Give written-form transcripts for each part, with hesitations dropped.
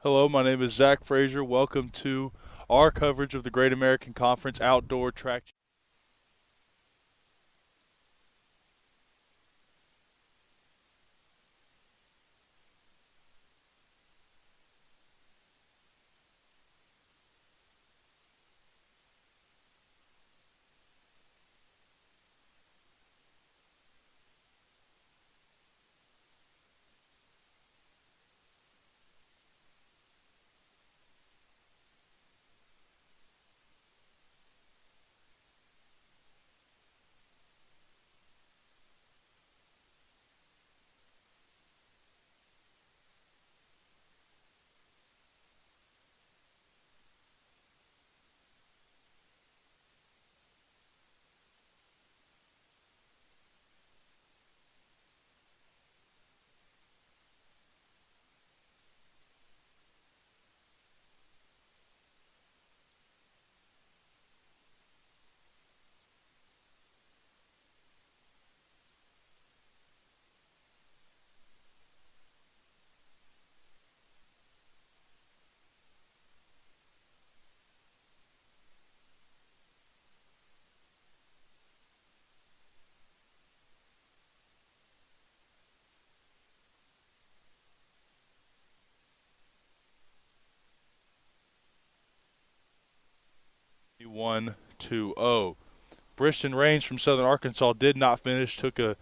Hello, my name is Zach Frazier. Welcome to our coverage of the Great American Conference Outdoor Track. One, 2-0. Briston Rains from Southern Arkansas did not finish, took a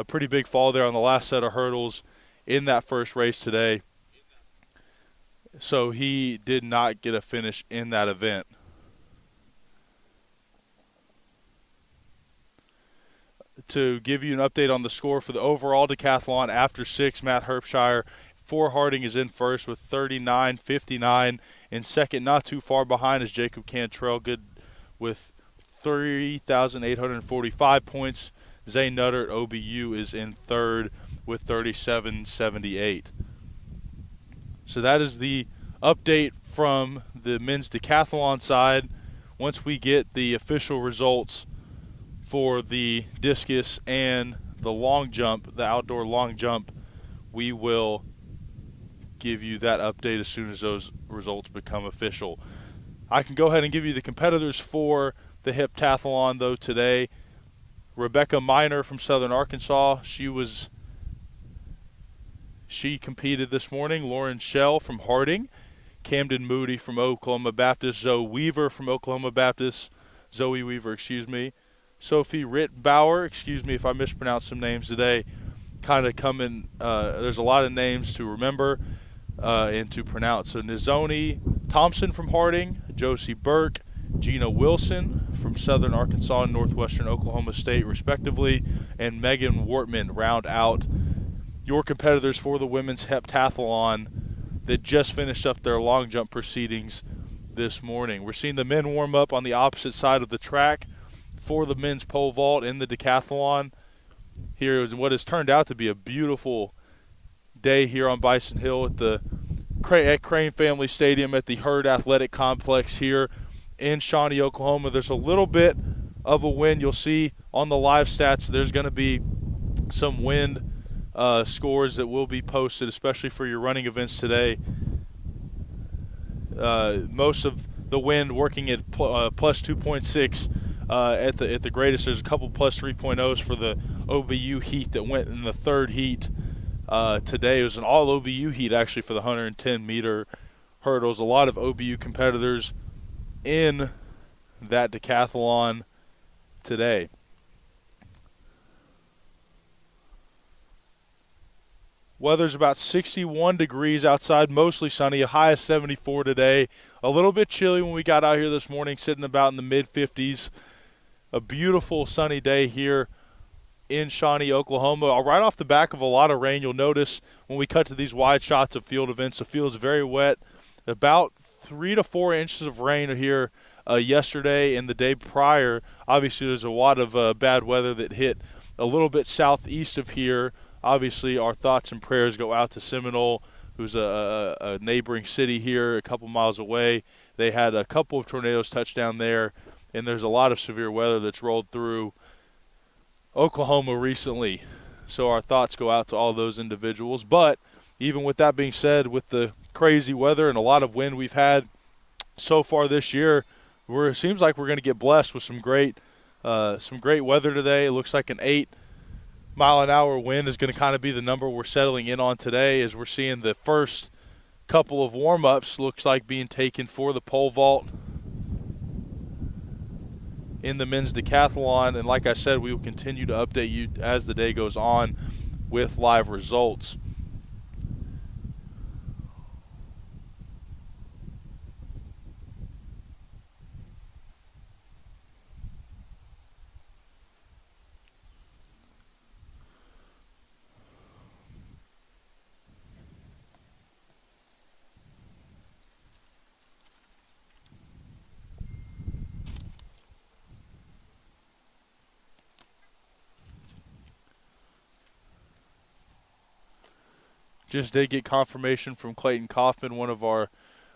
pretty big fall there on the last set of hurdles in that first race today. So he did not get a finish in that event. To give you an update on the score for the overall decathlon after 6, Matt Herpshire, 4 Harding is in first with 39.59. In second, not too far behind, is Jacob Cantrell, good with 3,845 points. Zay Nutter at OBU is in third with 37.78. So that is the update from the men's decathlon side. Once we get the official results for the discus and the long jump, the outdoor long jump, we will give you that update as soon as those results become official. I can go ahead and give you the competitors for the Heptathlon, though, today. Rebecca Miner from Southern Arkansas, she competed this morning. Lauren Shell from Harding, Camden Moody from Oklahoma Baptist, Zoe Weaver, Sophie Rittbauer, excuse me if I mispronounced some names today, kind of coming, there's a lot of names to remember and to pronounce. So Nizoni Thompson from Harding, Josie Burke, Gina Wilson from Southern Arkansas and Northwestern Oklahoma State, respectively, and Megan Wortman round out your competitors for the women's heptathlon that just finished up their long jump proceedings this morning. We're seeing the men warm up on the opposite side of the track for the men's pole vault in the decathlon. Here is what has turned out to be a beautiful day here on Bison Hill at Crane Family Stadium at the Hurd Athletic Complex here in Shawnee, Oklahoma. There's a little bit of a wind. You'll see on the live stats there's going to be some wind scores that will be posted, especially for your running events today. Most of the wind working at plus 2.6 at the greatest. There's a couple plus 3.0s for the OBU heat that went in the third heat today. It was an all OBU heat actually for the 110-meter hurdles. A lot of OBU competitors in that decathlon today. Weather's about 61 degrees outside, mostly sunny, a high of 74 today. A little bit chilly when we got out here this morning, sitting about in the mid-50s. A beautiful sunny day here in Shawnee, Oklahoma. Right off the back of a lot of rain, you'll notice when we cut to these wide shots of field events, the field's very wet. About 3 to 4 inches of rain here yesterday and the day prior. Obviously, there's a lot of bad weather that hit a little bit southeast of here. Obviously, our thoughts and prayers go out to Seminole, who's a neighboring city here a couple miles away. They had a couple of tornadoes touch down there, and there's a lot of severe weather that's rolled through Oklahoma recently. So our thoughts go out to all those individuals. But even with that being said, with the crazy weather and a lot of wind we've had so far this year, it seems like we're going to get blessed with some great weather today. It looks like an 8-mile-an-hour wind is going to kind of be the number we're settling in on today, as we're seeing the first couple of warm-ups looks like being taken for the pole vault in the men's decathlon. And like I said, we will continue to update you as the day goes on with live results. Just did get confirmation from Clayton Kaufman, one of our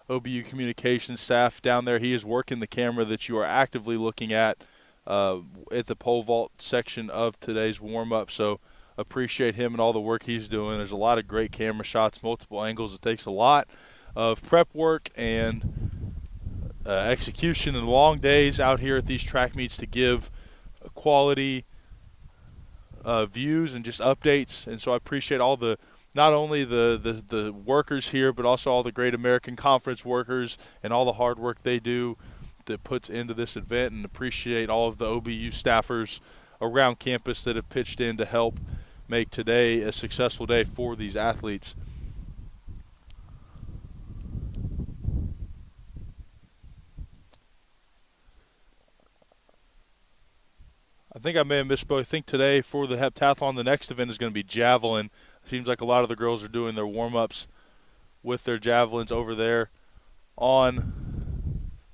OBU communications staff down there. He is working the camera that you are actively looking at the pole vault section of today's warm-up. So appreciate him and all the work he's doing. There's a lot of great camera shots, multiple angles. It takes a lot of prep work and execution and long days out here at these track meets to give quality views and just updates. And so I appreciate all the not only the workers here, but also all the great American Conference workers and all the hard work they do that puts into this event, and appreciate all of the OBU staffers around campus that have pitched in to help make today a successful day for these athletes. I think I may have misspoke. I think today for the Heptathlon, the next event is going to be Javelin. Seems like a lot of the girls are doing their warm-ups with their javelins over there on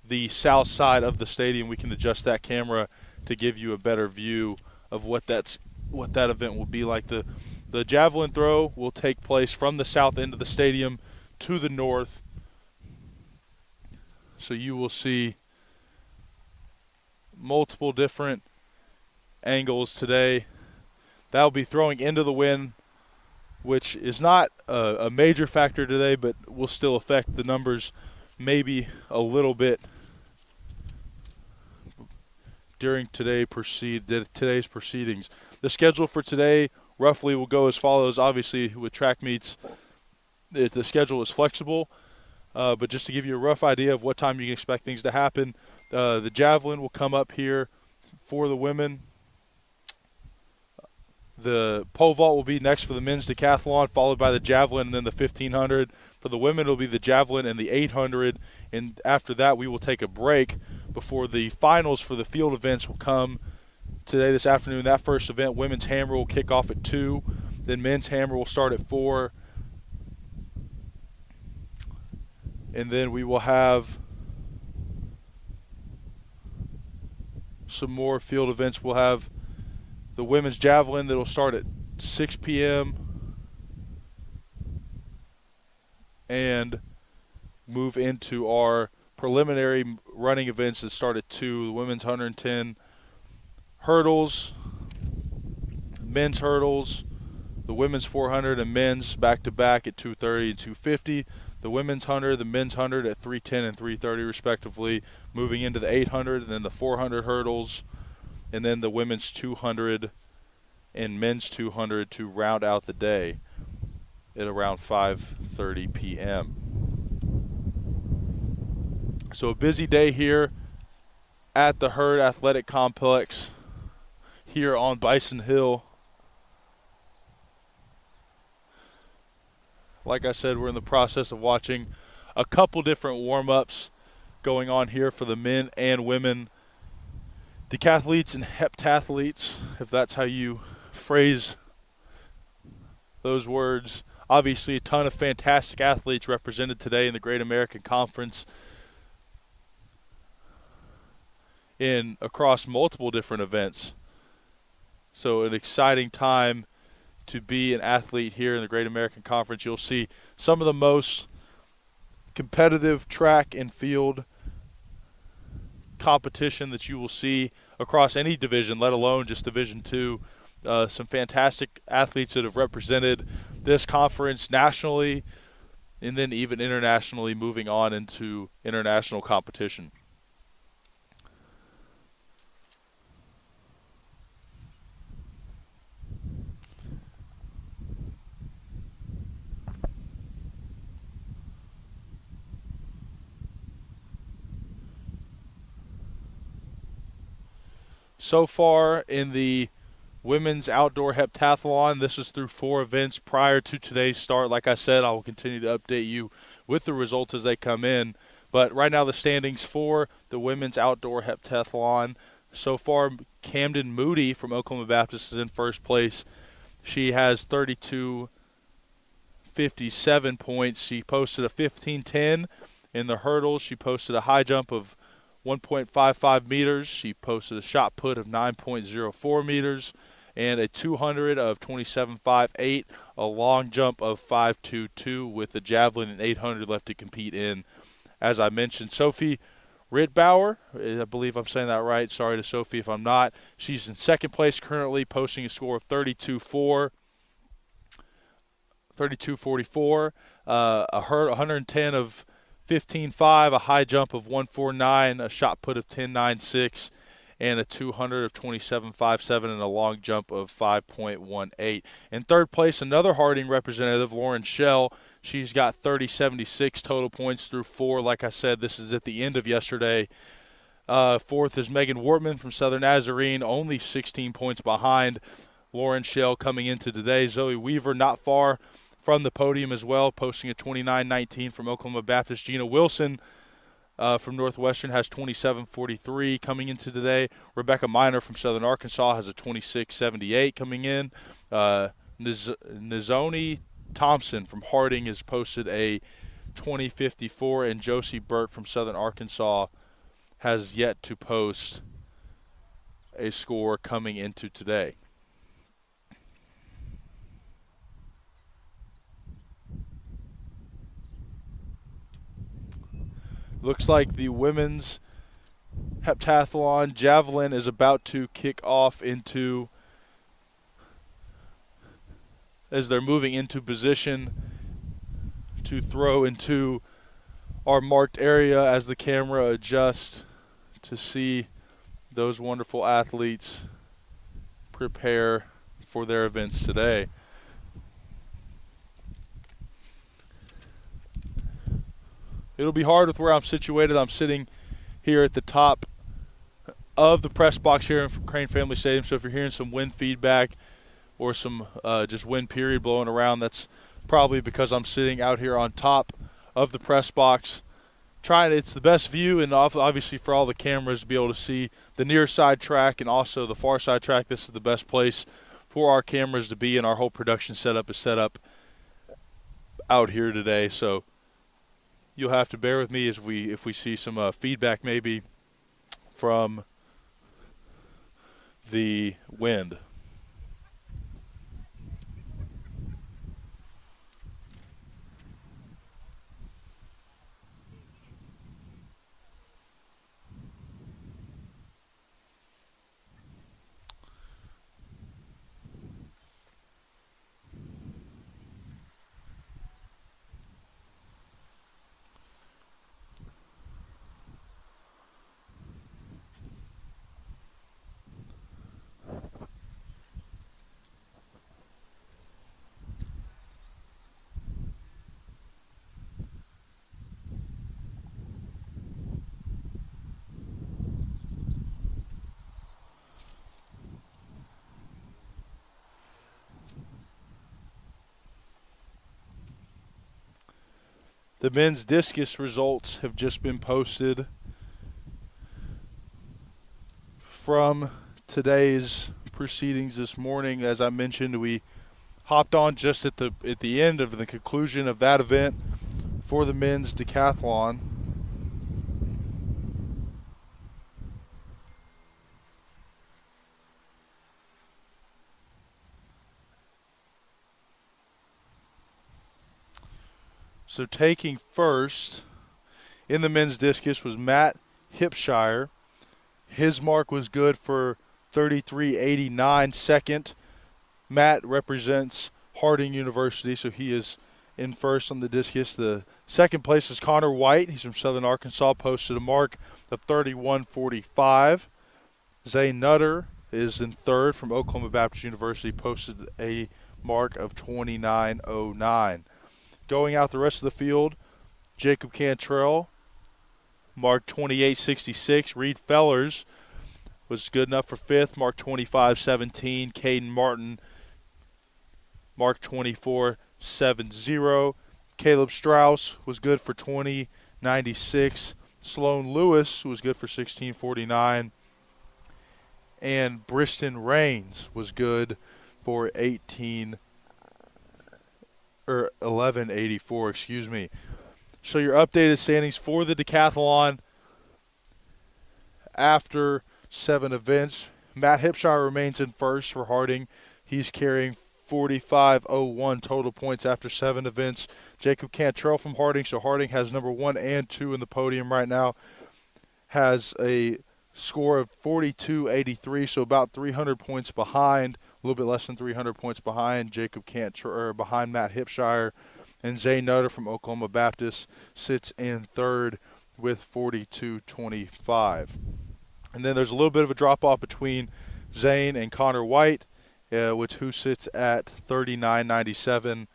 the south side of the stadium. We can adjust that camera to give you a better view of what that event will be like. The javelin throw will take place from the south end of the stadium to the north. So you will see multiple different angles today. That'll be throwing into the wind, which is not a major factor today, but will still affect the numbers maybe a little bit during today's proceedings. The schedule for today roughly will go as follows. Obviously, with track meets, the schedule is flexible, but just to give you a rough idea of what time you can expect things to happen, the javelin will come up here for the women. The pole vault will be next for the men's decathlon, followed by the javelin and then the 1500. For the women, it will be the javelin and the 800. And after that, we will take a break before the finals for the field events will come today, this afternoon. That first event, women's hammer, will kick off at 2. Then men's hammer will start at 4. And then we will have some more field events. We'll have the women's javelin that will start at 6 p.m. and move into our preliminary running events that start at 2. The women's 110 hurdles, men's hurdles, the women's 400 and men's back-to-back at 2:30 and 2:50. The women's 100, the men's 100 at 3:10 and 3:30 respectively, moving into the 800 and then the 400 hurdles, and then the women's 200 and men's 200 to round out the day at around 5:30 p.m. So a busy day here at the Herd Athletic Complex here on Bison Hill. Like I said, we're in the process of watching a couple different warm-ups going on here for the men and women decathletes and heptathletes, if that's how you phrase those words. Obviously, a ton of fantastic athletes represented today in the Great American Conference across multiple different events. So an exciting time to be an athlete here in the Great American Conference. You'll see some of the most competitive track and field competition that you will see across any division, let alone just Division II. Some fantastic athletes that have represented this conference nationally and then even internationally moving on into international competition. So far in the women's outdoor heptathlon, this is through 4 events prior to today's start. Like I said, I will continue to update you with the results as they come in. But right now the standings for the women's outdoor heptathlon, so far Camden Moody from Oklahoma Baptist is in first place. She has 32.57 points. She posted a 15:10 in the hurdles. She posted a high jump of 1.55 meters. She posted a shot put of 9.04 meters and a 200 of 27.58, a long jump of 5.22 with the Javelin and 800 left to compete in. As I mentioned, Sophie Rittbauer, I believe I'm saying that right. Sorry to Sophie if I'm not. She's in second place currently, posting a score of 32.44, a 110 of 15.5, a high jump of 149, a shot put of 10.96, and a 200 of 27.57, and a long jump of 5.18. In third place, another Harding representative, Lauren Schell. She's got 30.76 total points through 4. Like I said, this is at the end of yesterday. Fourth is Megan Wortman from Southern Nazarene, only 16 points behind Lauren Schell coming into today. Zoe Weaver not far from the podium as well, posting a 29.19 from Oklahoma Baptist. Gina Wilson from Northwestern has 27.43 coming into today. Rebecca Miner from Southern Arkansas has a 26.78 coming in. Nizoni Thompson from Harding has posted a 20.54, and Josie Burke from Southern Arkansas has yet to post a score coming into today. Looks like the women's heptathlon javelin is about to kick off into, as they're moving into position to throw into our marked area as the camera adjusts to see those wonderful athletes prepare for their events today. It'll be hard with where I'm situated. I'm sitting here at the top of the press box here in Crane Family Stadium, so if you're hearing some wind feedback or some just wind period blowing around, that's probably because I'm sitting out here on top of the press box. It's the best view, and obviously for all the cameras to be able to see the near side track and also the far side track. This is the best place for our cameras to be, and our whole production setup is set up out here today. So you'll have to bear with me if we see some feedback maybe from the wind. The men's discus results have just been posted from today's proceedings this morning. As I mentioned, we hopped on just at the end of the conclusion of that event for the men's decathlon. So taking first in the men's discus was Matt Hipshire. His mark was good for 33.89. Second, Matt represents Harding University, so he is in first on the discus. The second place is Connor White. He's from Southern Arkansas, posted a mark of 31:45. Zay Nutter is in third from Oklahoma Baptist University, posted a mark of 29:09. Going out the rest of the field, Jacob Cantrell marked 28:66. Reed Fellers was good enough for fifth, marked 25:17. Caden Martin marked 24:70. Caleb Strauss was good for 20:96. Sloan Lewis was good for 16:49. And Briston Rains was good for 11:84, excuse me. So your updated standings for the decathlon after 7 events. Matt Hipshire remains in first for Harding. He's carrying 45:01 total points after 7 events. Jacob Cantrell from Harding, so Harding has number 1 and 2 in the podium right now, has a score of 42:83, so about 300 points behind, a little bit less than 300 points behind Jacob Cantrell, behind Matt Hipshire. And Zay Nutter from Oklahoma Baptist sits in third with 42:25. And then there's a little bit of a drop-off between Zane and Connor White, who sits at 39:97.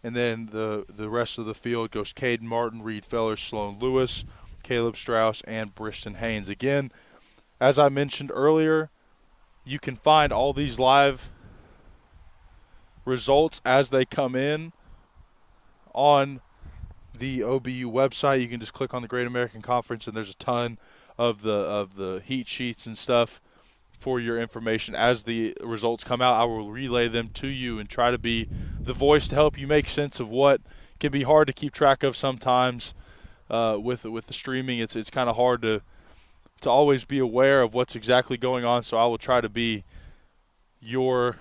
And then the rest of the field goes Caden Martin, Reed Fellers, Sloan Lewis, Caleb Strauss, and Briston Haynes. Again, as I mentioned earlier, you can find all these live results as they come in on the OBU website. You can just click on the Great American Conference, and there's a ton of the heat sheets and stuff for your information. As the results come out, I will relay them to you and try to be the voice to help you make sense of what can be hard to keep track of sometimes. With the streaming, it's kind of hard to always be aware of what's exactly going on, so I will try to be your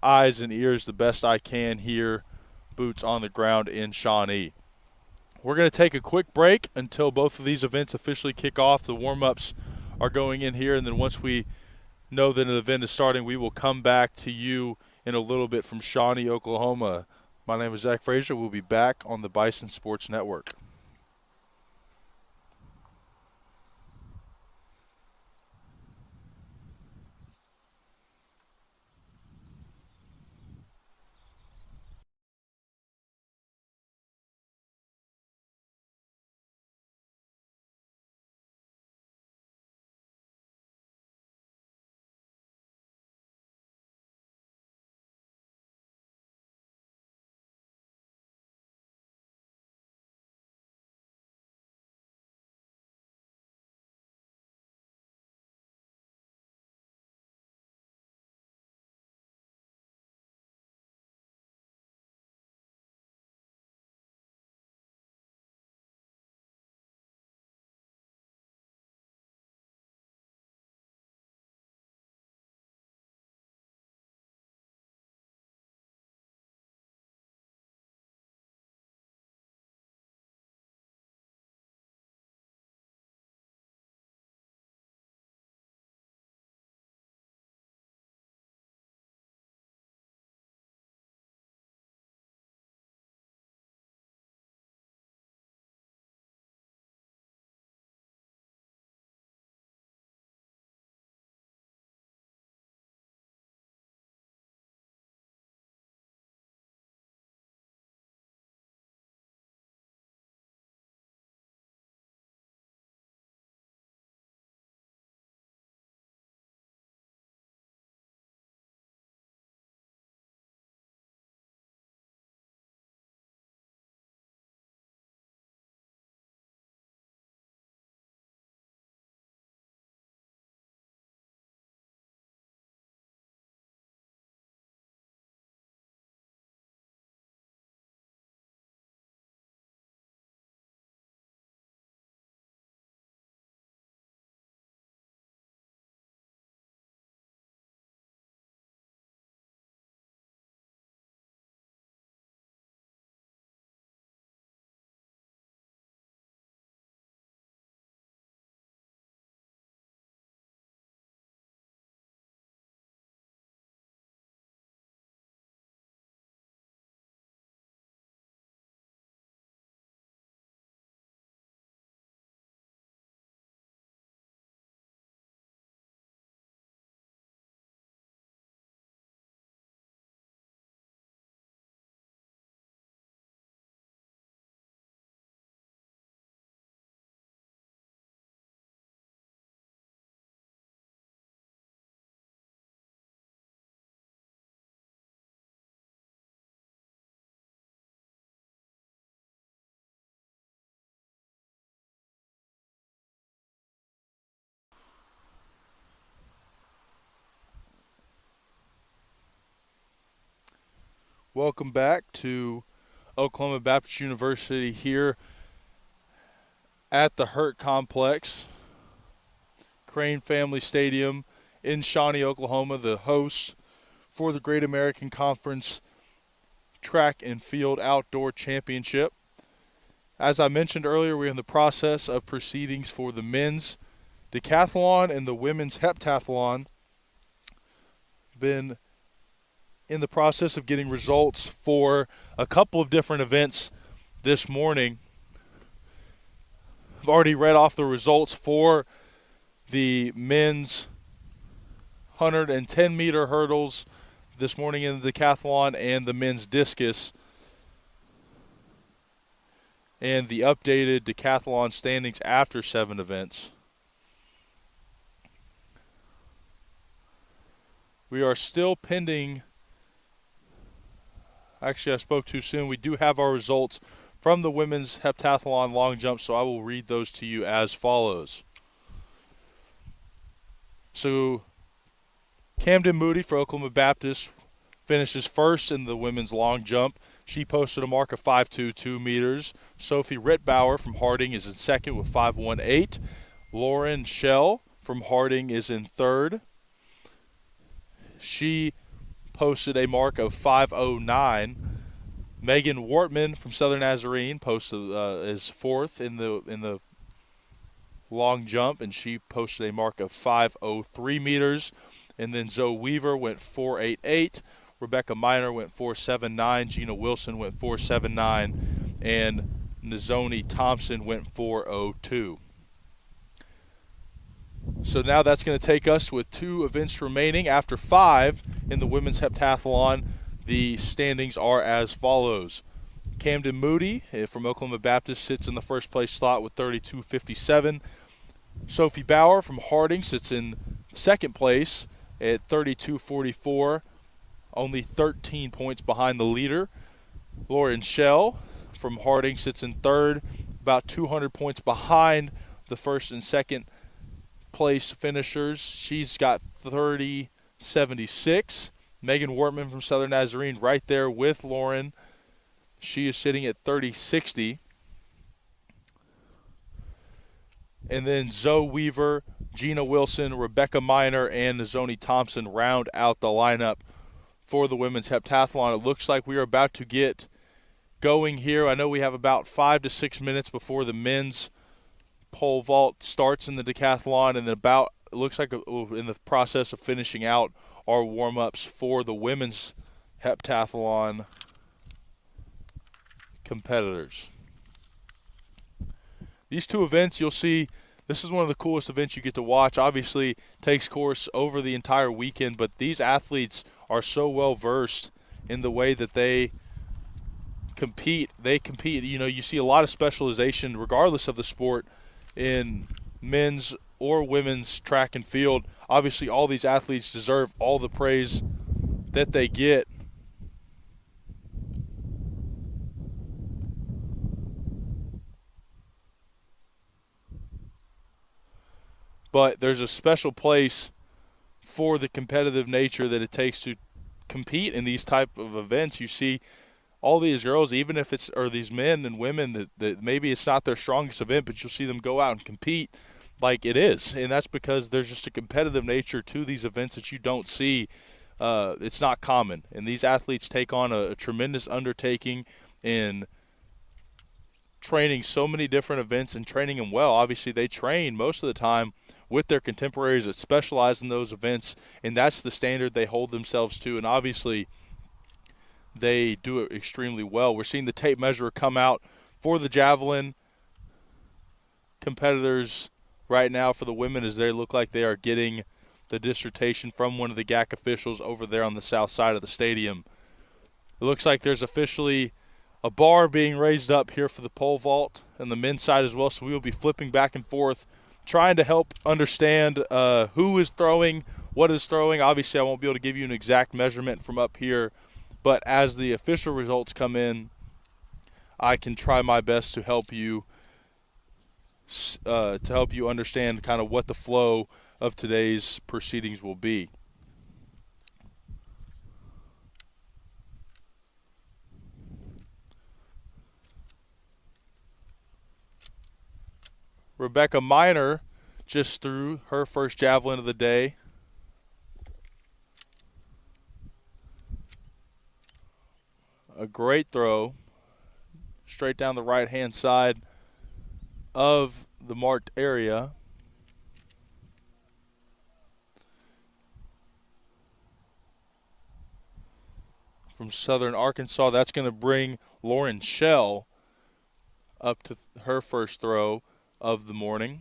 eyes and ears the best I can here, boots on the ground in Shawnee. We're going to take a quick break until both of these events officially kick off. The warm-ups are going in here, and then once we know that an event is starting, we will come back to you in a little bit from Shawnee, Oklahoma. My name is Zach Frazier. We'll be back on the Bison Sports Network. Welcome back to Oklahoma Baptist University here at the Hurt Complex, Crane Family Stadium in Shawnee, Oklahoma, the host for the Great American Conference Track and Field Outdoor Championship. As I mentioned earlier, we're in the process of proceedings for the men's decathlon and the women's heptathlon. Been in the process of getting results for a couple of different events this morning. I've already read off the results for the men's 110-meter hurdles this morning in the decathlon and the men's discus, and the updated decathlon standings after 7 events. We are still pending. Actually, I spoke too soon. We do have our results from the women's heptathlon long jump, so I will read those to you as follows. So, Camden Moody for Oklahoma Baptist finishes first in the women's long jump. She posted a mark of 5.22 meters. Sophie Rittbauer from Harding is in second with 5.18. Lauren Schell from Harding is in third. She posted a mark of 5.09. Megan Wortman from Southern Nazarene posted is fourth in the long jump, and she posted a mark of 5.03 meters. And then Zoe Weaver went 4.88. Rebecca Miner went 4.79. Gina Wilson went 4.79. And Nizoni Thompson went 4.02. So now that's going to take us with 2 events remaining. After 5 in the women's heptathlon, the standings are as follows. Camden Moody from Oklahoma Baptist sits in the first place slot with 32.57. Sophie Bauer from Harding sits in second place at 32.44, only 13 points behind the leader. Lauren Schell from Harding sits in third, about 200 points behind the first and second place finishers. She's got 30.76. Megan Wortman from Southern Nazarene right there with Lauren. She is sitting at 30.60. And then Zoe Weaver, Gina Wilson, Rebecca Miner, and Nizoni Thompson round out the lineup for the women's heptathlon. It looks like we are about to get going here. I know we have about 5 to 6 minutes before the men's pole vault starts in the decathlon, and then it looks like we're in the process of finishing out our warm-ups for the women's heptathlon competitors. These 2 events, you'll see, this is one of the coolest events you get to watch. Obviously, takes course over the entire weekend, but these athletes are so well versed in the way that they compete. You know, you see a lot of specialization regardless of the sport in men's or women's track and field. Obviously, all these athletes deserve all the praise that they get. But there's a special place for the competitive nature that it takes to compete in these type of events. You see all these girls, even if it's, or these men and women that maybe it's not their strongest event, but you'll see them go out and compete like it is. And that's because there's just a competitive nature to these events that you don't see. It's not common. And these athletes take on a tremendous undertaking in training so many different events and training them well. Obviously, they train most of the time with their contemporaries that specialize in those events, and that's the standard they hold themselves to. And obviously, they do it extremely well. We're seeing the tape measure come out for the Javelin competitors right now for the women, as they look like they are getting the dissertation from one of the GAC officials over there on the south side of the stadium. It looks like there's officially a bar being raised up here for the pole vault and the men's side as well, so we will be flipping back and forth, trying to help understand who is throwing, what is throwing. Obviously, I won't be able to give you an exact measurement from up here, but as the official results come in, I can try my best to help you understand kind of what the flow of today's proceedings will be. Rebecca Miner just threw her first javelin of the day. A great throw, straight down the right-hand side of the marked area. From Southern Arkansas, that's going to bring Lauren Shell up to her first throw of the morning.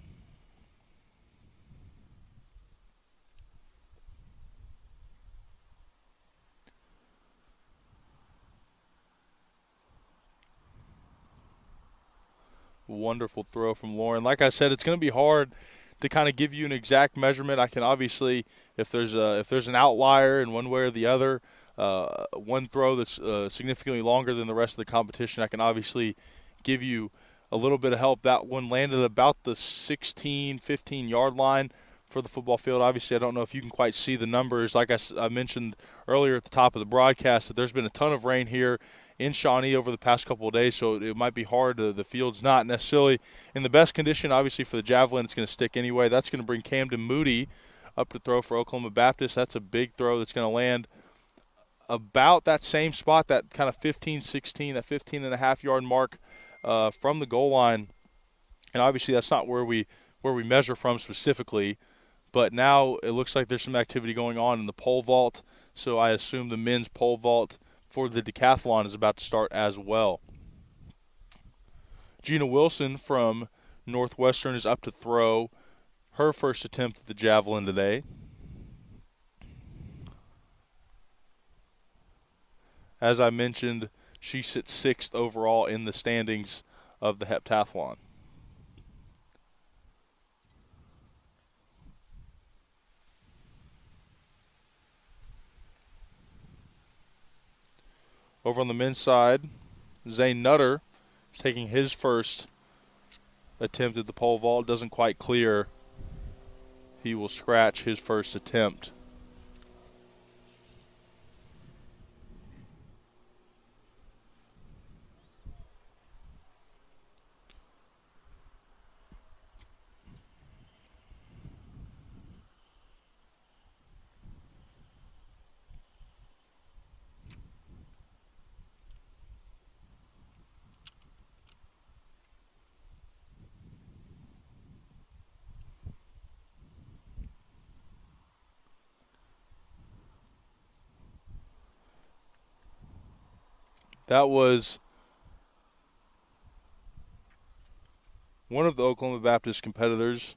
Wonderful throw from Lauren. Like I said, it's going to be hard to kind of give you an exact measurement. I can obviously, if there's an outlier in one way or the other, one throw that's significantly longer than the rest of the competition, I can obviously give you a little bit of help. That one landed about the 16, 15-yard line for the football field. Obviously, I don't know if you can quite see the numbers. Like I mentioned earlier at the top of the broadcast, that there's been a ton of rain here in Shawnee over the past couple of days, so it might be hard. The field's not necessarily in the best condition. Obviously, for the javelin, it's going to stick anyway. That's going to bring Camden Moody up to throw for Oklahoma Baptist. That's a big throw that's going to land about that same spot, that kind of 15, 16, that 15.5-yard mark from the goal line. And obviously, that's not where we measure from specifically. But now it looks like there's some activity going on in the pole vault, so I assume the men's pole vault for the decathlon is about to start as well. Gina Wilson from Northwestern is up to throw her first attempt at the javelin today. As I mentioned, she sits 6th overall in the standings of the heptathlon. Over on the men's side, Zane Nutter is taking his first attempt at the pole vault. Doesn't quite clear. He will scratch his first attempt. That was one of the Oklahoma Baptist competitors,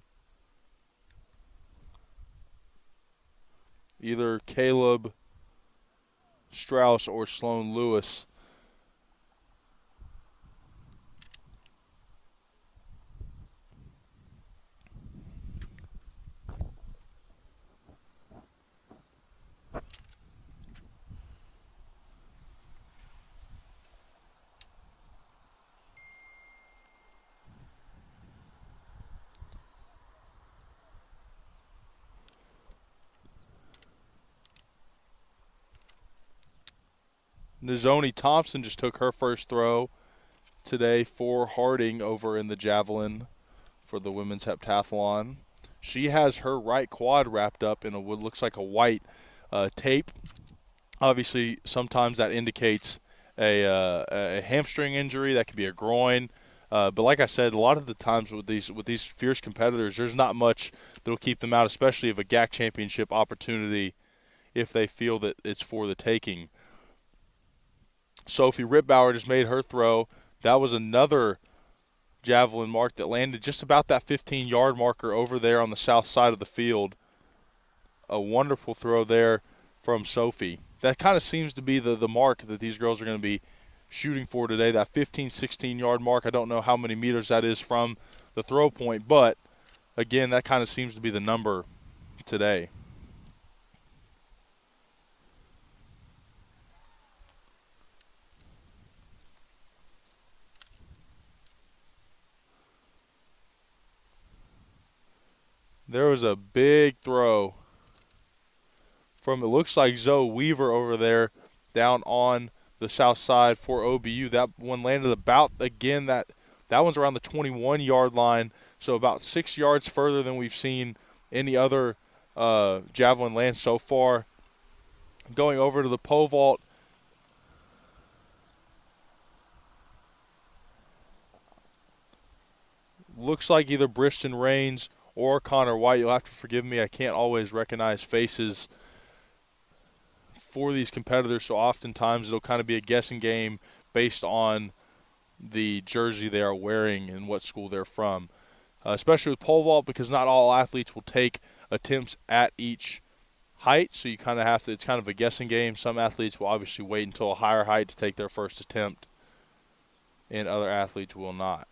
either Caleb Strauss or Sloan Lewis. Nizoni Thompson just took her first throw today for Harding over in the javelin for the women's heptathlon. She has her right quad wrapped up in what looks like a white tape. Obviously, sometimes that indicates a hamstring injury. That could be a groin. But like I said, a lot of the times with these fierce competitors, there's not much that will keep them out, especially if a GAC championship opportunity, if they feel that it's for the taking. Sophie Rittbauer just made her throw. That was another javelin mark that landed just about that 15-yard marker over there on the south side of the field. A wonderful throw there from Sophie. That kind of seems to be the mark that these girls are going to be shooting for today, that 15, 16-yard mark. I don't know how many meters that is from the throw point, but, again, that kind of seems to be the number today. There was a big throw from, it looks like Zoe Weaver over there down on the south side for OBU. That one landed about, again, that one's around the 21-yard line. So about 6 yards further than we've seen any other javelin land so far. Going over to the pole vault. Looks like either Briston Rains or Connor White. You'll have to forgive me. I can't always recognize faces for these competitors, so oftentimes it'll kind of be a guessing game based on the jersey they are wearing and what school they're from. Especially with pole vault, because not all athletes will take attempts at each height, so you kind of have to, it's kind of a guessing game. Some athletes will obviously wait until a higher height to take their first attempt, and other athletes will not.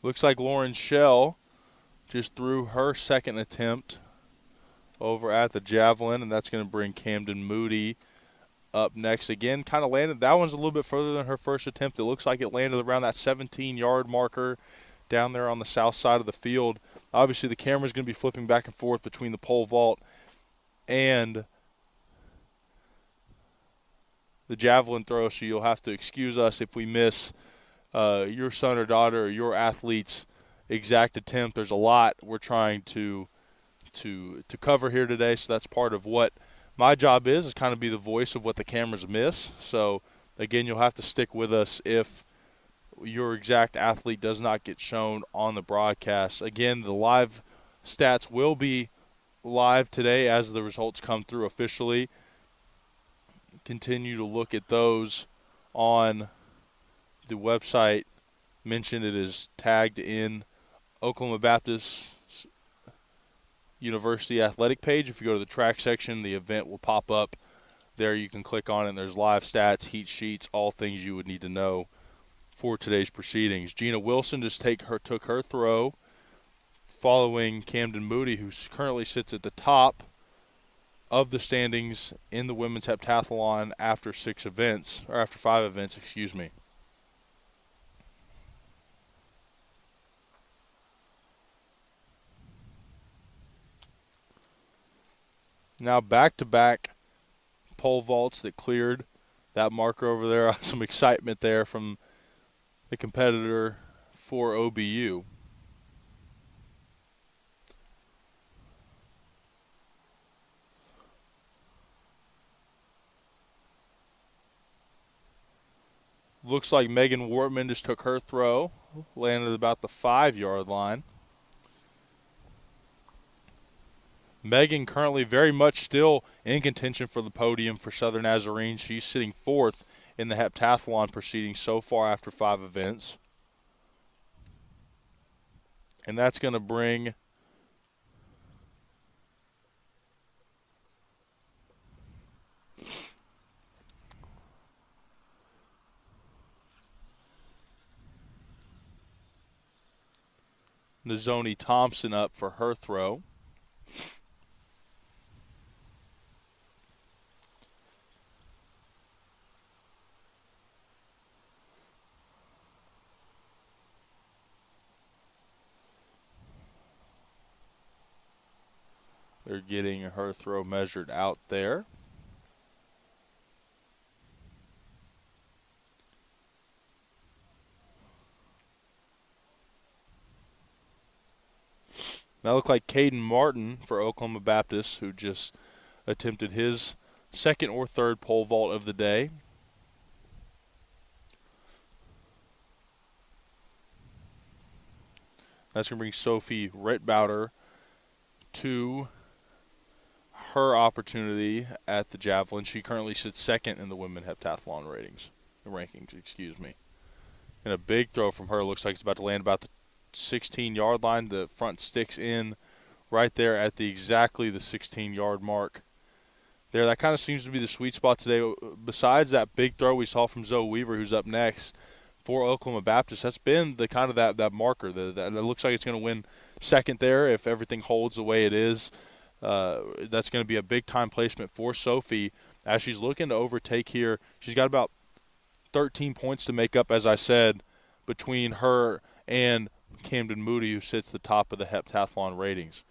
Looks like Lauren Shell just threw her second attempt over at the javelin, and that's going to bring Camden Moody up next. Again, kind of landed. That one's a little bit further than her first attempt. It looks like it landed around that 17-yard marker down there on the south side of the field. Obviously, the camera's going to be flipping back and forth between the pole vault and the javelin throw, so you'll have to excuse us if we miss your son or daughter or your athlete's exact attempt. There's a lot we're trying to cover here today, so that's part of what my job is kind of be the voice of what the cameras miss. So again, you'll have to stick with us if your exact athlete does not get shown on the broadcast. Again, the live stats will be live today as the results come through officially. Continue to look at those on the website. Mentioned it is tagged in Oklahoma Baptist University athletic page. If you go to the track section, the event will pop up there. You can click on it, and there's live stats, heat sheets, all things you would need to know for today's proceedings. Gina Wilson just took her throw, following Camden Moody, who currently sits at the top of the standings in the women's heptathlon after 5 events, excuse me. Now back-to-back pole vaults that cleared that marker over there. Some excitement there from the competitor for OBU. Looks like Megan Wortman just took her throw, landed about the 5-yard line. Megan currently very much still in contention for the podium for Southern Nazarene. She's sitting 4th in the heptathlon proceedings so far after 5 events. And that's going to bring Nazoni Thompson up for her throw. They're getting her throw measured out there. That looked like Caden Martin for Oklahoma Baptist, who just attempted his second or third pole vault of the day. That's going to bring Sophie Rittbauer to her opportunity at the javelin. She currently sits 2nd in the women heptathlon rankings, excuse me. And a big throw from her. Looks like it's about to land about the 16-yard line. The front sticks in right there at exactly the 16-yard mark. There, that kind of seems to be the sweet spot today. Besides that big throw we saw from Zoe Weaver, who's up next for Oklahoma Baptist, that's been the kind of that marker. That looks like it's going to win 2nd there if everything holds the way it is. That's going to be a big-time placement for Sophie as she's looking to overtake here. She's got about 13 points to make up, as I said, between her and Camden Moody, who sits the top of the heptathlon ratings.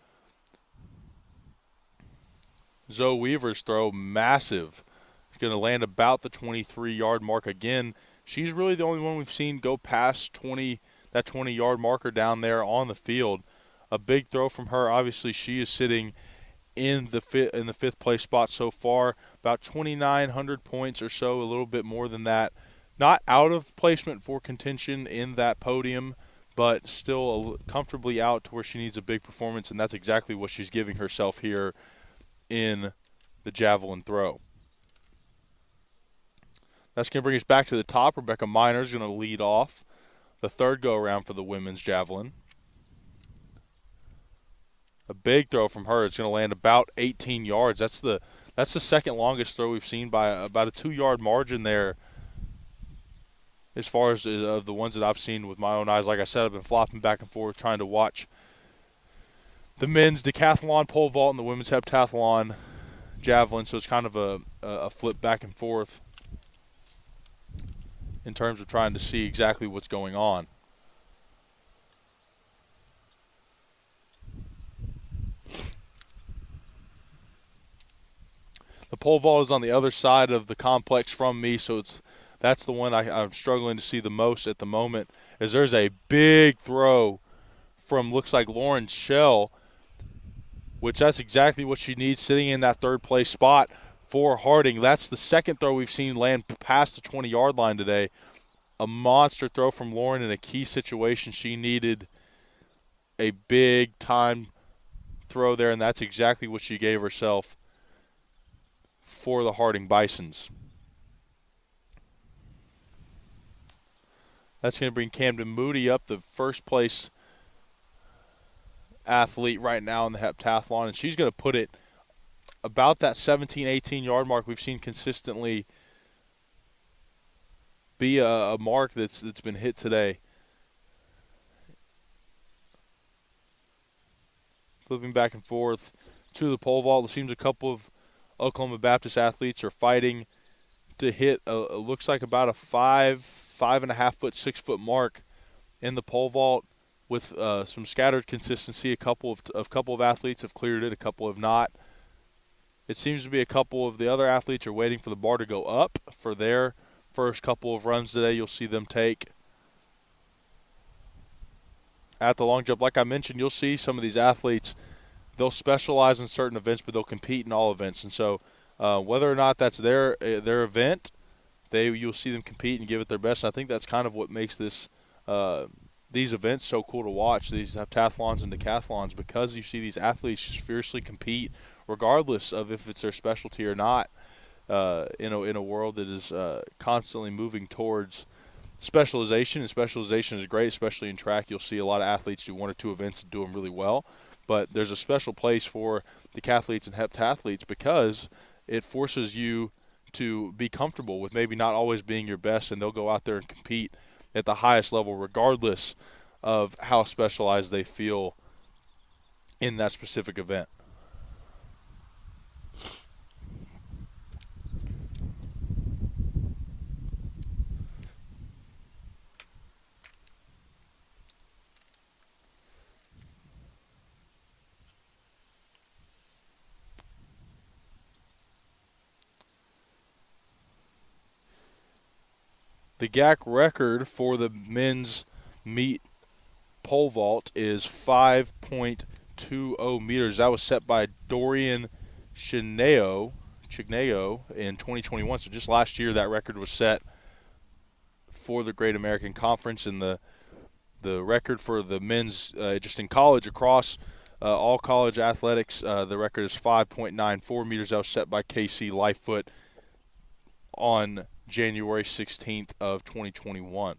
Zoe Weaver's throw, massive. It's going to land about the 23-yard mark again. She's really the only one we've seen go past that 20-yard marker down there on the field. A big throw from her. Obviously, she is sitting in the fifth place spot so far, about 2,900 points or so, a little bit more than that. Not out of placement for contention in that podium, but still comfortably out to where she needs a big performance, and that's exactly what she's giving herself here in the javelin throw. That's going to bring us back to the top. Rebecca Miner is going to lead off the third go-around for the women's javelin. A big throw from her. It's going to land about 18 yards. That's the second longest throw we've seen by about a 2-yard margin there. As far as the ones that I've seen with my own eyes, like I said, I've been flopping back and forth trying to watch the men's decathlon pole vault and the women's heptathlon javelin. So it's kind of a flip back and forth in terms of trying to see exactly what's going on. The pole vault is on the other side of the complex from me, so that's the one I'm struggling to see the most at the moment, as there's a big throw from, looks like, Lauren Schell, which that's exactly what she needs, sitting in that third place spot for Harding. That's the second throw we've seen land past the 20-yard line today. A monster throw from Lauren in a key situation. She needed a big-time throw there, and that's exactly what she gave herself for the Harding Bisons. That's going to bring Camden Moody up, the first place athlete right now in the heptathlon, and she's going to put it about that 17, 18-yard mark we've seen consistently be a mark that's been hit today. Flipping back and forth to the pole vault, it seems a couple of Oklahoma Baptist athletes are fighting to hit looks like about a 5.5 foot, 6 foot mark in the pole vault with some scattered consistency. A couple of athletes have cleared it, a couple have not. It seems to be a couple of the other athletes are waiting for the bar to go up for their first couple of runs today. You'll see them take at the long jump. Like I mentioned, you'll see some of these athletes, they'll specialize in certain events, but they'll compete in all events. And so whether or not that's their event, you'll see them compete and give it their best. And I think that's kind of what makes these events so cool to watch, these heptathlons and decathlons, because you see these athletes just fiercely compete regardless of if it's their specialty or not, in a world that is constantly moving towards specialization. And specialization is great, especially in track. You'll see a lot of athletes do one or two events and do them really well. But there's a special place for decathletes and heptathletes because it forces you to be comfortable with maybe not always being your best, and they'll go out there and compete at the highest level regardless of how specialized they feel in that specific event. The GAC record for the men's meet pole vault is 5.20 meters. That was set by Dorian Chigneo in 2021. So just last year that record was set for the Great American Conference, and the record for the men's just in college across all college athletics, the record is 5.94 meters. That was set by KC Lightfoot on January 16th of 2021.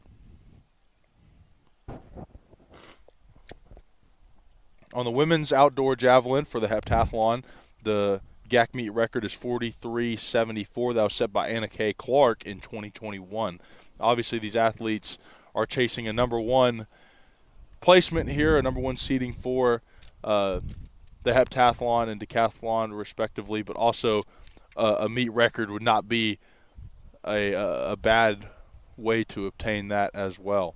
On the women's outdoor javelin for the heptathlon, the GAC meet record is 43.74. That was set by Anna Kay Clark in 2021. Obviously, these athletes are chasing a number one placement here, a number one seeding for the heptathlon and decathlon respectively, but also a meet record would not be a bad way to obtain that as well.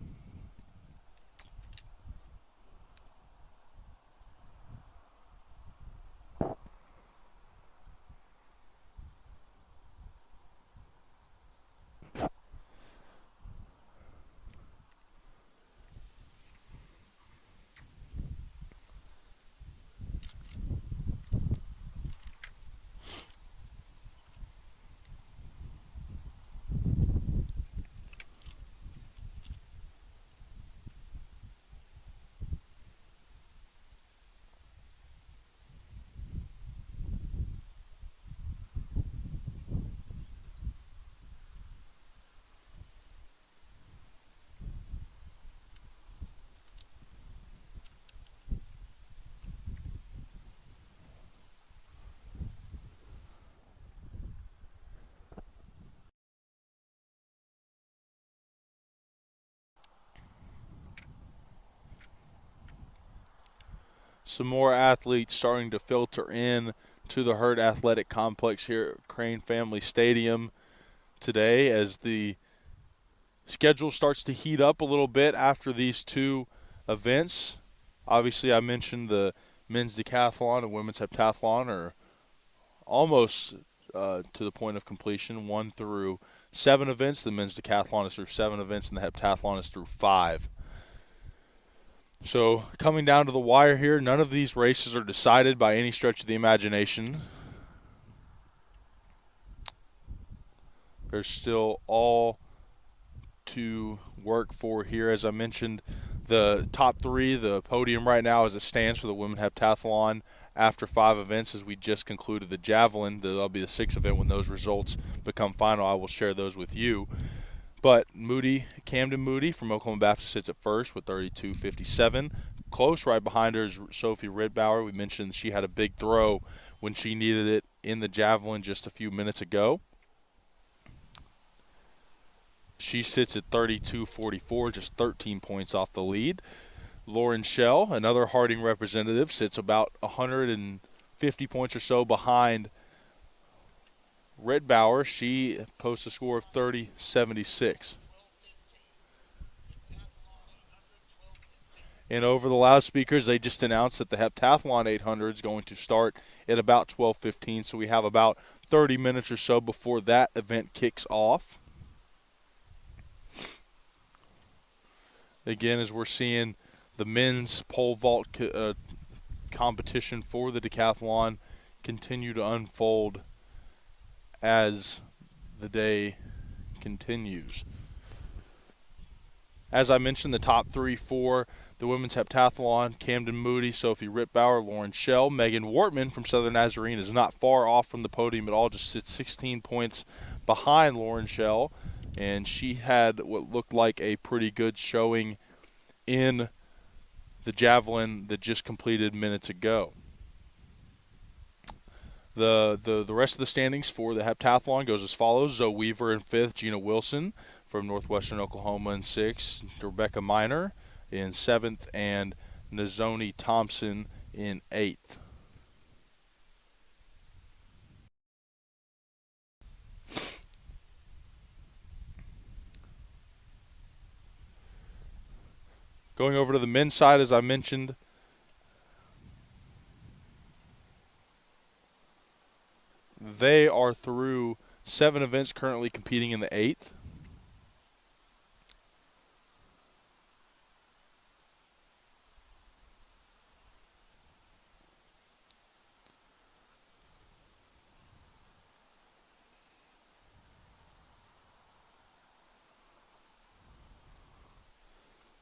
Some more athletes starting to filter in to the Herd Athletic Complex here at Crane Family Stadium today as the schedule starts to heat up a little bit after these two events. Obviously, I mentioned the men's decathlon and women's heptathlon are almost to the point of completion, 1 through 7 events. The men's decathlon is through 7 events, and the heptathlon is through 5. So coming down to the wire here, none of these races are decided by any stretch of the imagination. There's still all to work for here. As I mentioned, the top 3, the podium right now as it stands for the women heptathlon after 5 events, as we just concluded the Javelin. That'll be the 6th event when those results become final. I will share those with you. But Camden Moody from Oklahoma Baptist sits at first with 32.57. Close right behind her is Sophie Rittbauer. We mentioned she had a big throw when she needed it in the Javelin just a few minutes ago. She sits at 32.44, just 13 points off the lead. Lauren Schell, another Harding representative, sits about 150 points or so behind Rittbauer. She posts a score of 30.76. And over the loudspeakers, they just announced that the Heptathlon 800 is going to start at about 12:15, so we have about 30 minutes or so before that event kicks off. Again, as we're seeing the men's pole vault competition for the decathlon continue to unfold as the day continues. As I mentioned, the top 3 for the women's heptathlon: Camden Moody, Sophie Rittbauer, Lauren Schell. Megan Wortman from Southern Nazarene is not far off from the podium at all, just sits 16 points behind Lauren Schell, and she had what looked like a pretty good showing in the Javelin that just completed minutes ago. The rest of the standings for the heptathlon goes as follows: Zoe Weaver in 5th, Gina Wilson from Northwestern Oklahoma in 6th, Rebecca Miner in 7th, and Nazoni Thompson in 8th. Going over to the men's side, as I mentioned, they are through 7 events, currently competing in the 8th.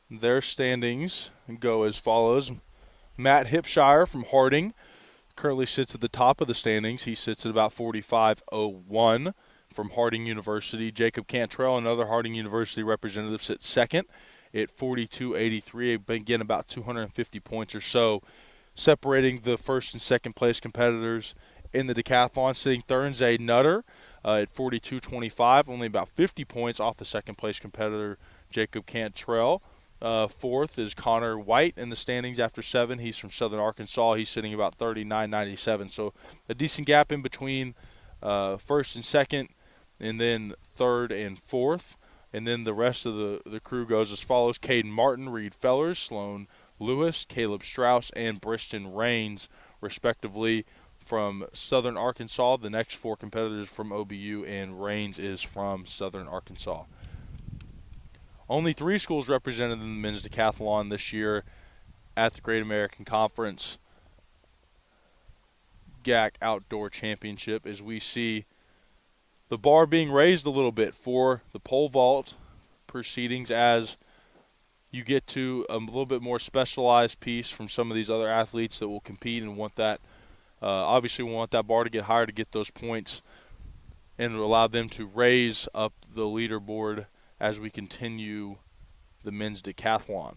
Their standings go as follows. Matt Hipshire from Harding currently sits at the top of the standings. He sits at about 45.01 from Harding University. Jacob Cantrell, another Harding University representative, sits second at 42.83. Again, about 250 points or so separating the first and second place competitors in the decathlon. Sitting third, Zay Nutter at 42.25, only about 50 points off the second place competitor, Jacob Cantrell. Fourth is Connor White in the standings after 7. He's from Southern Arkansas. He's sitting about 39.97. So a decent gap in between first and second, and then third and fourth. And then the rest of the crew goes as follows: Caden Martin, Reed Fellers, Sloan Lewis, Caleb Strauss, and Briston Rains, respectively, from Southern Arkansas. The next 4 competitors from OBU, and Rains is from Southern Arkansas. Only 3 schools represented in the men's decathlon this year at the Great American Conference GAC Outdoor Championship, as we see the bar being raised a little bit for the pole vault proceedings, as you get to a little bit more specialized piece from some of these other athletes that will compete and want that. Obviously, we want that bar to get higher to get those points and allow them to raise up the leaderboard as we continue the men's decathlon.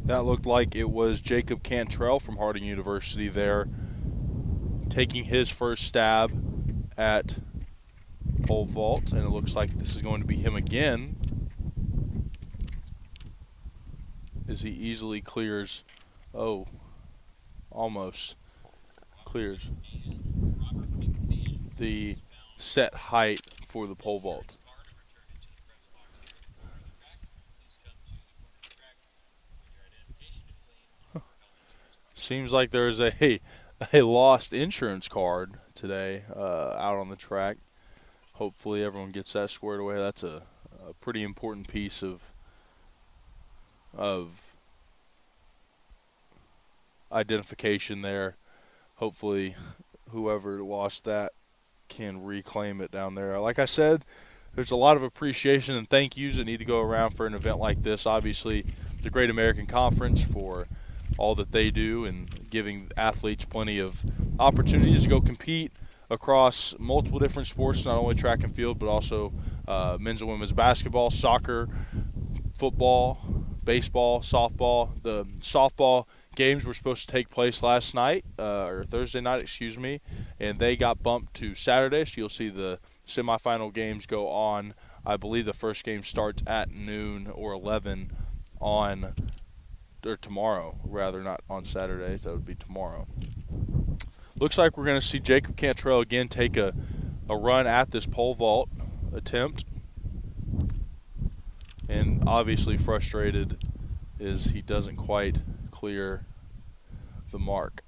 That looked like it was Jacob Cantrell from Harding University there, taking his first stab at pole vault, and it looks like this is going to be him again, as he easily clears, almost clears the set height for the pole vault. Seems like there's a lost insurance card today out on the track. Hopefully everyone gets that squared away. That's a pretty important piece of identification there. Hopefully whoever lost that can reclaim it down there. Like I said, there's a lot of appreciation and thank yous that need to go around for an event like this. Obviously, the Great American Conference for all that they do and giving athletes plenty of opportunities to go compete across multiple different sports, not only track and field, but also men's and women's basketball, soccer, football, baseball, softball. The softball games were supposed to take place last night, or Thursday night, excuse me, and they got bumped to Saturday, so you'll see the semifinal games go on. I believe the first game starts at noon or 11 on, or tomorrow, rather, not on Saturday. That would be tomorrow. Looks like we're going to see Jacob Cantrell again take a run at this pole vault attempt. And obviously frustrated is he doesn't quite clear the mark.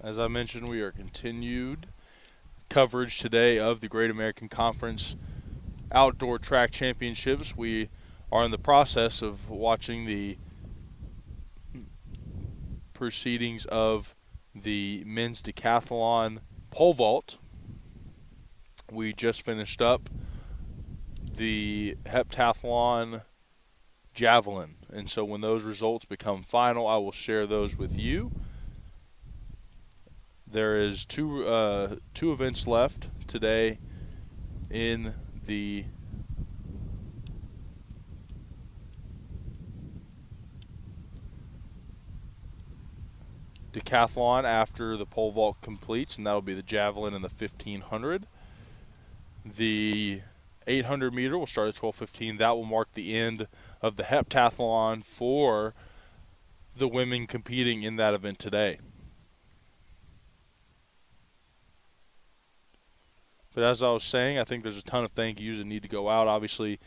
As I mentioned, we are continued coverage today of the Great American Conference Outdoor Track Championships. We are in the process of watching the proceedings of the men's decathlon pole vault. We just finished up the Heptathlon Javelin, and so when those results become final, I will share those with you. There is two events left today in the decathlon after the pole vault completes, and that'll be the javelin and the 1500. The 800 meter will start at 12:15. That will mark the end of the heptathlon for the women competing in that event today. But as I was saying, I think there's a ton of thank yous that need to go out. Obviously,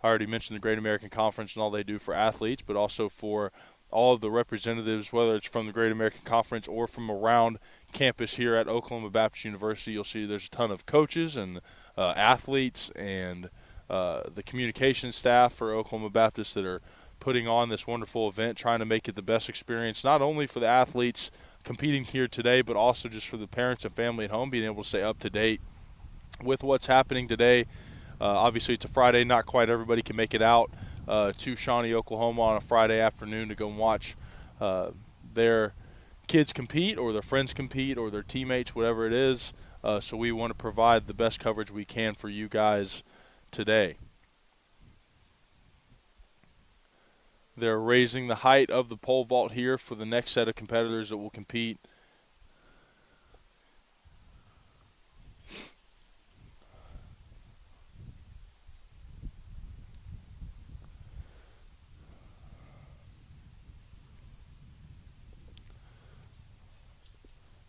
I already mentioned the Great American Conference and all they do for athletes, but also for all of the representatives, whether it's from the Great American Conference or from around campus here at Oklahoma Baptist University. You'll see there's a ton of coaches and athletes and the communication staff for Oklahoma Baptist that are putting on this wonderful event, trying to make it the best experience, not only for the athletes competing here today, but also just for the parents and family at home, being able to stay up to date with what's happening today. Obviously, it's a Friday. Not quite everybody can make it out to Shawnee, Oklahoma on a Friday afternoon to go and watch their kids compete or their friends compete or their teammates, whatever it is. So we want to provide the best coverage we can for you guys today. They're raising the height of the pole vault here for the next set of competitors that will compete.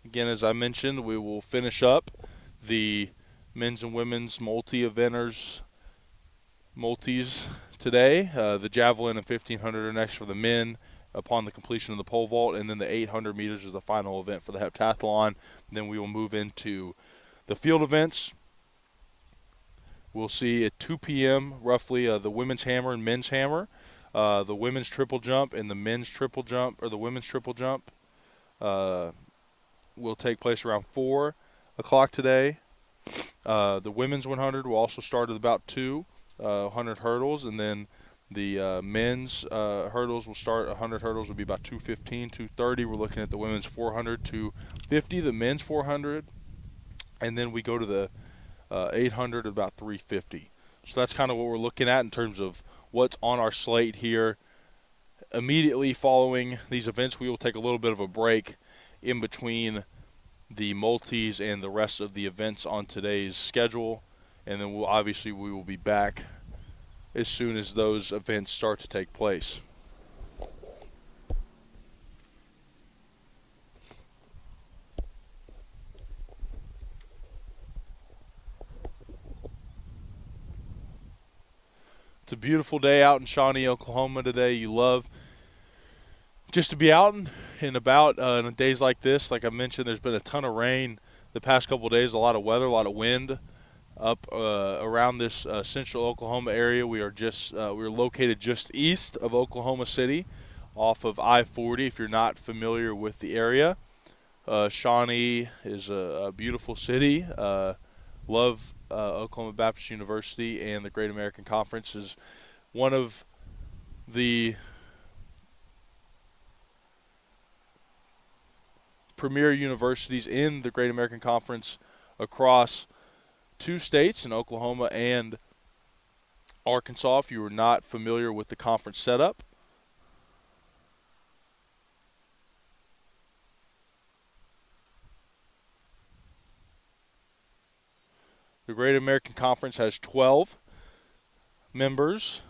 Again, as I mentioned, we will finish up the men's and women's multi-eventers multis today. The javelin and 1500 are next for the men upon the completion of the pole vault, and then the 800 meters is the final event for the heptathlon. Then we will move into the field events. We'll see at 2 p.m. roughly the women's hammer and men's hammer, the women's triple jump and the men's triple jump, or the women's triple jump will take place around 4 o'clock today. The women's 100 will also start at about 2, 100 hurdles, and then the men's hurdles will start. 100 hurdles will be about 2:15, 2:30. We're looking at the women's 400, 250, the men's 400, and then we go to the 800 at about 350. So that's kind of what we're looking at in terms of what's on our slate here. Immediately following these events, we will take a little bit of a break in between the multis and the rest of the events on today's schedule, and then we will be back as soon as those events start to take place. It's a beautiful day out in Shawnee, Oklahoma today. You love just to be out and about in days like this. Like I mentioned, there's been a ton of rain the past couple of days, a lot of weather, a lot of wind up around this central Oklahoma area. We're located just east of Oklahoma City off of I-40 if you're not familiar with the area. Shawnee is a beautiful city. Love Oklahoma Baptist University, and the Great American Conference is one of the premier universities in the Great American Conference across 2 states, in Oklahoma and Arkansas, if you are not familiar with the conference setup. The Great American Conference has 12 members.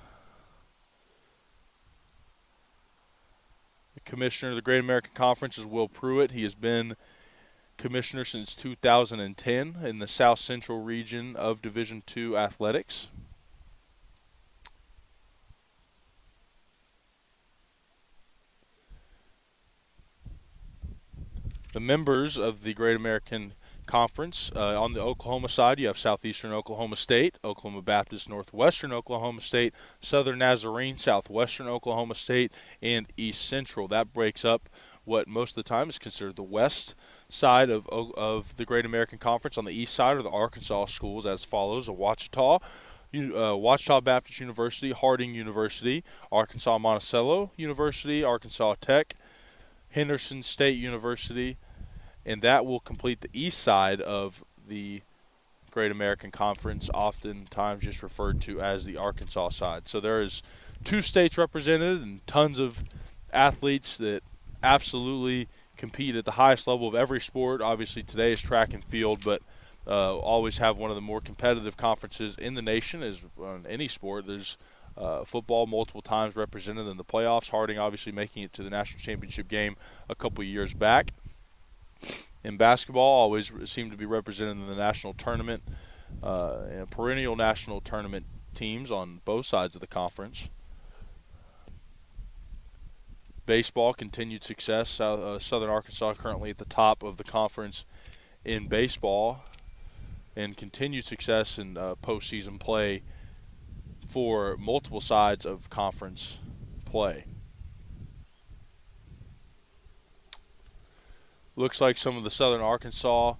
The commissioner of the Great American Conference is Will Pruitt. He has been commissioner since 2010 in the South Central region of Division II athletics. The members of the Great American Conference, on the Oklahoma side, you have Southeastern Oklahoma State, Oklahoma Baptist, Northwestern Oklahoma State, Southern Nazarene, Southwestern Oklahoma State, and East Central. That breaks up what most of the time is considered the west side of the Great American Conference. On the east side are the Arkansas schools as follows: Ouachita Baptist University, Harding University, Arkansas Monticello University, Arkansas Tech, Henderson State University, and that will complete the east side of the Great American Conference, oftentimes just referred to as the Arkansas side. So there is 2 states represented and tons of athletes that absolutely compete at the highest level of every sport. Obviously today is track and field, but always have one of the more competitive conferences in the nation as on any sport. There's football multiple times represented in the playoffs. Harding obviously making it to the national championship game a couple of years back. In basketball, always seem to be represented in the national tournament, and perennial national tournament teams on both sides of the conference. Baseball, continued success. Southern Arkansas currently at the top of the conference in baseball, and continued success in postseason play for multiple sides of conference play. Looks like some of the Southern Arkansas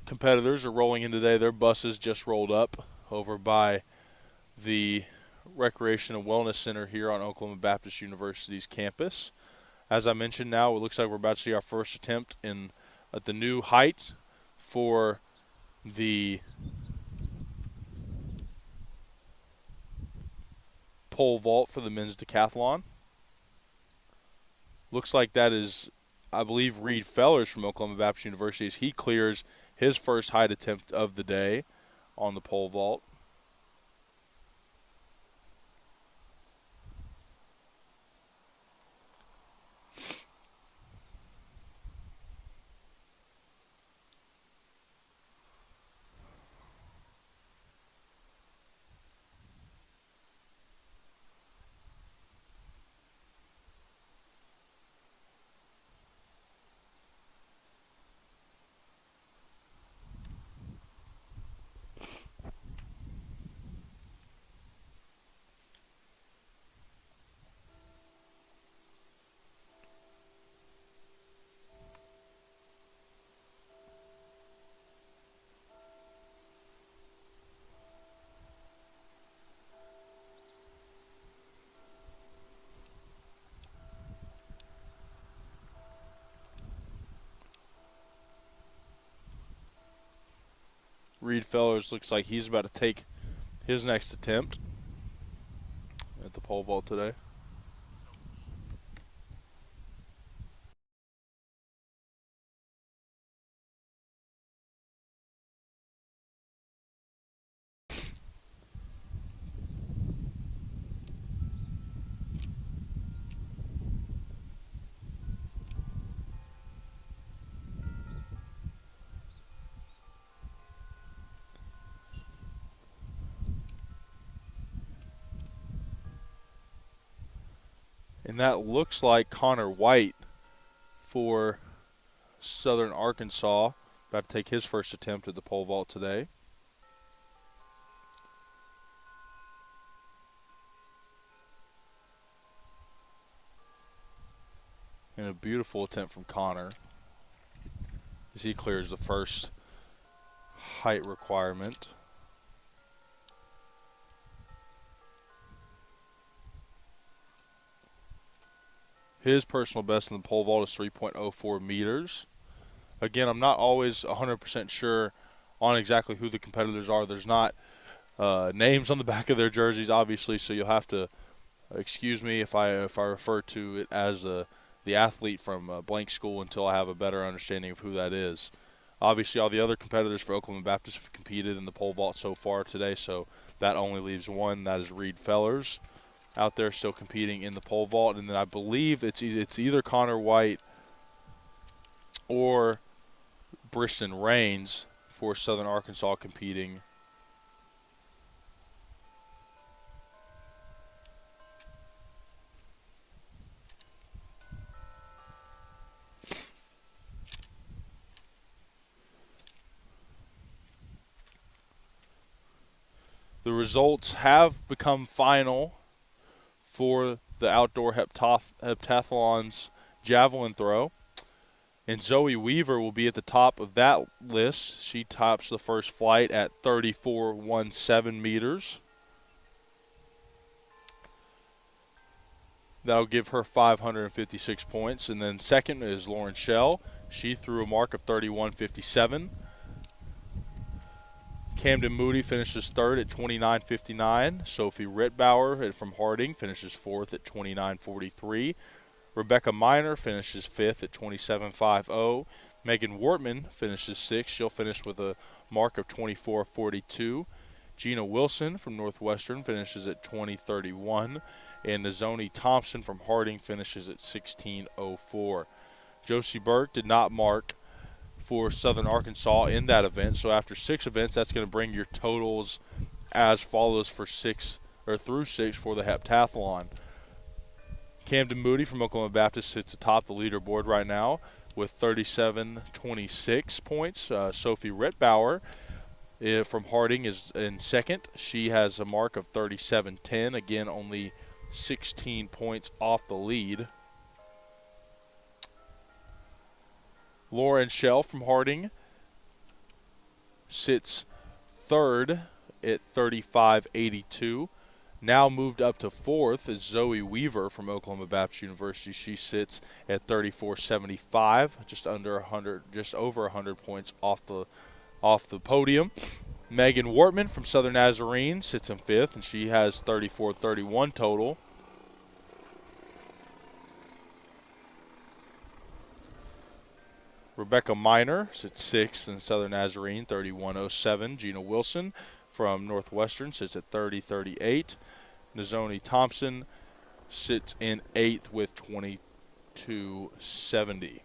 competitors are rolling in today. Their buses just rolled up over by the Recreation and Wellness Center here on Oklahoma Baptist University's campus. As I mentioned, now it looks like we're about to see our first attempt at the new height for the pole vault for the men's decathlon. Looks like that is, I believe, Reed Fellers from Oklahoma Baptist University as he clears his first height attempt of the day on the pole vault. Reed Fellers looks like he's about to take his next attempt at the pole vault today. And that looks like Connor White for Southern Arkansas, about to take his first attempt at the pole vault today. And a beautiful attempt from Connor as he clears the first height requirement. His personal best in the pole vault is 3.04 meters. Again, I'm not always 100% sure on exactly who the competitors are. There's not names on the back of their jerseys, obviously, so you'll have to excuse me if I refer to it as the athlete from blank school until I have a better understanding of who that is. Obviously, all the other competitors for Oklahoma Baptist have competed in the pole vault so far today, so that only leaves one. That is Reed Fellers out there still competing in the pole vault. And then I believe it's either Connor White or Briston Raines for Southern Arkansas competing. The results have become final for the outdoor heptathlon's javelin throw. And Zoe Weaver will be at the top of that list. She tops the first flight at 34.17 meters. That'll give her 556 points. And then second is Lauren Shell. She threw a mark of 31.57. Camden Moody finishes third at 29.59. Sophie Rittbauer from Harding finishes fourth at 29.43. Rebecca Miner finishes fifth at 27.50. Megan Wortman finishes sixth. She'll finish with a mark of 24.42. Gina Wilson from Northwestern finishes at 20.31. And Nizoni Thompson from Harding finishes at 16.04. Josie Burke did not mark for Southern Arkansas in that event. So after 6 events, that's going to bring your totals as follows for through 6 for the heptathlon. Camden Moody from Oklahoma Baptist sits atop the leaderboard right now with 37.26 points. Sophie Rittbauer from Harding is in second. She has a mark of 37.10. Again, only 16 points off the lead. Lauren Shell from Harding sits third at 35.82. Now moved up to fourth is Zoe Weaver from Oklahoma Baptist University. She sits at 34.75, just over 100 points off the podium. Megan Wortman from Southern Nazarene sits in fifth, and she has 34.31 total. Rebecca Miner sits sixth in Southern Nazarene, 31.07. Gina Wilson from Northwestern sits at 30.38. Nizoni Thompson sits in eighth with 22.70.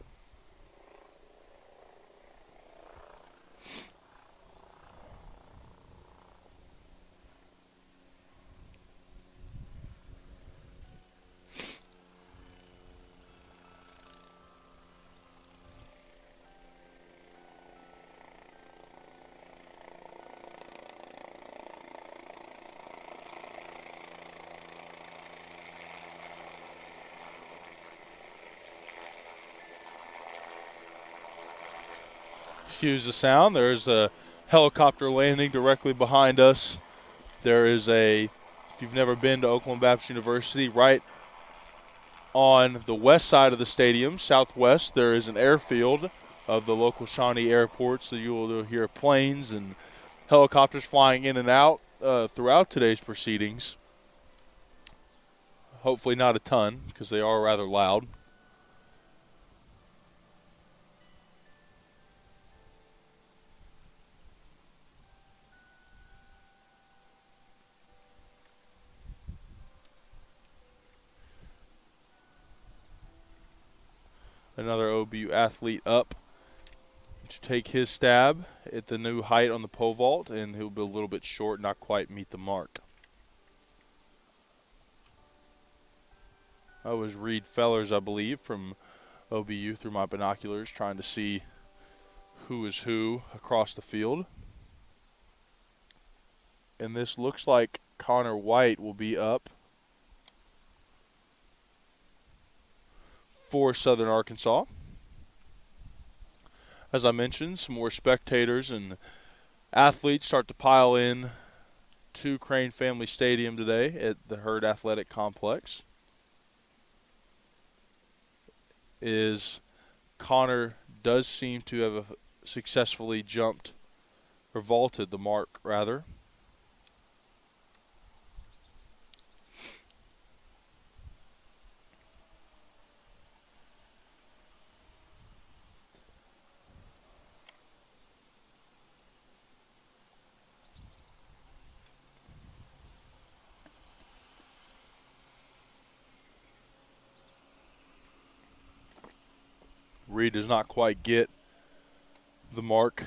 Excuse the sound. There's a helicopter landing directly behind us. There is if you've never been to Oklahoma Baptist University, right on the west side of the stadium, southwest, there is an airfield of the local Shawnee Airport, so you will hear planes and helicopters flying in and out throughout today's proceedings. Hopefully not a ton, because they are rather loud. Another OBU athlete up to take his stab at the new height on the pole vault, and he'll be a little bit short, not quite meet the mark. I was Reed Fellers, I believe, from OBU through my binoculars, trying to see who is who across the field. And this looks like Connor White will be up for Southern Arkansas. As I mentioned, some more spectators and athletes start to pile in to Crane Family Stadium today at the Hurd Athletic Complex. Connor does seem to have successfully vaulted the mark, rather. Reed does not quite get the mark.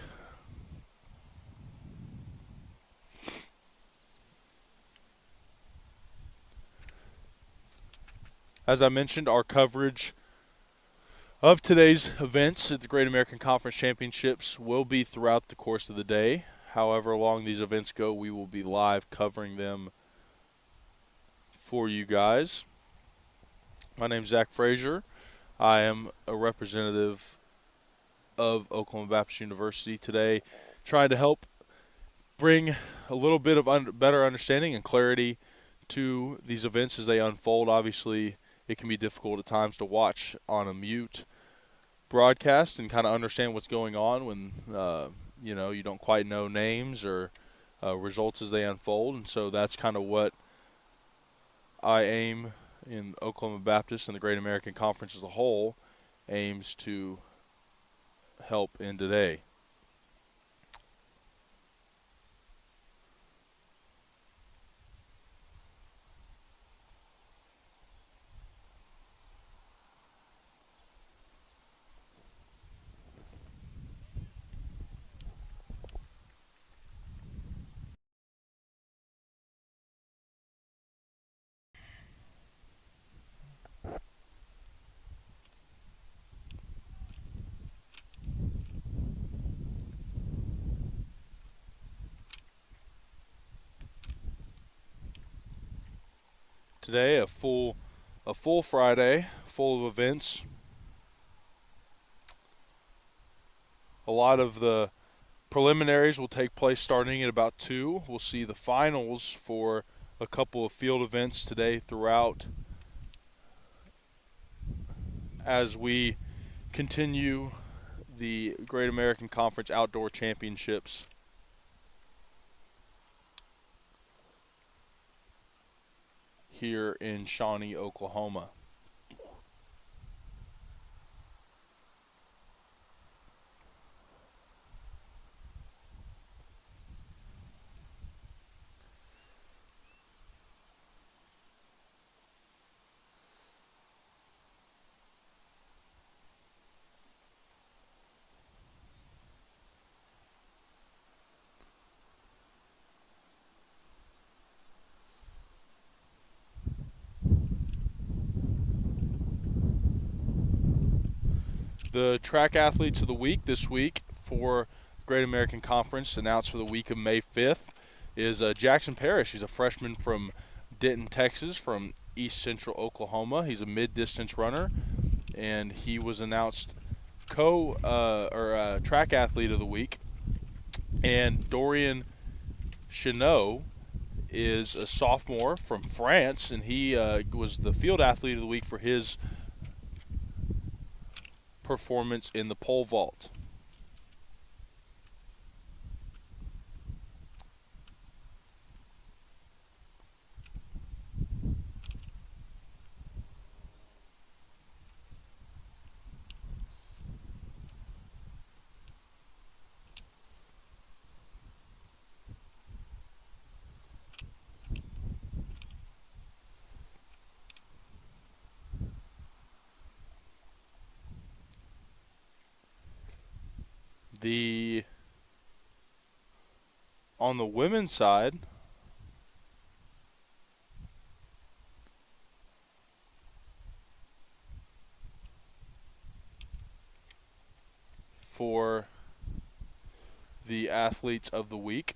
As I mentioned, our coverage of today's events at the Great American Conference Championships will be throughout the course of the day. However long these events go, we will be live covering them for you guys. My name's Zach Frazier. I am a representative of Oklahoma Baptist University today, trying to help bring a little bit of better understanding and clarity to these events as they unfold. Obviously, it can be difficult at times to watch on a mute broadcast and kind of understand what's going on when you don't quite know names or results as they unfold. And so that's kind of what I aim in Oklahoma Baptist and the Great American Conference as a whole aims to help in today. Today, a full Friday, full of events. A lot of the preliminaries will take place starting at about 2. We'll see the finals for a couple of field events today throughout as we continue the Great American Conference Outdoor Championships. Here in Shawnee, Oklahoma. The track athletes of the week this week for Great American Conference announced for the week of May 5th is Jackson Parrish. He's a freshman from Denton, Texas, from East Central Oklahoma. He's a mid-distance runner, and he was announced track athlete of the week. And Dorian Chenot is a sophomore from France, and he was the field athlete of the week for his performance in the pole vault. On the women's side, for the athletes of the week,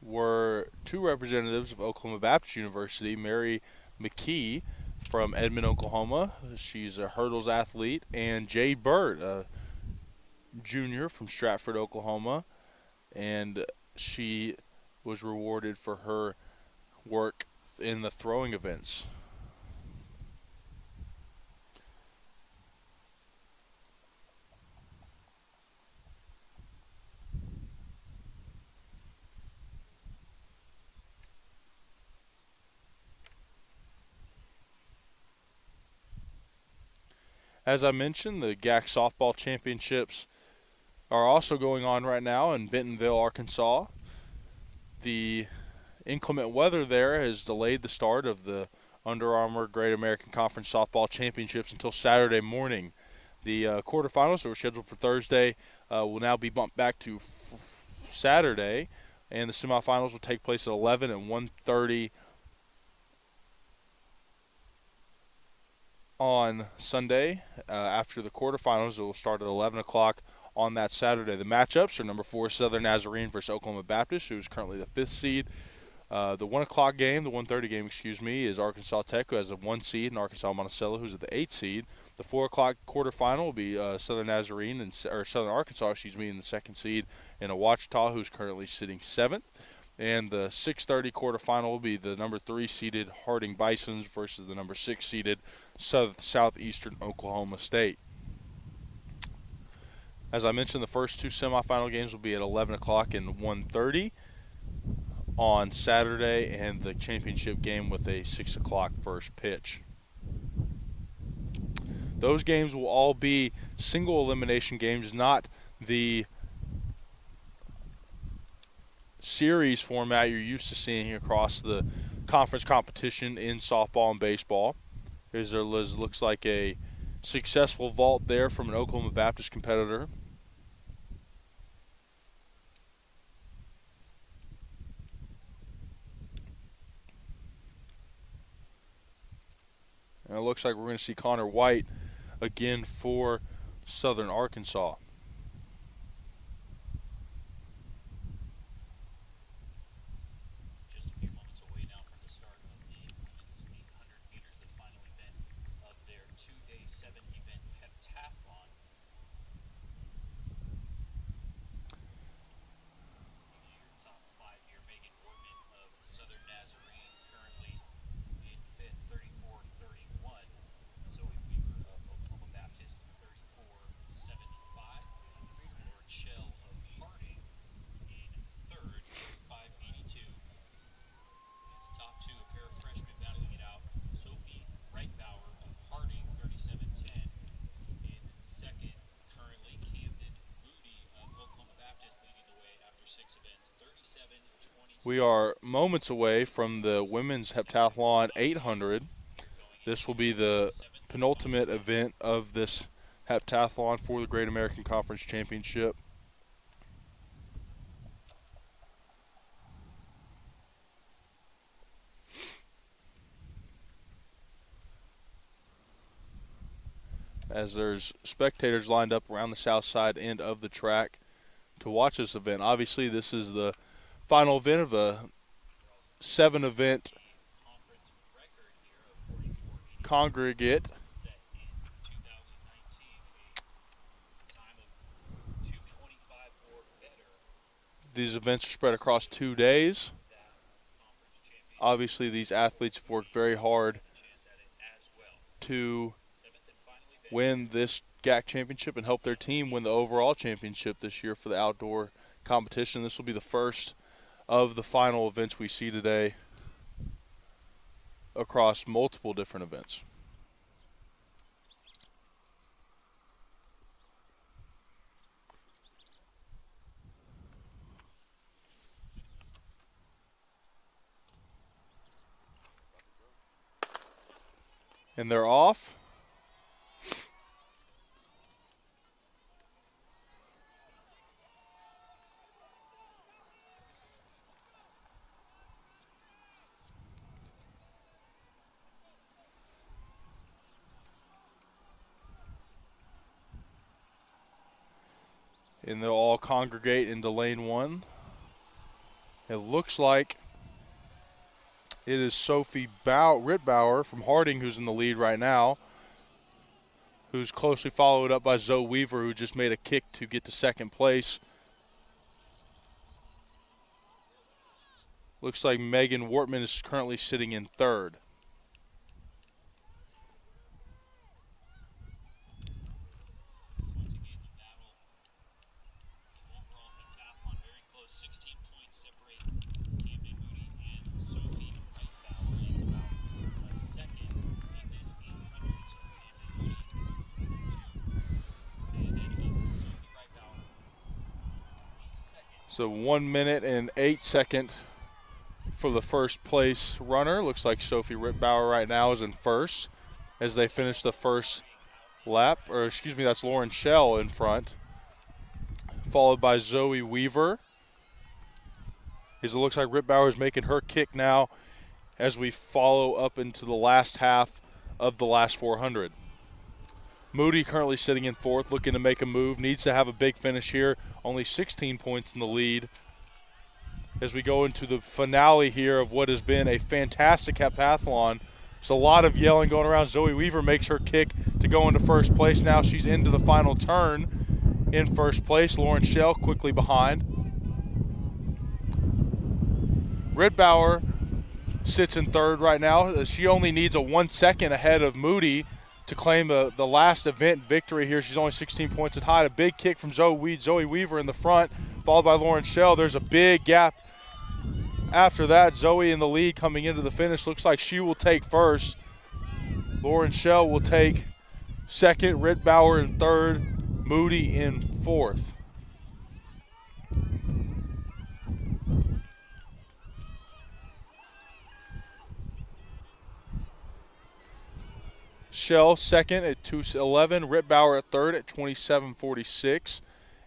were 2 representatives of Oklahoma Baptist University, Mary McKee from Edmond, Oklahoma. She's a hurdles athlete, and Jade Bird, a junior from Stratford, Oklahoma, and she was rewarded for her work in the throwing events. As I mentioned, the GAC softball championships are also going on right now in Bentonville, Arkansas. The inclement weather there has delayed the start of the Under Armour Great American Conference softball championships until Saturday morning. The quarterfinals that were scheduled for Thursday will now be bumped back to Saturday, and the semifinals will take place at 11 and 1:30 on Sunday. After the quarterfinals, it will start at 11 o'clock on that Saturday. The matchups are number 4 Southern Nazarene versus Oklahoma Baptist, who is currently the 5th seed. The 1 o'clock game, the 1:30 game, is Arkansas Tech, who has a 1 seed, and Arkansas Monticello, who's at the 8th seed. The 4 o'clock quarterfinal will be Southern Nazarene or Southern Arkansas, in the 2nd seed, and Ouachita, who's currently sitting 7th. And the 6:30 quarterfinal will be the number 3 seeded Harding Bisons versus the number 6 seeded Southeastern Oklahoma State. As I mentioned, the first two semifinal games will be at 11 o'clock and 1:30 on Saturday, and the championship game with a 6 o'clock first pitch. Those games will all be single elimination games, not the series format you're used to seeing across the conference competition in softball and baseball. There looks like a successful vault there from an Oklahoma Baptist competitor. And it looks like we're going to see Connor White again for Southern Arkansas. Just a few moments away now from the start of the women's 800 meters, the final event of their two-day 7-event heptathlon. Your top 5 here, Megan Wortman of Southern Nazarene, currently in 5th, 34:31. Zoe Weaver of Oklahoma Baptist, 34:75. Lauren Shell of Harding in 3rd, 5:82. And the top two, a pair of freshmen battling it out. Sophie Reitbauer of Harding, 37:10. In 2nd, currently, Camden Moody of Oklahoma Baptist leading the way after 6 events, 37:20. We are moments away from the women's heptathlon 800. This will be the penultimate event of this heptathlon for the Great American Conference Championship. As there's spectators lined up around the south side end of the track to watch this event. Obviously, this is the final event of a 7-event congregate. These events are spread across 2 days. Obviously, these athletes have worked very hard to win this GAC championship and help their team win the overall championship this year for the outdoor competition. This will be the first of the final events we see today across multiple different events. And they're off. And they'll all congregate into lane 1. It looks like it is Sophie Rittbauer from Harding who's in the lead right now, who's closely followed up by Zoe Weaver, who just made a kick to get to second place. Looks like Megan Wortman is currently sitting in 3rd. So 1 minute and 8 seconds for the first place runner. Looks like Sophie Rittbauer right now is in first as they finish the first lap. Or excuse me, that's Lauren Shell in front, followed by Zoe Weaver. As it looks like Rittbauer is making her kick now as we follow up into the last half of the last 400. Moody currently sitting in 4th, looking to make a move. Needs to have a big finish here. Only 16 points in the lead. As we go into the finale here of what has been a fantastic heptathlon. There's a lot of yelling going around. Zoe Weaver makes her kick to go into first place. Now she's into the final turn in first place. Lauren Shell quickly behind. Rittbauer sits in 3rd right now. She only needs a 1 second ahead of Moody to claim the last event victory here. She's only 16 points in height. A big kick from Zoe Weaver in the front, followed by Lauren Shell. There's a big gap after that. Zoe in the lead coming into the finish. Looks like she will take first. Lauren Shell will take second. Rittbauer in third. Moody in fourth. Shell second at 2:11. Rittbauer at third at 27:46.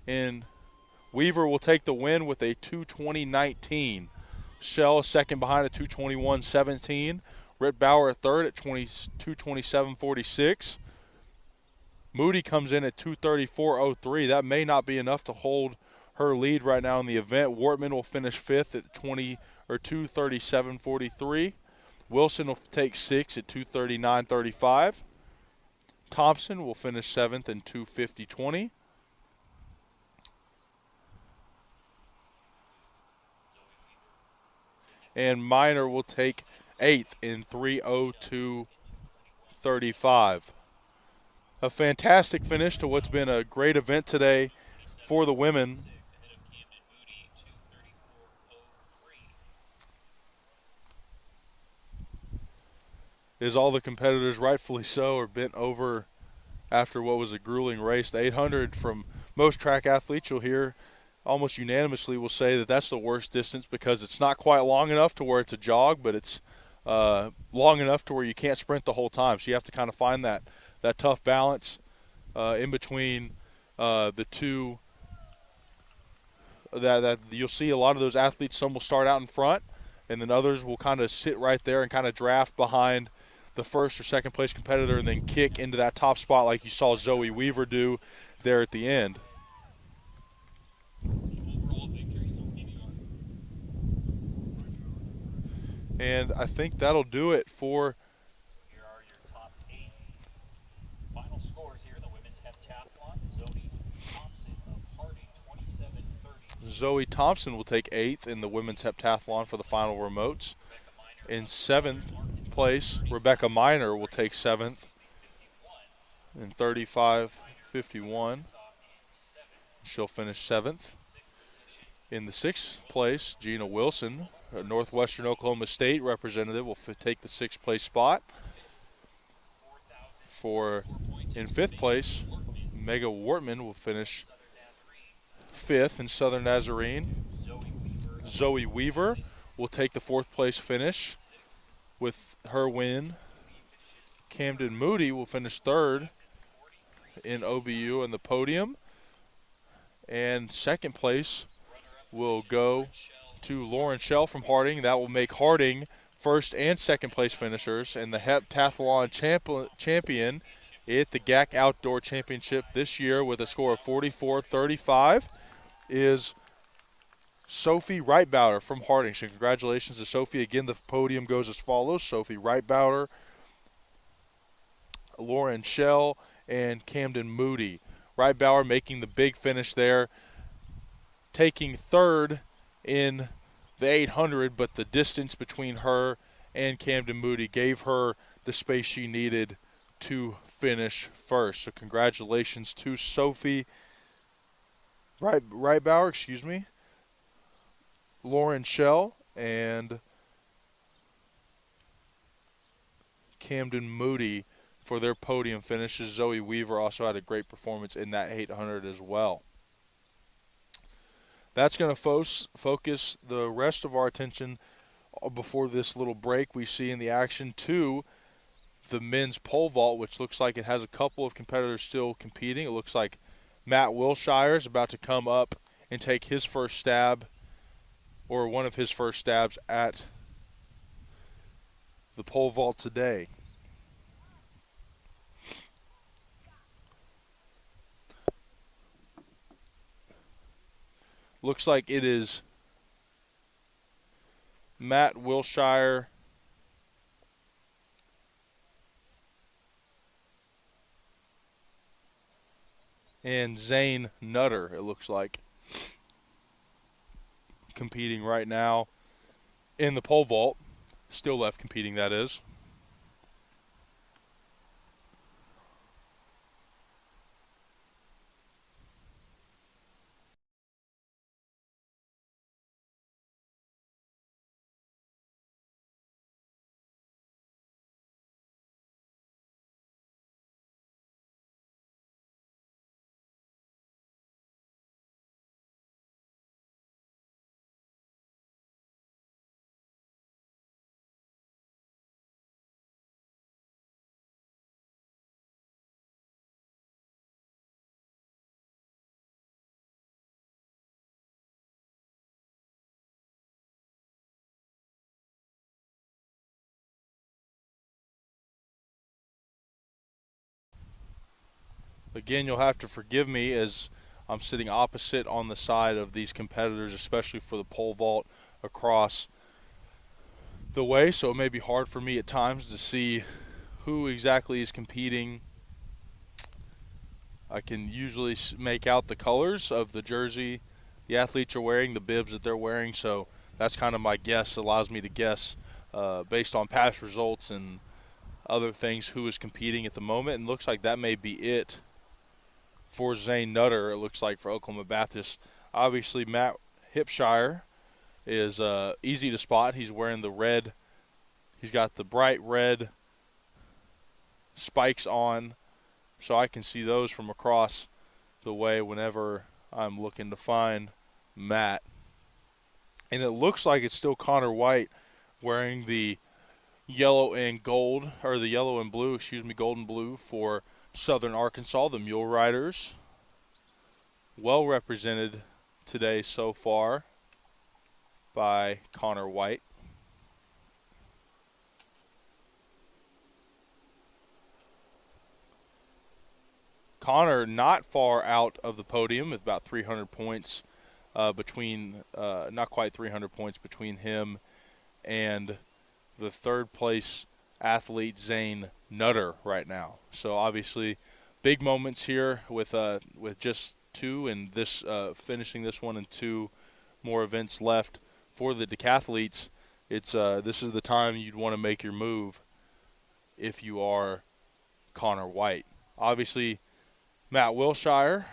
And Weaver will take the win with a 2:20.19. Shell second behind at 2:21.17. Rittbauer at third at 2:27.46. Moody comes in at 2:34.03. That may not be enough to hold her lead right now in the event. Wortman will finish fifth at 2:37.43. Wilson will take sixth at 2:39.35. Thompson will finish seventh in 2:50.20. And Minor will take eighth in 3:02.35. A fantastic finish to what's been a great event today for the women. As all the competitors, rightfully so, are bent over after what was a grueling race. The 800 from most track athletes, you'll hear almost unanimously will say that that's the worst distance because it's not quite long enough to where it's a jog, but it's long enough to where you can't sprint the whole time. So you have to kind of find that tough balance in between the two. That you'll see a lot of those athletes, some will start out in front, and then others will kind of sit right there and kind of draft behind the first or second place competitor and then kick into that top spot like you saw Zoe Weaver do there at the end. And I think that'll do it for Here are your top 8 final scores here in the women's heptathlon. Zoe Thompson of Harding, 27:30. Zoe Thompson will take 8th in the women's heptathlon for the final remotes. In 7th place, Rebecca Minor will take 7th in 35:51. She'll finish 7th. In the 6th place, Gina Wilson, a Northwestern Oklahoma State representative, will take the 6th place spot. In 5th place, Mega Wortman will finish 5th in Southern Nazarene. Zoe Weaver will take the 4th place finish with her win. Camden Moody will finish 3rd in OBU on the podium. And 2nd place will go to Lauren Shell from Harding. That will make Harding 1st and 2nd place finishers. And the Heptathlon champion at the GAC Outdoor Championship this year with a score of 44.35 is Sophie Reitbauer from Harding. So congratulations to Sophie. Again, the podium goes as follows: Sophie Reitbauer, Lauren Shell, and Camden Moody. Reitbauer making the big finish there, taking 3rd in the 800, but the distance between her and Camden Moody gave her the space she needed to finish first. So congratulations to Sophie Reitbauer, Lauren Shell, and Camden Moody for their podium finishes. Zoe Weaver also had a great performance in that 800 as well. That's going to focus the rest of our attention before this little break we see in the action to the men's pole vault, which looks like it has a couple of competitors still competing. It looks like Matt Wilshire is about to come up and take his first stab, or one of his first stabs at the pole vault today. Looks like it is Matt Wilshire and Zane Nutter, it looks like, competing right now in the pole vault. Still left competing, that is. Again, you'll have to forgive me as I'm sitting opposite on the side of these competitors, especially for the pole vault across the way, so it may be hard for me at times to see who exactly is competing. I can usually make out the colors of the jersey the athletes are wearing, the bibs that they're wearing, so that's kind of my guess. It allows me to guess based on past results and other things who is competing at the moment, and looks like that may be it for Zane Nutter. It looks like for Oklahoma Baptist. Obviously, Matt Hipshire is easy to spot. He's wearing the red. He's got the bright red spikes on, so I can see those from across the way whenever I'm looking to find Matt. And it looks like it's still Connor White wearing the yellow and gold, or the yellow and blue, gold and blue for Southern Arkansas, the Mule Riders. Well represented today so far by Connor White. Connor not far out of the podium with about 300 points not quite 300 points between him and the third place athlete Zane Nutter right now. So obviously big moments here with just two, and this finishing this one and two more events left for the decathletes. It's this is the time you'd want to make your move if you are Connor White. Obviously Matt Hipshire,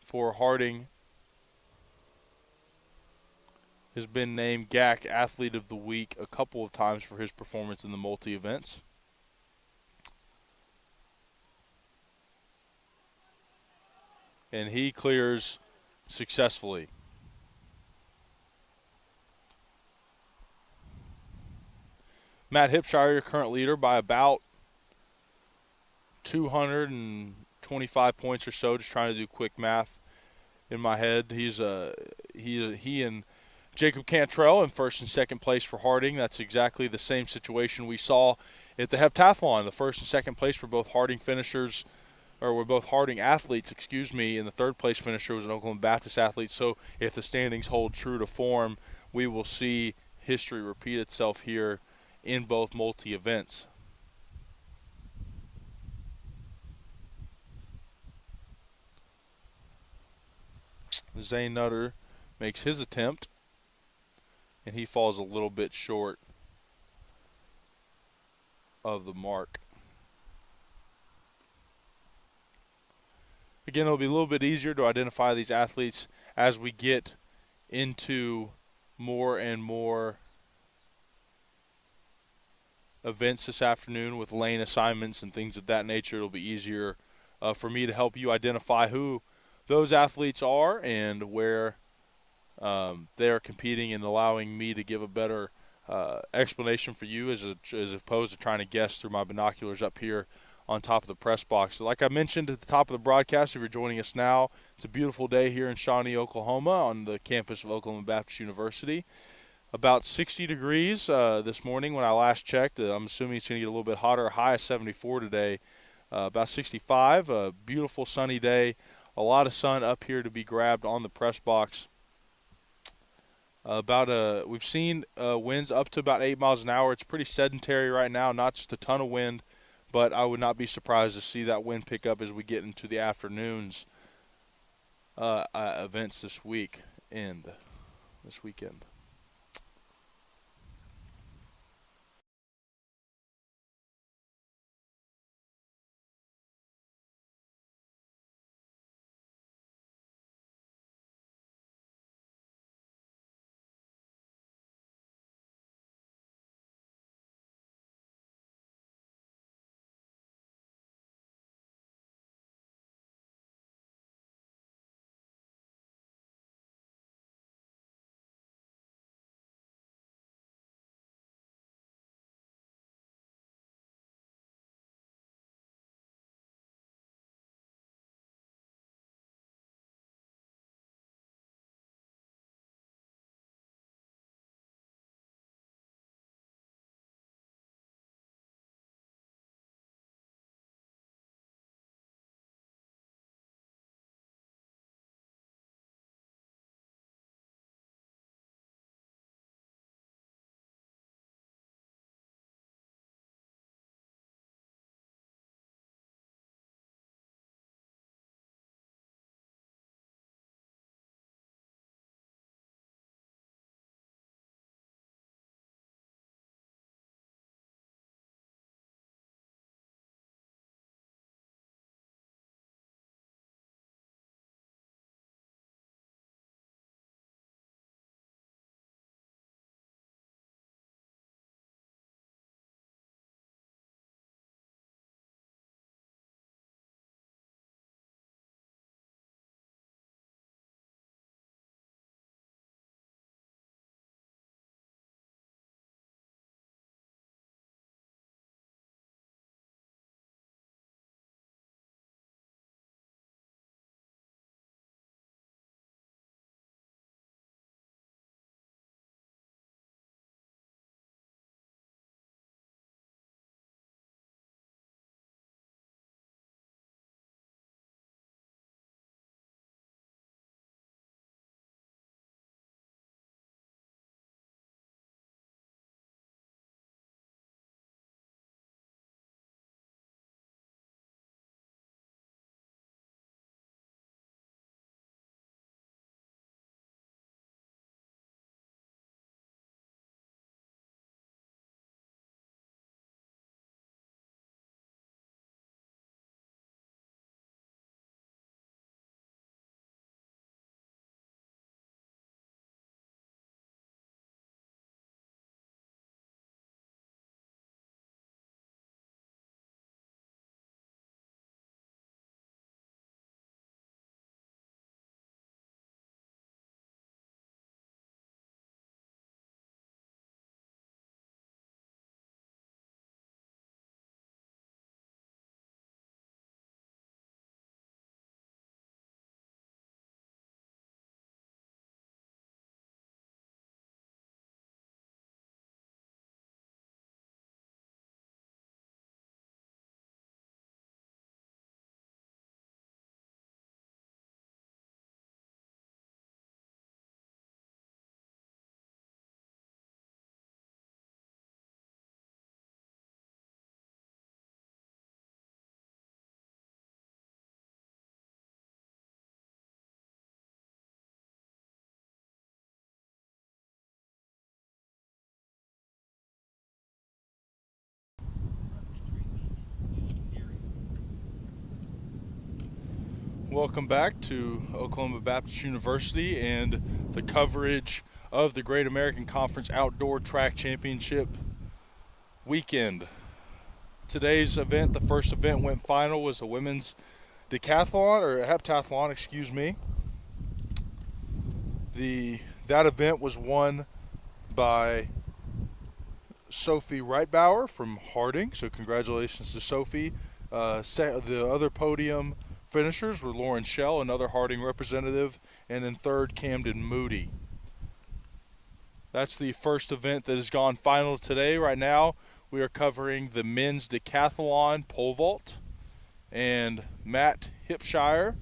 for Harding has been named GAC Athlete of the Week a couple of times for his performance in the multi-events. And he clears successfully. Matt Hipshire, your current leader, by about 225 points or so. Just trying to do quick math in my head. He and Jacob Cantrell in first and second place for Harding. That's exactly the same situation we saw at the Heptathlon. The first and second place were both Harding finishers, or were both Harding athletes, and the third place finisher was an Oklahoma Baptist athlete. So if the standings hold true to form, we will see history repeat itself here in both multi-events. Zane Nutter makes his attempt, and he falls a little bit short of the mark. Again, it'll be a little bit easier to identify these athletes as we get into more and more events this afternoon with lane assignments and things of that nature. It'll be easier for me to help you identify who those athletes are and where they are competing, and allowing me to give a better explanation for you as opposed to trying to guess through my binoculars up here on top of the press box. So like I mentioned at the top of the broadcast, if you're joining us now, it's a beautiful day here in Shawnee, Oklahoma on the campus of Oklahoma Baptist University. About 60 degrees this morning when I last checked. I'm assuming it's going to get a little bit hotter. High of 74 today. About 65. A beautiful sunny day. A lot of sun up here to be grabbed on the press box. We've seen winds up to about 8 miles an hour. It's pretty sedentary right now. Not just a ton of wind, but I would not be surprised to see that wind pick up as we get into the afternoons events this weekend. Welcome back to Oklahoma Baptist University and the coverage of the Great American Conference Outdoor Track Championship weekend. Today's event, the first event went final, was a women's decathlon, or heptathlon, excuse me. That event was won by Sophie Reitbauer from Harding, so congratulations to Sophie. The other podium finishers were Lauren Schell, another Harding representative, and in third, Camden Moody. That's the first event that has gone final today. Right now, we are covering the men's decathlon pole vault, and Matt Hipshire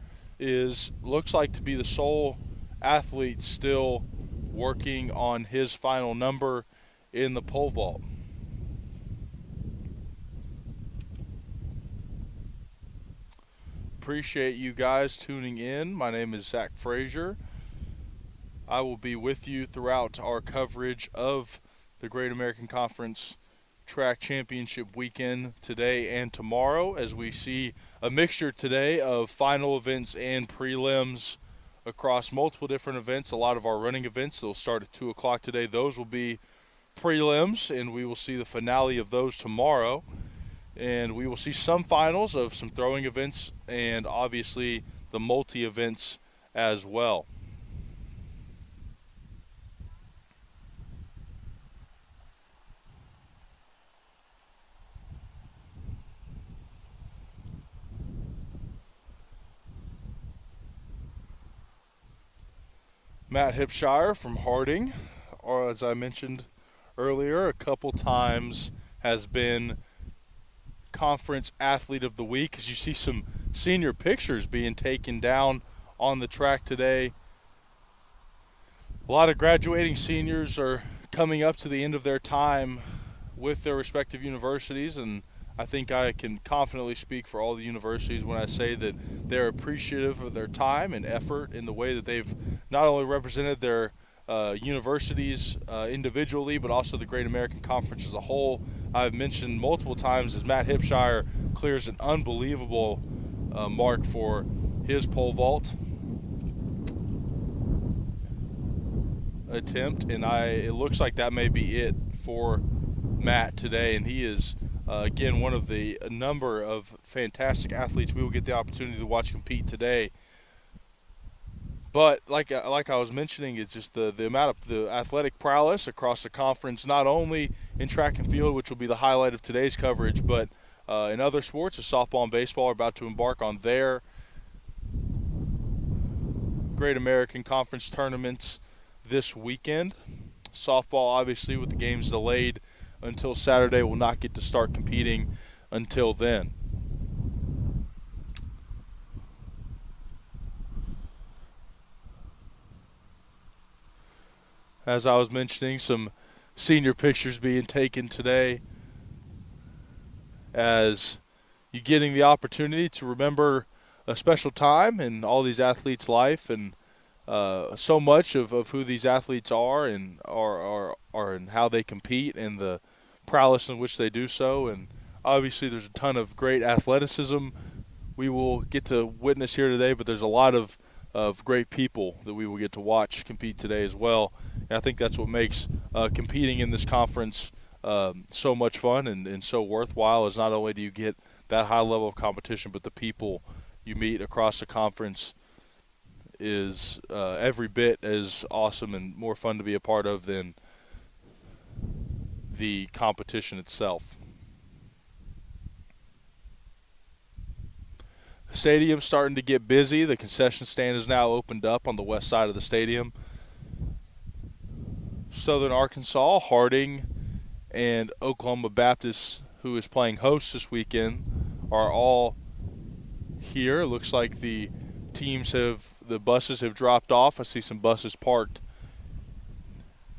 looks like to be the sole athlete still working on his final number in the pole vault. Appreciate you guys tuning in. My name is Zach Frazier. I will be with you throughout our coverage of the Great American Conference Track Championship weekend today and tomorrow, as we see a mixture today of final events and prelims across multiple different events. A lot of our running events, they'll start at 2 o'clock today. Those will be prelims, and we will see the finale of those tomorrow. And we will see some finals of some throwing events and obviously the multi-events as well. Matt Hipshire from Harding, or as I mentioned earlier, a couple times has been Conference Athlete of the Week, as you see some senior pictures being taken down on the track today. A lot of graduating seniors are coming up to the end of their time with their respective universities, and I think I can confidently speak for all the universities when I say that they're appreciative of their time and effort in the way that they've not only represented their universities individually, but also the Great American Conference as a whole. I've mentioned multiple times as Matt Hipshire clears an unbelievable mark for his pole vault attempt, and it looks like that may be it for Matt today, and he is again one of a number of fantastic athletes we will get the opportunity to watch compete today. But like I was mentioning, it's just the amount of the athletic prowess across the conference, not only in track and field, which will be the highlight of today's coverage, but in other sports, as softball and baseball are about to embark on their Great American Conference tournaments this weekend. Softball, obviously, with the games delayed until Saturday, will not get to start competing until then. As I was mentioning, some senior pictures being taken today as you getting the opportunity to remember a special time in all these athletes' life, and so much of who these athletes are and and how they compete and the prowess in which they do so. And obviously there's a ton of great athleticism we will get to witness here today, but there's a lot of great people that we will get to watch compete today as well. And I think that's what makes competing in this conference so much fun and so worthwhile, is not only do you get that high level of competition, but the people you meet across the conference is every bit as awesome and more fun to be a part of than the competition itself. The stadium's starting to get busy. The concession stand is now opened up on the west side of the stadium. Southern Arkansas, Harding, and Oklahoma Baptist, who is playing host this weekend, are all here. It looks like the buses have dropped off. I see some buses parked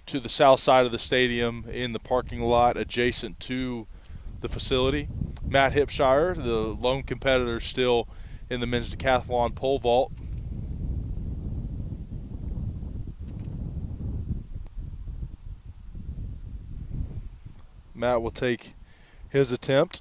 to the south side of the stadium in the parking lot adjacent to the facility. Matt Hipshire, the lone competitor, still in the men's decathlon pole vault. Matt will take his attempt.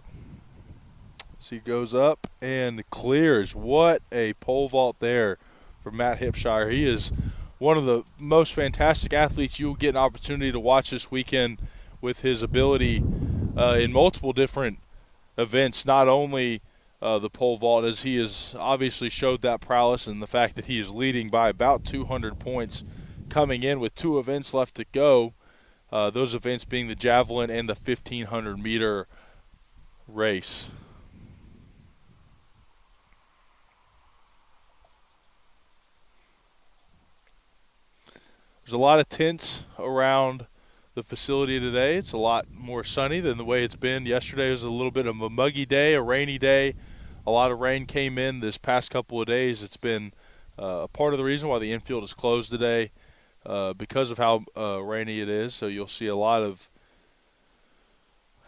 as he goes up and clears. What a pole vault there for Matt Hipshire. He is one of the most fantastic athletes you'll get an opportunity to watch this weekend with his ability in multiple different events, not only the pole vault, as he has obviously showed that prowess and the fact that he is leading by about 200 points coming in with 2 events left to go, those events being the Javelin and the 1,500-meter race. There's a lot of tents around the facility today. It's a lot more sunny than the way it's been. Yesterday was a little bit of a muggy day, a rainy day. A lot of rain came in this past couple of days. It's been a part of the reason why the infield is closed today because of how rainy it is. So you'll see a lot of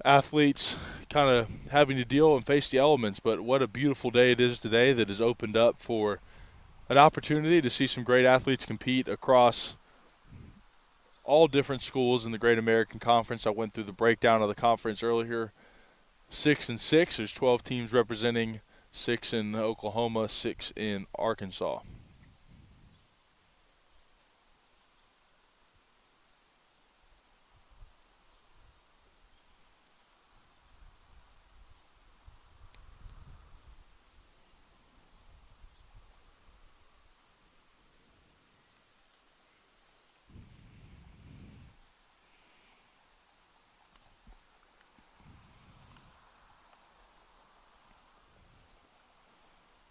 athletes kind of having to deal and face the elements. But what a beautiful day it is today that has opened up for an opportunity to see some great athletes compete across all different schools in the Great American Conference. I went through the breakdown of the conference earlier. 6 and 6. There's 12 teams representing, 6 in Oklahoma, 6 in Arkansas.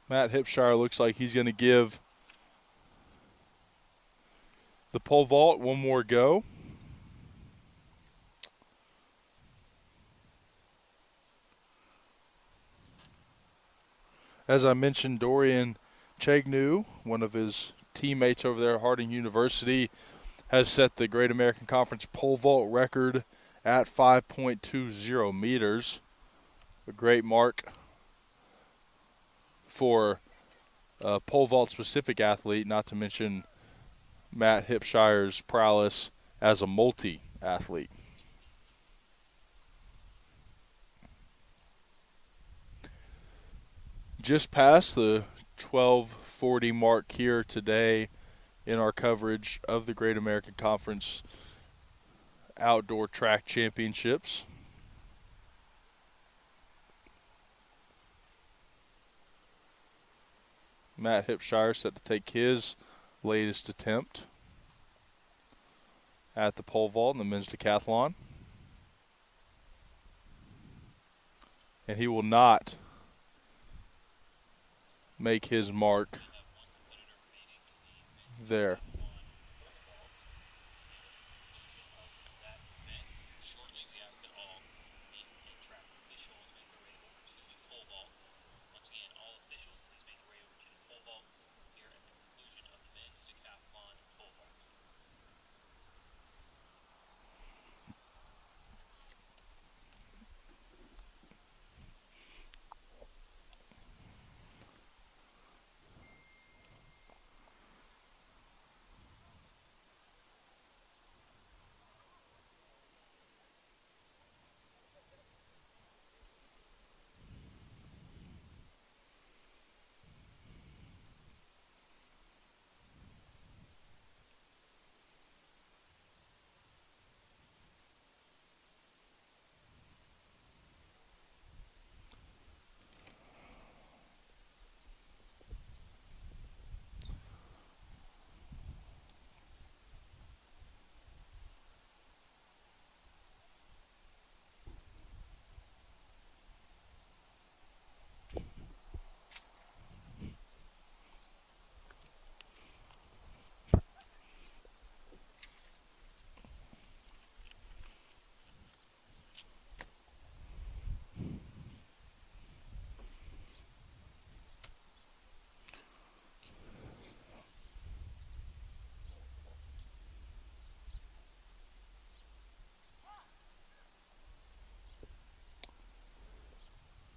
Matt Hipshire looks like he's going to give the pole vault one more go. As I mentioned, Dorian Chagnew, one of his teammates over there at Harding University, has set the Great American Conference pole vault record at 5.20 meters. A great mark for a pole vault specific athlete, not to mention Matt Hipshire's prowess as a multi-athlete. Just past the 12:40 mark here today in our coverage of the Great American Conference Outdoor Track Championships. Matt Hipshire set to take his latest attempt at the pole vault in the men's decathlon. And he will not make his mark there.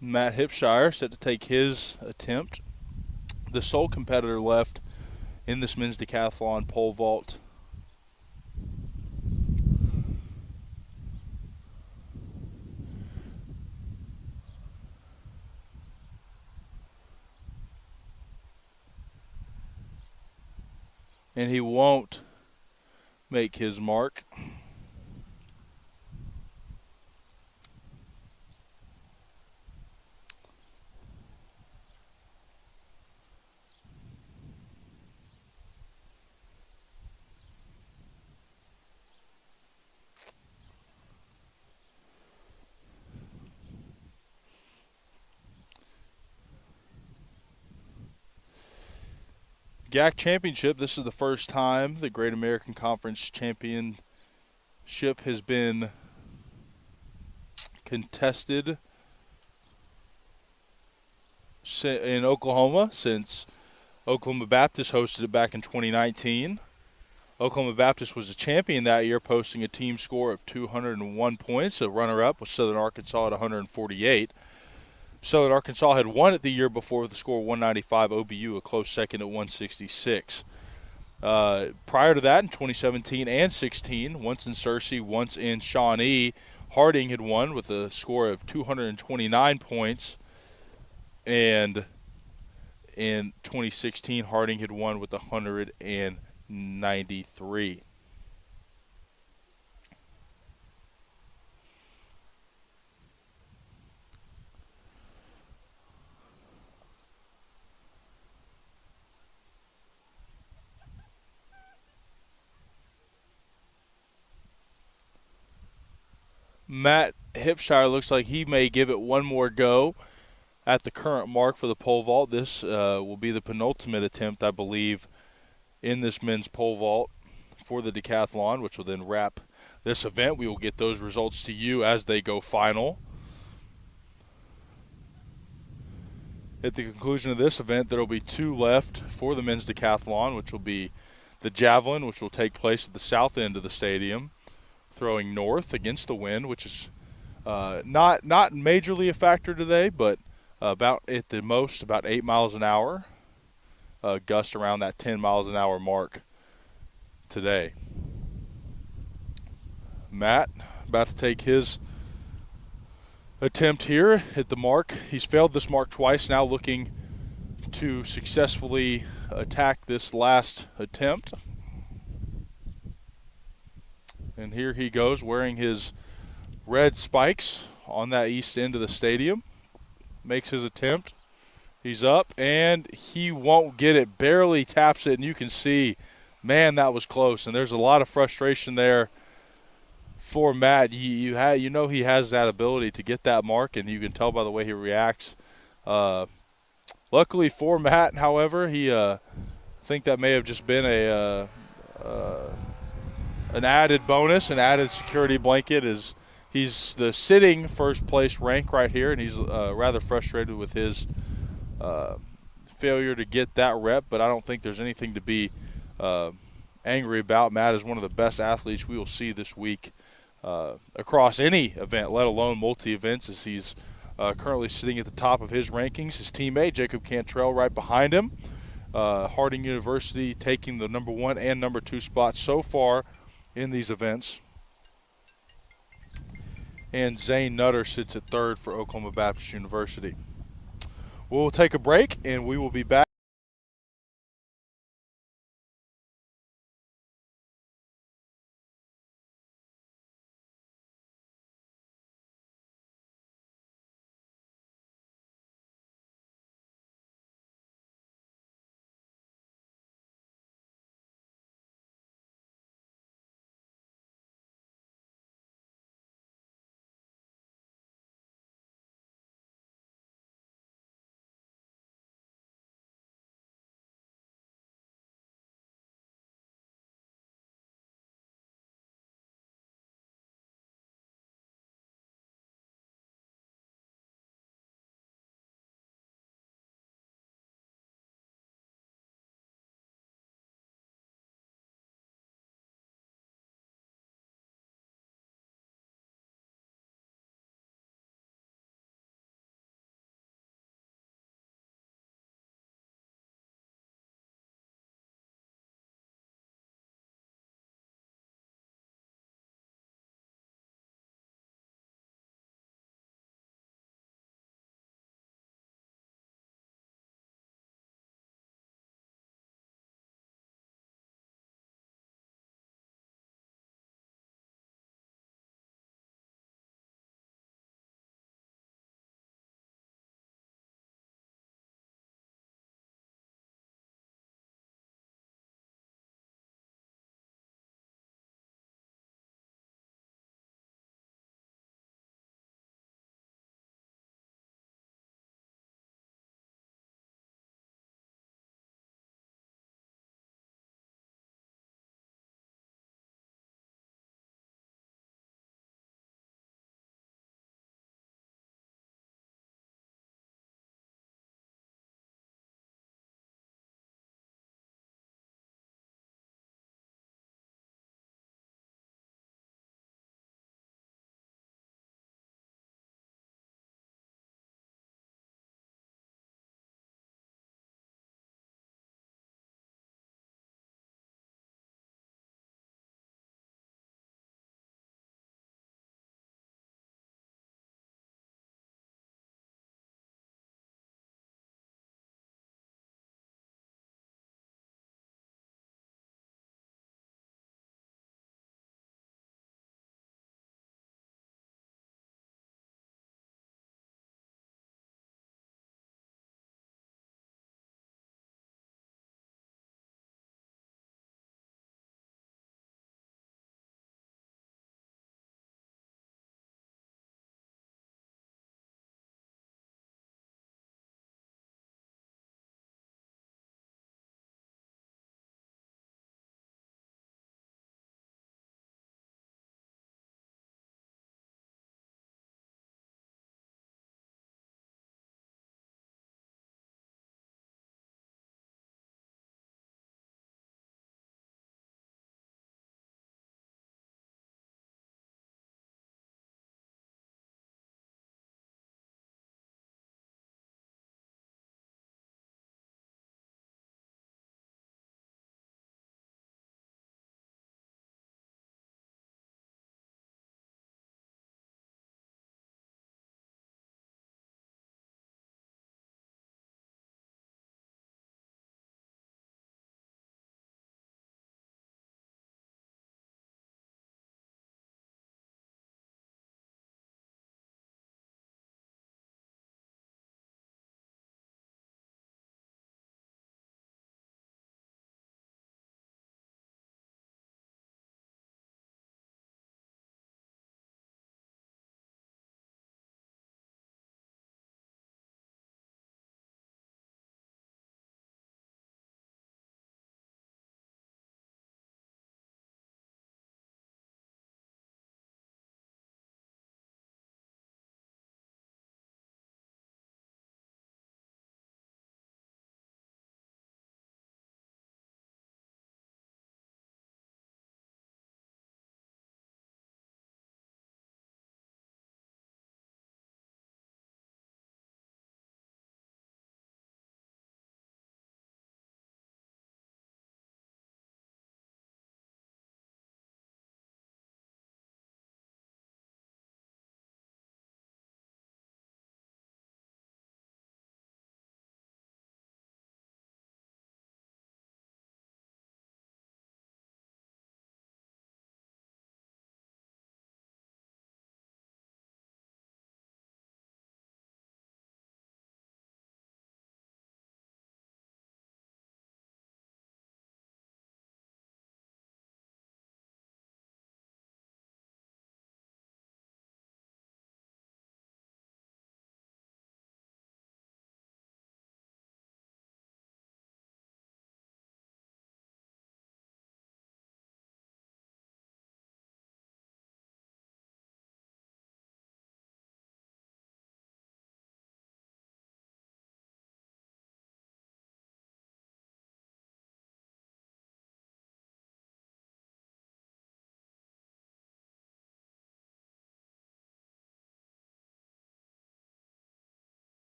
Matt Hipshire set to take his attempt. The sole competitor left in this men's decathlon pole vault. and he won't make his mark. GAC Championship, this is the first time the Great American Conference Championship has been contested in Oklahoma since Oklahoma Baptist hosted it back in 2019. Oklahoma Baptist was a champion that year, posting a team score of 201 points. A runner-up was Southern Arkansas at 148. Southern Arkansas had won it the year before with a score of 195. OBU a close second at 166. Prior to that, in 2017 and 16, once in Searcy, once in Shawnee, Harding had won with a score of 229 points. And in 2016, Harding had won with 193. Matt Hipshire looks like he may give it one more go at the current mark for the pole vault. This will be the penultimate attempt, I believe, in this men's pole vault for the decathlon, which will then wrap this event. We will get those results to you as they go final. At the conclusion of this event, there will be two left for the men's decathlon, which will be the Javelin, which will take place at the south end of the stadium, throwing north against the wind, which is not majorly a factor today, but about at the most about 8 miles an hour, gust around that 10 miles an hour mark today. Matt about to take his attempt here at the mark. He's failed this mark twice, now looking to successfully attack this last attempt. And here he goes, wearing his red spikes on that east end of the stadium. Makes his attempt. He's up, and he won't get it. Barely taps it, and you can see, man, that was close. And there's a lot of frustration there for Matt. You know he has that ability to get that mark, and you can tell by the way he reacts. Luckily for Matt, however, he think that may have just been an added bonus, an added security blanket. Is he's the sitting first place rank right here, and he's rather frustrated with his failure to get that rep, but I don't think there's anything to be angry about. Matt is one of the best athletes we will see this week across any event, let alone multi-events, as he's currently sitting at the top of his rankings. His teammate, Jacob Cantrell, right behind him. Harding University taking the number 1 and number 2 spots so far in these events. And Zane Nutter sits at third for Oklahoma Baptist University. We'll take a break, and we will be back.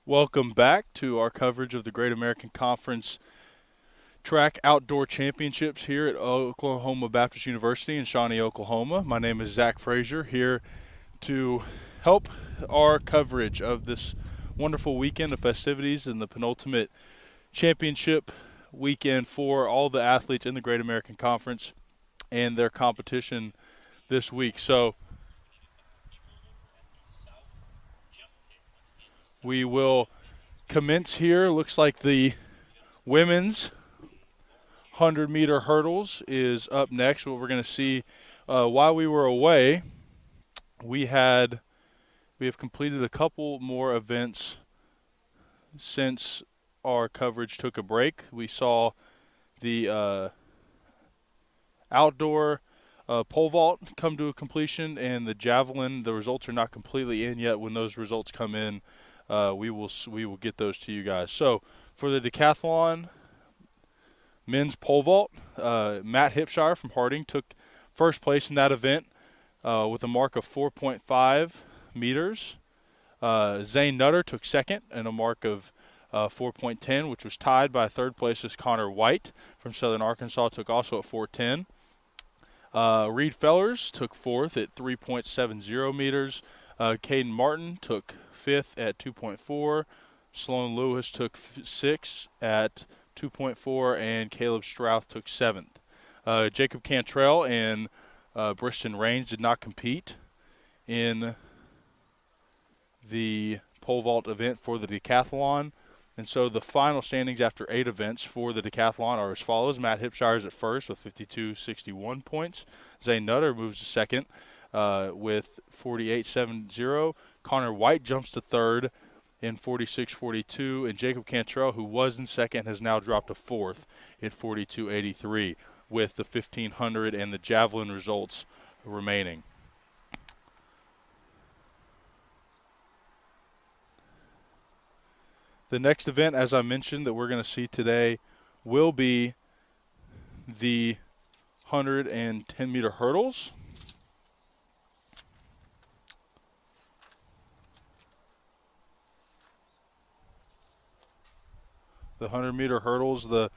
Welcome back to our coverage of the Great American Conference Track Outdoor Championships here at Oklahoma Baptist University in Shawnee, Oklahoma. My name is Zach Frazier, here to help our coverage of this wonderful weekend of festivities and the penultimate championship weekend for all the athletes in the Great American Conference and their competition this week. So we will commence here. Looks like the women's 100-meter hurdles is up next. What we're going to see while we were away, we have completed a couple more events since our coverage took a break. We saw the outdoor pole vault come to a completion, and the javelin. The results are not completely in yet. When those results come in, we will get those to you guys. So for the decathlon men's pole vault, Matt Hipshire from Harding took first place in that event with a mark of 4.5 meters. Zane Nutter took second and a mark of 4.10, which was tied by third place as Connor White from Southern Arkansas, took also at 4.10. Reed Fellers took fourth at 3.70 meters. Caden Martin took fifth at 2.4. Sloan Lewis took sixth at 2.4, and Caleb Strouth took seventh. Jacob Cantrell and Briston Raines did not compete in the pole vault event for the decathlon. And so the final standings after 8 events for the decathlon are as follows. Matt Hipshire is at first with 52.61 points. Zane Nutter moves to second with 48.70. Connor White jumps to third in 46.42. And Jacob Cantrell, who was in second, has now dropped to fourth at 42.83 with the 1,500 and the javelin results remaining. The next event, as I mentioned, that we're going to see today will be the 110-meter hurdles. The 100-meter hurdles, the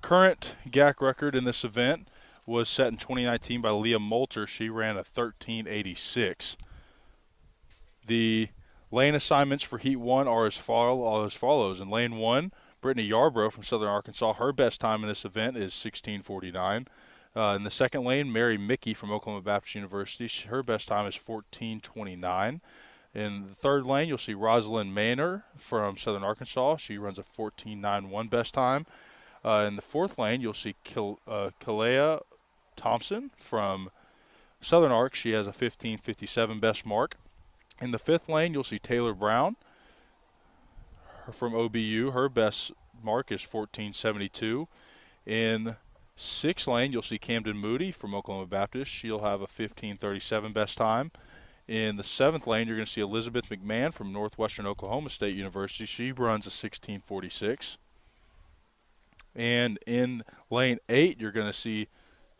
current GAC record in this event was set in 2019 by Leah Moulter. She ran a 13.86. The lane assignments for Heat 1 are as follows. In Lane 1, Brittany Yarbrough from Southern Arkansas, her best time in this event is 16.49. In the second lane, Mary Mickey from Oklahoma Baptist University, her best time is 14.29. In the third lane, you'll see Rosalind Manor from Southern Arkansas. She runs a 14.91 best time. In the fourth lane, you'll see Kalea Thompson from Southern Ark. She has a 15.57 best mark. In the fifth lane, you'll see Taylor Brown from OBU. Her best mark is 14.72. In sixth lane, you'll see Camden Moody from Oklahoma Baptist. She'll have a 15.37 best time. In the seventh lane, you're going to see Elizabeth McMahon from Northwestern Oklahoma State University. She runs a 16.46. And in lane 8, you're going to see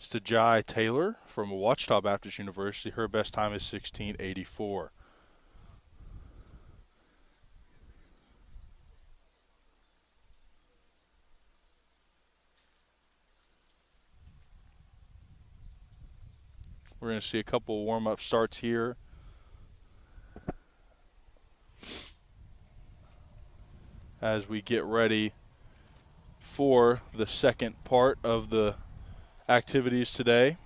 Stajai Taylor from Ouachita Baptist University. Her best time is 16.84. We're going to see a couple warm-up starts here. As we get ready for the second part of the activities today.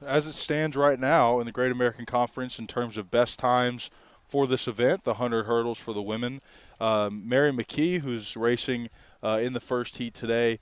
As it stands right now in the Great American Conference in terms of best times for this event, the 100 hurdles for the women, Mary McKee, who's racing in the first heat today,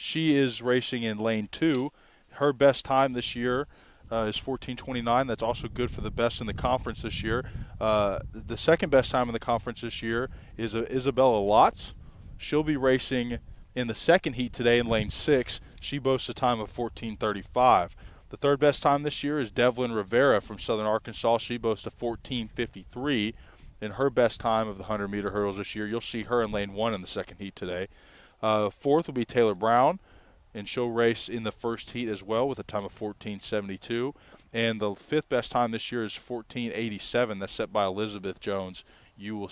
She is racing in lane 2. Her best time this year is 14:29. That's also good for the best in the conference this year. The second best time in the conference this year is Isabella Lotz. She'll be racing in the second heat today in lane 6. She boasts a time of 14:35. The third best time this year is Devlin Rivera from Southern Arkansas. She boasts a 14:53 in her best time of the 100-meter hurdles this year. You'll see her in lane 1 in the second heat today. Fourth will be Taylor Brown, and she'll race in the first heat as well with a time of 14:72. And the fifth best time this year is 14:87. That's set by Elizabeth Jones. You will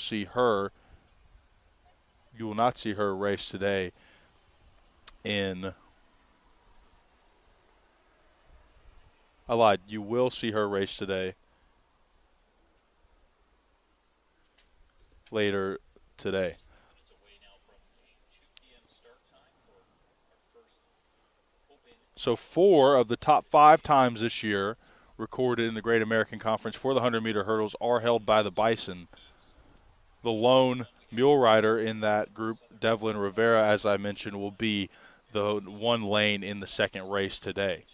not see her race today in – I lied. You will see her race today later today. So 4 of the top 5 times this year recorded in the Great American Conference for the 100-meter hurdles are held by the Bison. The lone mule rider in that group, Devlin Rivera, as I mentioned, will be the one lane in the second race today.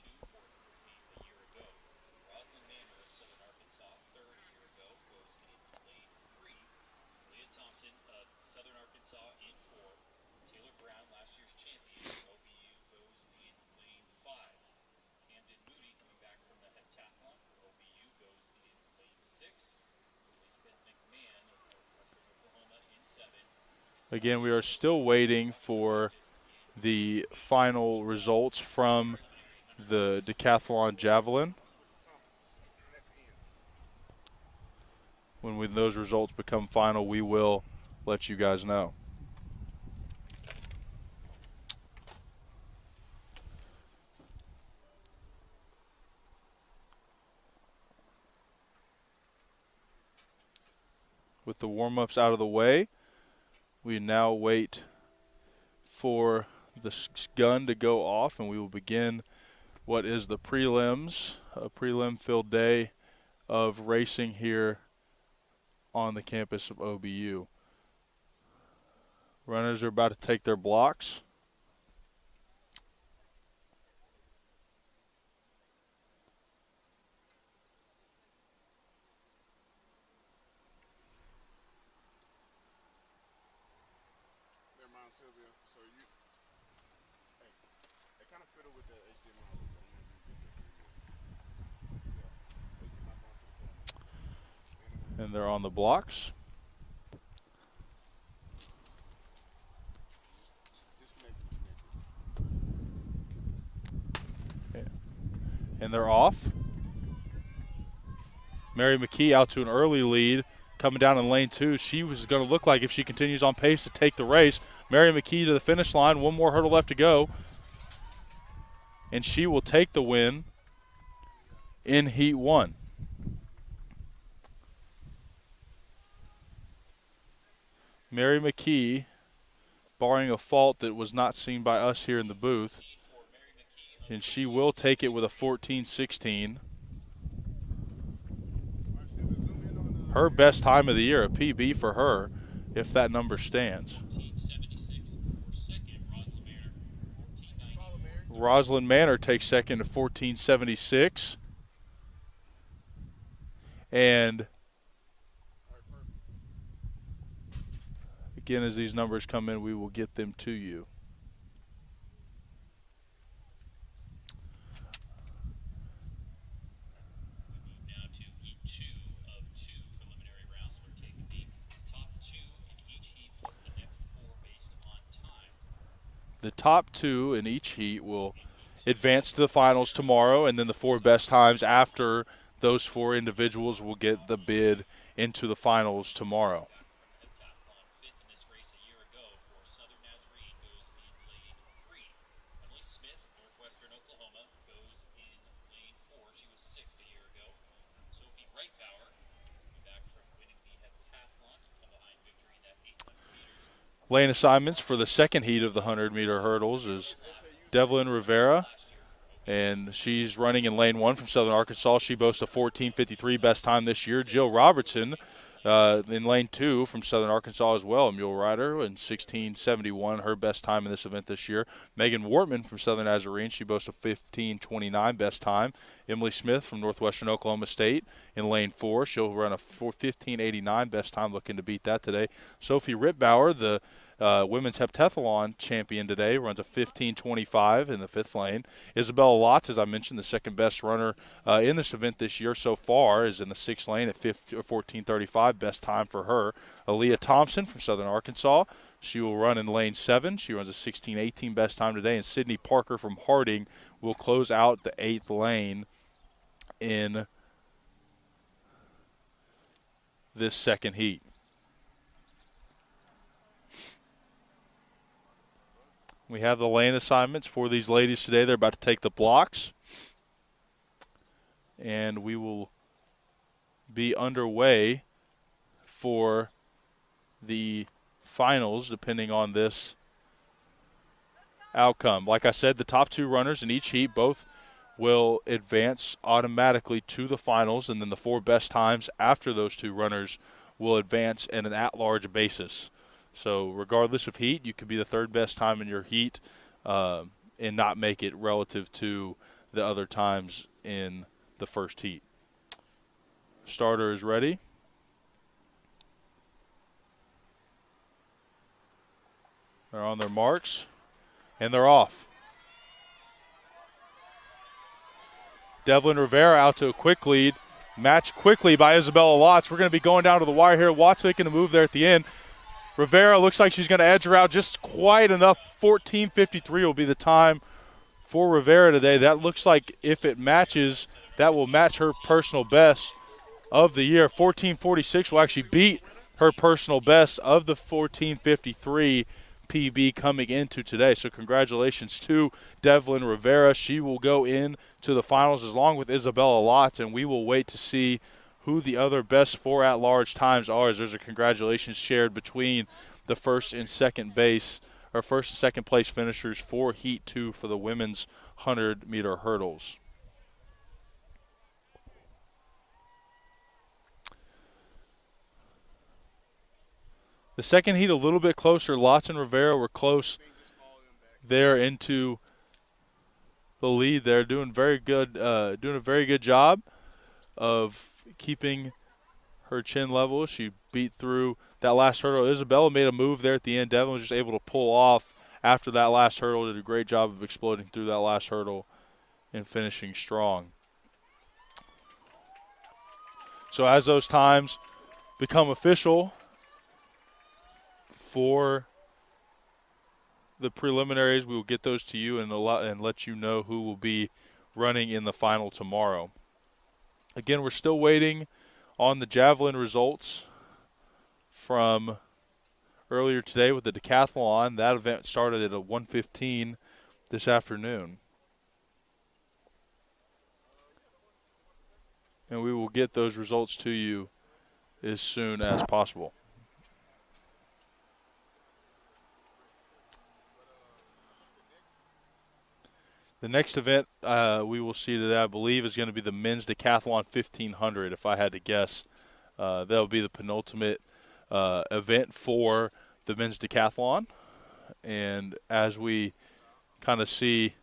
Again, we are still waiting for the final results from the Decathlon Javelin. When those results become final, we will let you guys know. With the warm-ups out of the way, we now wait for the gun to go off, and we will begin what is the prelims, a prelim-filled day of racing here on the campus of OBU. Runners are about to take their blocks. And they're on the blocks. And they're off. Mary McKee out to an early lead, coming down in lane 2. She was going to look like, if she continues on pace, to take the race. Mary McKee to the finish line. One more hurdle left to go. And she will take the win in Heat 1. Mary McKee, barring a fault that was not seen by us here in the booth, and she will take it with a 14:16. Her best time of the year, a PB for her, if that number stands. Rosalind Manor takes second to 14:76. And again, as these numbers come in, we will get them to you. Now to Heat 2 of 2 preliminary rounds. We're taking the top 2 in each heat plus the next 4 based on time. The top 2 in each heat will advance to the finals tomorrow, and then the 4 best times after those 4 individuals will get the bid into the finals tomorrow. Heptathlon fifth in this race a year ago for Southern Nazarene goes in lane 3. Emily Smith, Northwestern Oklahoma, goes in lane 4. She was 6th a year ago. Sophie Reitbauer, back from winning the Heptathlon, come behind victory in that 800 meters. Lane assignments for the second heat of the 100-meter hurdles is Devlin Rivera, and she's running in lane 1 from Southern Arkansas. She boasts a 14:53 best time this year. Jill Robertson In lane 2 from Southern Arkansas as well, a mule rider in 16:71, her best time in this event this year. Megan Wortman from Southern Nazarene, she boasts a 15:29 best time. Emily Smith from Northwestern Oklahoma State in lane 4, she'll run a 15:89 best time, looking to beat that today. Sophie Rittbauer, the women's heptathlon champion today, runs a 15:25 in the 5th lane. Isabella Lotz, as I mentioned, the second best runner in this event this year so far, is in the 6th lane at 14:35, best time for her. Aaliyah Thompson from Southern Arkansas, she will run in lane 7. She runs a 16:18 best time today. And Sydney Parker from Harding will close out the 8th lane in this second heat. We have the lane assignments for these ladies today. They're about to take the blocks. And we will be underway for the finals depending on this outcome. Like I said, the top 2 runners in each heat both will advance automatically to the finals, and then the 4 best times after those 2 runners will advance in an at-large basis. So regardless of heat, you could be the 3rd best time in your heat and not make it relative to the other times in the first heat. Starter is ready. They're on their marks, and they're off. Devlin Rivera out to a quick lead, matched quickly by Isabella Watts. We're going to be going down to the wire here. Watts making a move there at the end. Rivera looks like she's going to edge her out just quite enough. 14:53 will be the time for Rivera today. That looks like if it matches, that will match her personal best of the year. 14:46 will actually beat her personal best of the 14:53 PB coming into today. So congratulations to Devlin Rivera. She will go in to the finals along with Isabella Lotz, and we will wait to see who the other best 4 at-large times are, as there's a congratulations shared between the first and second place finishers for Heat 2 for the women's 100-meter hurdles. The second heat a little bit closer. Lotz and Rivera were close there into the lead there, doing a very good job of keeping her chin level. She beat through that last hurdle. Isabella made a move there at the end. Devlin was just able to pull off after that last hurdle. Did a great job of exploding through that last hurdle and finishing strong. So as those times become official for the preliminaries, we will get those to you and let you know who will be running in the final tomorrow. Again, we're still waiting on the Javelin results from earlier today with the Decathlon. That event started at 1:15 this afternoon. And we will get those results to you as soon as possible. The next event we will see today, I believe, is going to be the men's Decathlon 1500, if I had to guess. That will be the penultimate event for the men's Decathlon. And as we kind of see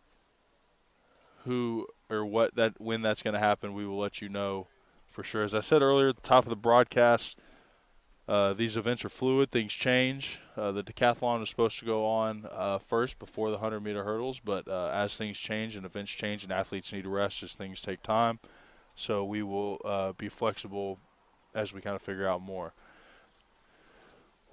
who or when that's going to happen, we will let you know for sure. As I said earlier at the top of the broadcast, these events are fluid. Things change. The Decathlon is supposed to go on first before the 100-meter hurdles, but as things change and events change and athletes need to rest, as things take time. So we will be flexible as we kind of figure out more.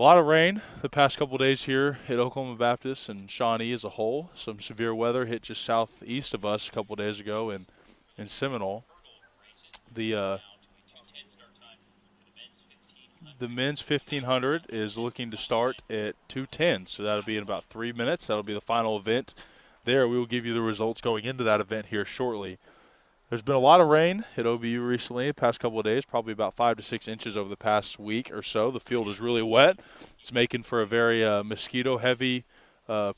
A lot of rain the past couple of days here at Oklahoma Baptist and Shawnee as a whole. Some severe weather hit just southeast of us a couple of days ago in Seminole. The men's 1500 is looking to start at 2:10, so that'll be in about 3 minutes. That'll be the final event there. We will give you the results going into that event here shortly. There's been a lot of rain at OBU recently the past couple of days, probably about 5 to 6 inches over the past week or so. The field is really wet. It's making for a very mosquito-heavy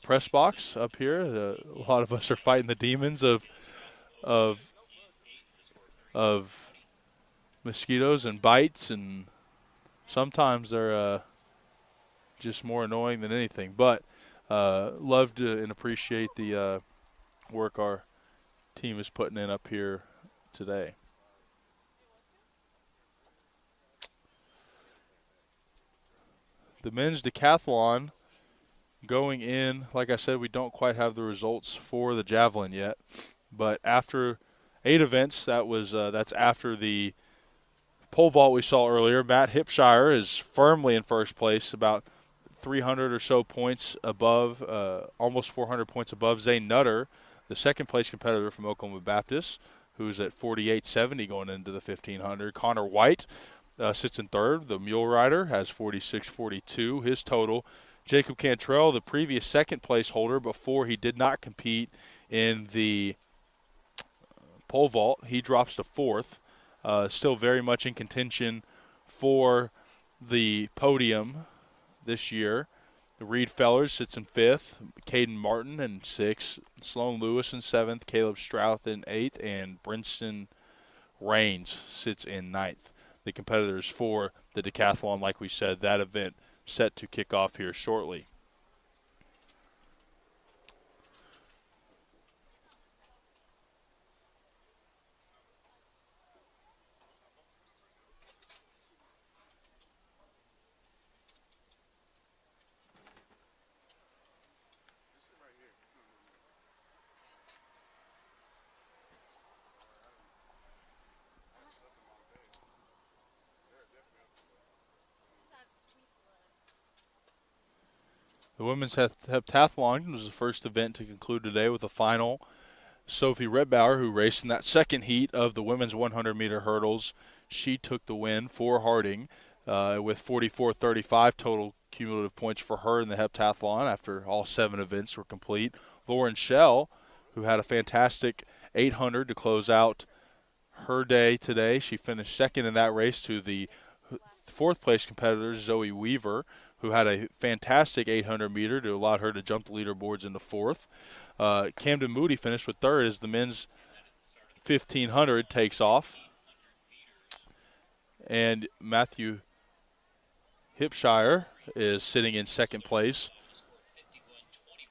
press box up here. A lot of us are fighting the demons of mosquitoes and bites and Sometimes they're just more annoying than anything. But love to and appreciate the work our team is putting in up here today. The men's decathlon going in, like I said, we don't quite have the results for the javelin yet. But after 8 events, that's after the pole vault we saw earlier. Matt Hipshire is firmly in first place, about 300 or so points above, almost 400 points above Zane Nutter, the second place competitor from Oklahoma Baptist, who's at 48.70 going into the 1500. Connor White sits in third. The mule rider has 46.42, his total. Jacob Cantrell, the previous second place holder before he did not compete in the pole vault, he drops to fourth. Still very much in contention for the podium this year. Reed Fellers sits in fifth, Caden Martin in sixth, Sloan Lewis in seventh, Caleb Strouth in eighth, and Brinson Rains sits in ninth. The competitors for the decathlon, like we said, that event set to kick off here shortly. The women's heptathlon was the first event to conclude today with a final. Sophie Redbauer, who raced in that second heat of the women's 100-meter hurdles, she took the win for Harding with 44.35 total cumulative points for her in the heptathlon after all 7 events were complete. Lauren Schell, who had a fantastic 800 to close out her day today, she finished second in that race to the fourth-place competitor, Zoe Weaver, who had a fantastic 800-meter to allow her to jump the leaderboards in the fourth. Camden Moody finished with third as the men's 1,500 takes off. And Matthew Hipshire is sitting in second place.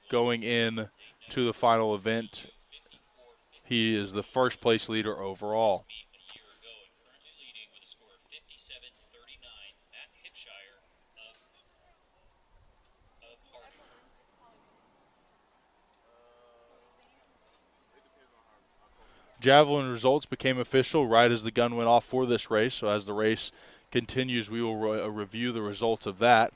Going in to the final event, he is the first-place leader overall. Javelin results became official right as the gun went off for this race. So as the race continues, we will review the results of that.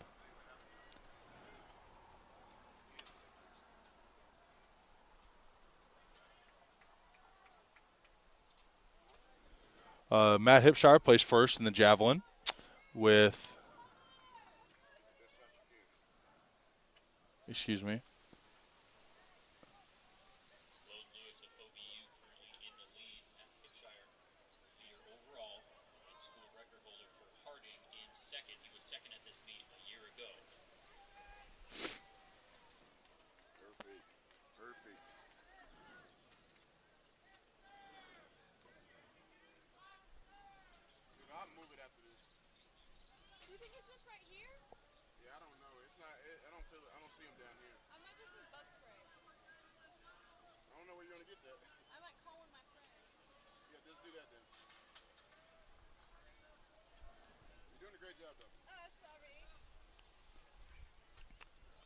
Matt Hipshire placed first in the javelin with, excuse me,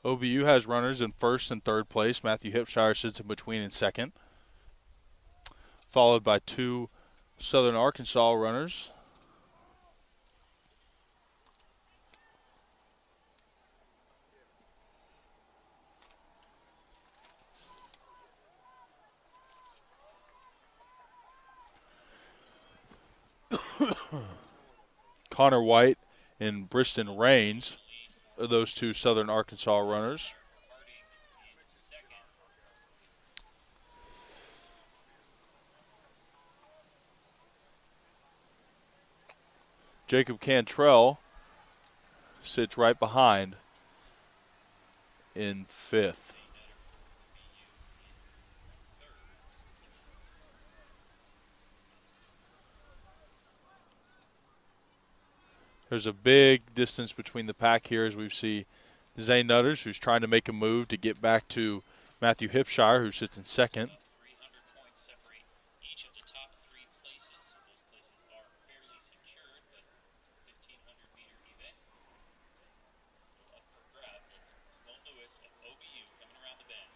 OBU has runners in first and third place. Matthew Hipshire sits in between in second, followed by 2 Southern Arkansas runners. Connor White and Briston Rains, those 2 Southern Arkansas runners. Jacob Cantrell sits right behind in fifth. There's a big distance between the pack here as we see Zane Nutters, who's trying to make a move to get back to Matthew Hipshire, who sits in second. 300 points separate each of the top three places. Those places are fairly secured, but 1,500-meter event. So up for grabs. That's Sloan Lewis of OBU coming around the bend.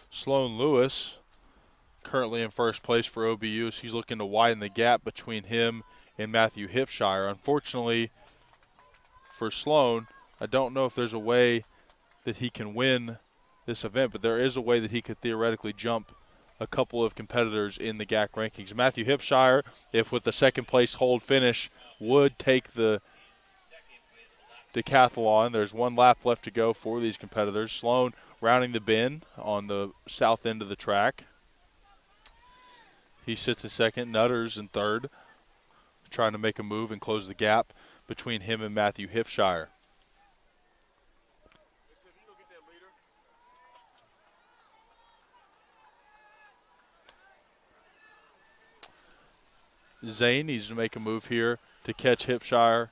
Sloan Lewis currently in first place for OBU as he's looking to widen the gap between him and Matthew Hipshire. Unfortunately for Sloan, I don't know if there's a way that he can win this event, but there is a way that he could theoretically jump a couple of competitors in the GAC rankings. Matthew Hipshire, if with the second place hold finish, would take the Decathlon. There's one lap left to go for these competitors. Sloan rounding the bend on the south end of the track. He sits in second. Nutters in third, trying to make a move and close the gap between him and Matthew Hipshire. Zane needs to make a move here to catch Hipshire,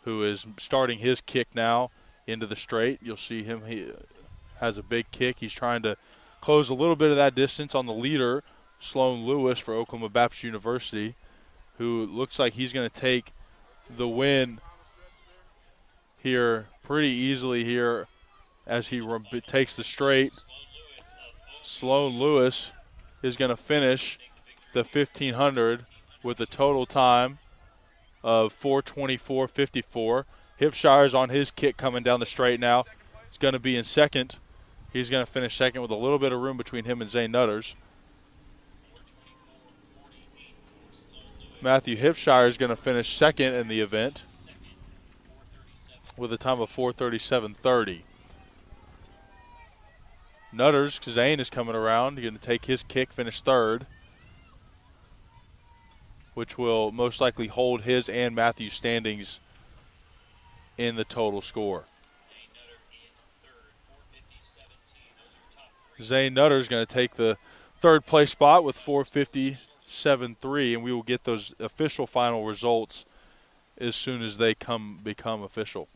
who is starting his kick now into the straight. You'll see him. He has a big kick. He's trying to close a little bit of that distance on the leader, Sloan Lewis for Oklahoma Baptist University, who looks like he's going to take the win here pretty easily here as he takes the straight. Sloan Lewis is going to finish the 1,500 with a total time of 4:24.54. Hipshire's on his kick coming down the straight now. He's going to be in second. He's going to finish second with a little bit of room between him and Zane Nutters. Matthew Hipshire is going to finish second in the event with a time of 4:37.30. Nutters, Zane is coming around. He's going to take his kick, finish third, which will most likely hold his and Matthew's standings in the total score. Zane Nutter is going to take the third place spot with 4:57.3, and we will get those official final results as soon as they become official.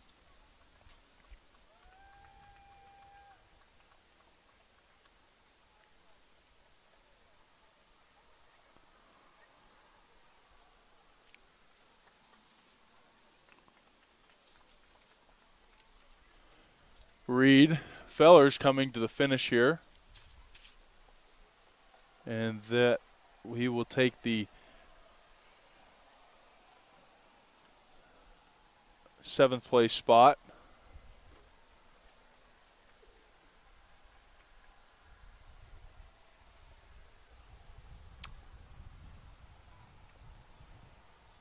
Reed Feller's coming to the finish here, and that he will take the seventh place spot.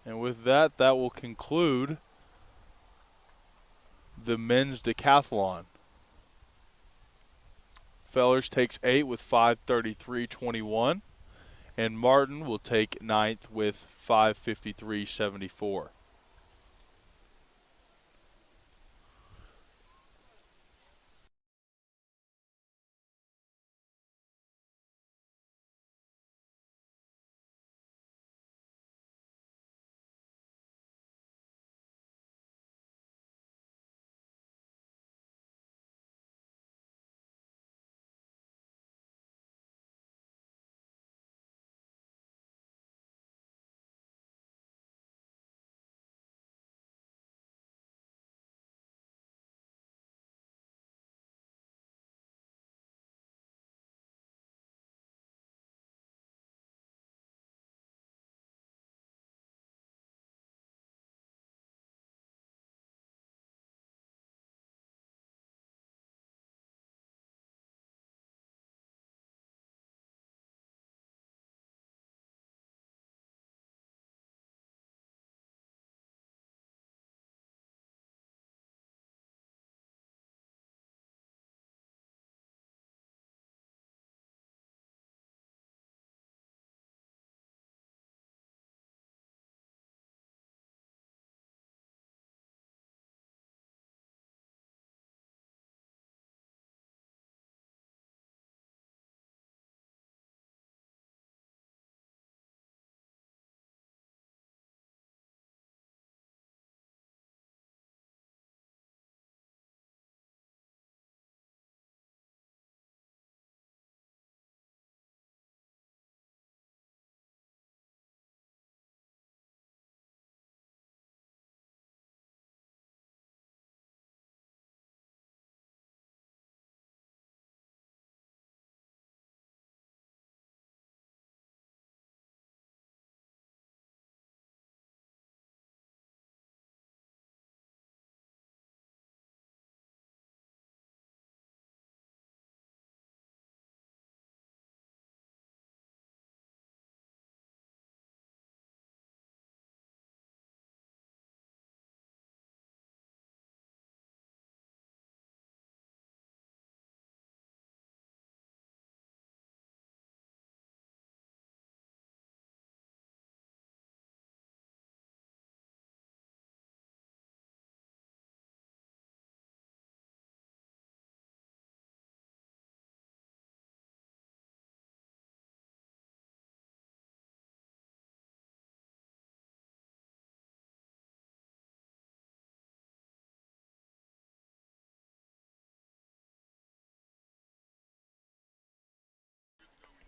And with that, that will conclude the men's decathlon. Fellers takes 8 with 5:33.21, and Martin will take 9th with 5:53.74.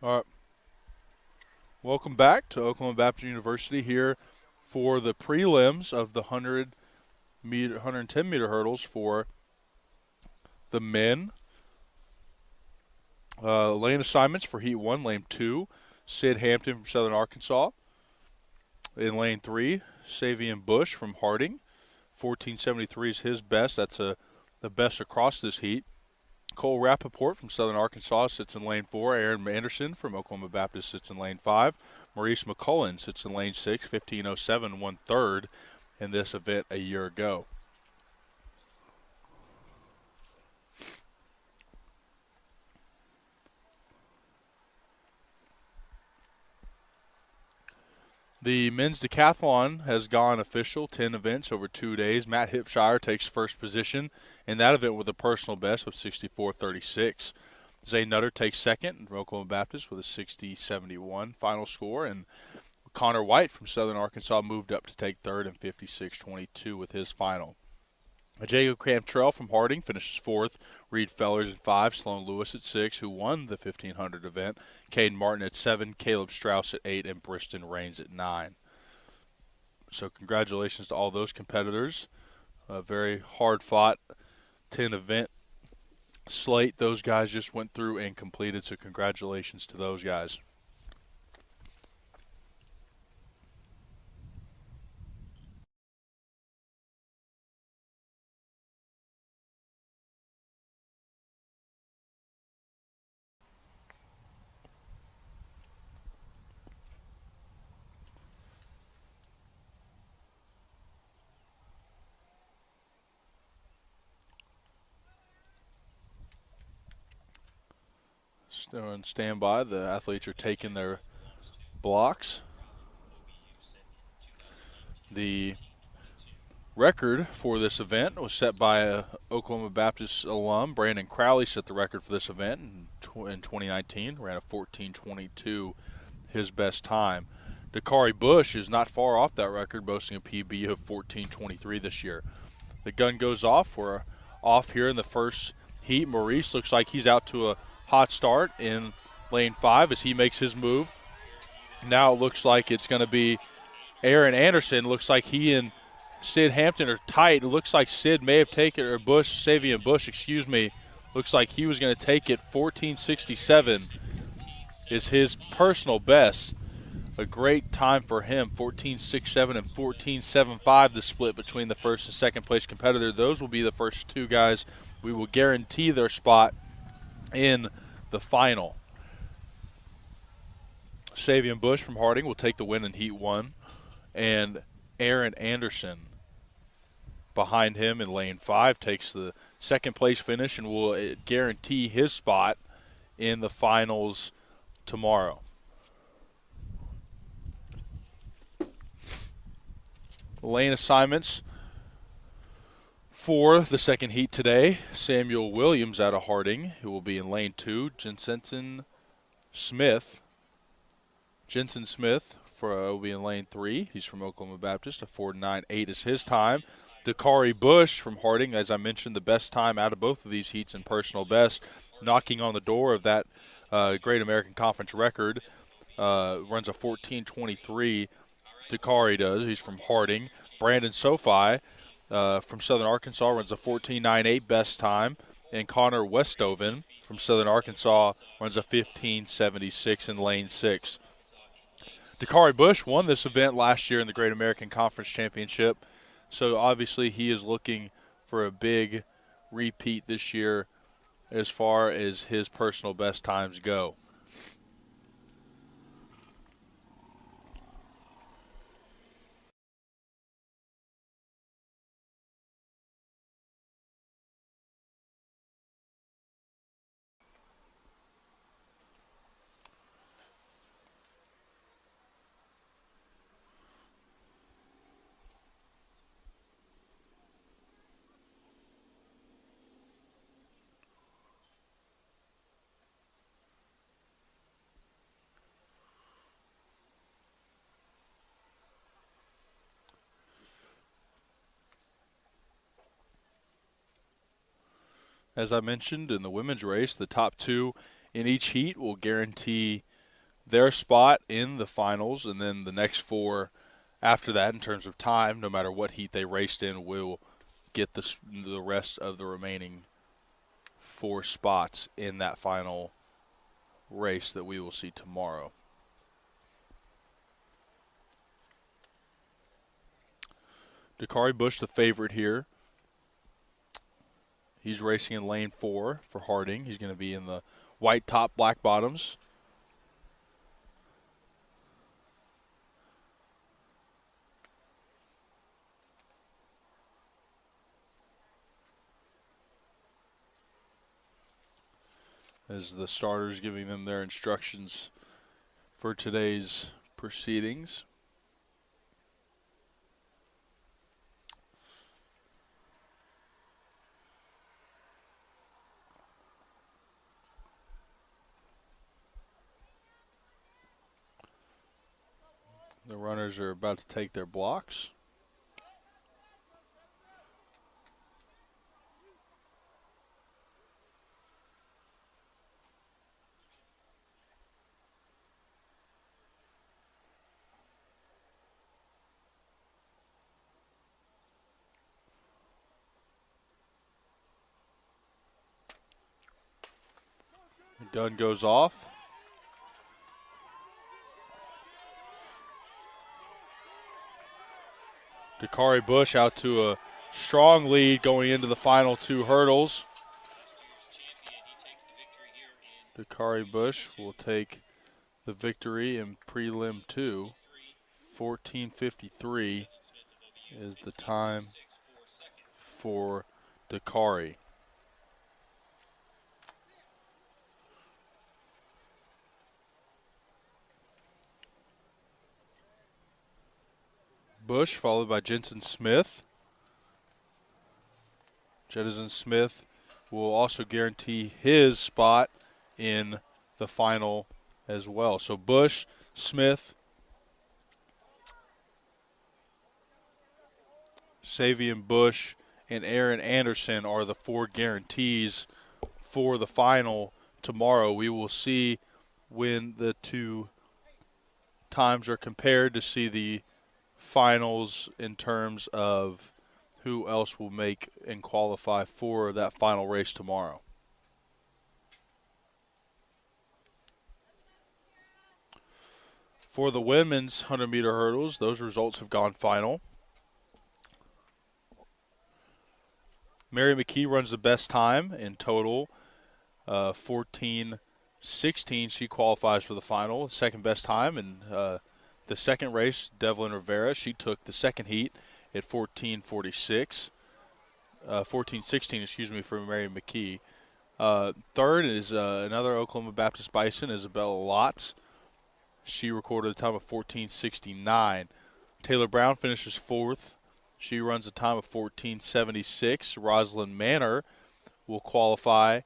All right. Welcome back to Oklahoma Baptist University here for the prelims of the 110 meter hurdles for the men. Lane assignments for Heat 1, Lane 2, Sid Hampton from Southern Arkansas. In Lane 3, Savion Bush from Harding. 1473 is his best. That's the best across this heat. Cole Rappaport from Southern Arkansas sits in Lane 4. Aaron Anderson from Oklahoma Baptist sits in Lane 5. Maurice McCullen sits in Lane 6. 1507 won third in this event a year ago. The men's decathlon has gone official, 10 events over 2 days. Matt Hipshire takes first position in that event with a personal best of 64.36. Zay Nutter takes second from Oklahoma Baptist with a 60.71 final score. And Connor White from Southern Arkansas moved up to take third in 56.22 with his final. Jacob Cantrell from Harding finishes fourth. Reed Fellers at 5. Sloan Lewis at 6, who won the 1500 event. Caden Martin at 7. Caleb Strauss at 8. And Briston Raines at 9. So congratulations to all those competitors. A very hard-fought 10-event slate those guys just went through and completed. So congratulations to those guys. Still on standby. The athletes are taking their blocks. The record for this event was set by a Oklahoma Baptist alum. Brandon Crowley set the record for this event in 2019. Ran a 14:22, his best time. Dakari Bush is not far off that record, boasting a PB of 14:23 this year. The gun goes off. We're off here in the first heat. Maurice looks like he's out to a hot start in lane 5 as he makes his move. Now it looks like it's going to be Aaron Anderson. Looks like he and Sid Hampton are tight. It looks like Sid may have taken, or Bush, Savion Bush, excuse me, looks like he was going to take it. 14:67 is his personal best. A great time for him. 14:67 and 14:75 the split between the first and second place competitor. Those will be the first two guys. We will guarantee their spot in the final. Savion Bush from Harding will take the win in Heat 1. And Aaron Anderson behind him in lane 5 takes the second place finish and will guarantee his spot in the finals tomorrow. Lane assignments for the second heat today. Samuel Williams out of Harding, who will be in lane 2. Jensen Smith will be in lane 3. He's from Oklahoma Baptist. A 4:9.8 is his time. Dakari Bush from Harding, as I mentioned, the best time out of both of these heats and personal best, knocking on the door of that Great American Conference record. Runs a 14:23. Dakari does. He's from Harding. Brandon Sofi from Southern Arkansas runs a 14:98 best time. And Connor Westoven from Southern Arkansas runs a 15:76 in lane 6. Dakari Bush won this event last year in the Great American Conference Championship. So obviously he is looking for a big repeat this year as far as his personal best times go. As I mentioned, in the women's race, the top two in each heat will guarantee their spot in the finals, and then the next 4 after that in terms of time, no matter what heat they raced in, will get the rest of the remaining 4 spots in that final race that we will see tomorrow. Dakari Bush, the favorite here. He's racing in lane 4 for Harding. He's going to be in the white top, black bottoms. As the starters giving them their instructions for today's proceedings. The runners are about to take their blocks. The gun goes off. Dakari Bush out to a strong lead going into the final 2 hurdles. Dakari Bush will take the victory in prelim 2. 14:53 is the time for Dakari. Bush followed by Jensen Smith. Jettison Smith will also guarantee his spot in the final as well. So Bush, Smith, Savian Bush, and Aaron Anderson are the 4 guarantees for the final tomorrow. We will see when the 2 times are compared to see the finals in terms of who else will make and qualify for that final race tomorrow. For the women's 100-meter hurdles, those results have gone final. Mary McKee runs the best time in total, 14:16. She qualifies for the final, second best time. And the second race, Devlin Rivera, she took the second heat at 14:46. 14:16, for Mary McKee. Third is another Oklahoma Baptist Bison, Isabella Lotz. She recorded a time of 14:69. Taylor Brown finishes 4th. She runs a time of 14:76. Rosalind Manor will qualify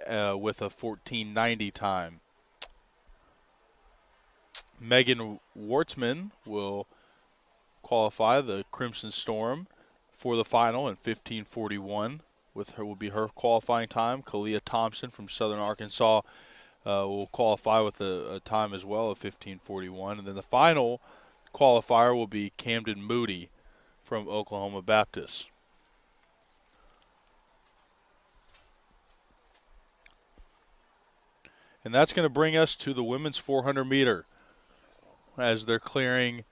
with a 14:90 time. Megan Wartzman will qualify the Crimson Storm for the final in 15:41. With her will be her qualifying time. Kalia Thompson from Southern Arkansas will qualify with a time as well of 15:41. And then the final qualifier will be Camden Moody from Oklahoma Baptist. And that's going to bring us to the women's 400 meter as they're in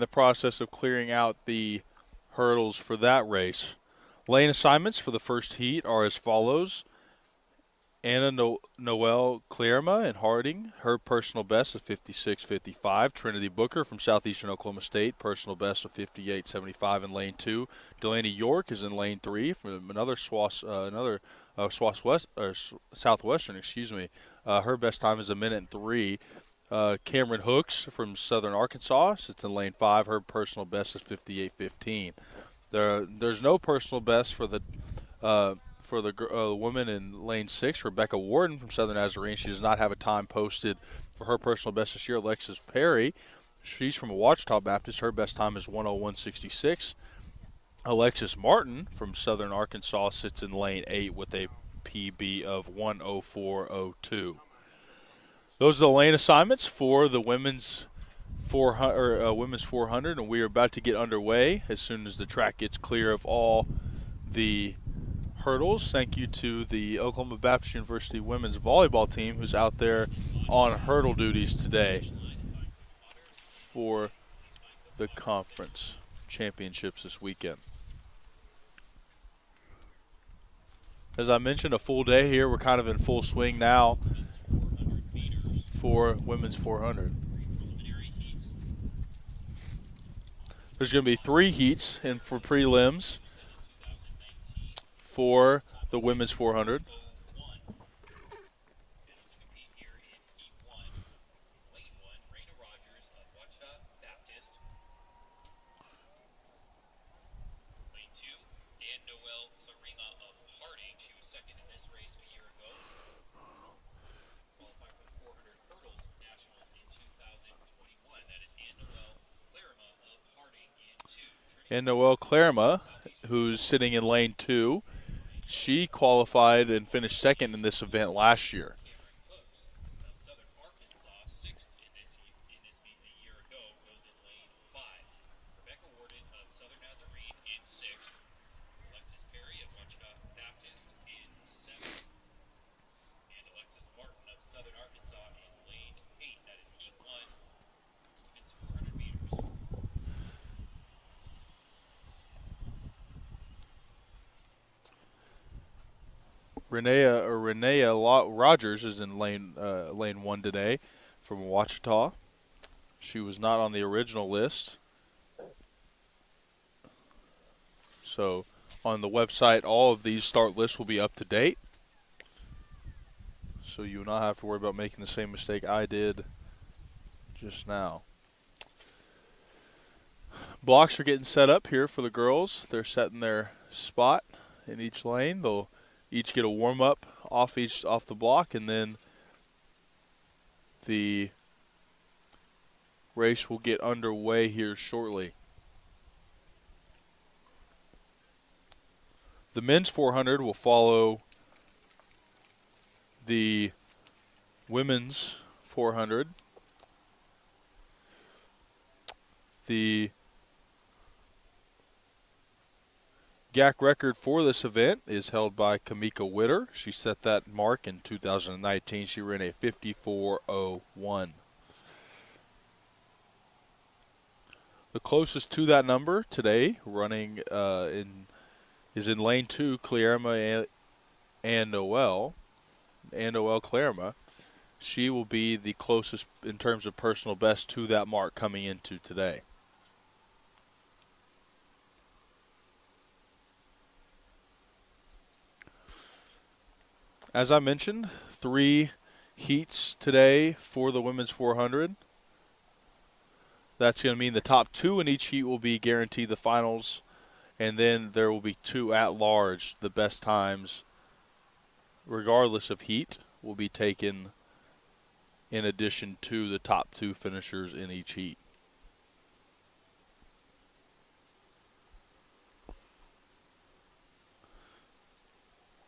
the process of clearing out the hurdles for that race. Lane assignments for the first heat are as follows. Anna Noel Clerma in Harding, her personal best of 56.55. Trinity Booker from Southeastern Oklahoma State, personal best of 58.75 in lane 2. Delaney York is in lane 3 from another Southwestern. Her best time is 1:03. Cameron Hooks from Southern Arkansas sits in lane 5. Her personal best is 58.15. There's no personal best for the woman in lane 6, Rebecca Warden from Southern Nazarene. She does not have a time posted for her personal best this year. Alexis Perry, she's from Ouachita Baptist. Her best time is 1:01.66. Alexis Martin from Southern Arkansas sits in lane 8 with a PB of 1:04.02. Those are the lane assignments for the women's 400, and we are about to get underway as soon as the track gets clear of all the hurdles. Thank you to the Oklahoma Baptist University women's volleyball team who's out there on hurdle duties today for the conference championships this weekend. As I mentioned, a full day here. We're kind of in full swing now for women's 400. There's going to be 3 heats in for prelims for the women's 400. And Noelle Clarima, who's sitting in lane 2, she qualified and finished second in this event last year. Renea Rogers is in lane 1 today from Ouachita. She was not on the original list. So on the website, all of these start lists will be up to date. So you will not have to worry about making the same mistake I did just now. Blocks are getting set up here for the girls. They're setting their spot in each lane. They'll each get a warm-up off the block, and then the race will get underway here shortly. The men's 400 will follow the women's 400. The GAC record for this event is held by Kamika Witter. She set that mark in 2019. She ran a 54:01. The closest to that number today, running is in lane 2, Clarima and Noelle Clarima. She will be the closest in terms of personal best to that mark coming into today. As I mentioned, 3 heats today for the women's 400. That's going to mean the top 2 in each heat will be guaranteed the finals, and then there will be 2 at large. The best times, regardless of heat, will be taken in addition to the top 2 finishers in each heat.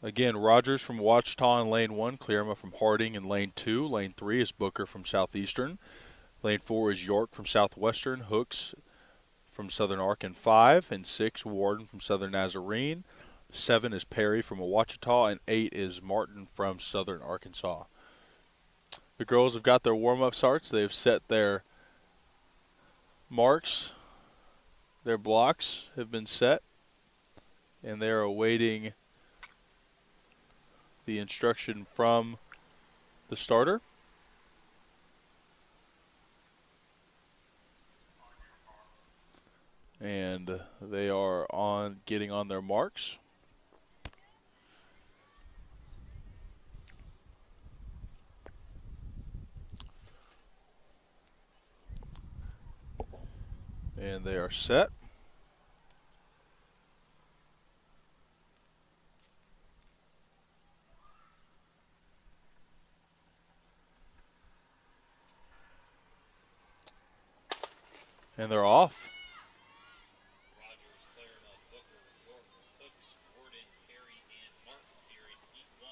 Again, Rogers from Ouachita in lane 1, Clarima from Harding in lane 2. Lane 3 is Booker from Southeastern. Lane 4 is York from Southwestern. Hooks from Southern Ark in 5. And 6, Warden from Southern Nazarene. 7 is Perry from Ouachita. And 8 is Martin from Southern Arkansas. The girls have got their warm-up starts. They've set their marks. Their blocks have been set. And they're awaiting the instruction from the starter. And they are getting on their marks. And they are set. And they're off. Rogers, Clarima, Booker, York, Hooks, Warden, Perry, and Martin here in Heat 1.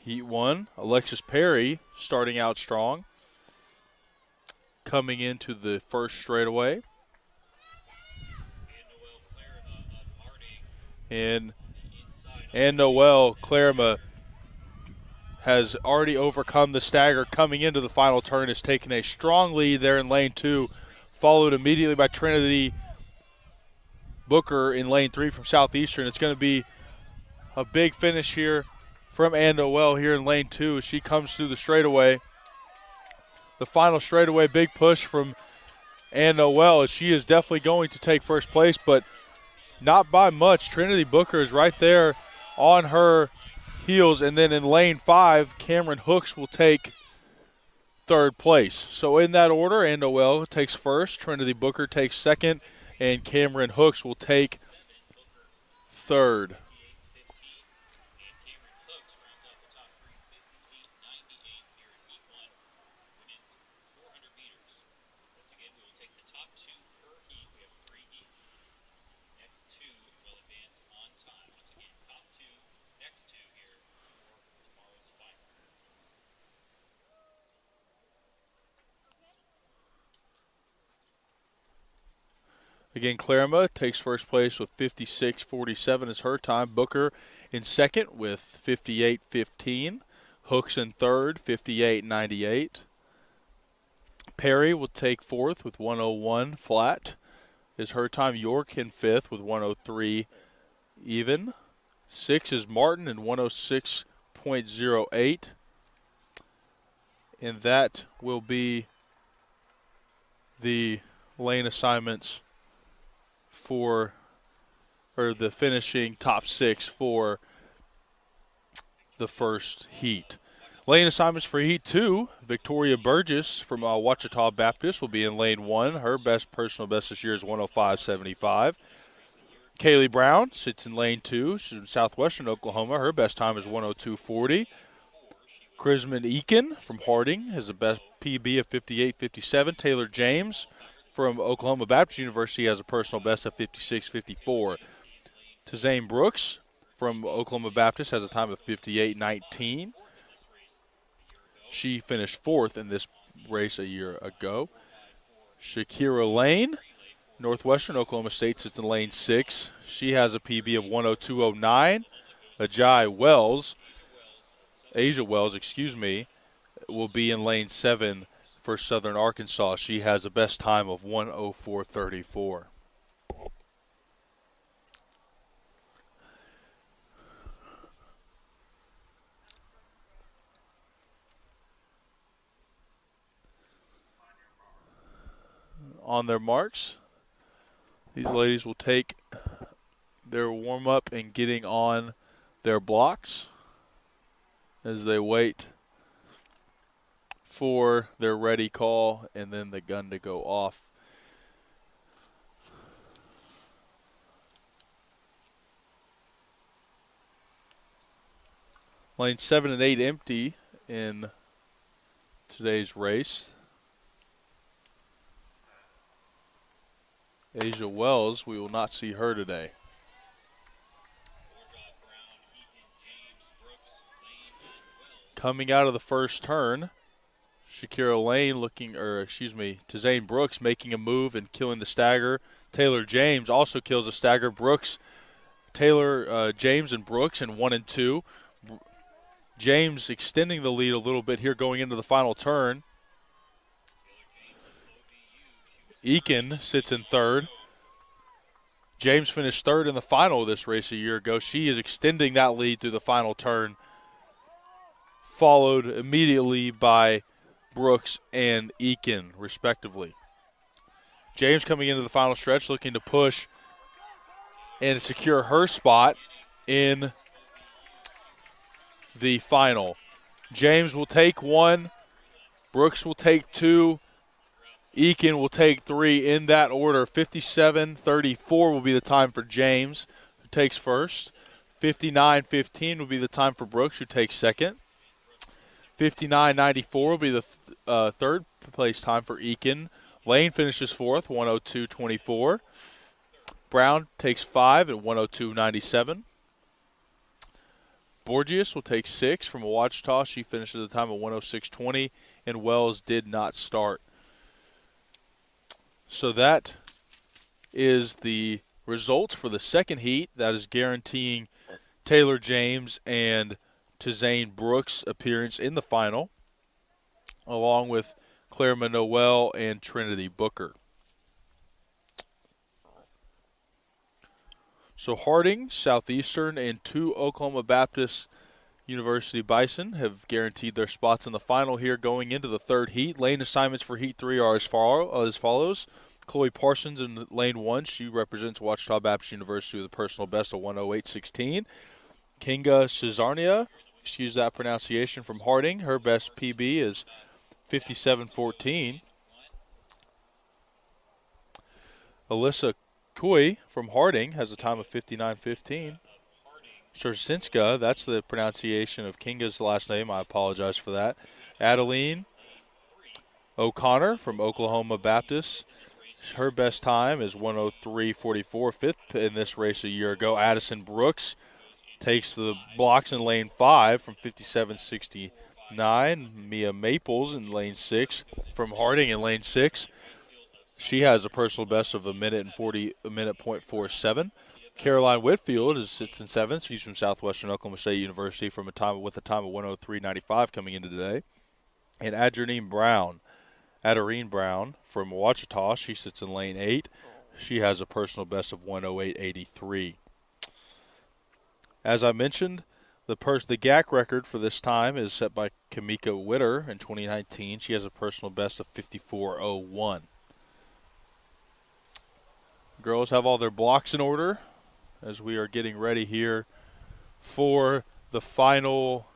Heat 1, Alexis Perry starting out strong. Coming into the first straightaway. And Noel Clarima has already overcome the stagger coming into the final turn, has taken a strong lead there in lane 2, followed immediately by Trinity Booker in lane 3 from Southeastern. It's going to be a big finish here from Ann Noel here in lane 2 as she comes through the straightaway. The final straightaway, big push from Ann Noel as she is definitely going to take first place, but not by much. Trinity Booker is right there on her heels, and then in lane 5, Cameron Hooks will take third place. So in that order, Ann Noel takes first, Trinity Booker takes second, and Cameron Hooks will take third. Again, Clarima takes first place with 56.47 is her time. Booker in second with 58.15. Hooks in third, 58.98. Perry will take fourth with 101 flat is her time. York in fifth with 103 even. Six is Martin in 106.08. And that will be the lane assignments for, or the finishing top 6 for the first heat. Lane assignments for heat 2, Victoria Burgess from Ouachita Baptist will be in lane 1. Her personal best this year is 105.75. Kaylee Brown sits in lane 2. She's from Southwestern Oklahoma. Her best time is 102.40. Chrisman Eakin from Harding has a best PB of 58.57. Taylor James from Oklahoma Baptist University has a personal best of 56.54. Tazane Brooks from Oklahoma Baptist has a time of 58.19. She finished fourth in this race a year ago. Shakira Lane, Northwestern Oklahoma State, sits in lane 6. She has a PB of 102.09. Asia Wells, will be in lane 7 for Southern Arkansas. She has a best time of 104.34. On their marks, these ladies will take their warm-up and getting on their blocks as they wait for their ready call and then the gun to go off. Lane 7 and 8 empty in today's race. Asia Wells, we will not see her today. Coming out of the first turn, Shakira Lane Tazane Brooks making a move and killing the stagger. Taylor James also kills a stagger. James and Brooks in 1 and 2. James extending the lead a little bit here going into the final turn. Eakin sits in third. James finished third in the final of this race a year ago. She is extending that lead through the final turn, followed immediately by Brooks and Eakin, respectively. James coming into the final stretch looking to push and secure her spot in the final. James will take 1. Brooks will take 2. Eakin will take 3 in that order. 57.34 will be the time for James, who takes first. 59.15 will be the time for Brooks, who takes second. 59.94 will be the third place time for Eakin. Lane finishes fourth, 102.24. Brown takes 5 at 102.97. Borgias will take 6 from a watch toss. She finished at the time of 106.20, and Wells did not start. So that is the results for the second heat. That is guaranteeing Taylor James and Tizane Brooks' appearance in the final, along with Claremont Noel and Trinity Booker. So Harding, Southeastern, and 2 Oklahoma Baptist University Bison have guaranteed their spots in the final here going into the third heat. Lane assignments for Heat 3 are as follows. Chloe Parsons in Lane 1. She represents Ouachita Baptist University with a personal best of 108.16. Kinga Cesarnia, excuse that pronunciation, from Harding. Her best PB is 57.14. Alyssa Kui from Harding has a time of 59.15. Szerszynska, that's the pronunciation of Kinga's last name. I apologize for that. Adeline O'Connor from Oklahoma Baptist. Her best time is 103.44, fifth in this race a year ago. Addison Brooks takes the blocks in lane 5 from 57.69. Mia Maples in lane 6 from Harding in lane 6. She has a personal best of a minute .47. Caroline Whitfield sits in 7th. She's from Southwestern Oklahoma State University with a time of 103.95 coming into today. And Adarine Brown from Ouachita, she sits in lane 8. She has a personal best of 108.83. As I mentioned, the GAC record for this time is set by Kamika Witter in 2019. She has a personal best of 54.01. Girls have all their blocks in order as we are getting ready here for the final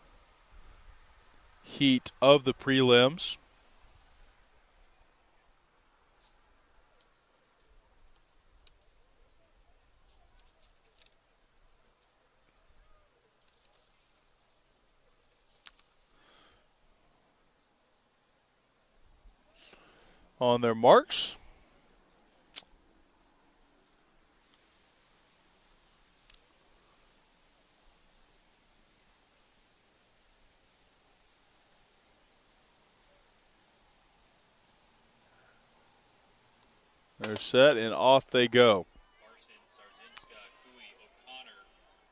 heat of the prelims. On their marks. They're set, and off they go. Parsons, Szerszynska, Cooey, O'Connor,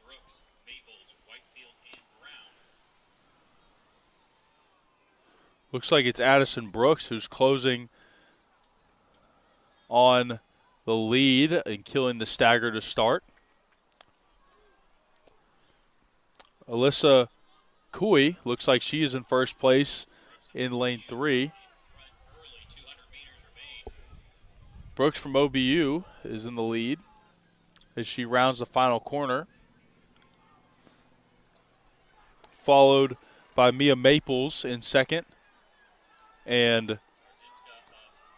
Brooks, Maples, Whitefield, and Brown. Looks like it's Addison Brooks who's closing on the lead and killing the stagger to start. Alyssa Cooey looks like she is in first place in lane 3. Brooks from OBU is in the lead as she rounds the final corner, followed by Mia Maples in second, and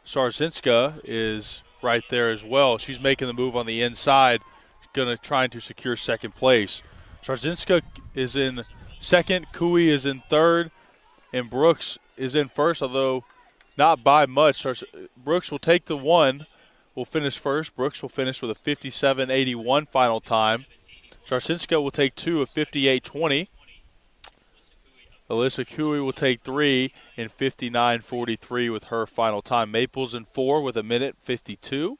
Szerszynska is right there as well. She's making the move on the inside, trying to secure second place. Szerszynska is in second, Cooey is in third, and Brooks is in first, although not by much. Brooks will take the 1, will finish first. Brooks will finish with a 57.81 final time. Szerszynska will take 2 of 58.20. Alyssa Cooey will take 3 in 59.43 with her final time. Maples in 4 with a minute 52.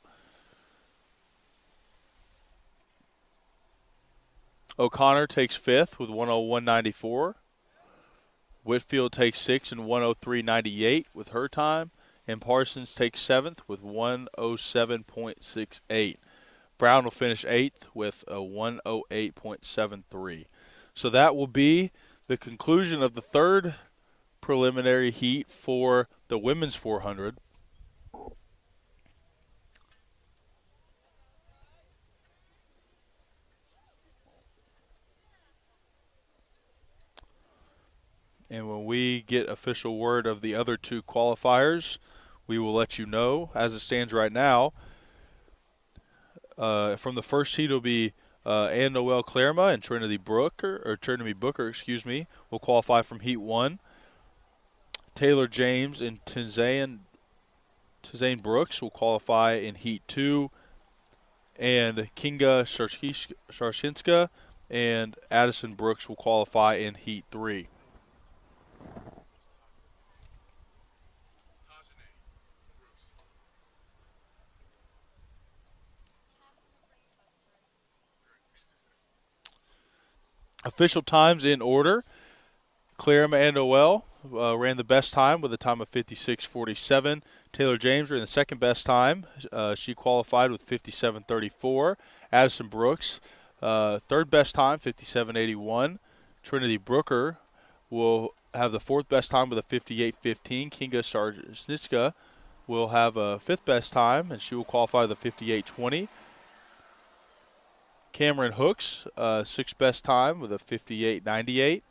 O'Connor takes 5th with 101.94. Whitfield takes 6 in 103.98 with her time. And Parsons takes 7th with 107.68. Brown will finish 8th with a 108.73. So that will be the conclusion of the third preliminary heat for the women's 400. And when we get official word of the other 2 qualifiers, we will let you know. As it stands right now, from the first heat, it'll be Ann Noel Claremont and Trinity Booker, will qualify from Heat 1. Taylor James and Tizane Brooks will qualify in Heat 2. And Kinga Szerszynska and Addison Brooks will qualify in Heat 3. Official times in order. Clara Noel ran the best time with a time of 56:47. Taylor James ran the second best time. She qualified with 57:34. Addison Brooks, third best time, 57:81. Trinity Brooker will have the fourth best time with a 58:15. Kinga Sarznitska will have a fifth best time, and she will qualify with a 58:20. Cameron Hooks, sixth best time with a 58:98.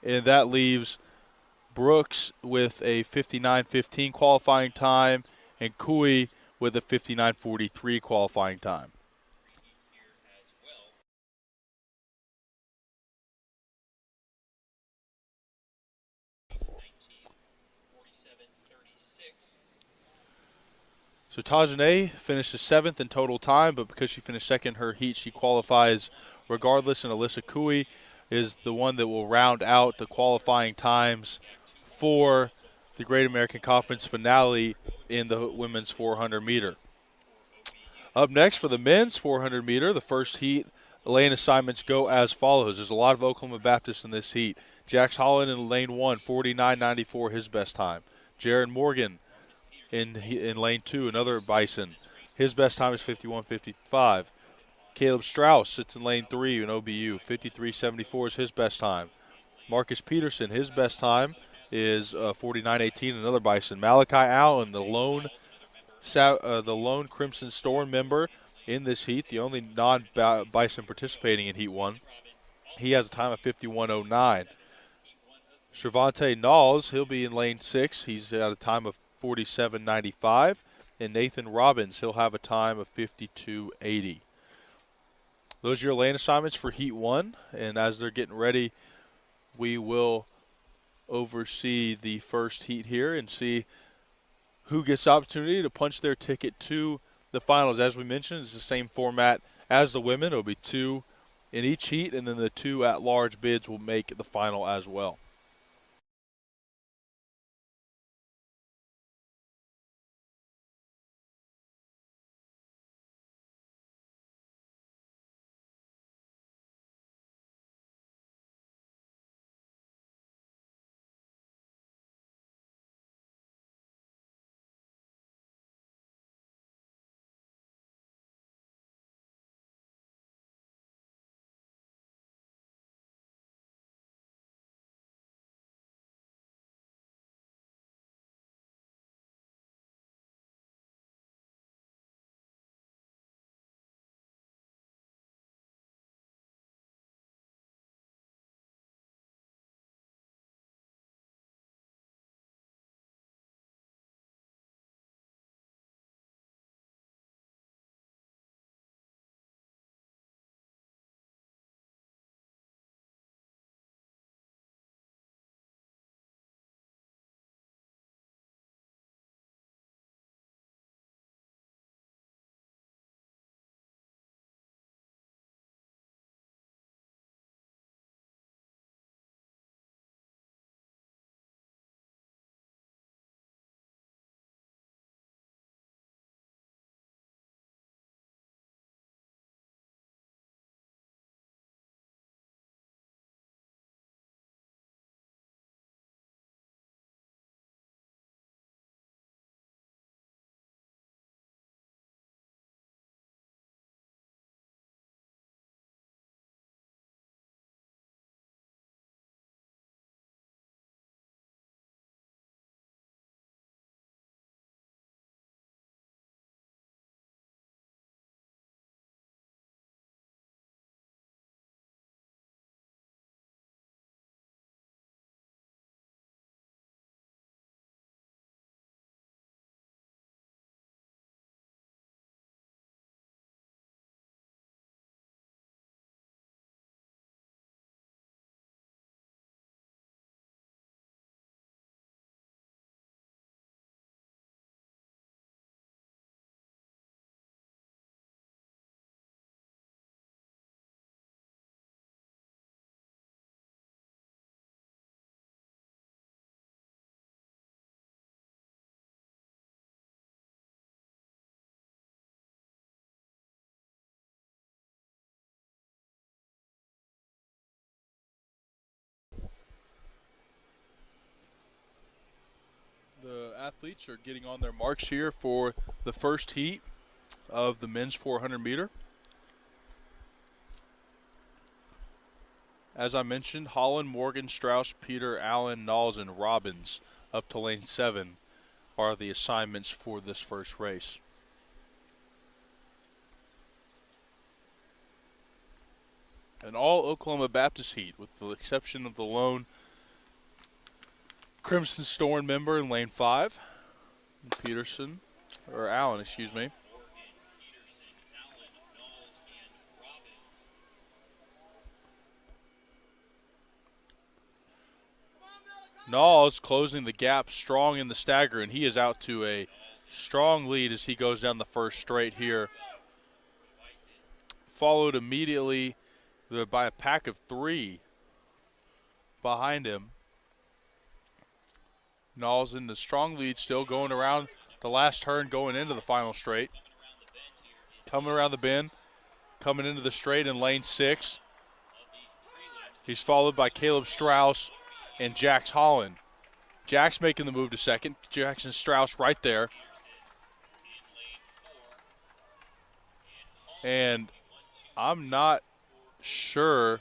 And that leaves Brooks with a 59:15 qualifying time and Cooey with a 59:43 qualifying time. Here as well. So Tajane finishes seventh in total time, but because she finished second in her heat, she qualifies regardless, and Alyssa Cooey is the one that will round out the qualifying times for the Great American Conference finale in the women's 400 meter. Up next for the men's 400 meter, the first heat, lane assignments go as follows. There's a lot of Oklahoma Baptists in this heat. Jax Holland in lane 1, 49.94, his best time. Jaron Morgan in lane 2, another Bison. His best time is 51.55. Caleb Strauss sits in lane 3 in OBU. 53.74 is his best time. Marcus Peterson, his best time is 49.18, another Bison. Malachi Allen, the lone Crimson Storm member in this heat, the only non-Bison participating in Heat 1. He has a time of 51.09. Shervonte Knowles, he'll be in lane 6. He's at a time of 47.95. And Nathan Robbins, he'll have a time of 52.80. Those are your lane assignments for Heat 1. And as they're getting ready, we will oversee the first heat here and see who gets the opportunity to punch their ticket to the finals. As we mentioned, it's the same format as the women. It'll be 2 in each heat, and then the 2 at-large bids will make the final as well. athletes are getting on their marks here for the first heat of the men's 400 meter. As I mentioned, Holland, Morgan, Strauss, Peter, Allen, Knowles, and Robbins up to lane 7 are the assignments for this first race. An all Oklahoma Baptist heat, with the exception of the lone Crimson Storm member in lane 5, Allen, excuse me. Knowles closing the gap strong in the stagger, and he is out to a strong lead as he goes down the first straight here. Followed immediately by a pack of 3 behind him. Knowles in the strong lead, still going around the last turn, going into the final straight. Coming around the bend, coming into the straight in lane 6. He's followed by Caleb Strauss and Jax Holland. Jax making the move to second. Jackson Strauss right there. And I'm not sure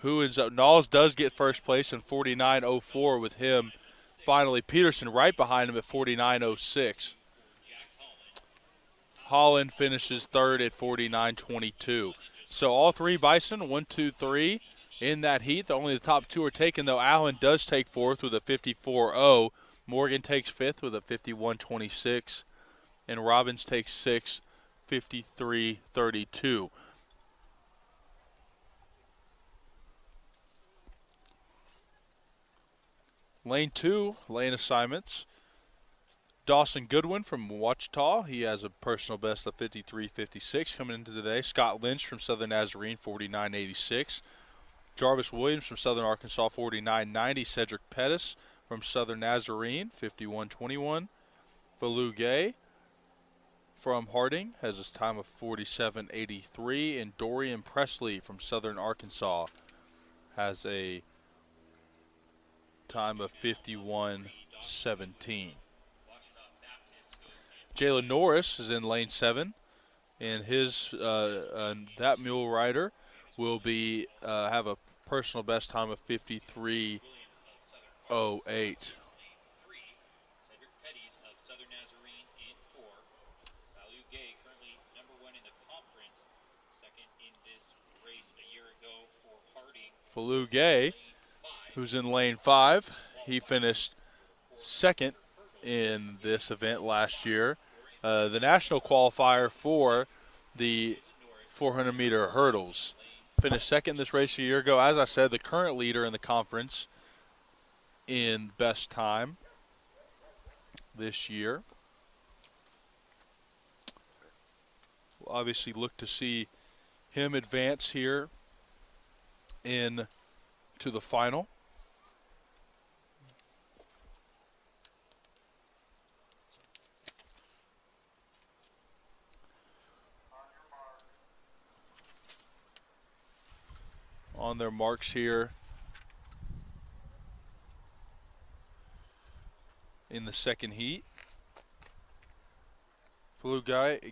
who ends up. Knowles does get first place in 49.04 with him. Finally, Peterson right behind him at 49.06. Holland finishes third at 49.22. So all 3 Bison, 1, 2, 3 in that heat. Only the top 2 are taken, though. Allen does take 4th with a 54.0. Morgan takes 5th with a 51.26. And Robbins takes 6th, 53.32. Lane 2, lane assignments. Dawson Goodwin from Ouachita. He has a personal best of 53.56 coming into today. Scott Lynch from Southern Nazarene, 49.86. Jarvis Williams from Southern Arkansas, 49.90. Cedric Pettis from Southern Nazarene, 51.21. Falu Gay from Harding has a time of 47.83. And Dorian Presley from Southern Arkansas has a time of 51.17. Jalen Norris is in lane 7, and his that mule rider will be have a personal best time of 53.08. Falu Gay, who's in lane 5, he finished second in this event last year. The national qualifier for the 400-meter hurdles. Finished second in this race a year ago. As I said, the current leader in the conference in best time this year. We'll obviously look to see him advance here in to the final. On their marks here in the second heat. Falu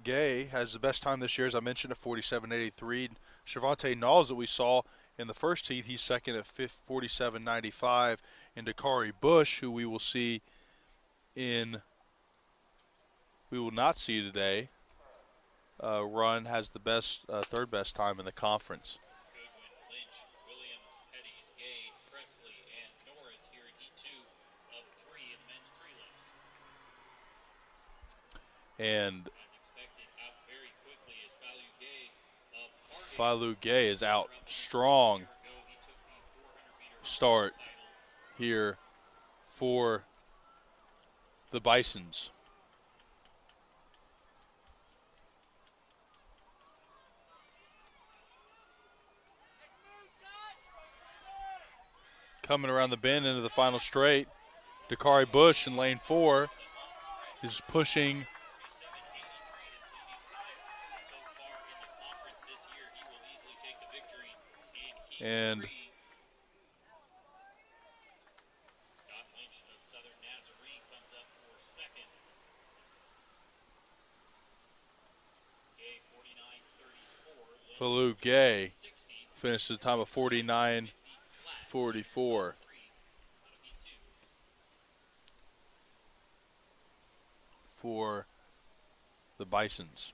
Gay has the best time this year, as I mentioned, at 47.83. Shavonte Knowles that we saw in the first heat, he's second at 47.95. And Dakari Bush, who we will not see today, run has the best, third best time in the conference. And Falu Gay is out strong start here for the Bisons. Coming around the bend into the final straight, Dakari Bush in lane 4 is pushing and second. Gay 49.34. Falou Gay 60. finished at the time of 49.44 for the Bisons.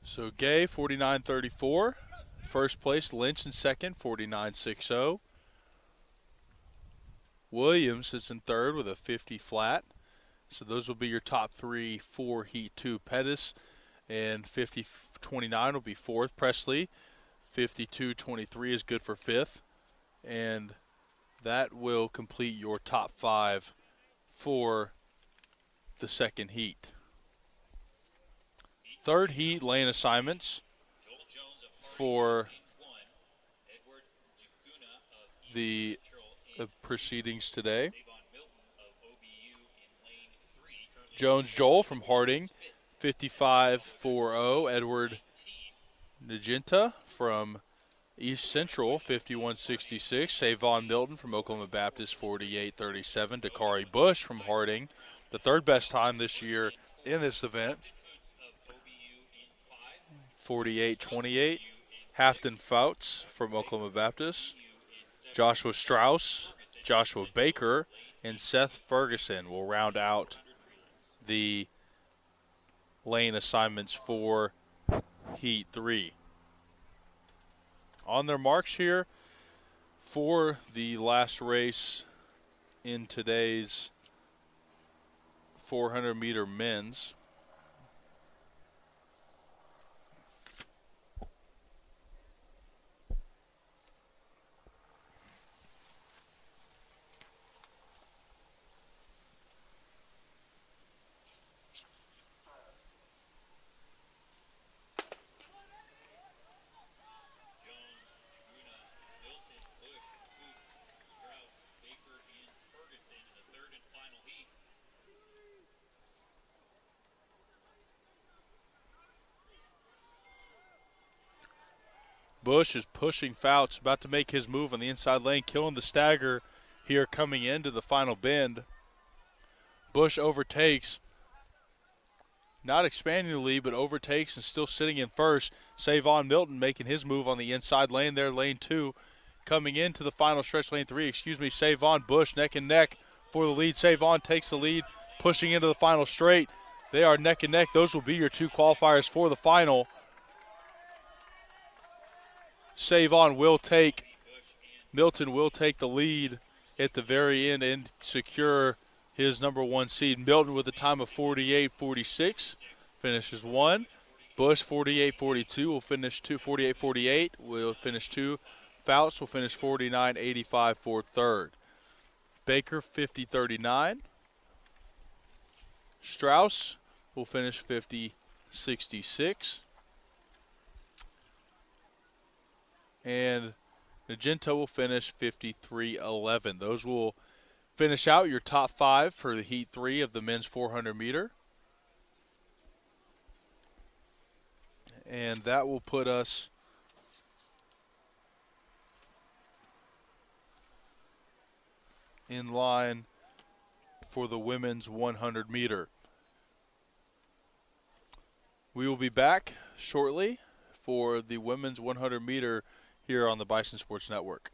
So Gay 49.34. First place, Lynch in second, 49.60. Williams is in third with a 50 flat. So those will be your top three for Heat 2. Pettis and 50.29 will be fourth. Presley, 52.23 is good for fifth. And that will complete your top five for the second heat. Third heat lane assignments for the proceedings today. Jones Joel from Harding, 55.40. Edward Nagenta from East Central, 51.66. Savon Milton from Oklahoma Baptist, 48.37. Dakari Bush from Harding, the third best time this year in this event, 48.28. Hafton Fouts from Oklahoma Baptist. Joshua Strauss, Joshua Baker, and Seth Ferguson will round out the lane assignments for Heat 3. On their marks here for the last race in today's 400-meter men's. Bush is pushing Fouts, about to make his move on the inside lane, killing the stagger here coming into the final bend. Bush overtakes, not expanding the lead, but overtakes and still sitting in first. Savon Milton making his move on the inside lane there, lane 2. Coming into the final stretch, lane 3, Savon, Bush neck and neck for the lead. Savon takes the lead, pushing into the final straight. They are neck and neck. Those will be your two qualifiers for the final. Savon will take, Milton will take the lead at the very end and secure his number 1 seed. Milton with a time of 48.46 finishes 1. Bush 48.42 will finish 2. 48.48 will finish 2. Fouts will finish 49.85 for third. Baker 50.39. Strauss will finish 50.66. And Nagenta will finish 53.11. Those will finish out your top 5 for the Heat 3 of the men's 400 meter. And that will put us in line for the women's 100 meter. We will be back shortly for the women's 100 meter here on the Bison Sports Network.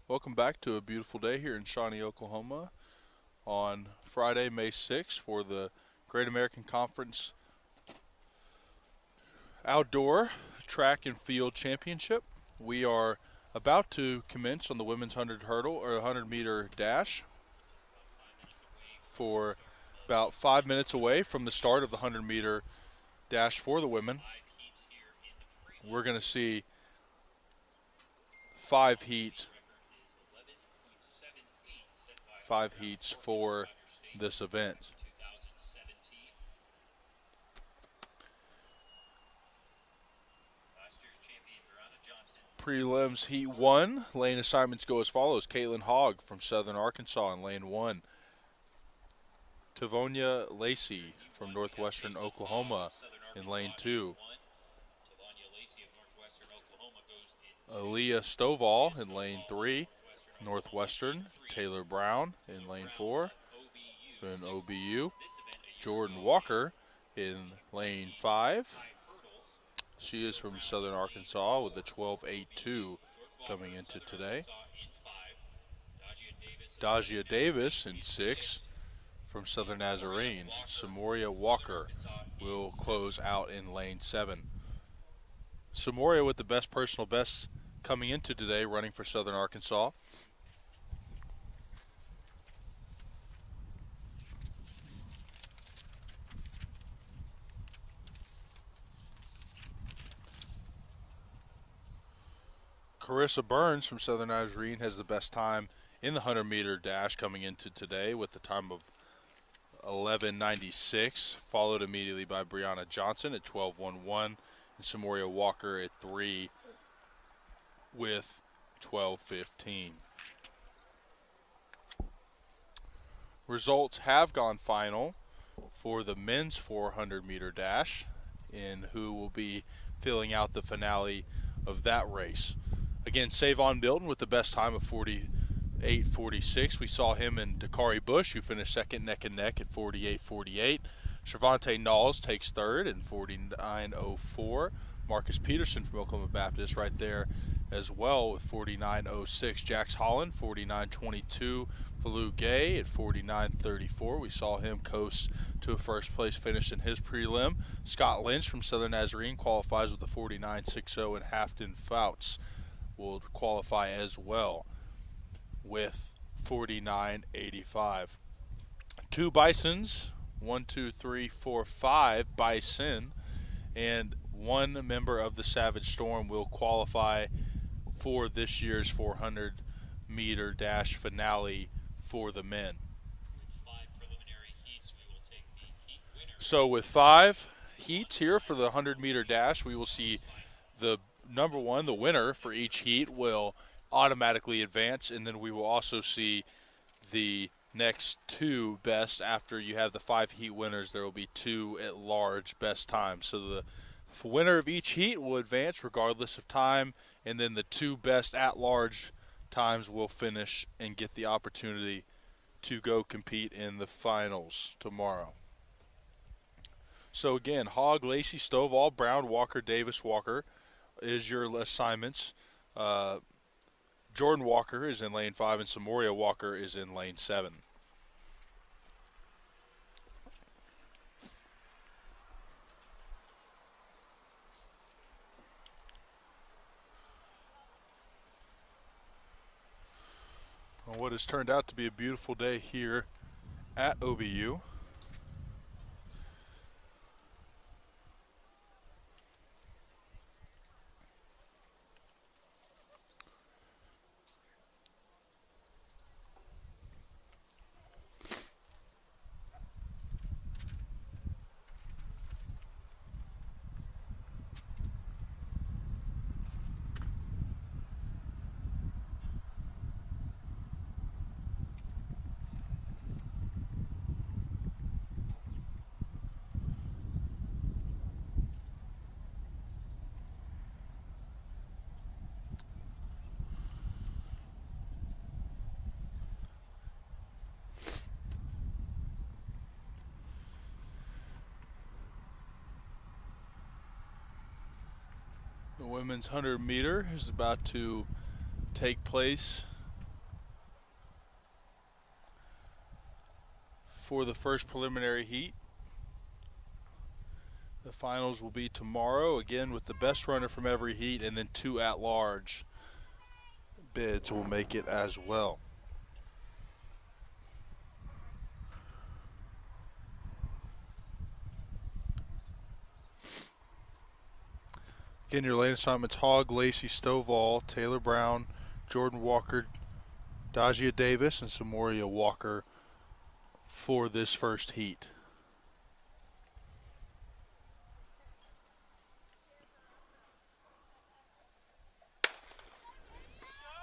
Welcome back to a beautiful day here in Shawnee, Oklahoma on Friday, May 6th for the Great American Conference Outdoor Track and Field Championship. We are about to commence on the women's 100 hurdle or 100 meter dash for about 5 minutes away from the start of the 100 meter dash for the women. We're going to see 5 heats for this event. Prelims Heat 1, lane assignments go as follows. Caitlin Hogg from Southern Arkansas in lane 1. Tavonia Lacey from Northwestern Oklahoma in lane 2. Aaliyah Stovall in lane 3. Northwestern. Taylor Brown in lane 4. Then OBU. Jordan Walker in lane 5. She is from Southern Arkansas with a 12.82 coming into today. Dajia Davis in 6 from Southern Nazarene. Samoria Walker will close out in lane 7. Samoria with the best personal best coming into today, running for Southern Arkansas. Carissa Burns from Southern Nazarene has the best time in the 100 meter dash coming into today with the time of 11.96, followed immediately by Brianna Johnson at 12.11 and Samoria Walker at 3 with 12.15. Results have gone final for the men's 400 meter dash, and who will be filling out the finale of that race. Again, Savon Milton with the best time of 48.46. We saw him in Dakari Bush, who finished second neck and neck at 48.48. Shervonte Knowles takes third in 49.04. Marcus Peterson from Oklahoma Baptist right there as well with 49.06. Jax Holland, 49.22. Falu Gay at 49.34. We saw him coast to a first place finish in his prelim. Scott Lynch from Southern Nazarene qualifies with a 49.60, and Hafton Fouts will qualify as well with 49.85. 2 Bisons, 1, 2, 3, 4, 5 Bison, and 1 member of the Savage Storm will qualify for this year's 400 meter dash finale for the men. So with 5 heats here for the 100 meter dash, we will see the number 1, the winner for each heat, will automatically advance, and then we will also see the next 2 best. After you have the 5 heat winners, there will be 2 at large best times. So the winner of each heat will advance regardless of time, and then the 2 best at large times will finish and get the opportunity to go compete in the finals tomorrow. So again, Hogg, Lacey, Stovall, Brown, Walker, Davis, Walker is your assignments. Jordan Walker is in lane 5 and Samoria Walker is in lane 7. On what has turned out to be a beautiful day here at OBU. The women's 100 meter is about to take place for the first preliminary heat. The finals will be tomorrow, again with the best runner from every heat, and then 2 at-large bids will make it as well. Again, your lane assignments: Hogg, Lacey, Stovall, Taylor Brown, Jordan Walker, Dajia Davis, and Samoria Walker for this first heat.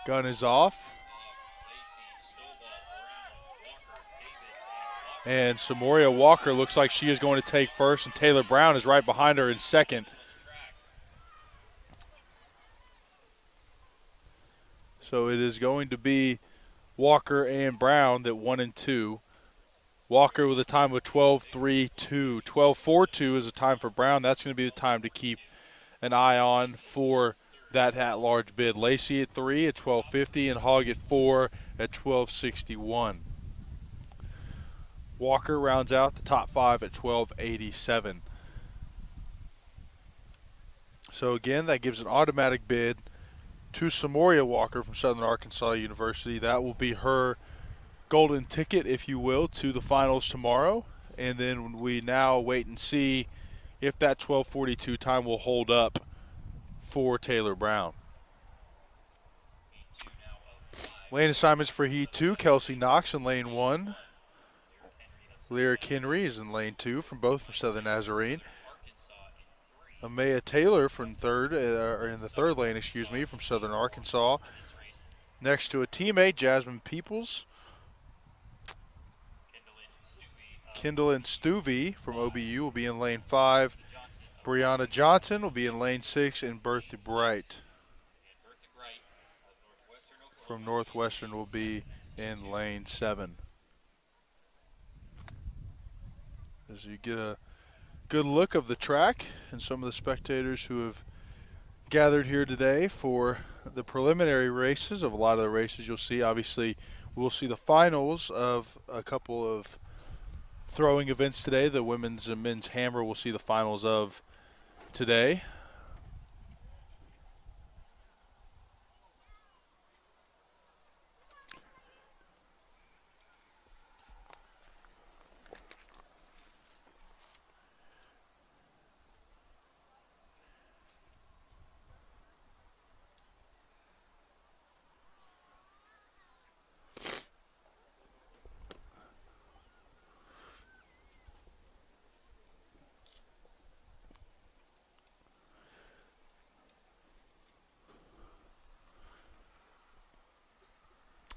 Gun is off. And Samoria Walker looks like she is going to take first, and Taylor Brown is right behind her in second. So it is going to be Walker and Brown that 1 and 2. Walker with a time of 12.32. 12.42 is a time for Brown. That's going to be the time to keep an eye on for that at-large bid. Lacey at 3 at 12.50 and Hogg at 4 at 12.61. Walker rounds out the top 5 at 12.87. So again, that gives an automatic bid to Samoria Walker from Southern Arkansas University. That will be her golden ticket, if you will, to the finals tomorrow. And then we now wait and see if that 12.42 time will hold up for Taylor Brown. Lane assignments for Heat 2, Kelsey Knox in lane 1. Lyric Henry is in lane 2 from Southern Nazarene. Amaya Taylor from in the third lane, from Southern Arkansas. Next to a teammate, Jasmine Peoples. Kendall Stuvey from OBU will be in lane 5. Brianna Johnson will be in lane 6, and Bertha Bright from Northwestern will be in lane 7. As you get a good look of the track and some of the spectators who have gathered here today for the preliminary races of a lot of the races you'll see. Obviously, we'll see the finals of a couple of throwing events today. The women's and men's hammer will see the finals of today.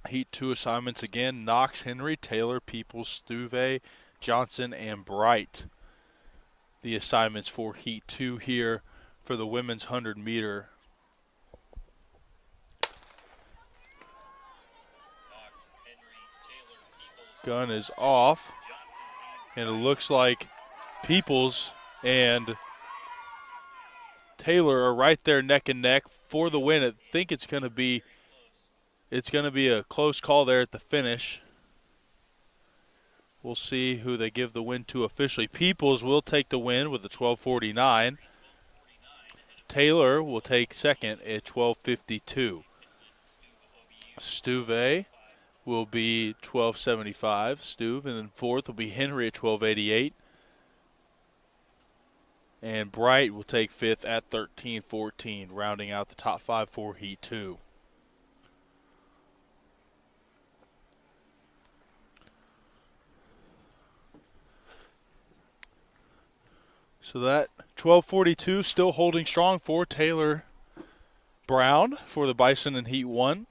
Heat 2 assignments again: Knox, Henry, Taylor, Peoples, Stuve, Johnson, and Bright. The assignments for Heat 2 here for the women's 100-meter. Gun is off, and it looks like Peoples and Taylor are right there neck and neck for the win. I think it's going to be a close call there at the finish. We'll see who they give the win to officially. Peoples will take the win with a 12.49. Taylor will take second at 12.52. Stuve will be 12.75. Stuve, and then fourth will be Henry at 12.88. And Bright will take fifth at 13.14, rounding out the top 5 for Heat 2. So that 12.42 still holding strong for Taylor Brown for the Bison in Heat 1.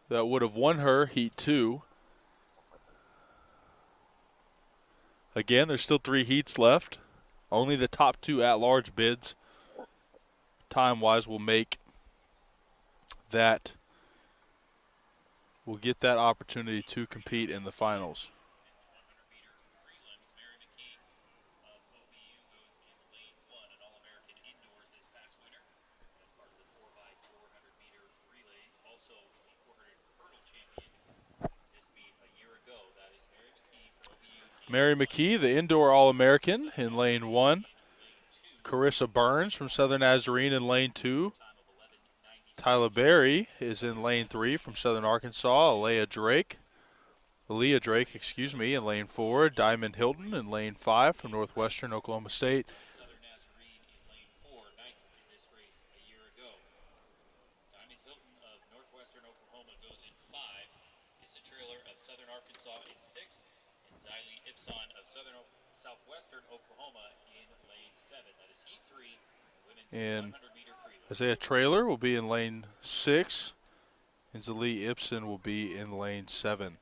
That would have won her Heat 2. Again, there's still 3 heats left. Only the top 2 at-large bids, time-wise, will make that, will get that opportunity to compete in the finals. Mary McKee, the indoor All-American, in lane 1. Carissa Burns from Southern Nazarene in lane 2. Tyler Berry is in lane 3 from Southern Arkansas. Aaliyah Drake, in lane 4. Diamond Hilton in lane 5 from Northwestern Oklahoma State. Southern Nazarene in lane 4, ninth in this race a year ago. Diamond Hilton of Northwestern Oklahoma goes in 5. It's a trailer of Southern Arkansas in 6. And Xylee Ipson of Southwestern Oklahoma in lane 7. That is heat 3, women's And 100-meter freedom. Isaiah Traylor will be in lane 6. And Xylee Ipson will be in lane 7.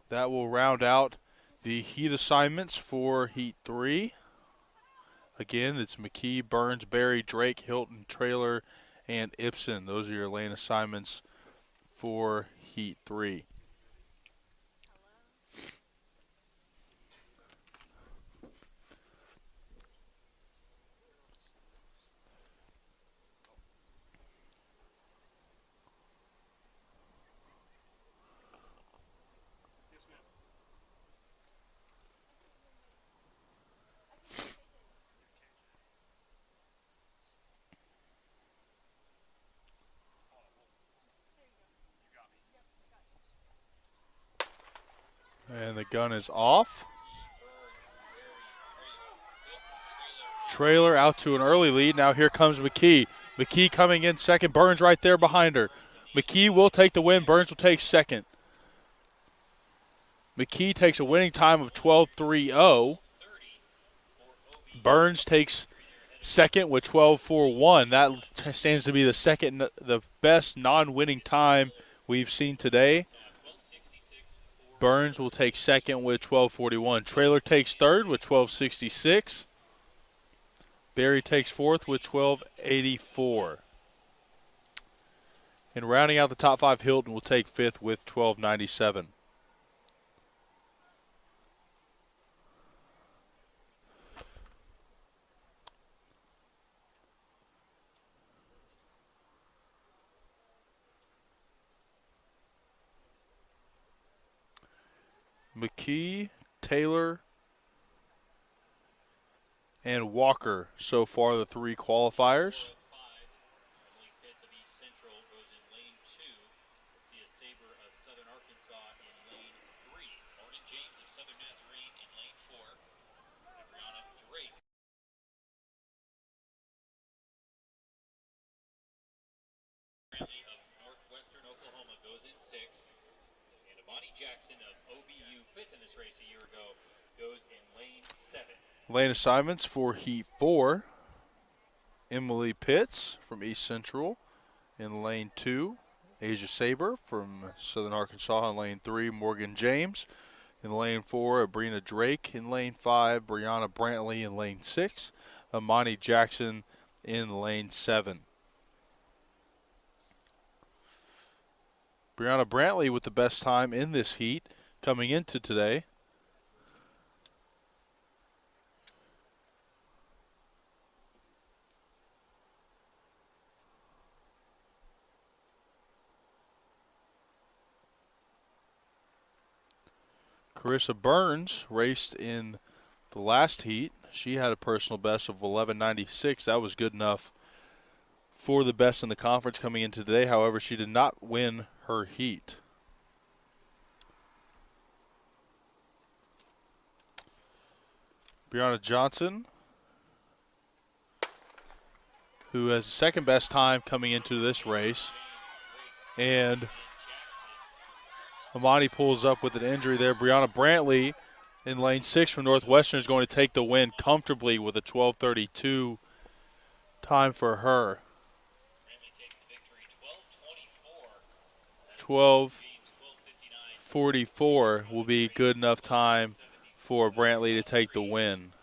That will round out the heat assignments for Heat 3. Again, it's McKee, Burns, Berry, Drake, Hilton, Traylor, and Ipson. Those are your lane assignments for Heat 3. And the gun is off. Traylor out to an early lead. Now here comes McKee. McKee coming in second. Burns right there behind her. McKee will take the win. Burns will take second. McKee takes a winning time of 12:30. Burns takes second with 12:41. That stands to be the best non-winning time we've seen today. Burns will take second with 12:41. Traylor takes third with 12:66. Berry takes fourth with 12:84. And rounding out the top 5, Hilton will take fifth with 12:97. McKee, Taylor, and Walker so far the 3 qualifiers. Lane assignments for Heat 4. Emily Pitts from East Central in lane 2. Asia Saber from Southern Arkansas in lane 3. Morgan James in lane 4. Abrina Drake in lane 5. Brianna Brantley in lane 6. Amani Jackson in lane 7. Brianna Brantley with the best time in this heat coming into today. Carissa Burns raced in the last heat. She had a personal best of 11:96. That was good enough for the best in the conference coming into today. However, she did not win her heat. Brianna Johnson, who has the second best time coming into this race. And Amani pulls up with an injury there. Brianna Brantley in lane 6 from Northwestern is going to take the win comfortably with a 12:32 time for her. 12:44 will be good enough time for Brantley to take the win.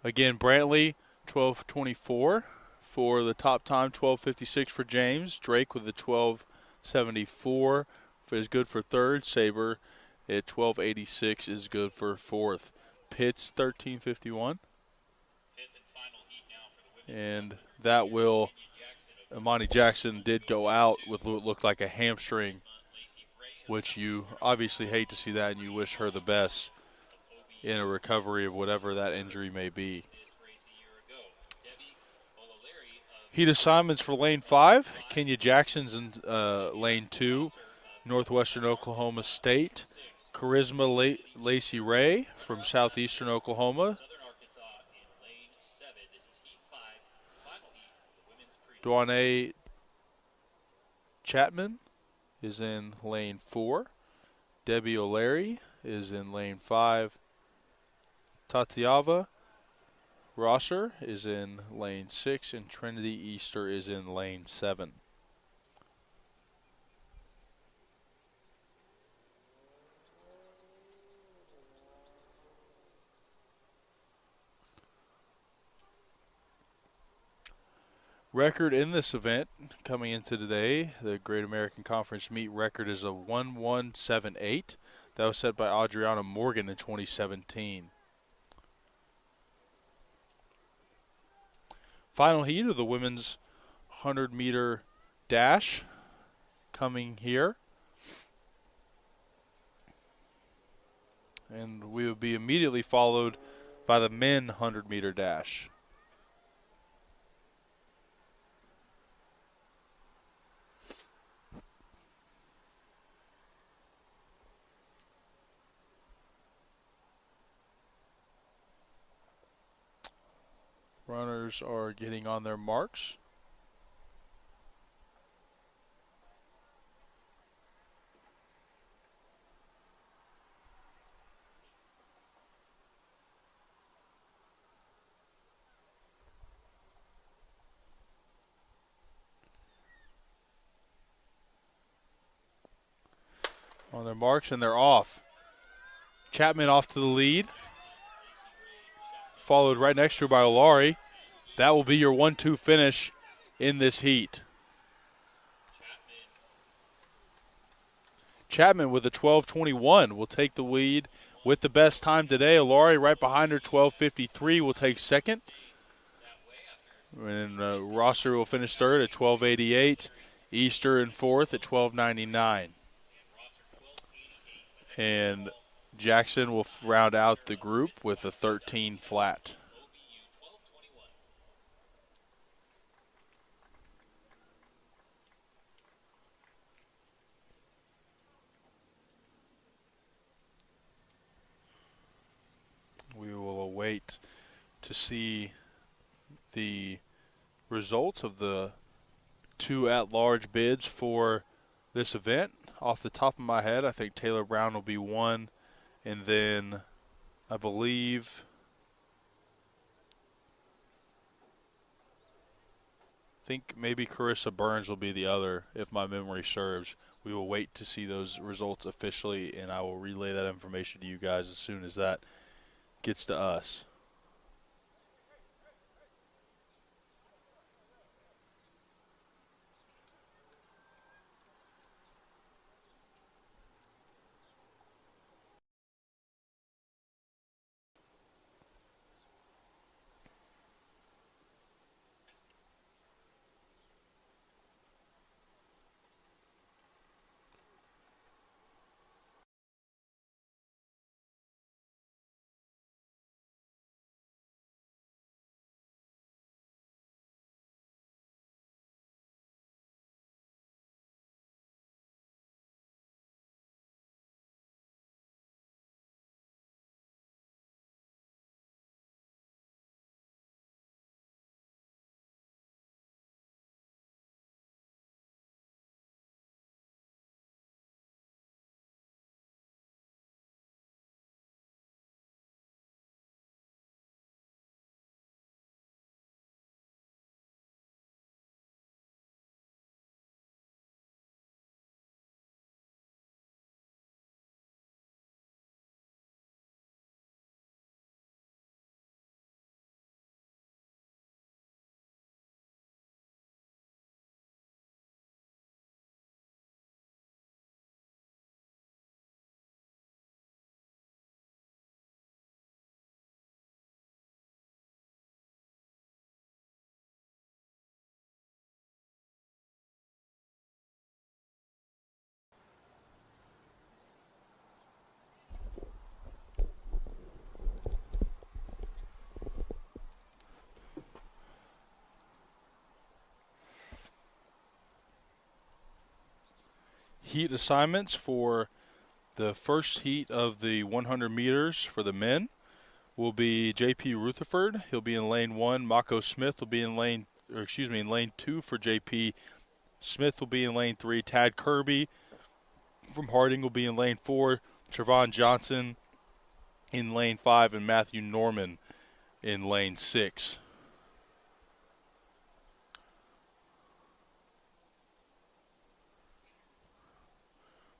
Again, Brantley, 12:24 for the top time, 12:56 for James. Drake with the 12:74. is good for third. Saber at 1286 is good for fourth. Pitts 1351. And that will, Imani Jackson did go out with what looked like a hamstring, which you obviously hate to see that, and you wish her the best in a recovery of whatever that injury may be. Heat assignments for Lane 5. Kenya Jackson's in Lane 2, Northwestern Oklahoma State. Charisma Lacey Ray from Southeastern Oklahoma. Dwanay Chapman is in Lane 4. Debbie O'Leary is in Lane 5. Tatiava Rosser is in Lane 6, and Trinity Easter is in Lane 7. Record in this event coming into today, the Great American Conference meet record is a 1:1:78. That was set by Adriana Morgan in 2017. Final heat of the women's 100-meter dash coming here. And we will be immediately followed by the men 100-meter dash. Runners are getting on their marks. On their marks, and they're off. Chapman off to the lead. Followed right next to her by Olari. That will be your 1-2 finish in this heat. Chapman with a 12:21 will take the lead with the best time today. Olari right behind her, 12:53, will take second. And Rosser will finish third at 12:88. Easter in fourth at 12:99. And Jackson will round out the group with a 13 flat. We will await to see the results of the two at-large bids for this event. Off the top of my head, I think Taylor Brown will be one, and then I believe maybe Carissa Burns will be the other, if my memory serves. We will wait to see those results officially, and I will relay that information to you guys as soon as that gets to us. heat assignments for the first heat of the 100 meters for the men will be J.P. Rutherford. He'll be in lane 1. Mako Smith will be in lane 2 for J.P. Smith will be in lane 3. Tad Kirby from Harding will be in lane 4. Trevon Johnson in lane 5, and Matthew Norman in lane 6.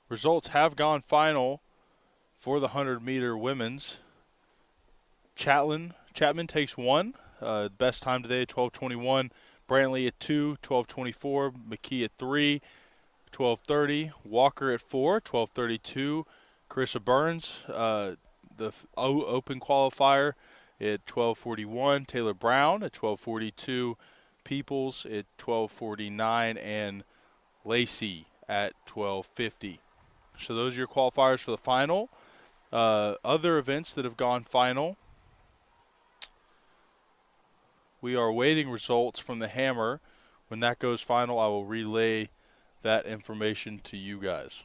Results have gone final for the 100-meter women's. Chapman takes 1. Best time today, 12:21. Brantley at 2, 12:24. McKee at 3, 12:30. Walker at 4, 12:32. Carissa Burns, the open qualifier, at 12:41. Taylor Brown at 12:42. Peoples at 12:49. And Lacey at 12:50. So those are your qualifiers for the final. Other events that have gone final, we are awaiting results from the hammer. When that goes final, I will relay that information to you guys.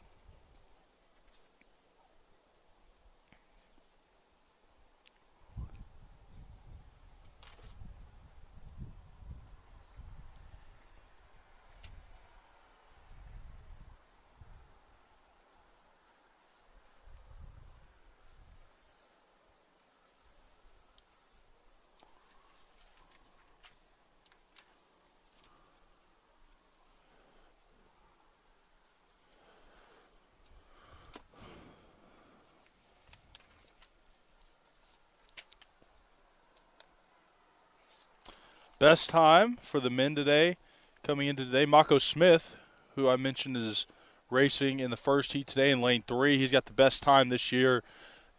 Best time for the men today, coming into today, Mako Smith, who I mentioned is racing in the first heat today in lane 3. He's got the best time this year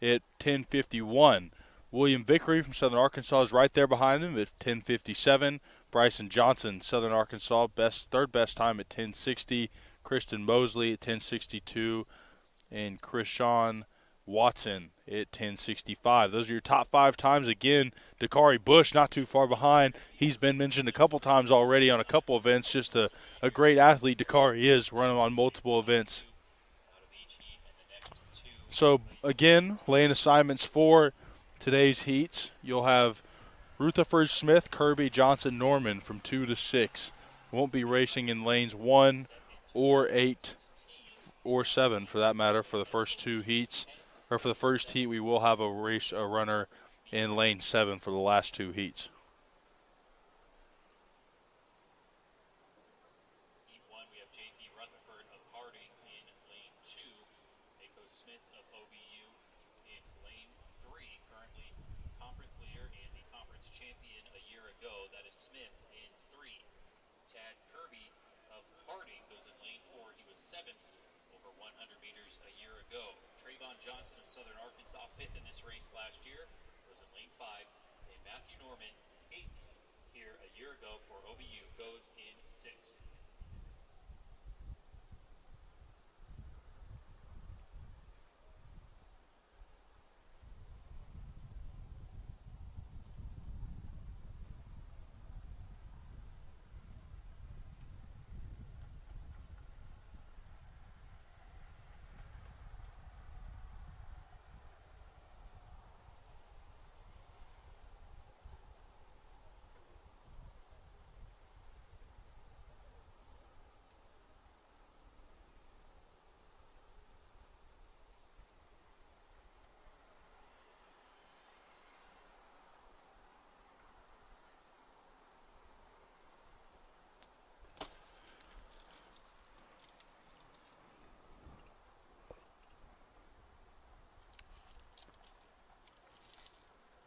at 10:51. William Vickery from Southern Arkansas is right there behind him at 10:57. Bryson Johnson, Southern Arkansas, third best time at 10:60. Kristen Mosley at 10:62. And Krishawn Watson at 10:65. Those are your top 5 times. Again, Dakari Bush not too far behind. He's been mentioned a couple times already on a couple events. Just a great athlete Dakari is, running on multiple events. So, again, lane assignments for today's heats. You'll have Rutherford, Smith, Kirby, Johnson, Norman from 2 to 6. Won't be racing in lanes 1 or 8 or 7 for that matter for the first 2 heats. Or for the first heat, we will have a runner in lane 7 for the last 2 heats. Heat 1, we have J.P. Rutherford of Harding in lane 2. Mako Smith of OBU in lane 3. Currently conference leader and the conference champion a year ago. That is Smith in 3. Tad Kirby of Harding goes in lane 4. He was 7th over 100 meters a year ago. Trayvon Johnson of Southern Arkansas, 5th in this race last year, goes in lane 5. And Matthew Norman, 8th here a year ago for OBU, goes in 6.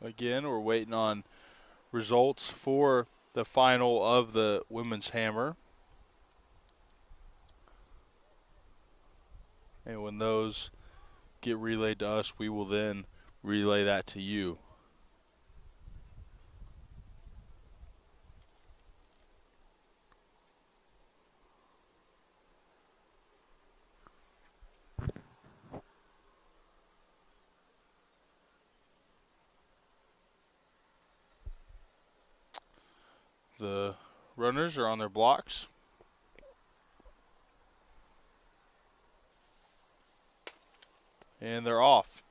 Again, we're waiting on results for the final of the women's hammer. And when those get relayed to us, we will then relay that to you. The runners are on their blocks. And they're off.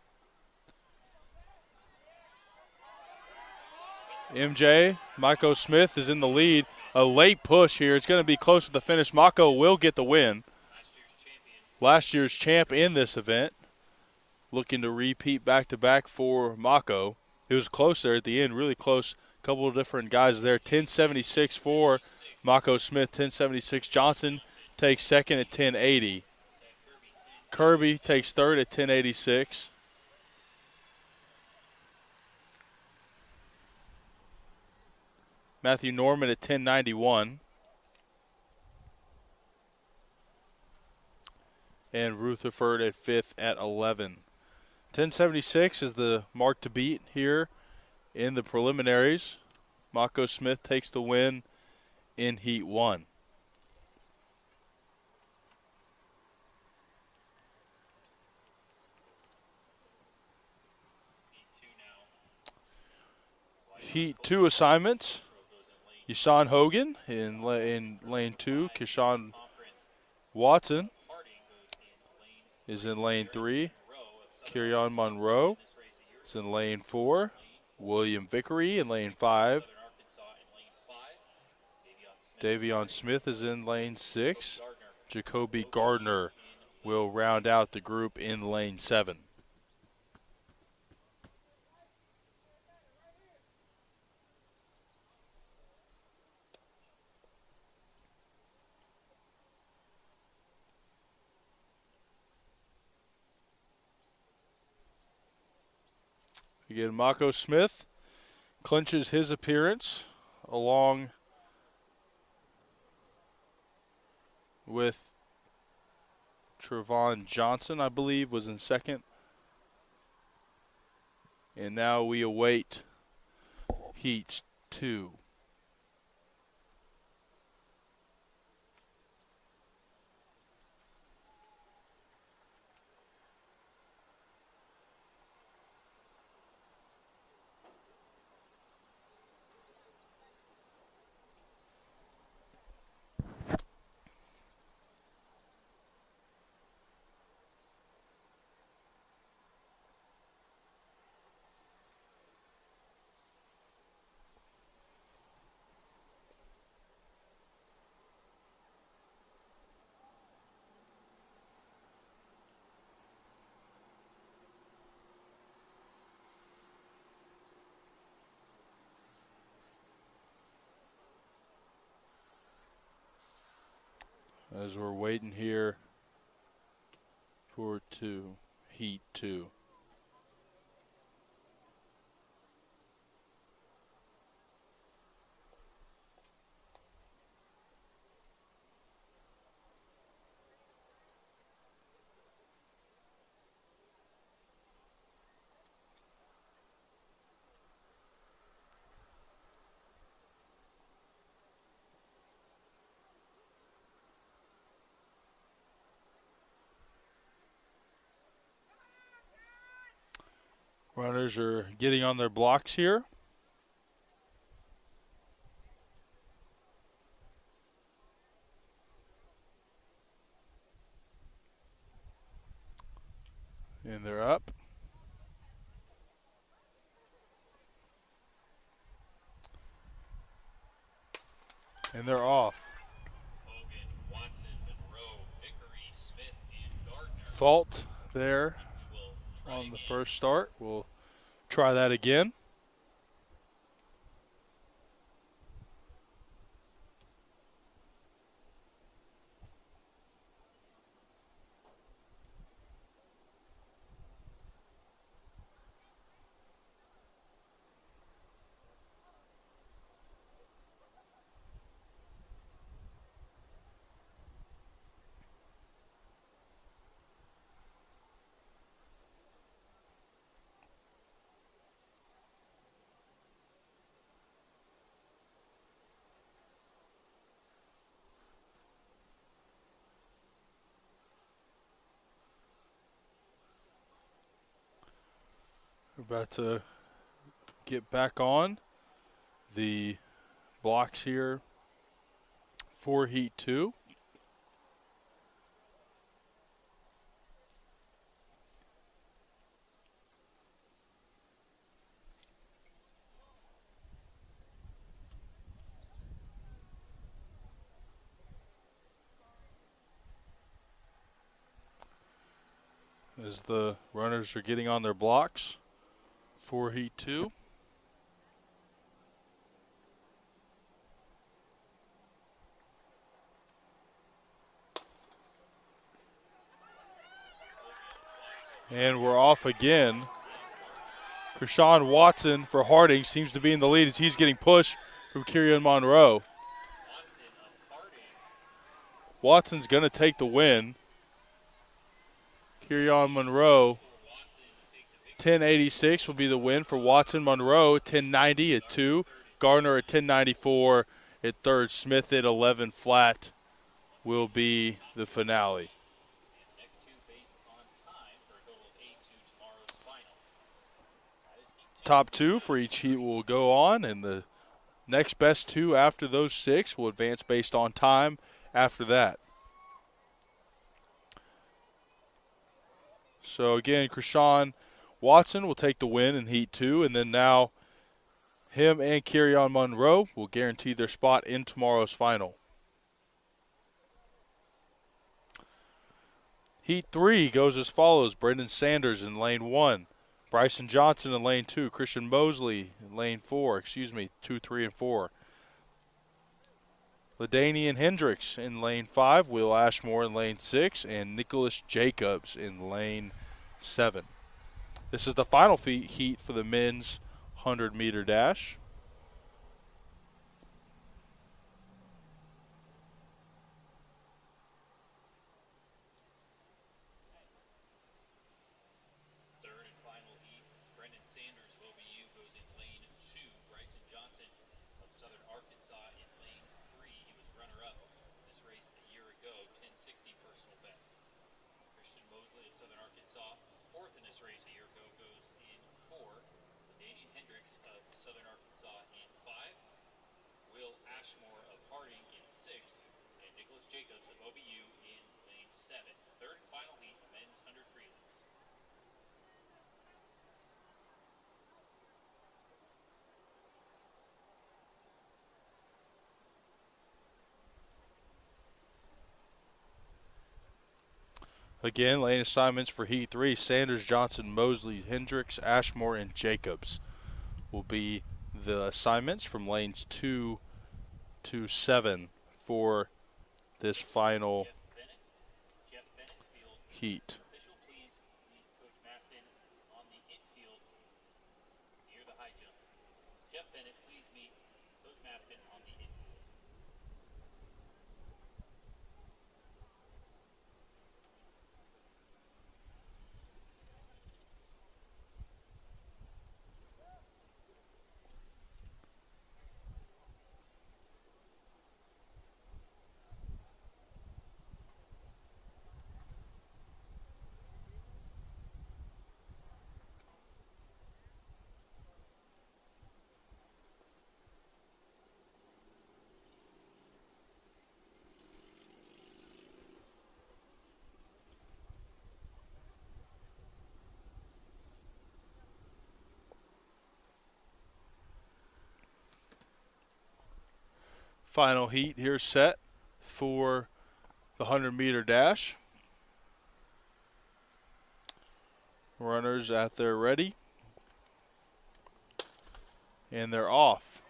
MJ, Mako Smith is in the lead. A late push here. It's going to be close to the finish. Mako will get the win. Last year's champ in this event. Looking to repeat back-to-back for Mako. It was close there at the end, really close. A couple of different guys there. 10.76 for Mako Smith, 10.76. Johnson takes second at 10.80. Kirby takes third at 10.86. Matthew Norman at 10.91. And Rutherford at fifth at 11. 10.76 is the mark to beat here in the preliminaries. Mako Smith takes the win in Heat 1. Heat 2 assignments. Yashawn Hogan in lane 2. Keshawn Watson is in lane 3. Kirion Monroe is in lane 4. William Vickery in lane 5. Davion Smith is in lane 6. Jacoby Gardner will round out the group in lane 7. Again, Mako Smith clinches his appearance along with Trevon Johnson, I believe, was in second. And now we await Heat 2. As we're waiting here for Heat 2. Runners are getting on their blocks here. And they're up. And they're off. Hogan, Watson, Monroe, Vickery, Smith, and Gardner. Fault there on the first start. We'll try that again. We're about to get back on the blocks here for Heat 2. as the runners are getting on their blocks for Heat 2. And we're off again. Krishan Watson for Harding seems to be in the lead as he's getting pushed from Kieran Monroe. Watson's going to take the win. Kieran Monroe, 10.86 will be the win for Watson. Monroe, 10.90 at 2. Gardner at 10.94 at 3rd. Smith at 11 flat will be the finale. Top 2 for each heat will go on, and the next best 2 after those 6 will advance based on time after that. So again, Krishan Watson will take the win in Heat 2, and then now him and Kieran Monroe will guarantee their spot in tomorrow's final. Heat 3 goes as follows. Brendan Sanders in lane 1. Bryson Johnson in lane 2. Christian Mosley in lane 4. 2, 3, and 4. LaDainian Hendricks in lane 5. Will Ashmore in lane 6. And Nicholas Jacobs in lane 7. This is the final heat for the men's 100-meter dash. Again, lane assignments for Heat 3. Sanders, Johnson, Mosley, Hendricks, Ashmore, and Jacobs will be the assignments from lanes 2 to 7 for this final heat. Final heat here set for the 100-meter dash. Runners at their ready. And they're off.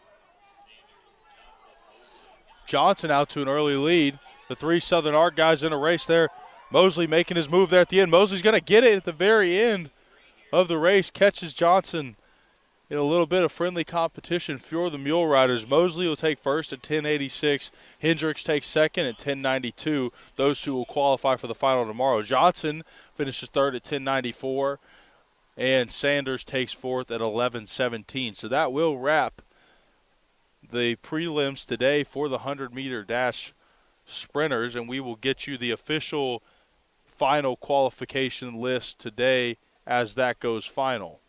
Johnson out to an early lead. The 3 Southern Arc guys in a race there. Mosley making his move there at the end. Mosley's going to get it at the very end of the race. Catches Johnson in a little bit of friendly competition for the Mule Riders. Mosley will take first at 10.86. Hendricks takes second at 10.92. Those 2 will qualify for the final tomorrow. Johnson finishes third at 10.94. And Sanders takes fourth at 11.17. So that will wrap the prelims today for the 100-meter dash sprinters. And we will get you the official final qualification list today as that goes final.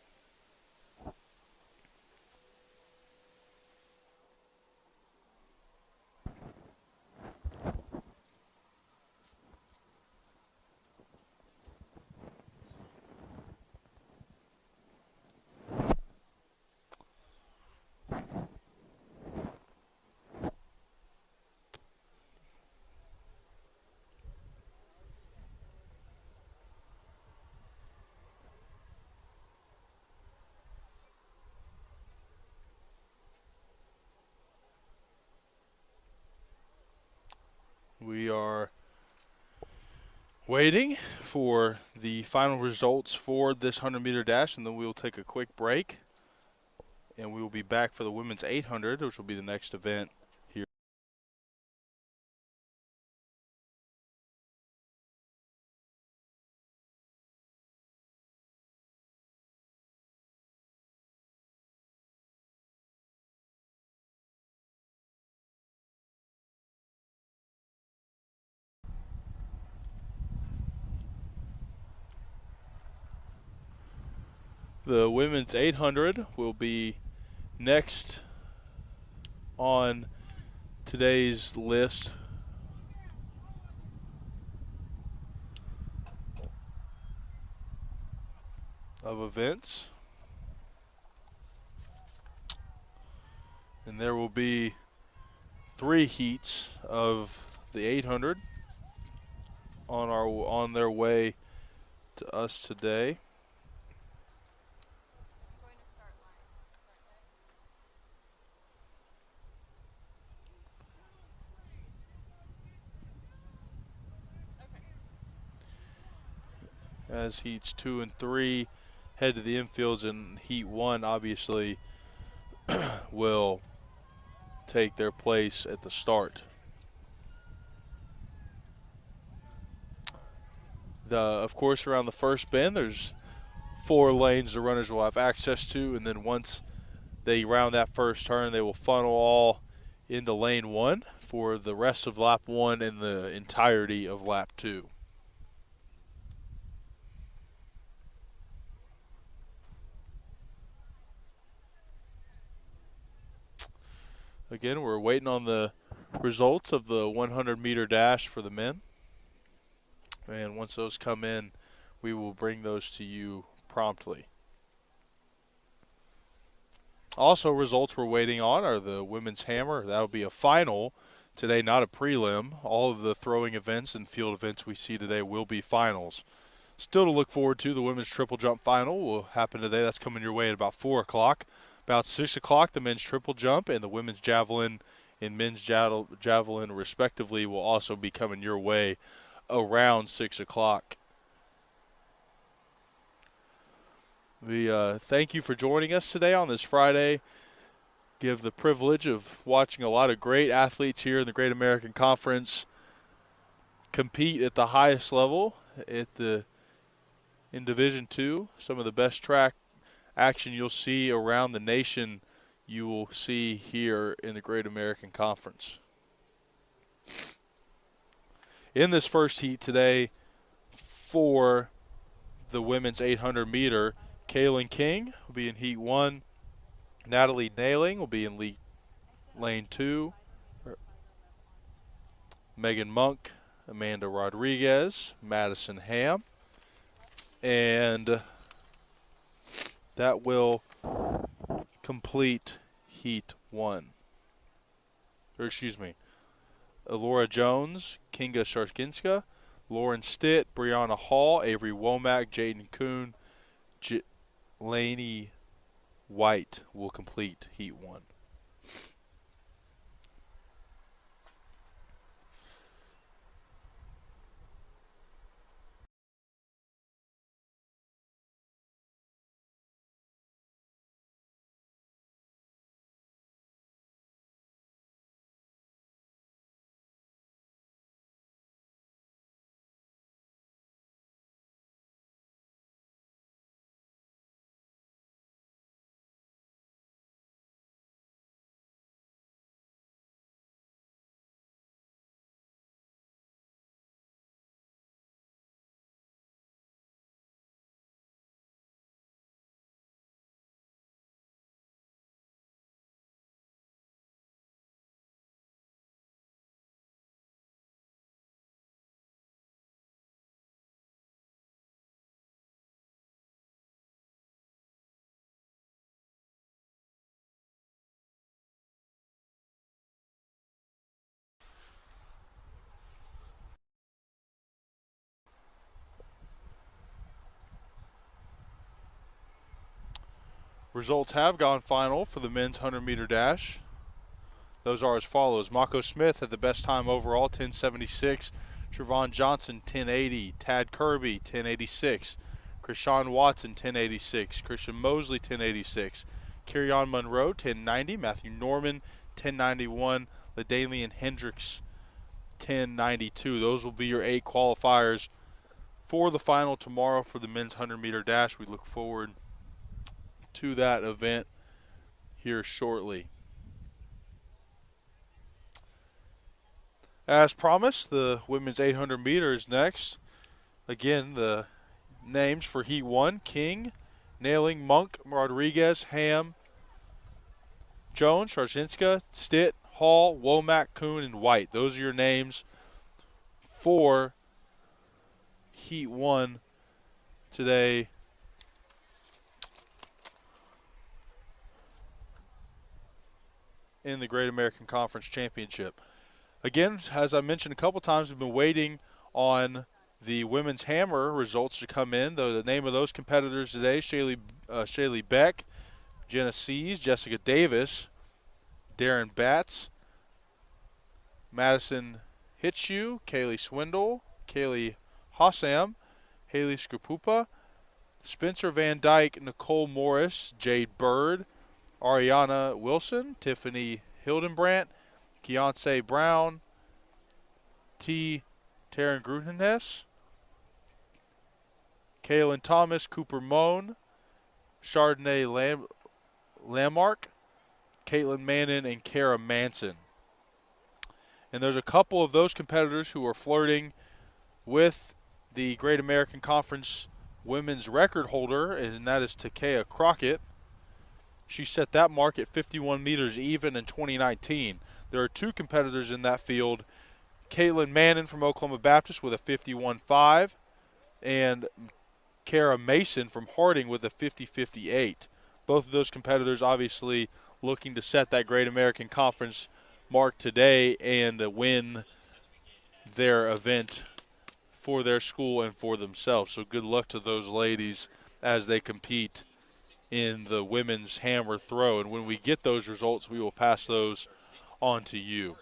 Waiting for the final results for this 100-meter dash, and then we will take a quick break. And we will be back for the women's 800, which will be the next event here. The women's 800 will be next on today's list of events. And there will be 3 heats of the 800 on their way to us today. As heats 2 and 3 head to the infields, and heat 1 obviously will take their place at the start. Of course, around the first bend, there's 4 lanes the runners will have access to, and then once they round that first turn, they will funnel all into lane 1 for the rest of lap 1 and the entirety of lap 2. Again, we're waiting on the results of the 100-meter dash for the men. And once those come in, we will bring those to you promptly. Also, results we're waiting on are the women's hammer. That'll be a final today, not a prelim. All of the throwing events and field events we see today will be finals. Still to look forward to, the women's triple jump final will happen today. That's coming your way at about 4 o'clock. About 6 o'clock, the men's triple jump and the women's javelin and men's javelin, respectively, will also be coming your way around 6 o'clock. We thank you for joining us today on this Friday. Give the privilege of watching a lot of great athletes here in the Great American Conference compete at the highest level in Division II. Some of the best track action you'll see around the nation you will see here in the Great American Conference. In this first heat today for the women's 800 meter, Kaylin King will be in heat 1. Natalie Nailing will be in lane 2. Megan Monk, Amanda Rodriguez, Madison Ham. And that will complete heat 1. Or excuse me. Elora Jones, Kinga Sharkinska, Lauren Stitt, Brianna Hall, Avery Womack, Jaden Kuhn, Laney White will complete heat 1. Results have gone final for the men's 100-meter dash. Those are as follows. Mako Smith had the best time overall, 10:76. Trevon Johnson, 1080. Tad Kirby, 1086. Krishawn Watson, 1086. Christian Mosley, 1086. Kerryon Monroe, 1090. Matthew Norman, 1091. LaDainian Hendricks, 1092. Those will be your 8 qualifiers for the final tomorrow for the men's 100-meter dash. We look forward to that event here shortly. As promised, the women's 800 meters next. Again, the names for Heat 1: King, Nailing, Monk, Rodriguez, Ham, Jones, Sharzinska, Stitt, Hall, Womack, Kuhn, and White. Those are your names for Heat 1 today. In the Great American Conference Championship. Again, as I mentioned a couple times, we've been waiting on the women's hammer results to come in. Though the name of those competitors today: Shaylee Beck, Jenna Sees, Jessica Davis, Darren Batts, Madison Hitchu, Kaylee Swindle, Kaylee Hossam, Haley Scripupa, Spencer Van Dyke, Nicole Morris, Jade Bird, Ariana Wilson, Tiffany Hildenbrandt, Keontae Brown, T. Taryn Grudeness, Kaylin Thomas, Cooper Moan, Chardonnay Lamarck, Caitlin Mannon, and Kara Manson. And there's a couple of those competitors who are flirting with the Great American Conference women's record holder, and that is Takea Crockett. She set that mark at 51 meters even in 2019. There are 2 competitors in that field: Caitlin Mannon from Oklahoma Baptist with a 51.5 and Kara Mason from Harding with a 50.58. Both of those competitors obviously looking to set that Great American Conference mark today and win their event for their school and for themselves. So good luck to those ladies as they compete in the women's hammer throw. And when we get those results, we will pass those on to you.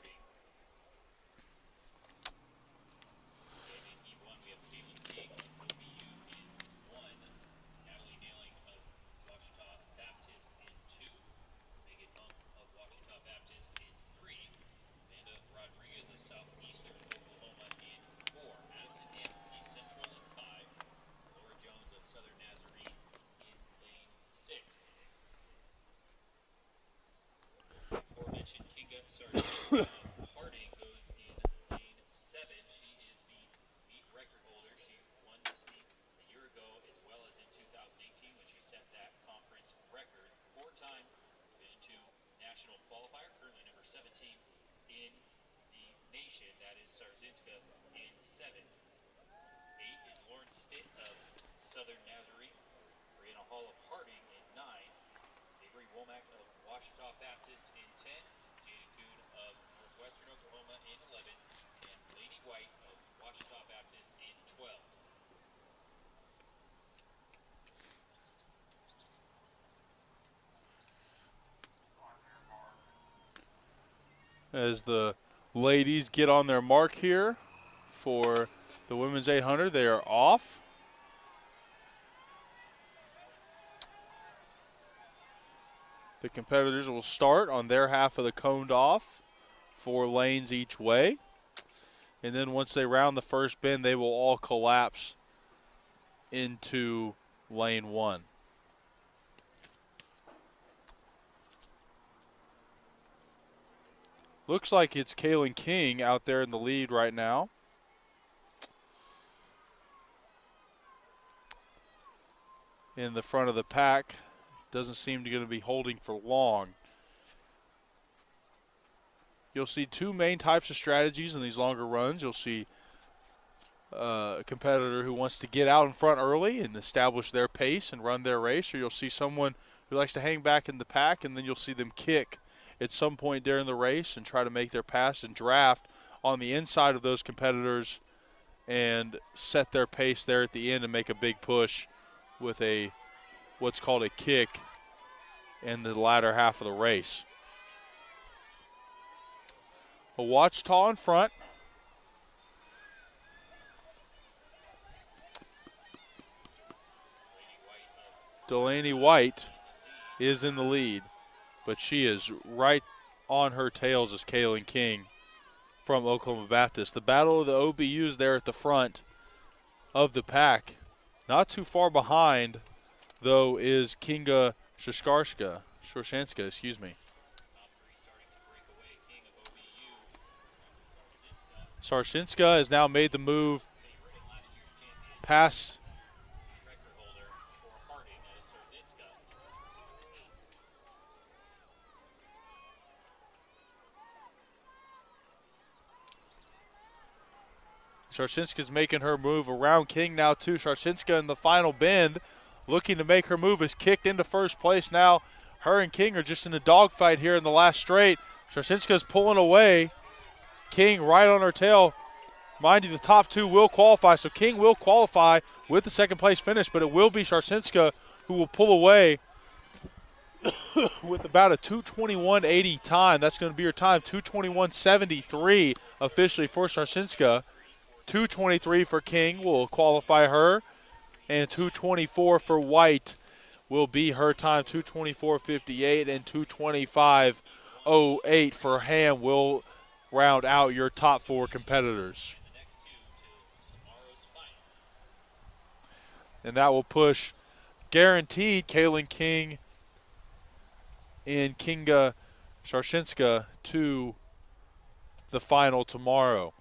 Harding goes in lane 7. She is the meet record holder. She won this meet a year ago as well as in 2018 when she set that conference record. 4-time Division II national qualifier, currently number 17 in the nation. That is Sarzinska in 7. 8 is Lauren Stitt of Southern Nazarene. Brianna Hall of Harding in 9. Avery Womack of Washita Baptist in 10. Of Northwestern Oklahoma in 11, and Lady White of Washita Baptist in 12. As the ladies get on their mark here for the women's 800, they are off. The competitors will start on their half of the coned off, 4 lanes each way. And then once they round the first bend, they will all collapse into lane 1. Looks like it's Kaylin King out there in the lead right now. In the front of the pack. Doesn't seem to going to be holding for long. You'll see 2 main types of strategies in these longer runs. You'll see a competitor who wants to get out in front early and establish their pace and run their race, or you'll see someone who likes to hang back in the pack, and then you'll see them kick at some point during the race and try to make their pass and draft on the inside of those competitors and set their pace there at the end and make a big push with a what's called a kick in the latter half of the race. A Wachita in front. Delaney White is in the lead, but she is right on her tails as Kaylin King from Oklahoma Baptist. The battle of the OBUs there at the front of the pack. Not too far behind, though, is Kinga Shorshanska, excuse me. Sarshinska has now made the move past Sarshinska's making her move around King now too. Sarshinska in the final bend looking to make her move is kicked into first place now. Her and King are just in a dogfight here in the last straight. Sarshinska's pulling away. King right on her tail. Mind you, the top two will qualify, so King will qualify with the second place finish, but it will be Sarshinska who will pull away with about a 2:21.80 time. That's going to be her time, 2:21.73 officially for Sarshinska. 2:23 for King will qualify her, and 2:24 for White will be her time. 2:24.58 and 2:25.08 for Ham will round out your top four competitors. And that will push guaranteed Kaylin King and Kinga Sarshinska to the final tomorrow.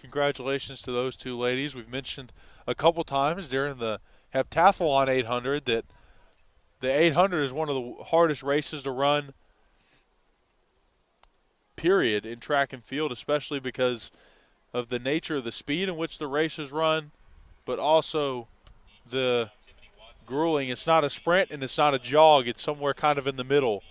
Congratulations to those two ladies. We've mentioned a couple times during the Heptathlon 800 that the 800 is one of the hardest races to run, period, in track and field, especially because of the nature of the speed in which the race is run, but also the grueling. It's not a sprint and it's not a jog. It's somewhere kind of in the middle.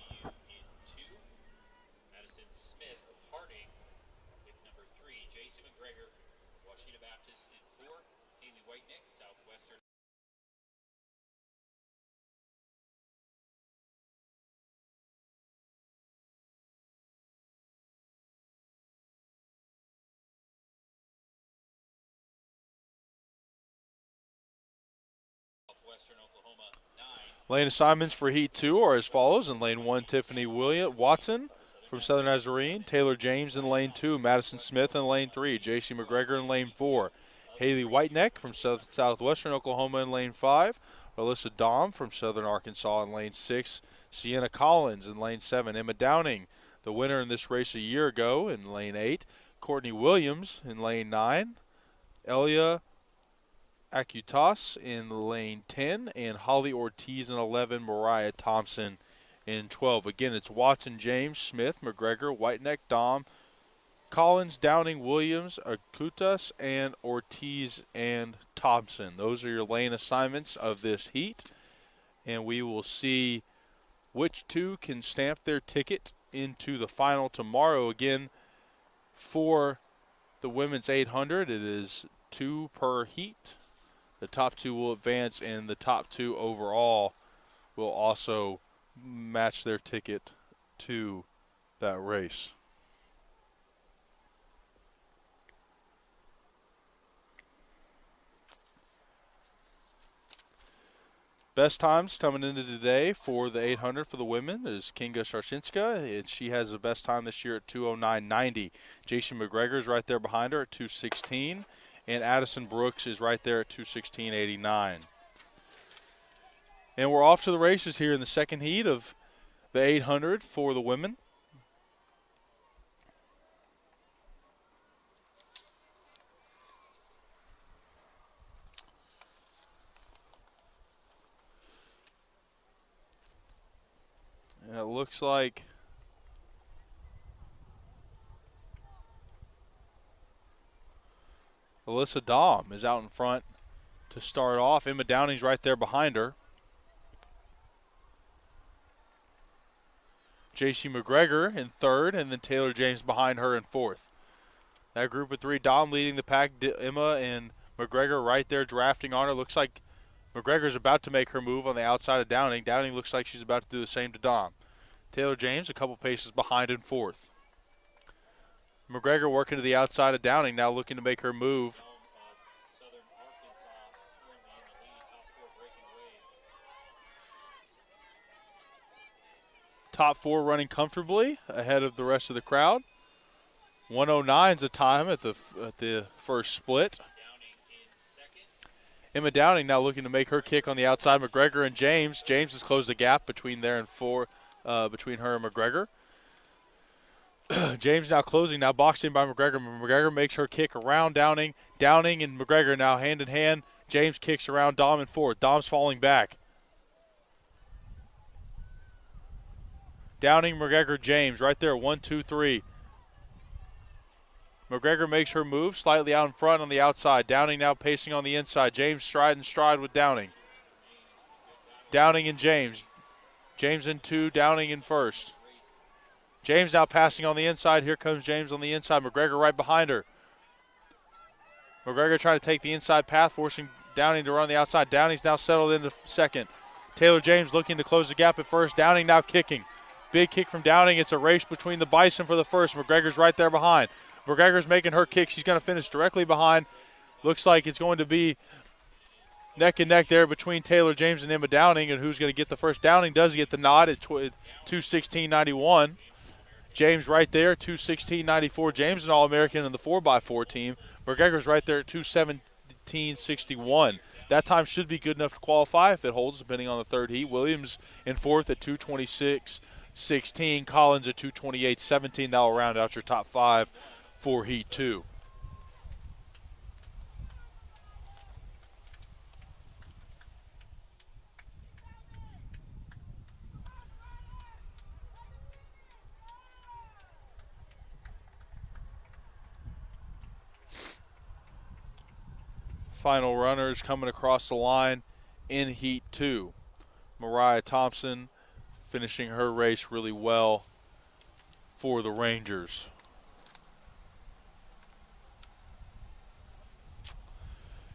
Lane assignments for Heat 2 are as follows. In Lane 1, Tiffany Watson from Southern Nazarene. Taylor James in Lane 2. Madison Smith in Lane 3. J.C. McGregor in Lane 4. Haley Whiteneck from Southwestern Oklahoma in Lane 5. Alyssa Dahm from Southern Arkansas in Lane 6. Sienna Collins in Lane 7. Emma Downing, the winner in this race a year ago, in Lane 8. Courtney Williams in Lane 9. Elia Acutas in Lane 10, and Holly Ortiz in 11, Mariah Thompson in 12. Again, it's Watson, James, Smith, McGregor, Whiteneck, Dahm, Collins, Downing, Williams, Acutas, and Ortiz and Thompson. Those are your lane assignments of this heat, and we will see which two can stamp their ticket into the final tomorrow. Again, for the women's 800, it is 2 per heat. The top two will advance, and the top two overall will also match their ticket to that race. Best times coming into today for the 800 for the women is Kinga Sarshinska, and she has the best time this year at 2:09.90. Jason McGregor is right there behind her at 2:16. And Addison Brooks is right there at 2:16.89. And we're off to the races here in the second heat of the 800 for the women. And it looks like Alyssa Dahm is out in front to start off. Emma Downing's right there behind her. J.C. McGregor in third, and then Taylor James behind her in fourth. That group of three, Dahm leading the pack. Emma and McGregor right there drafting on her. Looks like McGregor's about to make her move on the outside of Downing. Downing looks like she's about to do the same to Dahm. Taylor James a couple paces behind in fourth. McGregor working to the outside of Downing, now looking to make her move. top 4 running comfortably ahead of the rest of the crowd. 109's the time at the first split. Emma Downing now looking to make her kick on the outside. McGregor and James. James has closed the gap between there and between her and McGregor. James now closing, now boxed in by McGregor. McGregor makes her kick around Downing. Downing and McGregor now hand in hand. James kicks around Dom and fourth. Dom's falling back. Downing, McGregor, James right there. 1, 2, 3. McGregor makes her move slightly out in front on the outside. Downing now pacing on the inside. James stride with Downing. Downing and James. James in 2, Downing in first. James now passing on the inside. Here comes James on the inside. McGregor right behind her. McGregor trying to take the inside path, forcing Downing to run the outside. Downing's now settled into second. Taylor James looking to close the gap at first. Downing now kicking. Big kick from Downing. It's a race between the Bison for the first. McGregor's right there behind. McGregor's making her kick. She's going to finish directly behind. Looks like it's going to be neck and neck there between Taylor James and Emma Downing, and who's going to get the first. Downing does get the nod at 2:16.91. James right there, 2:16.94. James an All-American in the 4x4 team. McGregor's right there at 2:17.61. That time should be good enough to qualify if it holds, depending on the third heat. Williams in fourth at 2:26.16. Collins at 2:28.17. That will round out your top 5 for Heat 2. Final runners coming across the line in Heat 2. Mariah Thompson finishing her race really well for the Rangers.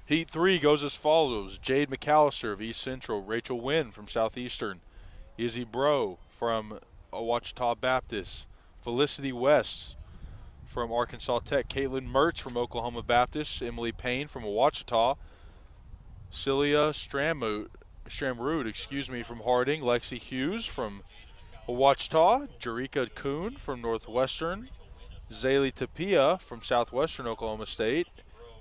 Heat 3 goes as follows. Jade McAllister of East Central. Rachel Wynn from Southeastern. Izzy Bro from Ouachita Baptist. Felicity West from Arkansas Tech. Caitlin Mertz from Oklahoma Baptist. Emily Payne from Ouachita. Celia Stramrud, from Harding. Lexi Hughes from Ouachita. Jerika Kuhn from Northwestern. Zaylee Tapia from Southwestern Oklahoma State.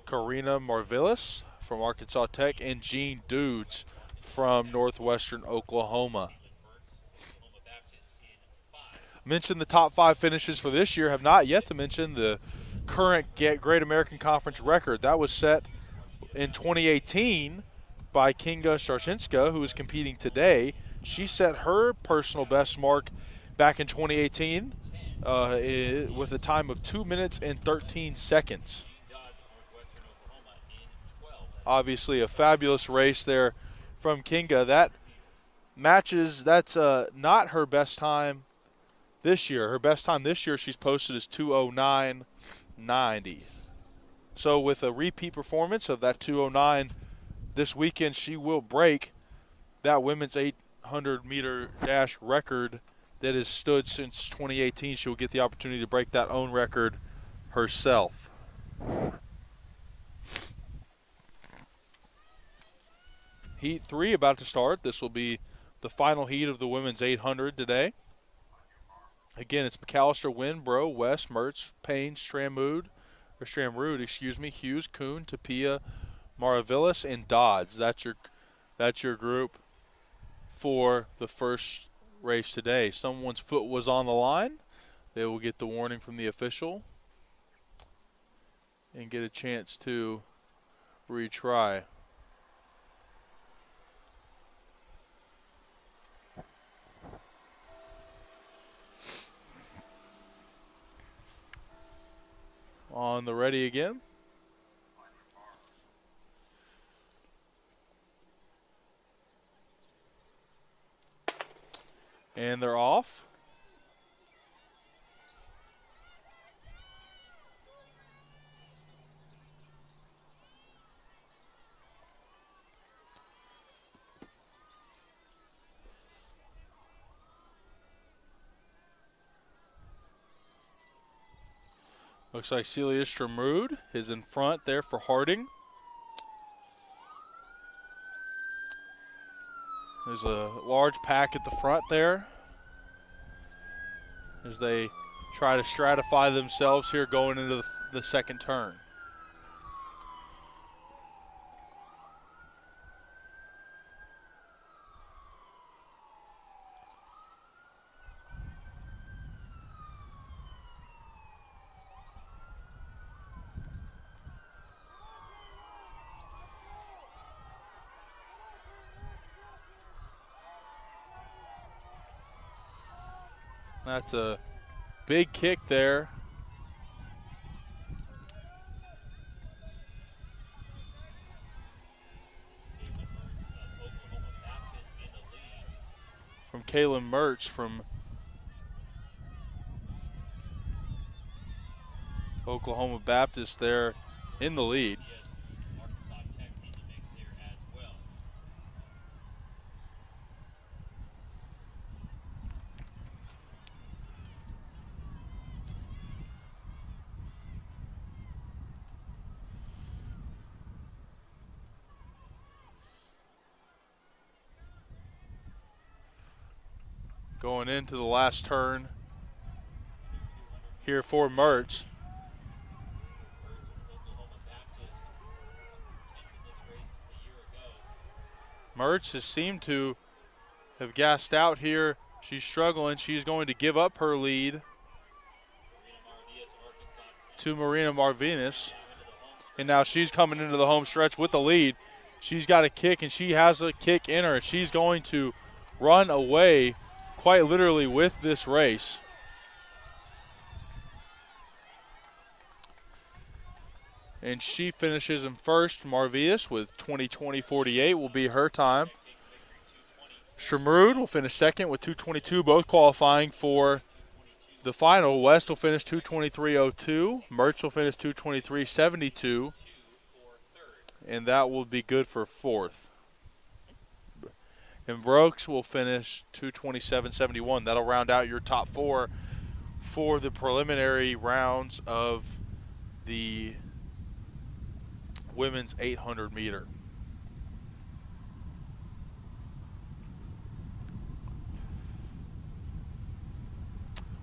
Karina Marvillis from Arkansas Tech. And Jean Dudes from Northwestern Oklahoma. Mention the top 5 finishes for this year. Have not yet to mention the current Great American Conference record. That was set in 2018 by Kinga Sharshinska, who is competing today. She set her personal best mark back in 2018 with a time of 2 minutes and 13 seconds. Obviously a fabulous race there from Kinga. That's not her best time this year. Her best time this year she's posted is 2:09.90. So with a repeat performance of that 2:09 this weekend, she will break that women's 800-meter dash record that has stood since 2018. She will get the opportunity to break that own record herself. Heat 3 about to start. This will be the final heat of the women's 800 today. Again, it's McAllister, Wynn, Bro, West, Mertz, Payne, Stramrud, Hughes, Kuhn, Tapia, Maravillas, and Dodds. That's your group for the first race today. Someone's foot was on the line. They will get the warning from the official and get a chance to retry. On the ready again. And they're off. Looks like Celia Stramrud is in front there for Harding. There's a large pack at the front there. as they try to stratify themselves here going into the second turn. That's a big kick there. From Kaylin Mertz from Oklahoma Baptist there in the lead. Going into the last turn here for Mertz. Mertz has seemed to have gassed out here. She's struggling. She's going to give up her lead to Marina Marvinez. And now she's coming into the home stretch with the lead. She's got a kick, and she has a kick in her. She's going to run away quite literally with this race. And she finishes in first. Marvius with 20:20.48 will be her time. Shermrud will finish second with 2:22, both qualifying for the final. West will finish 2:23.02. Mertz will finish 2:23.72. And that will be good for fourth. And Brooks will finish 2:27.71. That'll round out your top four for the preliminary rounds of the women's 800 meter.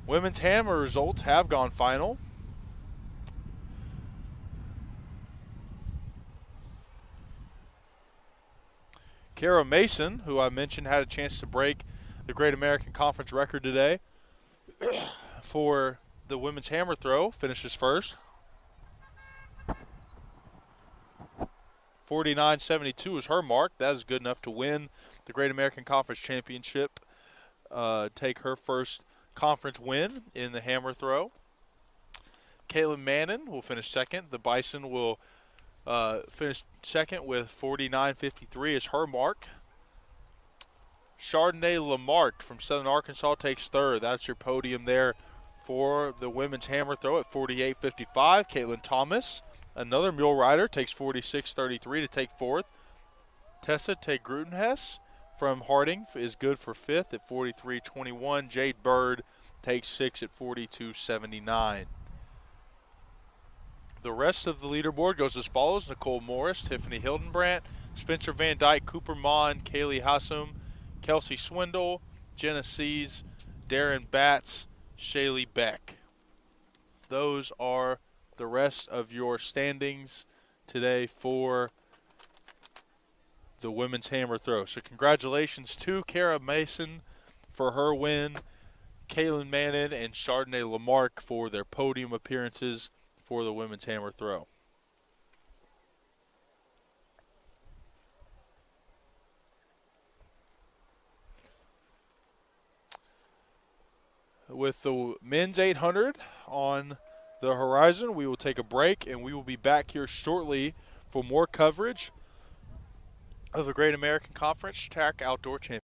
Women's hammer results have gone final. Kara Mason, who I mentioned had a chance to break the Great American Conference record today for the women's hammer throw, finishes first. 49.72 is her mark. That is good enough to win the Great American Conference Championship, take her first conference win in the hammer throw. Caitlin Mannon will finish second. The Bison will finish second with 49.53 as her mark. Chardonnay Lamarck from Southern Arkansas takes third. That's your podium there for the women's hammer throw at 48.55. Caitlin Thomas, another mule rider, takes 46.33 to take fourth. Tessa Te Grutenhess from Harding is good for fifth at 43.21. Jade Bird takes sixth at 42.79. The rest of the leaderboard goes as follows: Nicole Morris, Tiffany Hildenbrandt, Spencer Van Dyke, Cooper Mon, Kaylee Hassum, Kelsey Swindle, Jenna Sees, Darren Batts, Shaylee Beck. Those are the rest of your standings today for the women's hammer throw. So congratulations to Kara Mason for her win, Kaylin Mannon and Chardonnay Lamarck for their podium appearances for the women's hammer throw. With the men's 800 on the horizon, we will take a break, and we will be back here shortly for more coverage of the Great American Conference Track Outdoor Championship.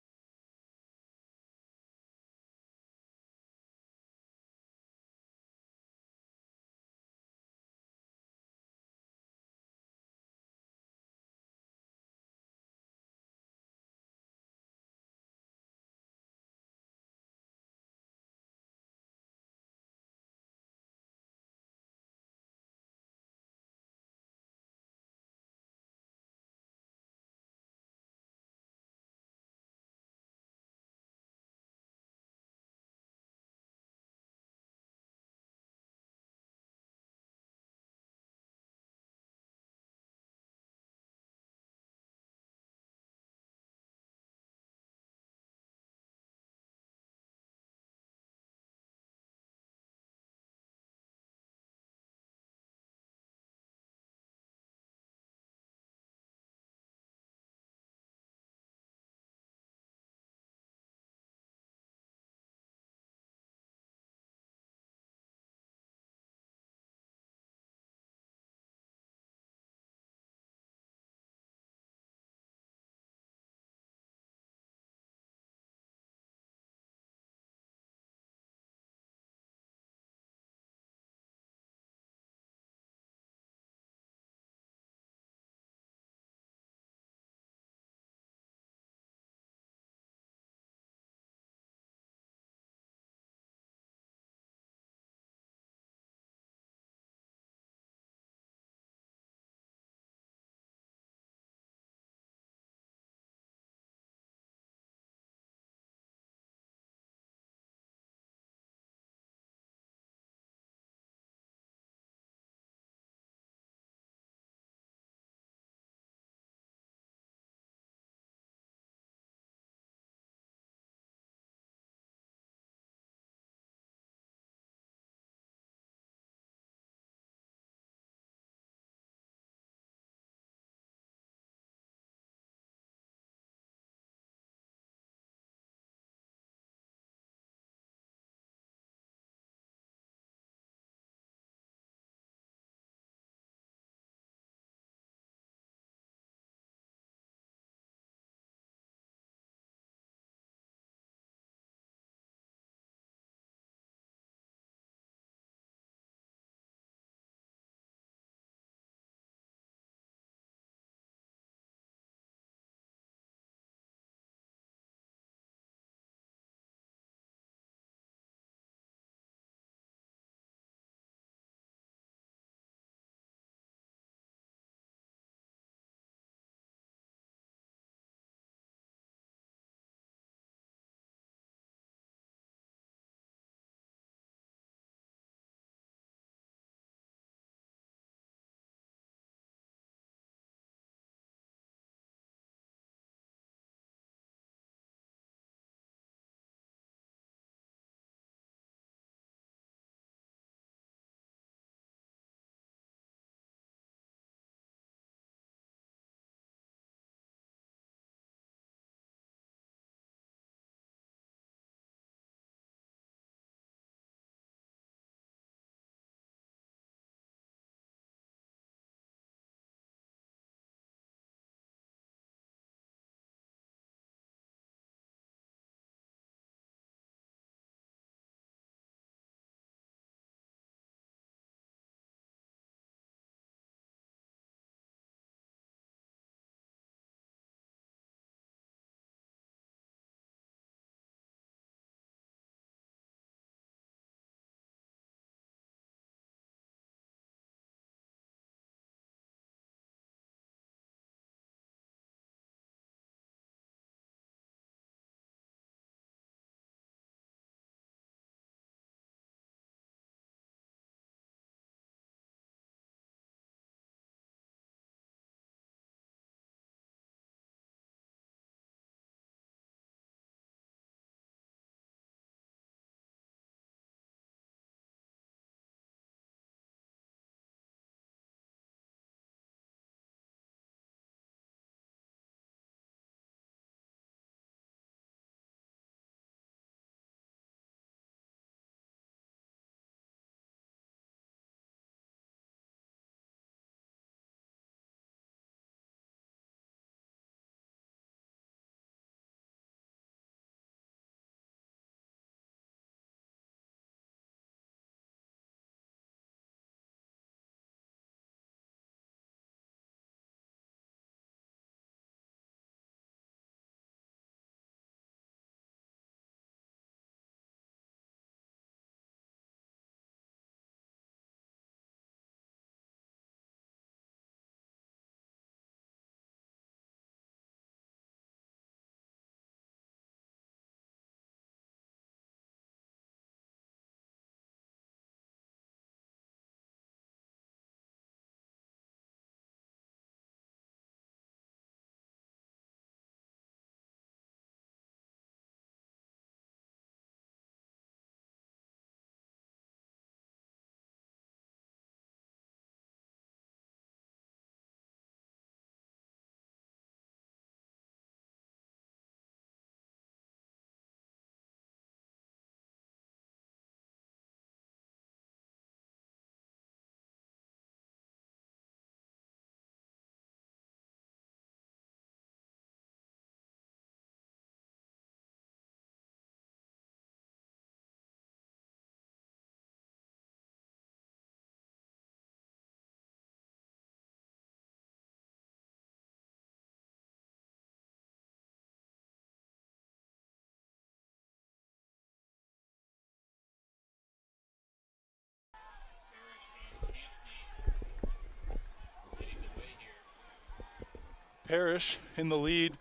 Parrish in the lead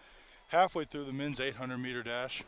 halfway through the men's 800-meter dash.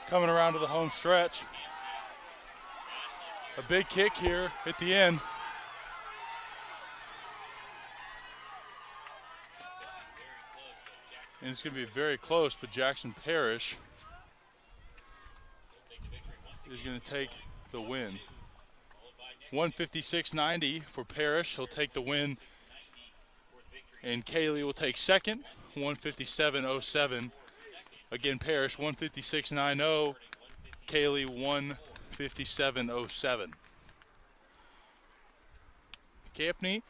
Coming around to the home stretch. A big kick here at the end. And it's going to be very close, but Jackson Parrish is going to take the win. 156.90 for Parrish. He'll take the win. And Kaylee will take second, 157.07. Again, Parrish, 156.90. Kaylee, 157.07. Campney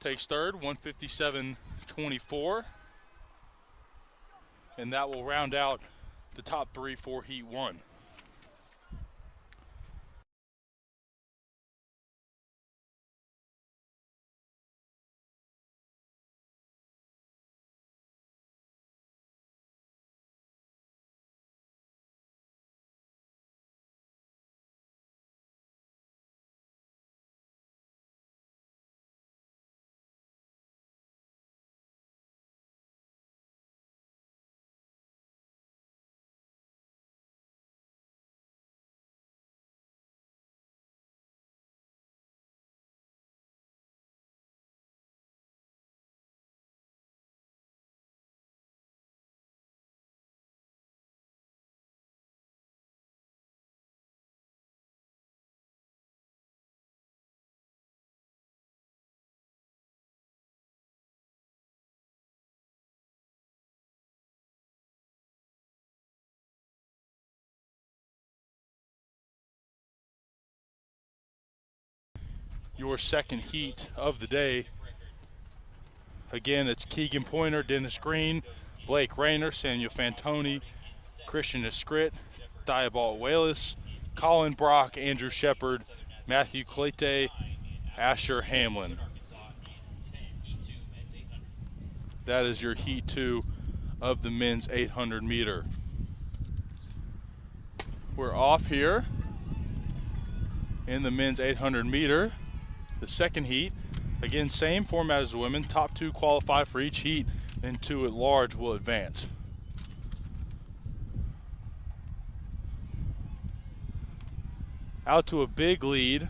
takes third, 157.24. And that will round out the top three for Heat 1. Your second heat of the day. Again, it's Keegan Pointer, Dennis Green, Blake Rayner, Samuel Fantoni, Christian Escrit, Thibault Wallace, Colin Brock, Andrew Shepard, Matthew Clayte, Asher Hamlin. That is your Heat 2 of the men's 800 meter. We're off here in the men's 800 meter. The second heat, again, same format as the women. Top two qualify for each heat, and two at large will advance. Out to a big lead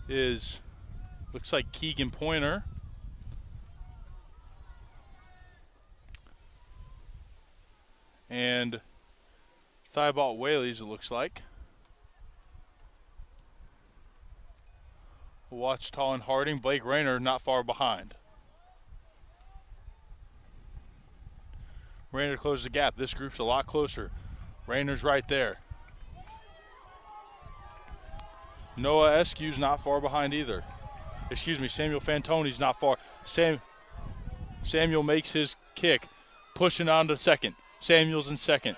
looks like Keegan Pointer. And Thibault Whaley's, it looks like. Watch Tallon Harding, Blake Rayner not far behind. Rayner closed the gap. This group's a lot closer. Rayner's right there. Noah Eskew's not far behind either. Excuse me, Samuel Fantoni's not far. Samuel makes his kick, pushing on to second. Samuel's in second.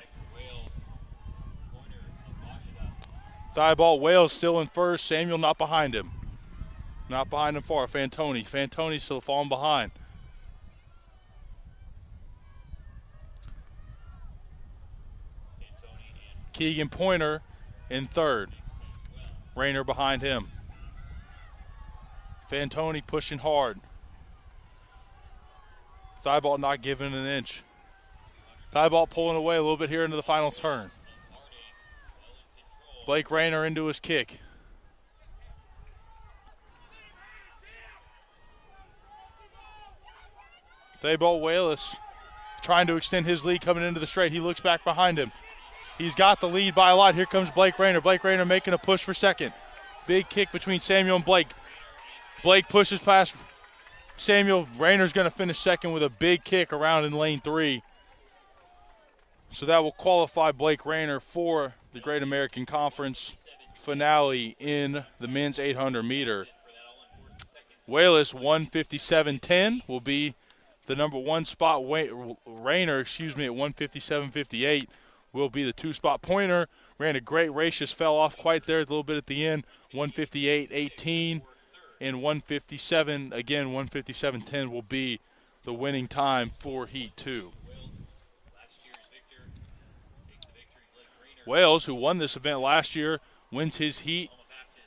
Thibault Wales still in first. Samuel not behind him. Not behind him far. Fantoni's still falling behind. Keegan Pointer in third. Rayner behind him. Fantoni pushing hard. Thibault not giving an inch. Thibault pulling away a little bit here into the final turn. Blake Rayner into his kick. Thibault Wallace trying to extend his lead coming into the straight. He looks back behind him. He's got the lead by a lot. Here comes Blake Rayner. Blake Rayner making a push for second. Big kick between Samuel and Blake. Blake pushes past Samuel. Rayner's going to finish second with a big kick around in lane 3. So that will qualify Blake Rayner for the Great American Conference finale in the men's 800 meter. Wayless 157.10 will be the number 1 spot. Rayner, at 157.58 will be the 2-spot pointer. Ran a great race, just fell off quite there a little bit at the end. 158.18 and 157, again, 157.10 will be the winning time for Heat 2. Wales, who won this event last year, wins his heat,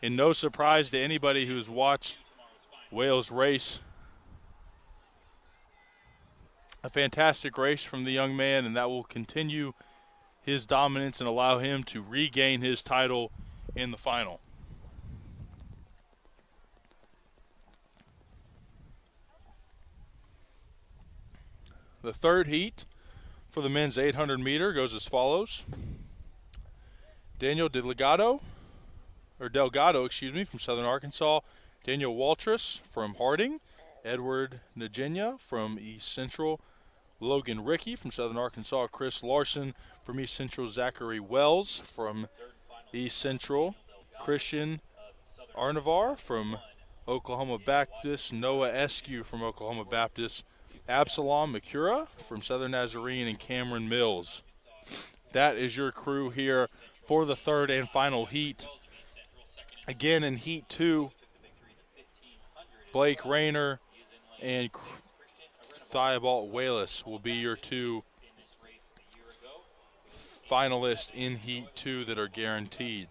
and no surprise to anybody who's watched Wales race. A fantastic race from the young man, and that will continue his dominance and allow him to regain his title in the final. The third heat for the men's 800 meter goes as follows. Delgado, from Southern Arkansas. Daniel Waltrus from Harding. Edward Najenya from East Central. Logan Rickey from Southern Arkansas. Chris Larson from East Central. Zachary Wells from East Central. Christian Arnavar from Oklahoma Baptist. Noah Eskew from Oklahoma Baptist. Absalom Makura from Southern Nazarene, and Cameron Mills. That is your crew here for the third and final heat. Again, in Heat 2, Blake Rayner and Thibault Wayless will be your 2 finalists in Heat 2 that are guaranteed.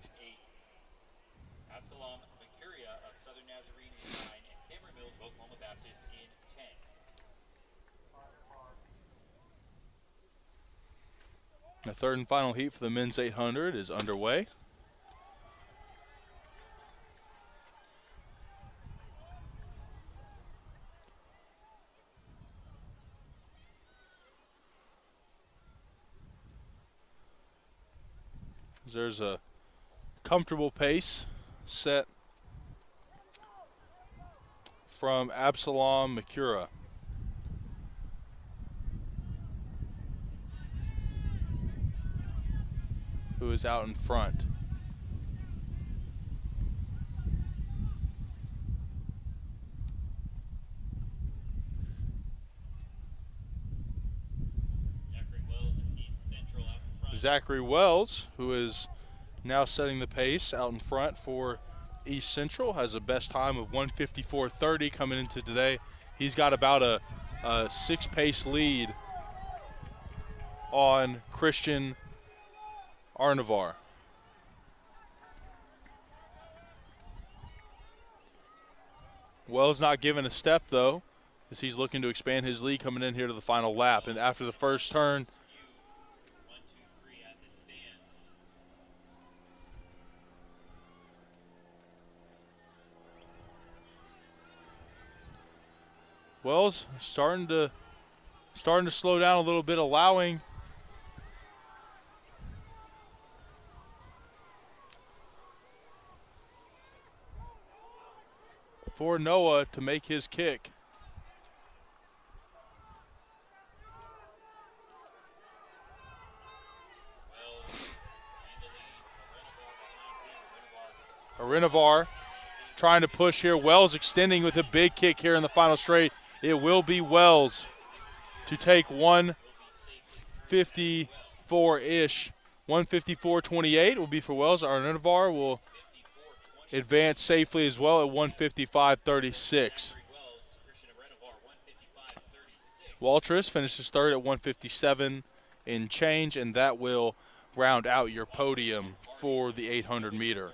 Absalom Makura of Southern Nazarene in 9 and Cameron Mills of Oklahoma Baptist in 10. The third and final heat for the men's 800 is underway. There's a comfortable pace set from Absalom Makura. Who is out in front. Zachary Wells, who is now setting the pace out in front for East Central, has a best time of 154.30 coming into today. He's got about a 6-pace lead on Christian Arnavar. Wells not giving a step, though, as he's looking to expand his lead coming in here to the final lap. And after the first turn, Wells starting to slow down a little bit, allowing for Noah to make his kick. Arinavar trying to push here. Wells extending with a big kick here in the final straight. It will be Wells to take 154-ish. 154.28 will be for Wells. Arinavar will advance safely as well at 155.36. Waltrus finishes third at 157 and change, and that will round out your podium for the 800 meter.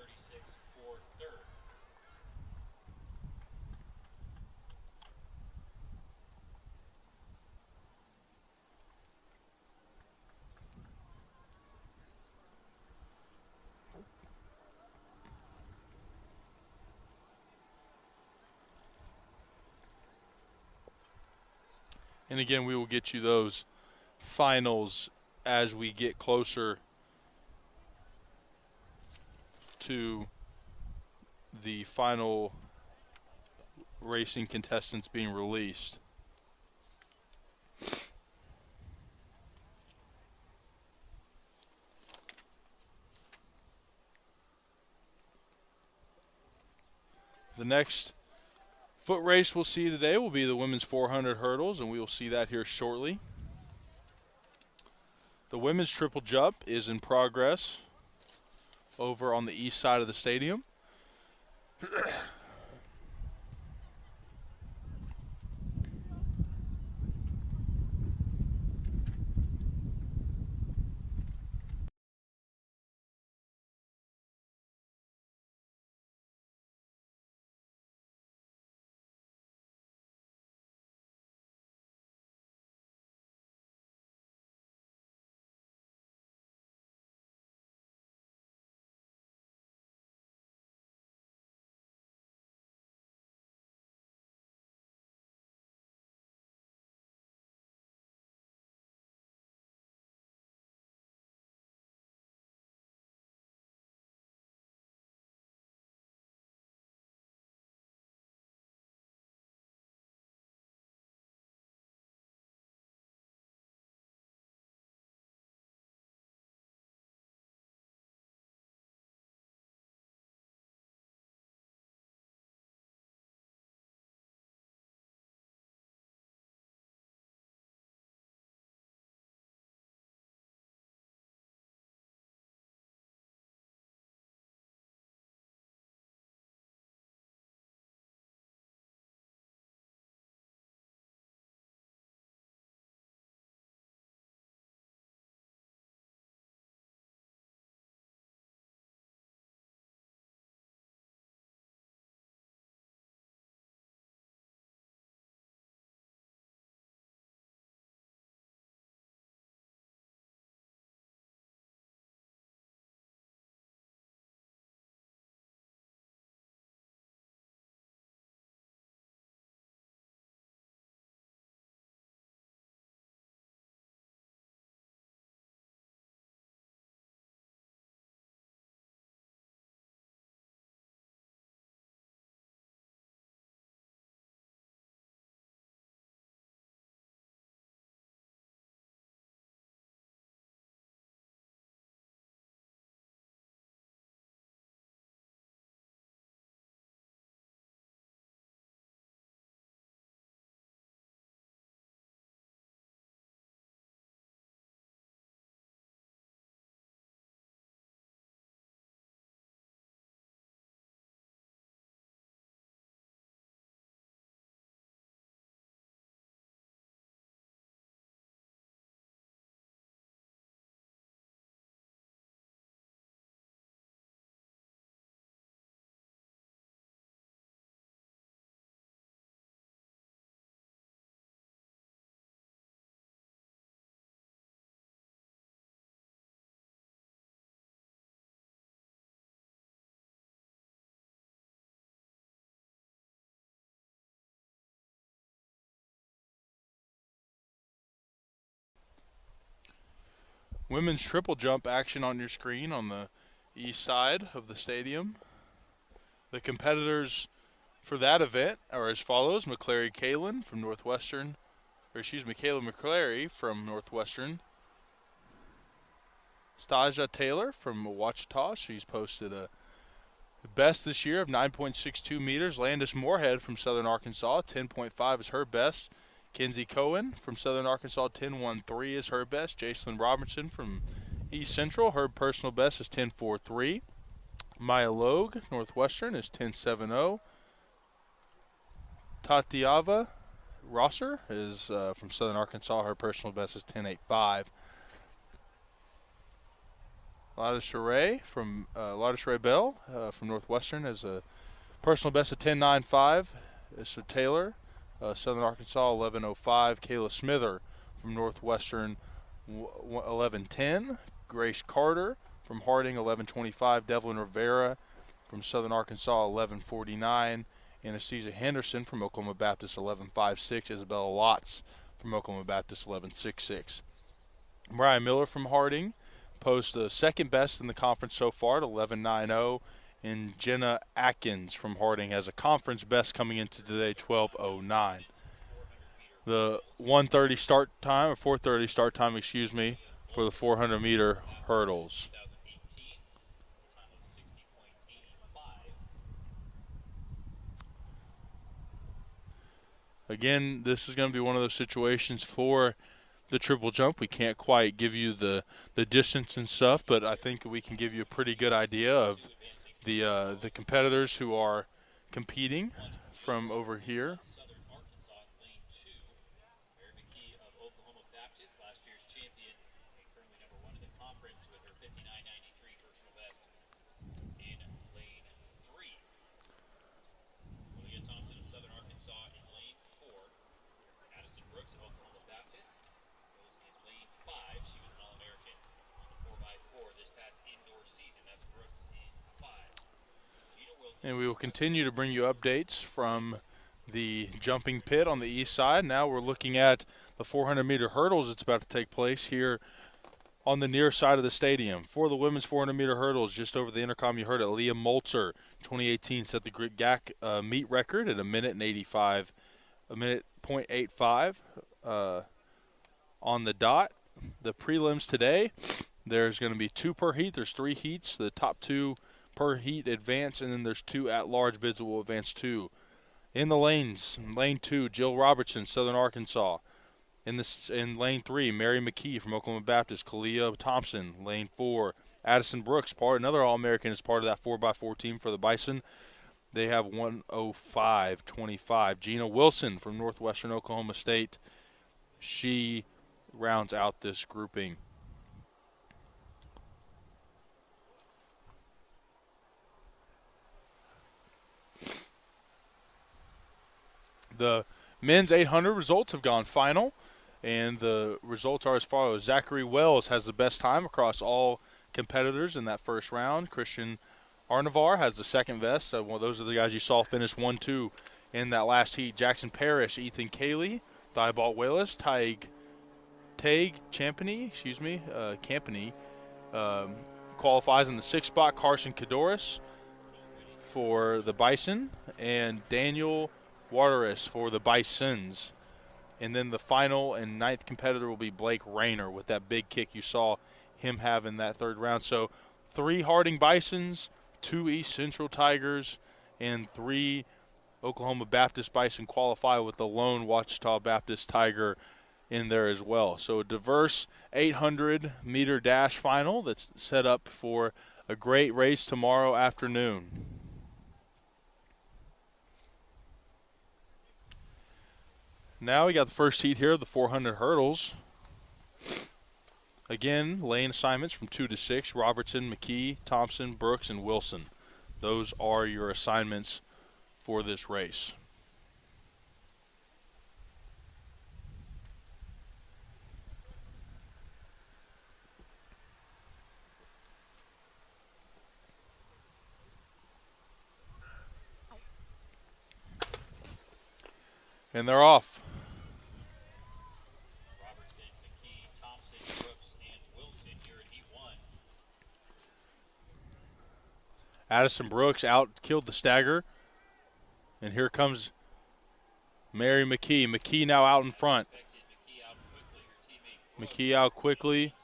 And again, we will get you those finals as we get closer to the final racing contestants being released. The next Foot race we'll see today will be the women's 400 hurdles, and we will see that here shortly. The women's triple jump is in progress over on the east side of the stadium. Women's triple jump action on your screen on the east side of the stadium. The competitors for that event are as follows: Kayla McClary from Northwestern. Stasia Taylor from Ouachita. She's posted a best this year of 9.62 meters. Landis Moorhead from Southern Arkansas, 10.5 is her best. Kenzie Cohen from Southern Arkansas, 10.13 is her best. Jacelyn Robertson from East Central, her personal best is 10.43. Maya Logue, Northwestern, is 10.70. Tatiava Rosser is from Southern Arkansas, her personal best is 10.85. Lada Sheree Bell from Northwestern has a personal best of 10.95. So Taylor, Southern Arkansas, 11.05. Kayla Smither from Northwestern, 11.10. Grace Carter from Harding, 11.25. Devlin Rivera from Southern Arkansas, 11.49. Anastasia Henderson from Oklahoma Baptist, 11.56. Isabella Lotz from Oklahoma Baptist, 11.66. Mariah Miller from Harding posts the second best in the conference so far at 11.90. And Jenna Atkins from Harding has a conference best coming into today, 12.09. The 4:30 start time, for the 400-meter hurdles. Again, this is going to be one of those situations for the triple jump. We can't quite give you the distance and stuff, but I think we can give you a pretty good idea of the competitors who are competing from over here. Southern Arkansas in lane 2. Mary McKee of Oklahoma Baptist, last year's champion, and currently number 1 in the conference with her 59.93 personal best in lane 3. Julia Thompson of Southern Arkansas in lane 4. Addison Brooks of Oklahoma Baptist goes in lane 5. She was an All-American on the 4x4 this past indoor season. That's Brooks in 5. Gina Wilson. And we will continue to bring you updates from the jumping pit on the east side. Now we're looking at the 400-meter hurdles that's about to take place here on the near side of the stadium. For the women's 400-meter hurdles, just over the intercom you heard it, Leah Molzer, 2018, set the GAC meet record at a minute .85 on the dot. The prelims today, there's going to be 2 per heat. There's 3 heats. The top 2 per heat advance, and then there's 2 at-large bids that will advance 2. In the lanes, lane 2, Jill Robertson, Southern Arkansas. In lane 3, Mary McKee from Oklahoma Baptist, Kalia Thompson. Lane 4, Addison Brooks, another All-American, is part of that 4x4 team for the Bison. They have 1:05.25. Gina Wilson from Northwestern Oklahoma State. She rounds out this grouping. The men's 800 results have gone final, and the results are as follows. Zachary Wells has the best time across all competitors in that first round. Christian Arnavar has the second best. Well, those are the guys you saw finish 1-2 in that last heat. Jackson Parrish, Ethan Cayley, Thibault Wallace, Taig Campany, qualifies in the 6th spot. Carson Cadoris for the Bison, and Daniel Wateris for the Bisons. And then the final and 9th competitor will be Blake Rayner with that big kick you saw him have in that 3rd round. So 3 Harding Bisons, 2 East Central Tigers, and 3 Oklahoma Baptist Bison qualify with the lone Ouachita Baptist Tiger in there as well. So a diverse 800-meter dash final that's set up for a great race tomorrow afternoon. Now we got the first heat here, the 400 hurdles. Again, lane assignments from 2 to 6, Robertson, McKee, Thompson, Brooks, and Wilson. Those are your assignments for this race. And they're off. Robertson, McKee, Thompson, Brooks, and Wilson here in heat 1. Addison Brooks killed the stagger. And here comes Mary McKee. McKee now out in front. McKee out quickly.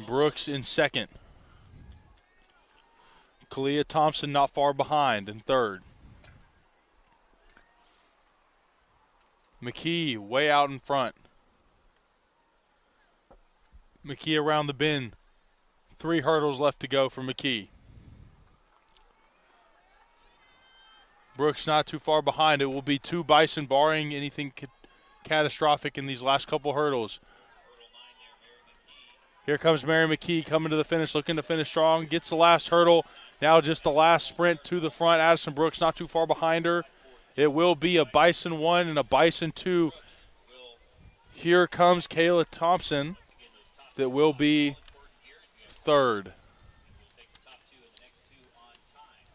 Brooks in 2nd. Kalia Thompson not far behind in 3rd. McKee way out in front. McKee around the bend. 3 hurdles left to go for McKee. Brooks not too far behind. It will be 2 Bison barring anything catastrophic in these last couple hurdles. Here comes Mary McKee coming to the finish, looking to finish strong. Gets the last hurdle. Now just the last sprint to the front. Addison Brooks not too far behind her. It will be a Bison 1 and a Bison 2. Here comes Kayla Thompson that will be 3rd.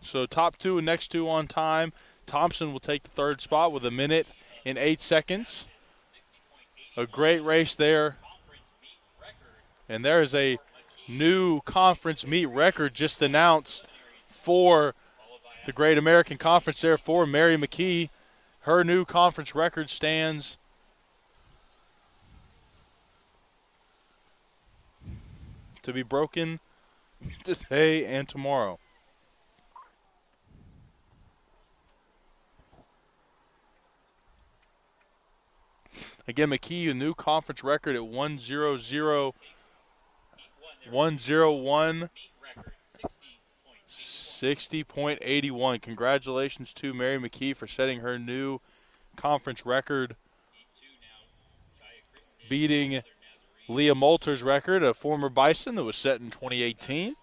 So top 2 and next 2 on time. Thompson will take the 3rd spot with 1 minute and 8 seconds. A great race there. And there is a new conference meet record just announced for the Great American Conference there for Mary McKee. Her new conference record stands to be broken today and tomorrow. Again, McKee, a new conference record at 101. 60.81. Congratulations to Mary McKee for setting her new conference record, beating Leah Moulter's record, a former Bison that was set in 2018.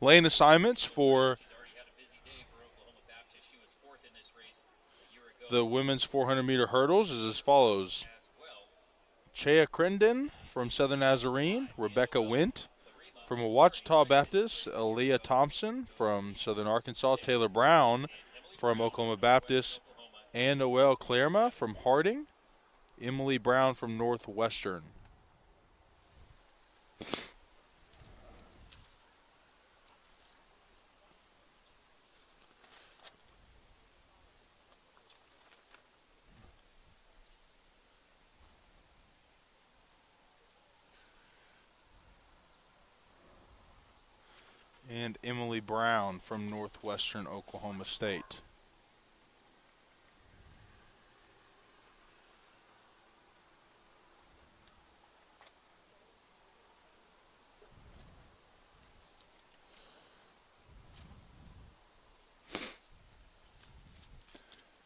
Lane assignments for the women's 400-meter hurdles is as follows. Chea Crinden from Southern Nazarene, Rebecca Wint from Ouachita Baptist, Aaliyah Thompson from Southern Arkansas, Taylor Brown from Oklahoma Baptist, and Noelle Clerma from Harding, Emily Brown from Northwestern. And Emily Brown from Northwestern Oklahoma State.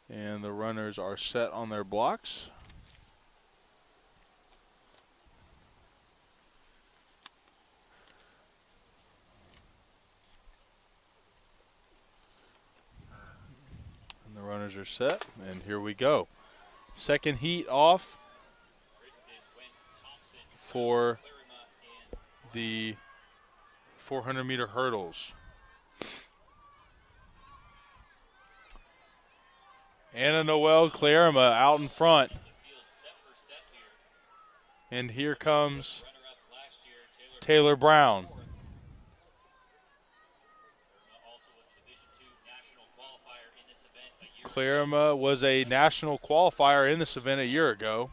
And the runners are set on their blocks. The runners are set, and here we go. Second heat off for the 400-meter hurdles. Anna Noelle Clerma out in front. And here comes Taylor Brown. Clerma was a national qualifier in this event a year ago,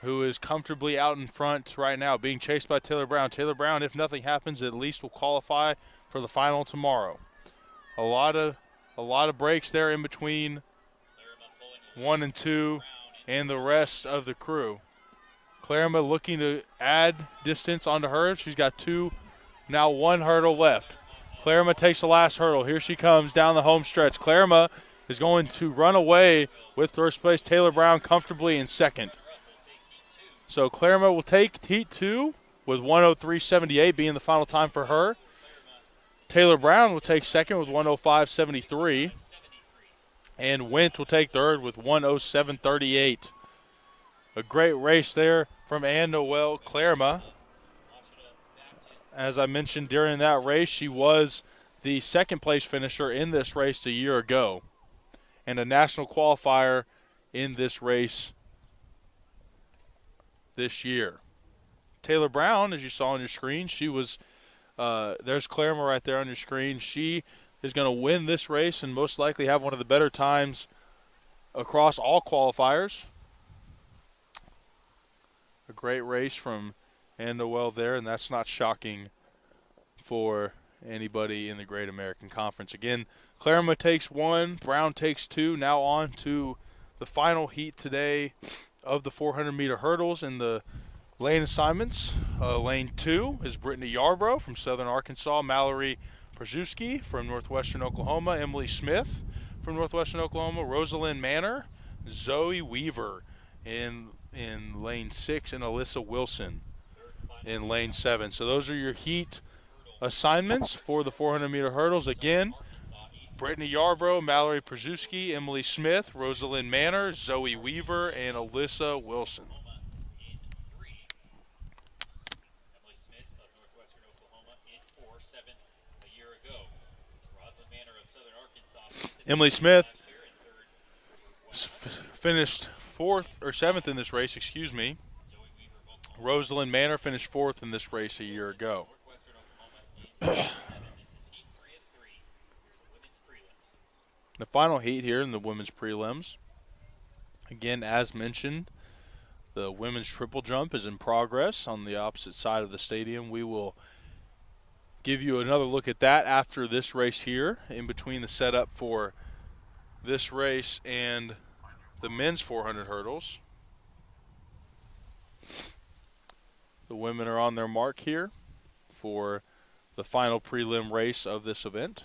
who is comfortably out in front right now, being chased by Taylor Brown. Taylor Brown, if nothing happens, at least will qualify for the final tomorrow. A lot of breaks there in between 1 and 2 and the rest of the crew. Clerma looking to add distance onto her. She's got now one hurdle left. Clerma takes the last hurdle. Here she comes down the home stretch. Clerma is going to run away with first place. Taylor Brown comfortably in second. So Clerma will take heat 2 with 103.78 being the final time for her. Taylor Brown will take second with 105.73. And Wint will take third with 107.38. A great race there from Ann Noelle Clerma. As I mentioned during that race, she was the second place finisher in this race a year ago, and a national qualifier in this race this year. Taylor Brown, as you saw on your screen, she was, there's Clerma right there on your screen. She is going to win this race and most likely have one of the better times across all qualifiers. A great race from Ann Noelle there, and that's not shocking for anybody in the Great American Conference. Again, Clerma takes 1, Brown takes 2. Now on to the final heat today of the 400-meter hurdles in the lane assignments. Lane 2 is Brittany Yarbrough from Southern Arkansas, Mallory Przewski from Northwestern Oklahoma, Emily Smith from Northwestern Oklahoma, Rosalind Manor, Zoe Weaver in lane 6, and Alyssa Wilson in lane 7. So those are your heat assignments for the 400-meter hurdles. Again, Brittany Yarbrough, Mallory Przewski, Emily Smith, Rosalind Manor, Zoe Weaver, and Alyssa Wilson. Emily Smith of Northwestern Oklahoma in 4-7 a year ago. Rosalind Manor of Southern Arkansas. Emily Smith finished 7th in this race, excuse me. Rosalind Manor finished 4th in this race a year ago. The final heat here in the women's prelims. Again, as mentioned, the women's triple jump is in progress on the opposite side of the stadium. We will give you another look at that after this race here, in between the setup for this race and the men's 400 hurdles. The women are on their mark here for the final prelim race of this event.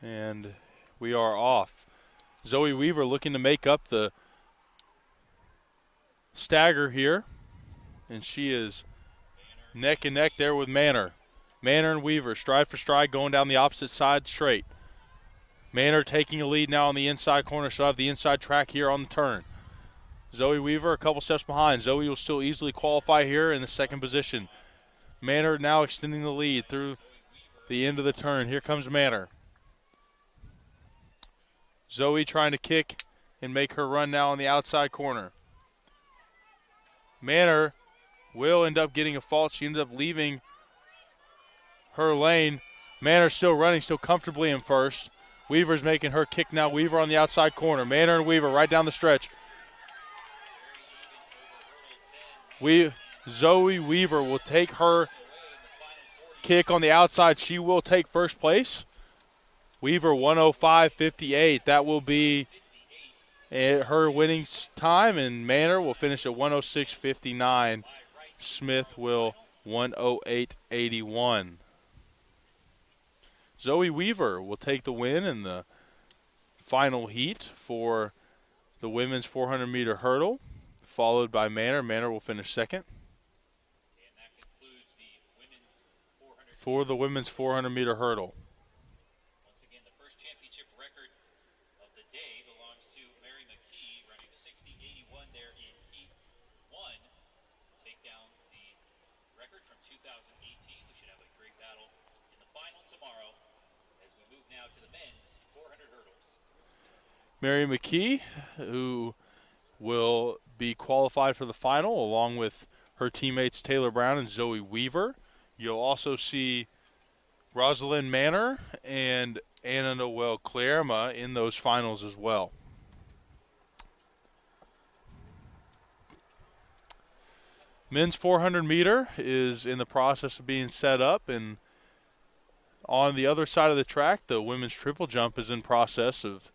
And we are off. Zoe Weaver looking to make up the stagger here. And she is neck and neck there with Manor. Manor and Weaver, stride for stride, going down the opposite side straight. Manor taking a lead now on the inside corner. She'll have the inside track here on the turn. Zoe Weaver a couple steps behind. Zoe will still easily qualify here in the second position. Manor now extending the lead through the end of the turn. Here comes Manor. Zoe trying to kick and make her run now on the outside corner. Manor will end up getting a fault. She ended up leaving her lane. Manor still running, still comfortably in first. Weaver's making her kick now. Weaver on the outside corner. Manor and Weaver right down the stretch. Zoe Weaver will take her kick on the outside. She will take first place. Weaver 105.58. That will be her winning time, and Manor will finish at 106.59. Smith will 108.81. Zoe Weaver will take the win in the final heat for the women's 400-meter hurdle, followed by Manor. Manor will finish second. And that concludes the women's 400 for the women's 400-meter hurdle. Once again, the first championship record of the day belongs to Mary McKee, running 60.81 there in Heat 1. Take down the record from 2018. We should have a great battle in the final tomorrow as we move now to the men's 400 hurdles. Mary McKee, who will be qualified for the final along with her teammates Taylor Brown and Zoe Weaver. You'll also see Rosalind Manor and Anna Noel Clerma in those finals as well. Men's 400 meter is in the process of being set up, and on the other side of the track, the women's triple jump is in process of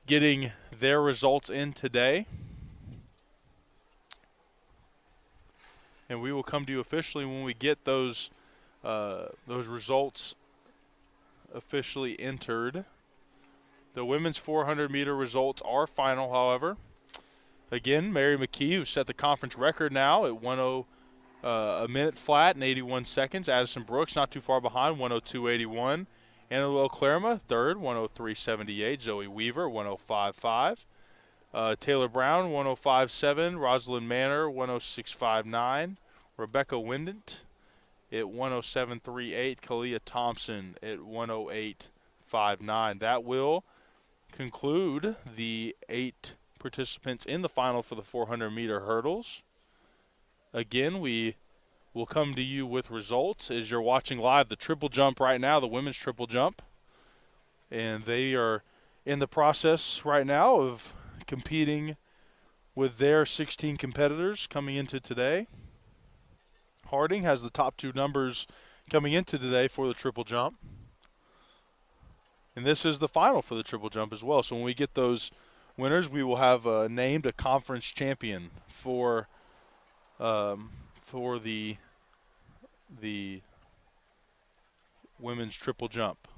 getting their results in today. And we will come to you officially when we get those results officially entered. The women's 400-meter results are final, however. Again, Mary McKee, who set the conference record now at a minute flat and 81 seconds. Addison Brooks not too far behind, 102.81. Anna Noel Clerma, third, 103.78. Zoe Weaver, 105.5. Taylor Brown, 105.7. Rosalind Manor, 106.59. Rebecca Windent at 107.38. Kalia Thompson at 108.59. That will conclude the 8 participants in the final for the 400-meter hurdles. Again, we will come to you with results as you're watching live the triple jump right now, the women's triple jump. And they are in the process right now of competing with their 16 competitors coming into today. Harding has the top 2 numbers coming into today for the triple jump. And this is the final for the triple jump as well. So when we get those winners, we will have named a conference champion for the women's triple jump.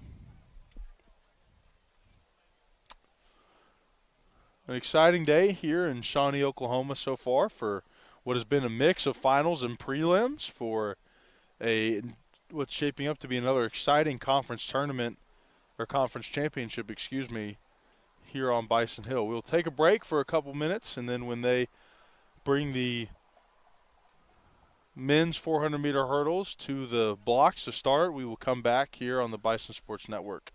An exciting day here in Shawnee, Oklahoma so far for what has been a mix of finals and prelims for what's shaping up to be another exciting conference tournament, or conference championship, here on Bison Hill. We'll take a break for a couple minutes, and then when they bring the men's 400-meter hurdles to the blocks to start, we will come back here on the Bison Sports Network.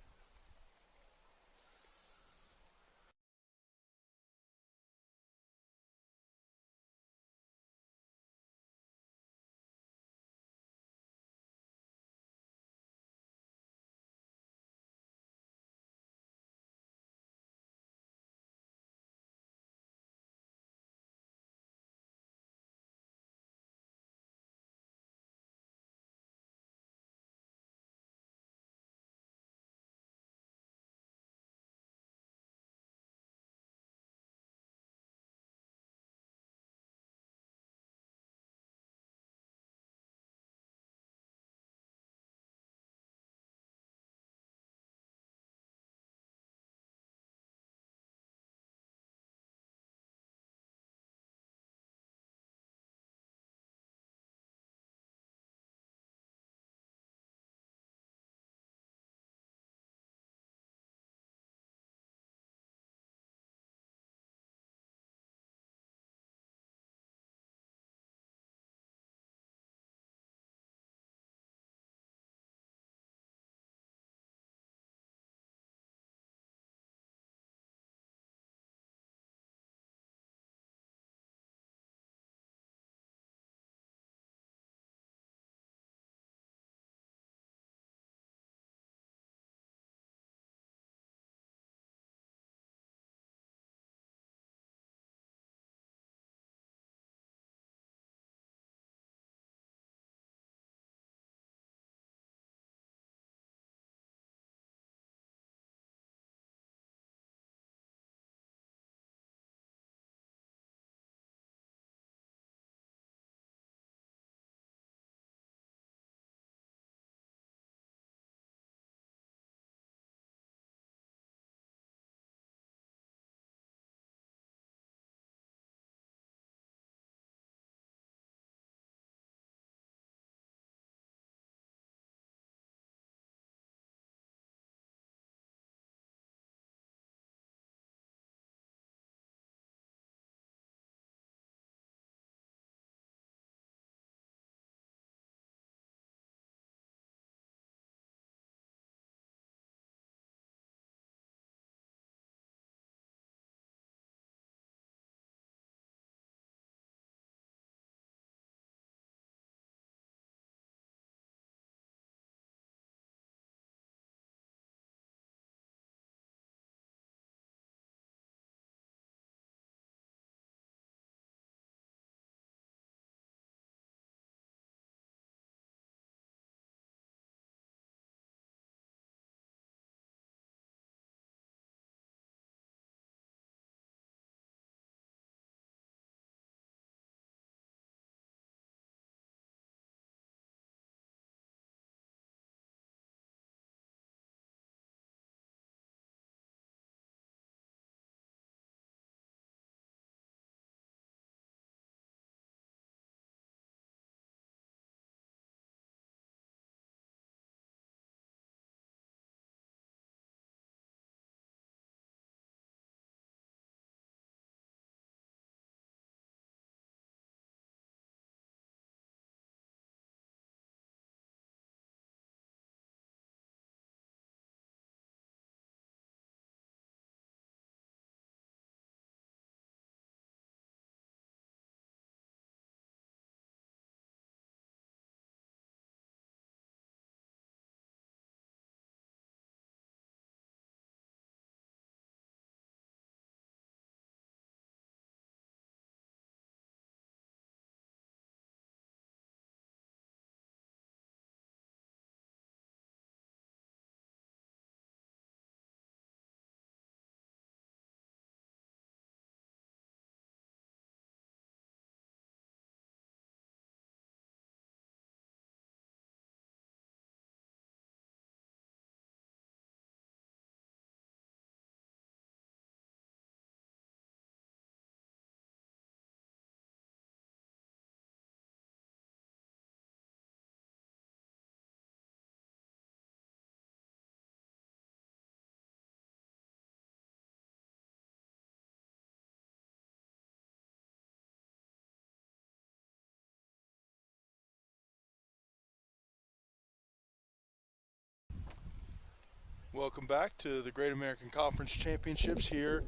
Welcome back to the Great American Conference Championships here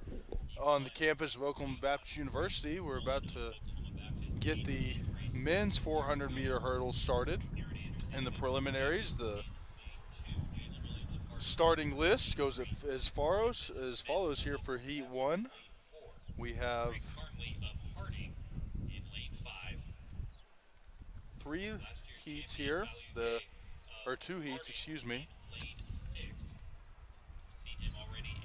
on the campus of Oklahoma Baptist University. We're about to get the men's 400-meter hurdles started. In the preliminaries, the starting list goes as follows here for Heat 1. We have three heats here, two heats, excuse me.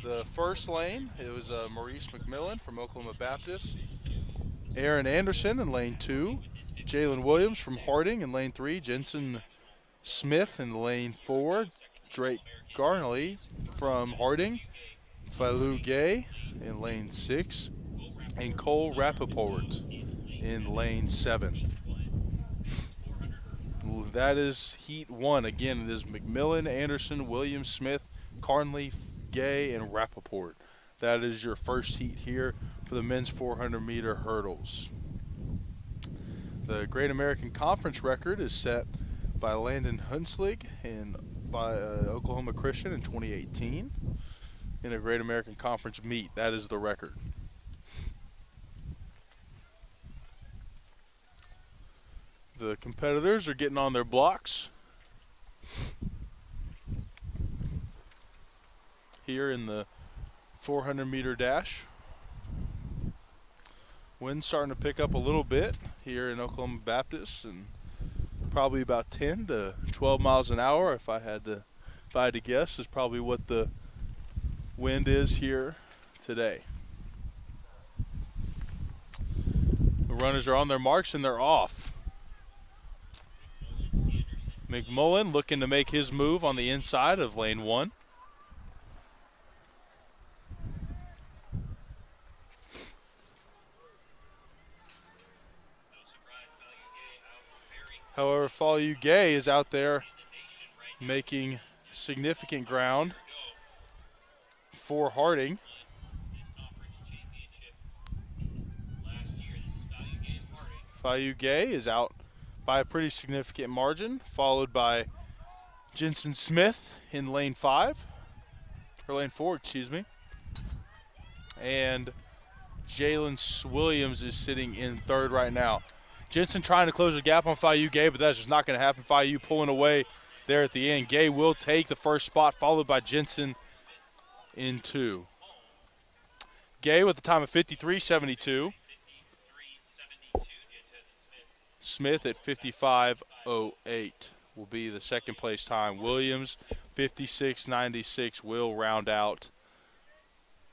The first lane, it was Maurice McMillan from Oklahoma Baptist. Aaron Anderson in lane 2. Jalen Williams from Harding in lane 3. Jensen Smith in lane 4. Drake Garnley from Harding. Falou Gay in lane 6. And Cole Rappaport in lane 7. That is Heat 1. Again, it is McMillan, Anderson, Williams, Smith, Carnley, Gay, and Rappaport. That is your first heat here for the men's 400-meter hurdles. The Great American Conference record is set by Landon Hunslig by Oklahoma Christian in 2018 in a Great American Conference meet. That is the record. The competitors are getting on their blocks here in the 400-meter dash. Wind's starting to pick up a little bit here in Oklahoma Baptist, and probably about 10 to 12 miles an hour. If I had to guess, is probably what the wind is here today. The runners are on their marks and they're off. McMullen looking to make his move on the inside of lane 1. However, Falou Gay is out there making significant ground for Harding. Falou Gay is out by a pretty significant margin, followed by Jensen Smith in lane 4, excuse me. And Jalen Williams is sitting in third right now. Jensen trying to close the gap on Falou Gay, but that's just not going to happen. Falou pulling away there at the end. Gay will take the first spot, followed by Jensen in 2. Gay with a time of 53.72. Smith at 55.08 will be the second place time. Williams 56.96 will round out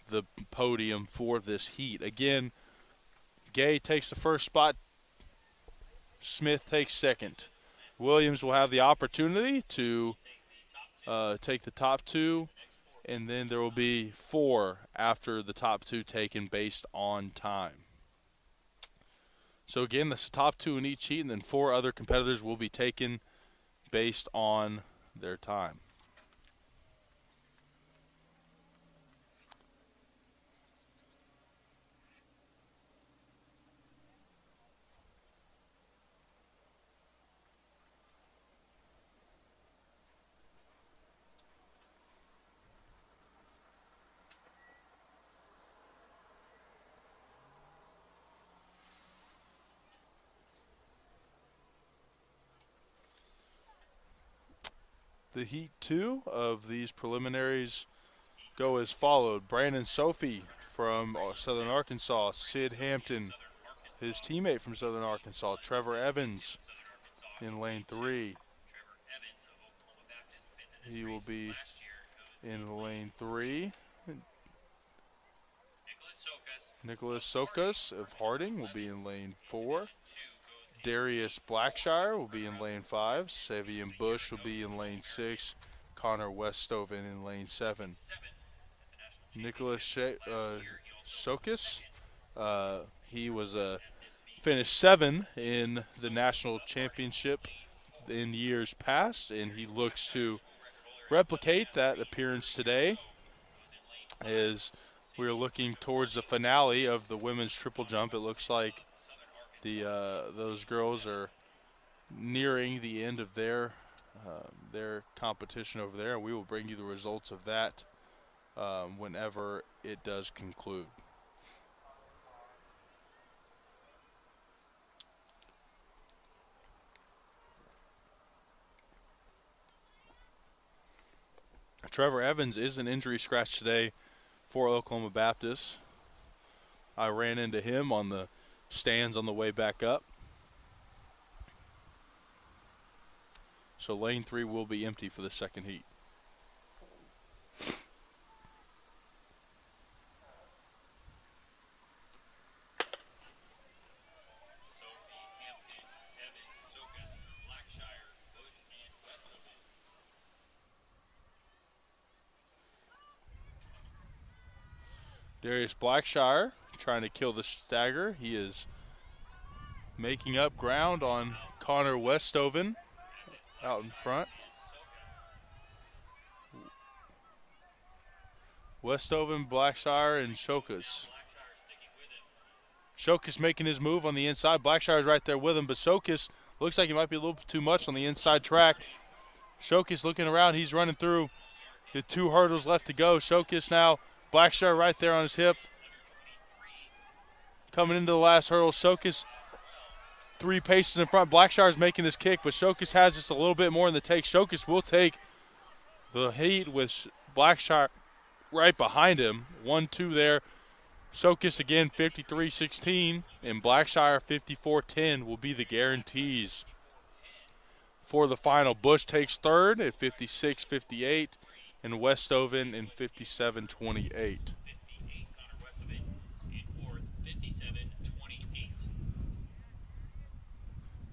the podium for this heat. Again, Gay takes the first spot. Smith takes second. Williams will have the opportunity to take the top 2, and then there will be 4 after the top 2 taken based on time. So again, that's the top 2 in each heat, and then 4 other competitors will be taken based on their time. The Heat 2 of these preliminaries go as followed. Brandon Sophie from Southern Arkansas. Sid Hampton, his teammate from Southern Arkansas. Trevor Evans in lane 3. He will be in lane 3. Nicholas Sokas of Harding will be in lane 4. Darius Blackshire will be in lane 5. Savian Bush will be in lane 6. Connor Weststoven in lane 7. Nicholas Sokas, he was finished 7 in the national championship in years past, and he looks to replicate that appearance today as we're looking towards the finale of the women's triple jump. It looks like those girls are nearing the end of their their competition over there, and we will bring you the results of that whenever it does conclude. Trevor Evans is an injury scratch today for Oklahoma Baptist. I ran into him on the stands on the way back up. So lane 3 will be empty for the second heat. Darius Blackshire trying to kill the stagger. He is making up ground on Connor Westoven out in front. Westoven, Blackshire, and Shokas. Shokas making his move on the inside. Blackshire's right there with him, but Shokas looks like he might be a little too much on the inside track. Shokas looking around. He's running through the 2 hurdles left to go. Shokas now, Blackshire right there on his hip. Coming into the last hurdle, Shokas 3 paces in front. Blackshire's making his kick, but Shokas has just a little bit more in the take. Shokas will take the heat with Blackshire right behind him. 1-2 there. Shokas again 53-16, and Blackshire 54-10 will be the guarantees for the final. Bush takes third at 56-58, and Westoven in 57-28.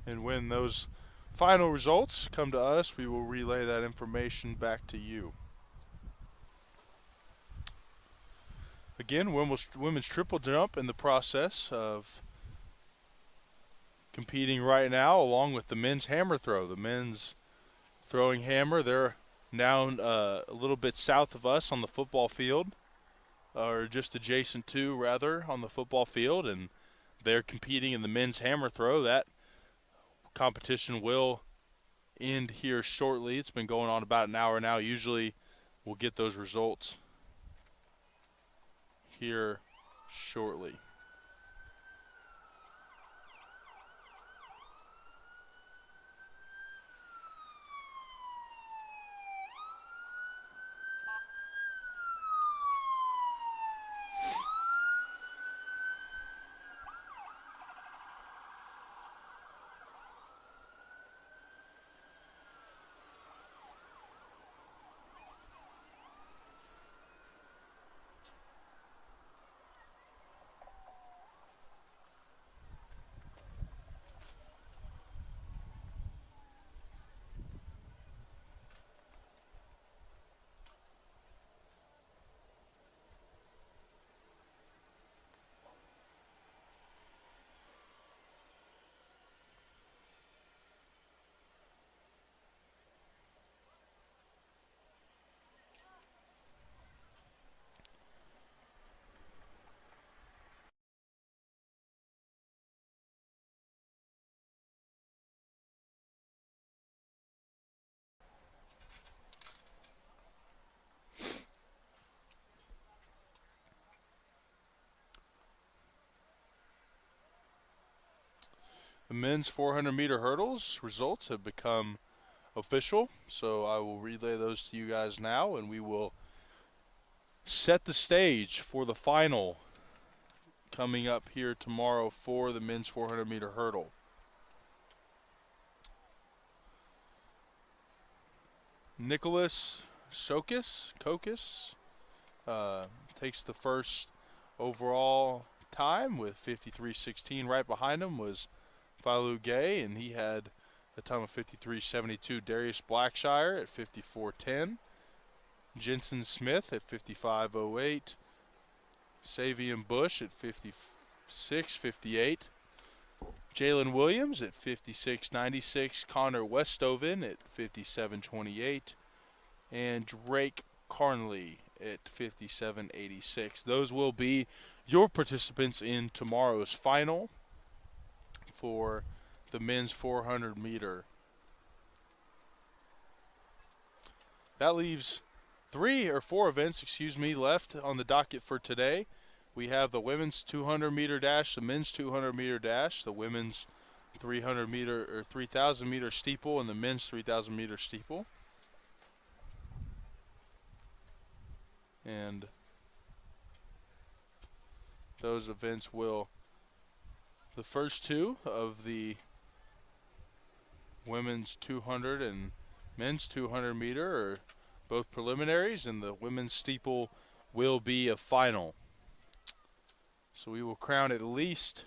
And when those final results come to us, we will relay that information back to you. Again, women's triple jump in the process of competing right now, along with the men's hammer throw. The men's throwing hammer, they're down a little bit south of us on the football field, or just adjacent to, rather, on the football field, and they're competing in the men's hammer throw. That competition will end here shortly. It's been going on about an hour now. Usually we'll get those results here shortly. The men's 400-meter hurdles results have become official, so I will relay those to you guys now, and we will set the stage for the final coming up here tomorrow for the men's 400-meter hurdle. Nicholas Kokis takes the first overall time with 53.16. Right behind him was Falu Gay, and he had a time of 53.72. Darius Blackshire at 54.10. Jensen Smith at 55.08. Savian Bush at 56.58. Jalen Williams at 56.96. Connor Westoven at 57.28. And Drake Carnley at 57.86. Those will be your participants in tomorrow's final for the men's 400 meter. that leaves 3 or 4 events, left on the docket for today. We have the women's 200-meter dash, the men's 200-meter dash, the women's 300-meter or 3,000-meter steeple, and the men's 3,000-meter steeple. And those events will, the first 2 of the women's 200 and men's 200 meter are both preliminaries, and the women's steeple will be a final. So we will crown at least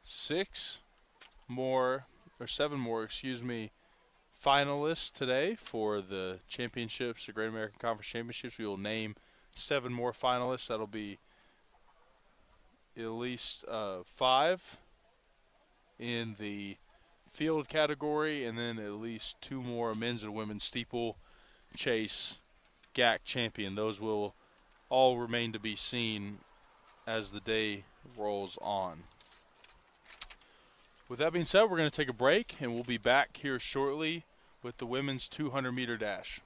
7 more, finalists today for the championships, the Great American Conference Championships. We will name 7 more finalists. That'll be at least 5 in the field category, and then at least 2 more men's and women's steeple chase GAC champion. Those will all remain to be seen as the day rolls on. With that being said, we're going to take a break, and we'll be back here shortly with the women's 200-meter dash.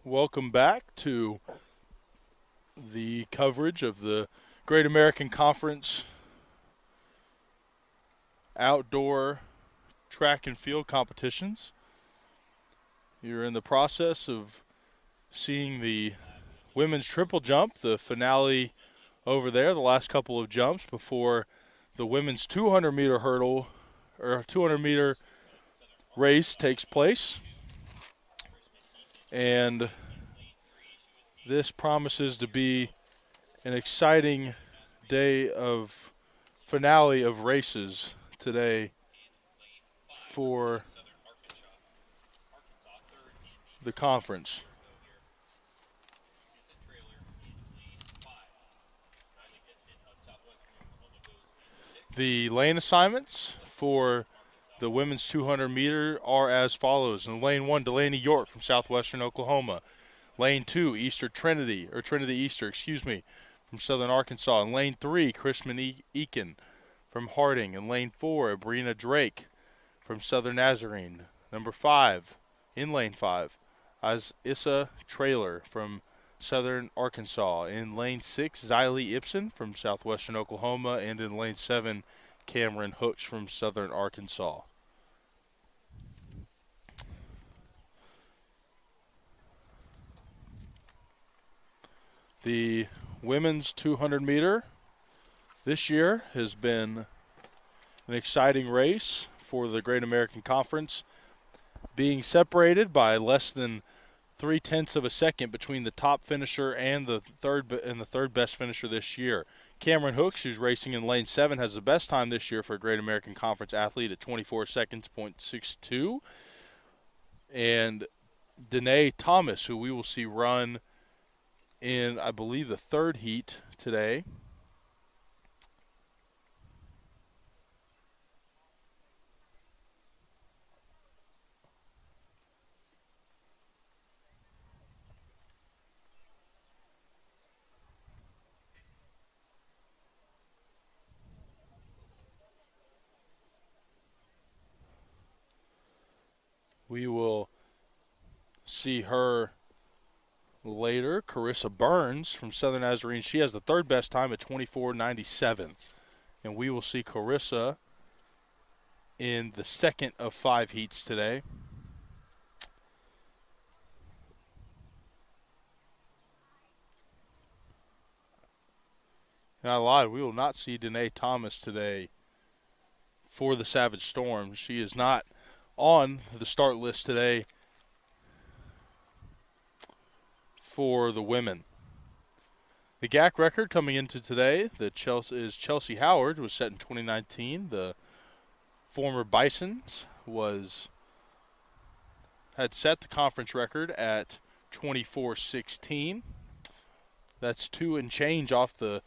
Welcome back to the coverage of the Great American Conference outdoor track and field competitions. You're in the process of seeing the women's triple jump, the finale over there, the last couple of jumps before the women's 200-meter hurdle or 200-meter race takes place. And this promises to be an exciting day of finale of races today for the conference. The lane assignments for the women's 200 meter are as follows. In lane 1, Delaney York from southwestern Oklahoma. Lane 2, Trinity Easter, from southern Arkansas. In lane 3, Chrisman Eakin from Harding. In lane 4, Abrina Drake from Southern Nazarene. Number 5, in lane 5, Issa Trailer from Southern Arkansas. In lane 6, Xylee Ibsen from southwestern Oklahoma. And in lane 7, Cameron Hooks from Southern Arkansas. The women's 200 meter this year has been an exciting race for the Great American Conference, being separated by less than 0.3 of a second between the top finisher and the third best finisher this year. Cameron Hooks, who's racing in lane 7, has the best time this year for a Great American Conference athlete at 24 seconds, .62. And Danae Thomas, who we will see run in, I believe, the third heat today. We will see her later. Carissa Burns from Southern Nazarene. She has the third best time at 24.97. And we will see Carissa in the second of 5 heats today. And I lied. We will not see Danae Thomas today for the Savage Storm. She is not on the start list today for the women. The GAC record coming into today is Chelsea Howard, was set in 2019. The former Bisons had set the conference record at 24.16. That's 2 and change off the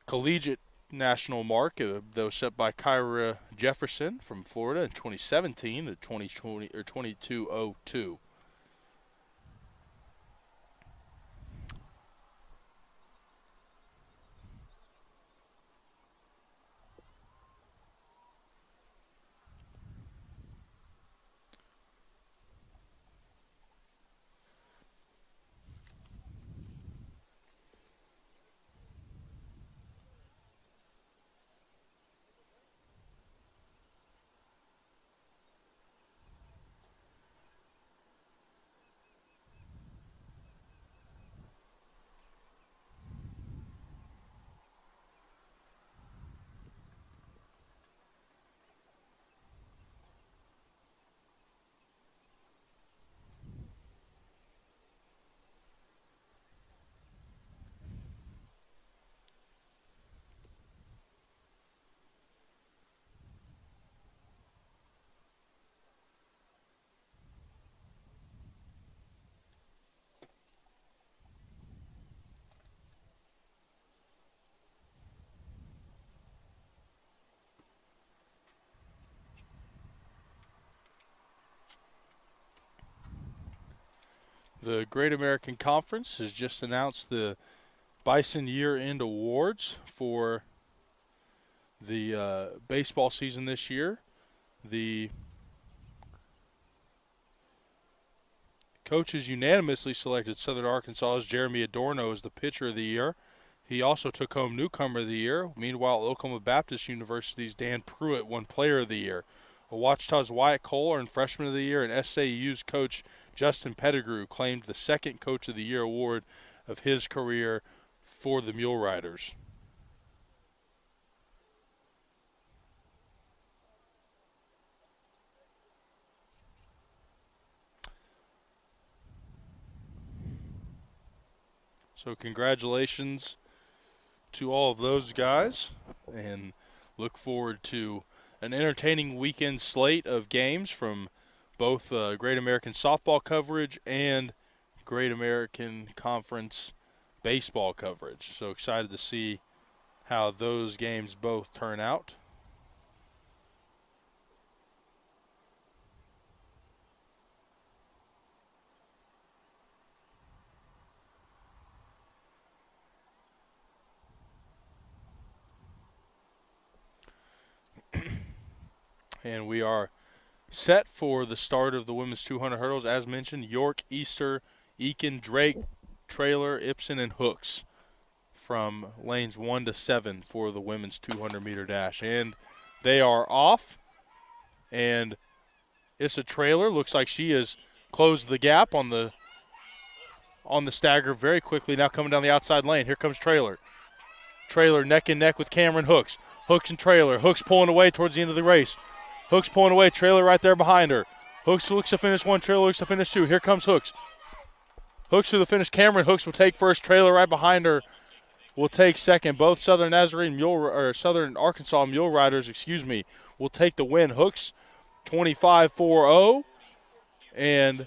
collegiate national mark that was set by Kyra Jefferson from Florida in 2017 at 2020 or 22.02. The Great American Conference has just announced the Bison Year-End Awards for the baseball season this year. The Coaches unanimously selected Southern Arkansas's Jeremy Adorno as the pitcher of the year. He also took home newcomer of the year. Meanwhile, Oklahoma Baptist University's Dan Pruitt won player of the year. Ouachita's Wyatt Cole earned freshman of the year, and SAU's coach Justin Pettigrew claimed the second coach of the year award of his career for the Mule Riders. So congratulations to all of those guys, and look forward to an entertaining weekend slate of games from both Great American softball coverage and Great American Conference baseball coverage. So excited to see how those games both turn out. And we are set for the start of the women's 200 hurdles. As mentioned, York, Easter, Eakin, Drake, Trailer, Ibsen, and Hooks from lanes 1 to 7 for the women's 200-meter dash. And they are off. And Issa Trailer looks like she has closed the gap on the stagger very quickly. Now coming down the outside lane. Here comes Trailer. Trailer neck and neck with Cameron Hooks. Hooks and Trailer. Hooks pulling away towards the end of the race. Hooks pulling away. Trailer right there behind her. Hooks looks to finish 1. Trailer looks to finish 2. Here comes Hooks. Hooks to the finish. Cameron Hooks will take first. Trailer right behind her will take second. Both Southern Arkansas Mule Riders, will take the win. Hooks 25-4-0, and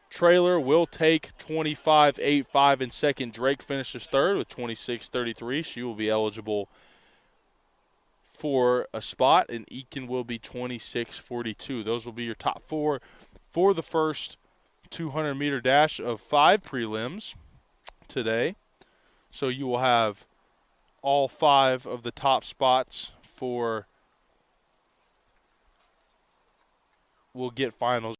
Trailer will take 25-8-5 in second. Drake finishes third with 26-33. She will be eligible for a spot, and Eakin will be 26-42. Those will be your top 4 for the first 200-meter dash of 5 prelims today. So you will have all 5 of the top spots will get finals.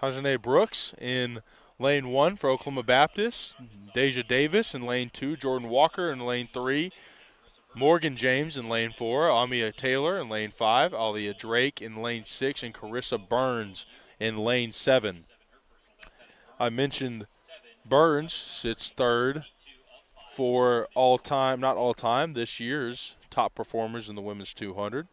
Tajane Brooks in lane 1 for Oklahoma Baptist. Deja Davis in lane 2. Jordan Walker in lane 3. Morgan James in lane 4. Amia Taylor in lane 5. Alia Drake in lane 6. And Carissa Burns in lane 7. I mentioned Burns sits third for this year's top performers in the women's 200.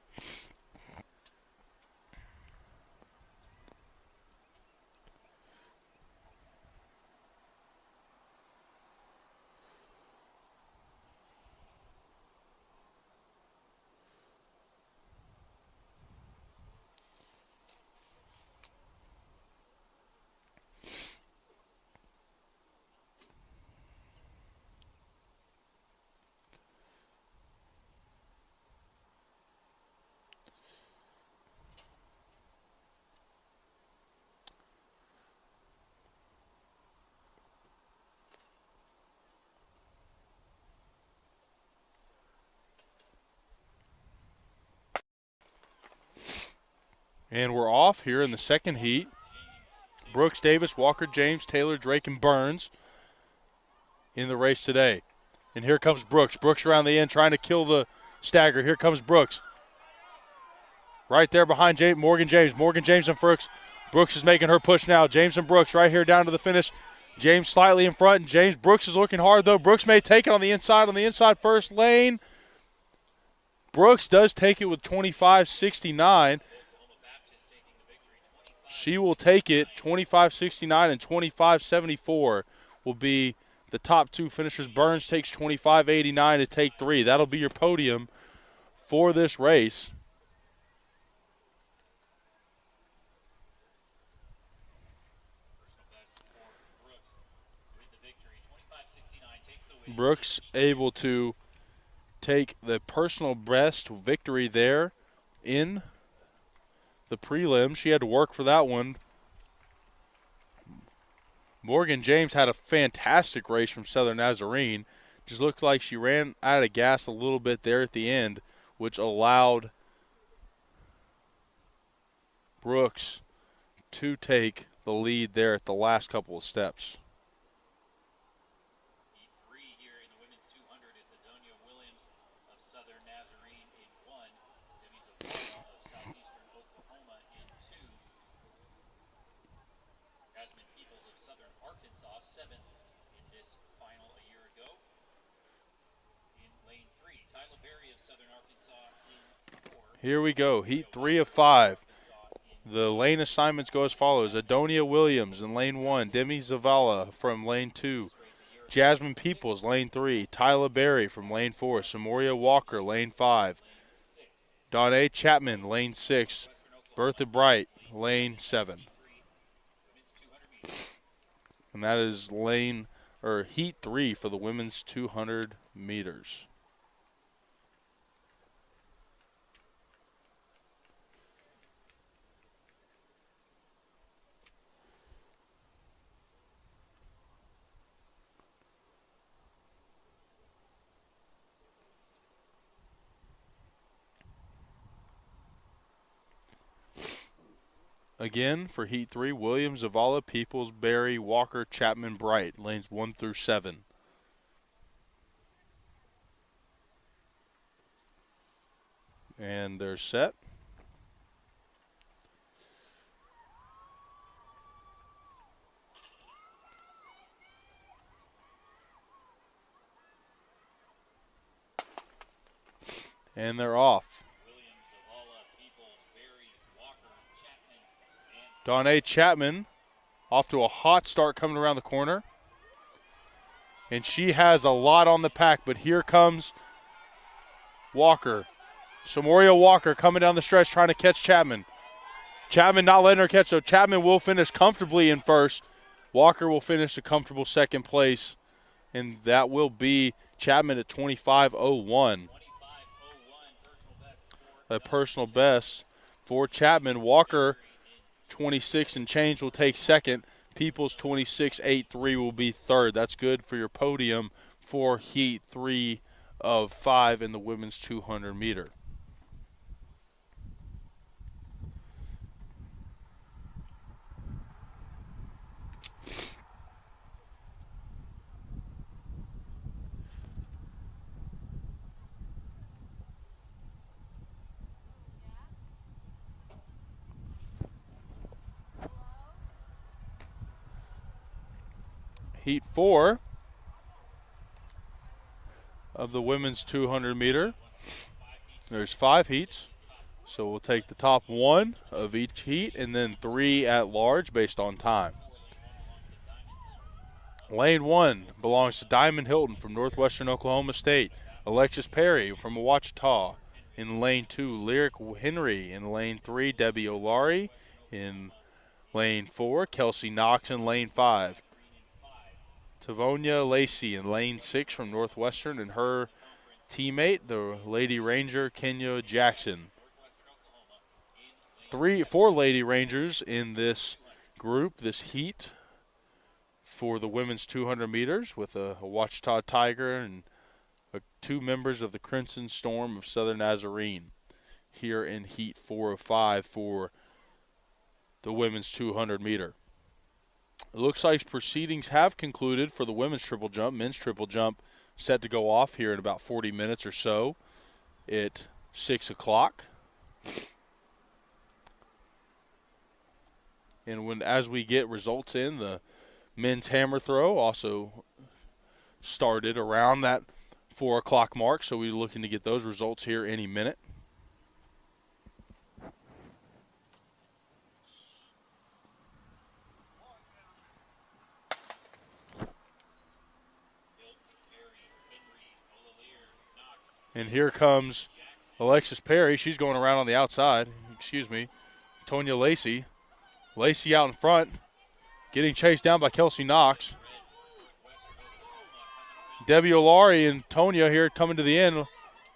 And we're off here in the second heat. Brooks, Davis, Walker, James, Taylor, Drake, and Burns in the race today. And here comes Brooks. Brooks around the end trying to kill the stagger. Here comes Brooks. Right there behind Morgan James. Morgan James and Brooks. Brooks is making her push now. James and Brooks right here down to the finish. James slightly in front. And Brooks is looking hard, though. Brooks may take it on the inside first lane. Brooks does take it with 25-69. She will take it 25-69 and 25-74 will be the top 2 finishers. Burns takes 25-89 to take 3. That'll be your podium for this race. Brooks able to take the personal best victory there in the prelim. She had to work for that one. Morgan James had a fantastic race from Southern Nazarene. Just looked like she ran out of gas a little bit there at the end, which allowed Brooks to take the lead there at the last couple of steps. Heat 3 here in the women's 200. It's Adonia Williams of Southern Nazarene in 1. Debbie Zavala of Southeastern Oklahoma in 2. Jasmine Peoples of Southern Arkansas, 7th in this final a year ago. In lane 3, Tyler Berry of Southern Arkansas in 4. Here we go, Heat 3 of 5. The lane assignments go as follows. Adonia Williams in lane 1. Demi Zavala from lane 2. Jasmine Peoples, lane 3. Tyler Berry from lane 4. Samoria Walker, lane 5. Donnae Chapman, lane 6. Bertha Bright, lane 7. And that is Heat 3 for the women's 200 meters. Again, for Heat 3, Williams, Zavala, Peoples, Berry, Walker, Chapman, Bright, lanes 1 through 7. And they're set. And they're off. Donnae Chapman off to a hot start coming around the corner. And she has a lot on the pack, but here comes Walker. Samoria Walker coming down the stretch trying to catch Chapman. Chapman not letting her catch, so Chapman will finish comfortably in first. Walker will finish a comfortable second place, and that will be Chapman at 25:01. A personal best for Chapman. Walker 26 and change will take second. Peoples 26.83 will be third. That's good for your podium for Heat 3 of 5 in the women's 200 meter. Heat 4 of the women's 200 meter. There's 5 heats, so we'll take the top 1 of each heat and then 3 at large based on time. Lane 1 belongs to Diamond Hilton from Northwestern Oklahoma State. Alexis Perry from Ouachita. In lane 2, Lyric Henry. In lane 3, Debbie Olari. In lane 4, Kelsey Knox. In lane 5, Tavonia Lacey in lane 6 from Northwestern, and her teammate, the Lady Ranger, Kenya Jackson. 4 Lady Rangers in this group, this heat, for the women's 200 meters with a Ouachita Tiger and 2 members of the Crimson Storm of Southern Nazarene here in Heat 4 of 5 for the women's 200 meter. It looks like proceedings have concluded for the women's triple jump. Men's triple jump set to go off here in about 40 minutes or so at 6 o'clock. And as we get results in, the men's hammer throw also started around that 4 o'clock mark, so we're looking to get those results here any minute. And here comes Alexis Perry. She's going around on the outside. Tonya Lacey. Lacey out in front, getting chased down by Kelsey Knox. Debbie Olari and Tonya here coming to the end.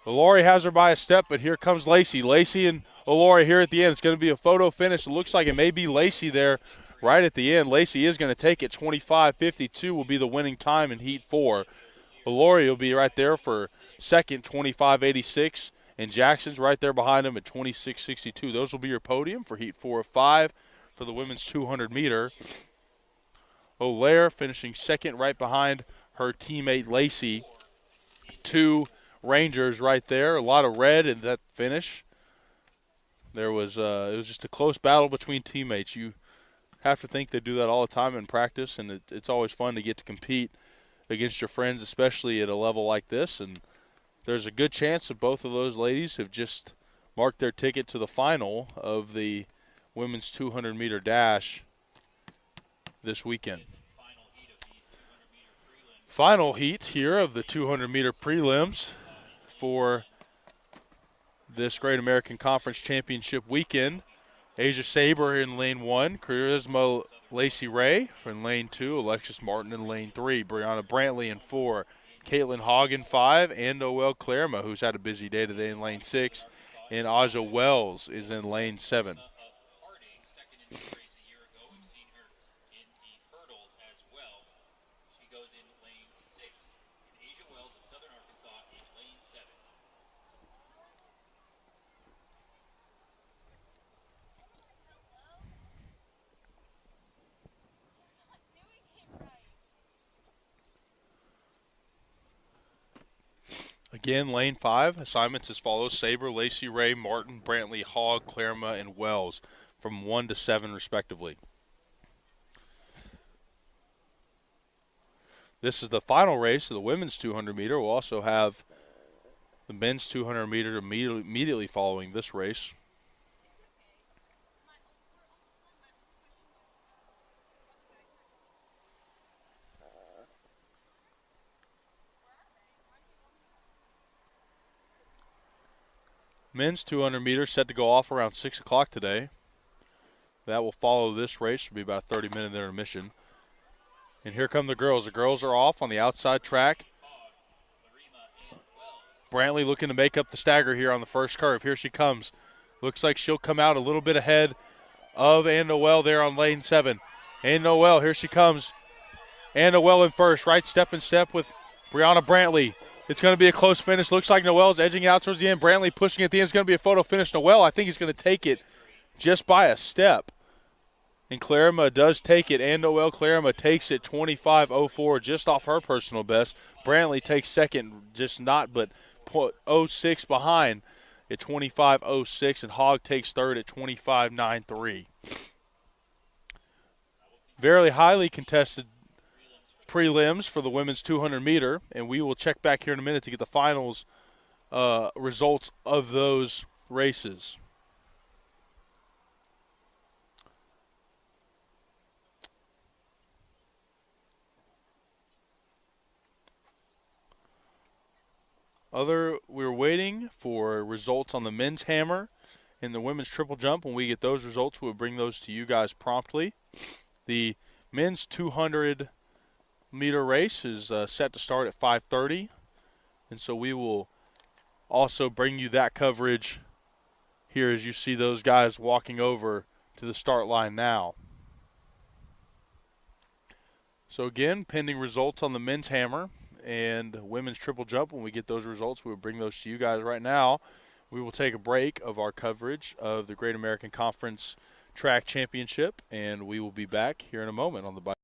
Olari has her by a step, but here comes Lacey. Lacey and Olori here at the end. It's going to be a photo finish. It looks like it may be Lacey there right at the end. Lacey is going to take it. 25:52 will be the winning time in Heat 4. Olori will be right there for second, 25:86. And Jackson's right there behind him at 26:62. Those will be your podium for Heat 4 of 5 for the women's 200 meter. Olaire finishing second right behind her teammate Lacey. 2 Rangers right there. A lot of red in that finish. There was it was just a close battle between teammates. You have to think they do that all the time in practice, and it's always fun to get to compete against your friends, especially at a level like this. And there's a good chance that both of those ladies have just marked their ticket to the final of the women's 200-meter dash this weekend. Final heat here of the 200-meter prelims for this Great American Conference Championship weekend. Asia Saber in lane 1, Charisma Lacey Ray in lane 2, Alexis Martin in lane 3, Brianna Brantley in 4, Caitlin Hogg in 5, and Noelle Clarema, who's had a busy day today, in lane 6, and Aja Wells is in lane 7. Again, lane 5, assignments as follows: Saber, Lacey Ray, Martin, Brantley, Hogg, Clarema, and Wells from 1 to 7 respectively. This is the final race of the women's 200 meter. We'll also have the men's 200 meter immediately following this race. Men's 200 meters set to go off around 6 o'clock today. That will follow this race. It'll be about a 30-minute intermission. And here come the girls. The girls are off on the outside track. Brantley looking to make up the stagger here on the first curve. Here she comes. Looks like she'll come out a little bit ahead of Ann Noel there on lane 7. Ann Noel, here she comes. Ann Noel in first. Right step in step with Brianna Brantley. It's going to be a close finish. Looks like Noel's edging out towards the end. Brantley pushing at the end. It's going to be a photo finish. Noel, I think he's going to take it just by a step. And Clarema does take it. And Noel Clarema takes it 25:04, just off her personal best. Brantley takes second, just not but 0.06 behind at 25:06. And Hogg takes third at 25:93. Very highly contested prelims for the women's 200 meter, and we will check back here in a minute to get the finals results of those races. We're waiting for results on the men's hammer and the women's triple jump. When we get those results, we'll bring those to you guys promptly. The men's 200 meter race is set to start at 5:30, and so we will also bring you that coverage here as you see those guys walking over to the start line now. So again, pending results on the men's hammer and women's triple jump. When we get those results, we'll bring those to you guys. Right now, we will take a break of our coverage of the Great American Conference Track Championship, and we will be back here in a moment on the bike.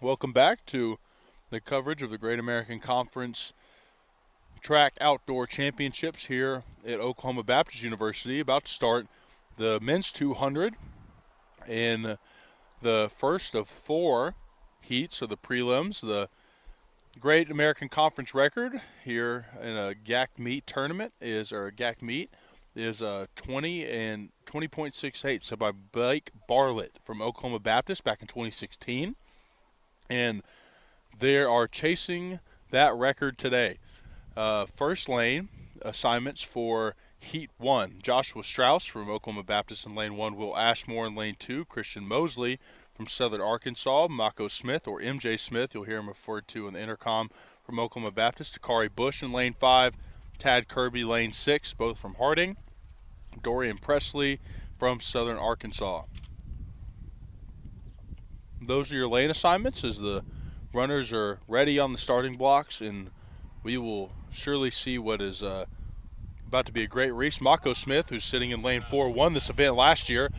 Welcome back to the coverage of the Great American Conference Track Outdoor Championships here at Oklahoma Baptist University. About to start the men's 200 in the first of 4 heats of the prelims. The Great American Conference record here in a GAC meet tournament is 20 and 20.68. So by Blake Bartlett from Oklahoma Baptist back in 2016. And they are chasing that record today. First lane assignments for Heat 1. Joshua Strauss from Oklahoma Baptist in Lane 1. Will Ashmore in Lane 2. Christian Mosley from Southern Arkansas. Mako Smith, or MJ Smith, you'll hear him referred to in the intercom, from Oklahoma Baptist. Dakari Bush in Lane 5. Tad Kirby, Lane 6, both from Harding. Dorian Presley from Southern Arkansas. Those are your lane assignments as the runners are ready on the starting blocks, and we will surely see what is about to be a great race. Mako Smith, who's sitting in Lane 4, won this event last year.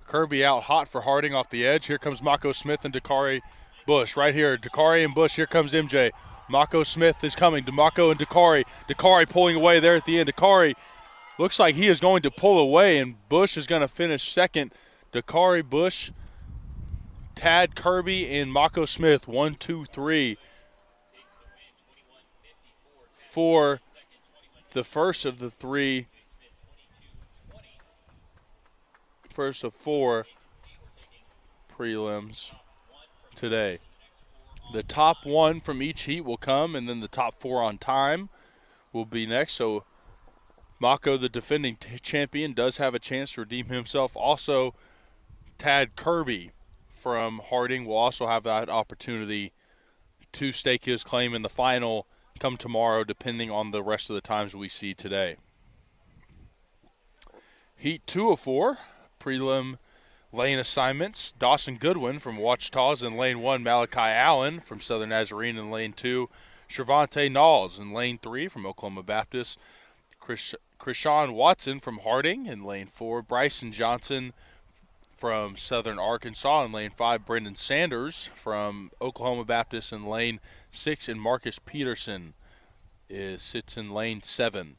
Kirby out hot for Harding off the edge. Here comes Mako Smith and Dakari Bush right here. Dakari and Bush. Here comes MJ. Mako Smith is coming to Mako and Dakari. Dakari pulling away there at the end. Dakari looks like he is going to pull away, and Bush is going to finish second. Dakari, Bush, Tad Kirby, and Mako Smith. 1, 2, 3 for the first of the 3. First of 4 prelims today. The top 1 from each heat will come, and then the top 4 on time will be next. So Mako, the defending champion, does have a chance to redeem himself. Also, Tad Kirby from Harding will also have that opportunity to stake his claim in the final come tomorrow, depending on the rest of the times we see today. Heat 2 of 4. Prelim lane assignments. Dawson Goodwin from Ouachita's in Lane 1. Malachi Allen from Southern Nazarene in Lane 2. Shervonte Knowles in Lane 3 from Oklahoma Baptist. Krishawn Watson from Harding in Lane 4. Bryson Johnson from Southern Arkansas in Lane 5. Brendan Sanders from Oklahoma Baptist in Lane 6. And Marcus Peterson sits in Lane 7.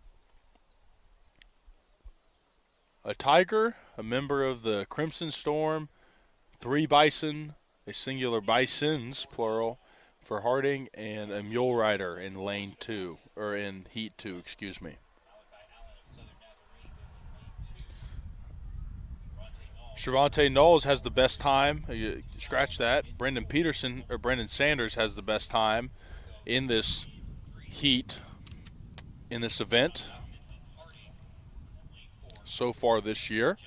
A Tiger, a member of the Crimson Storm, 3 Bison, a singular Bisons, plural, for Harding, and a Mule Rider in Lane 2, or in Heat 2, excuse me. Shervonte Knowles has the best time. Scratch that. Brendan Sanders has the best time in this heat, in this event so far this year.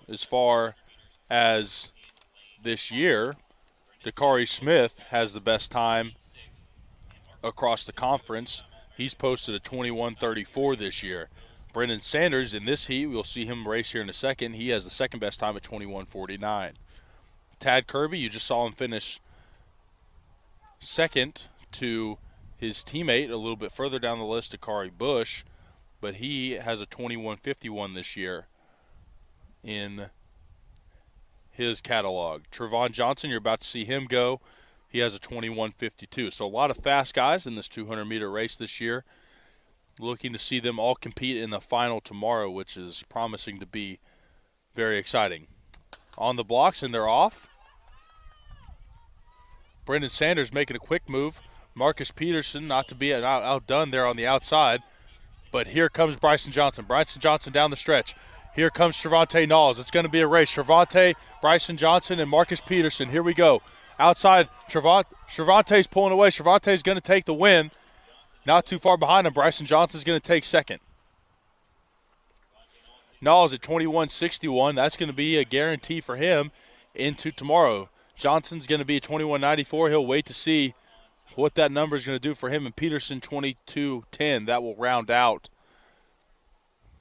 As far as this year, Dakari Smith has the best time across the conference. He's posted a 21:34 this year. Brendan Sanders in this heat, we'll see him race here in a second. He has the second best time at 21:49. Tad Kirby, you just saw him finish second to his teammate a little bit further down the list, Dakari Bush, but he has a 21:51 this year in his catalog. Trevon Johnson, you're about to see him go. He has a 21:52. So a lot of fast guys in this 200-meter race this year. Looking to see them all compete in the final tomorrow, which is promising to be very exciting. On the blocks, and they're off. Brendan Sanders making a quick move. Marcus Peterson, not to be outdone there on the outside. But here comes Bryson Johnson. Bryson Johnson down the stretch. Here comes Shervonte Knowles. It's going to be a race. Shervonte, Bryson Johnson, and Marcus Peterson. Here we go. Outside, Shervonte's pulling away. Shervonte's going to take the win. Not too far behind him. Bryson Johnson's going to take second. Knowles at 21:61. That's going to be a guarantee for him into tomorrow. Johnson's going to be at 21:94. He'll wait to see what that number is going to do for him. And Peterson 22:10. That will round out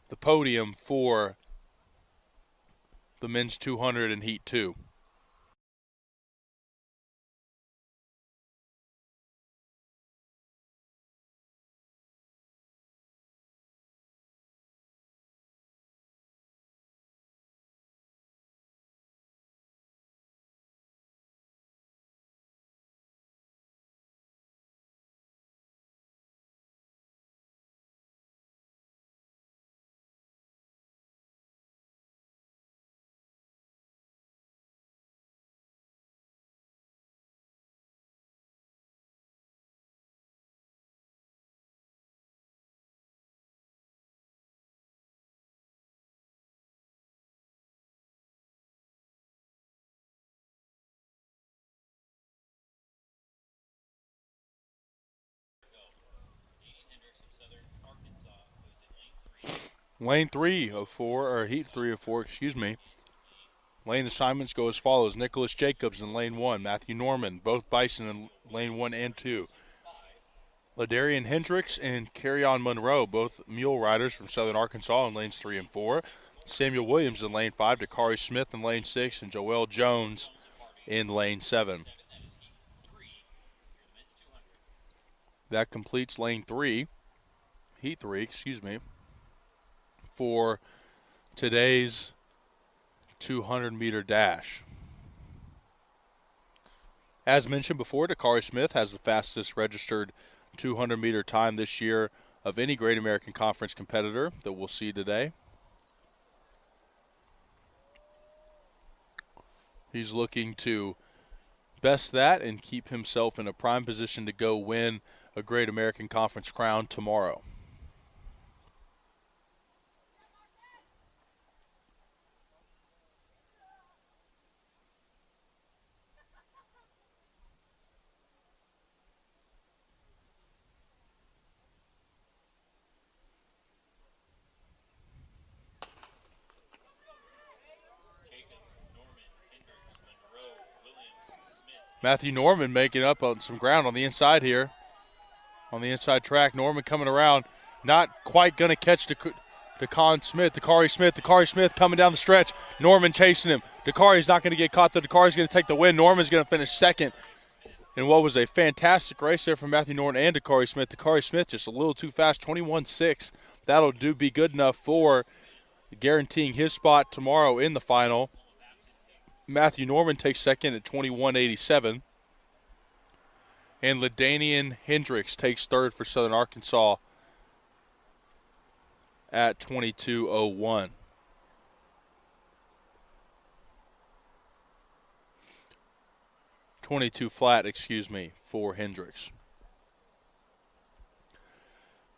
the podium for the men's 200 and Heat 2. Lane 3 of 4, or heat 3 of 4, excuse me. Lane assignments go as follows. Nicholas Jacobs in lane 1. Matthew Norman, both Bison in lane 1 and 2. Ladarian Hendricks and Carryon Monroe, both mule riders from Southern Arkansas in lanes 3 and 4. Samuel Williams in lane 5. Dakari Smith in lane 6. And Joel Jones in lane 7. That completes lane 3, heat 3, excuse me, for today's 200-meter dash. As mentioned before, Dakari Smith has the fastest registered 200-meter time this year of any Great American Conference competitor that we'll see today. He's looking to best that and keep himself in a prime position to go win a Great American Conference crown tomorrow. Matthew Norman making up on some ground on the inside here. On the inside track, Norman coming around. Not quite going to catch Dakari Smith coming down the stretch. Norman chasing him. Dakari's not going to get caught, though. Dakari's going to take the win. Norman's going to finish second in what was a fantastic race there from Matthew Norman and Dakari Smith. Dakari Smith just a little too fast, 21.6. That'll be good enough for guaranteeing his spot tomorrow in the final. Matthew Norman takes second at 21.87. And Ladanian Hendricks takes third for Southern Arkansas at 22.01. .22 flat, excuse me, for Hendricks.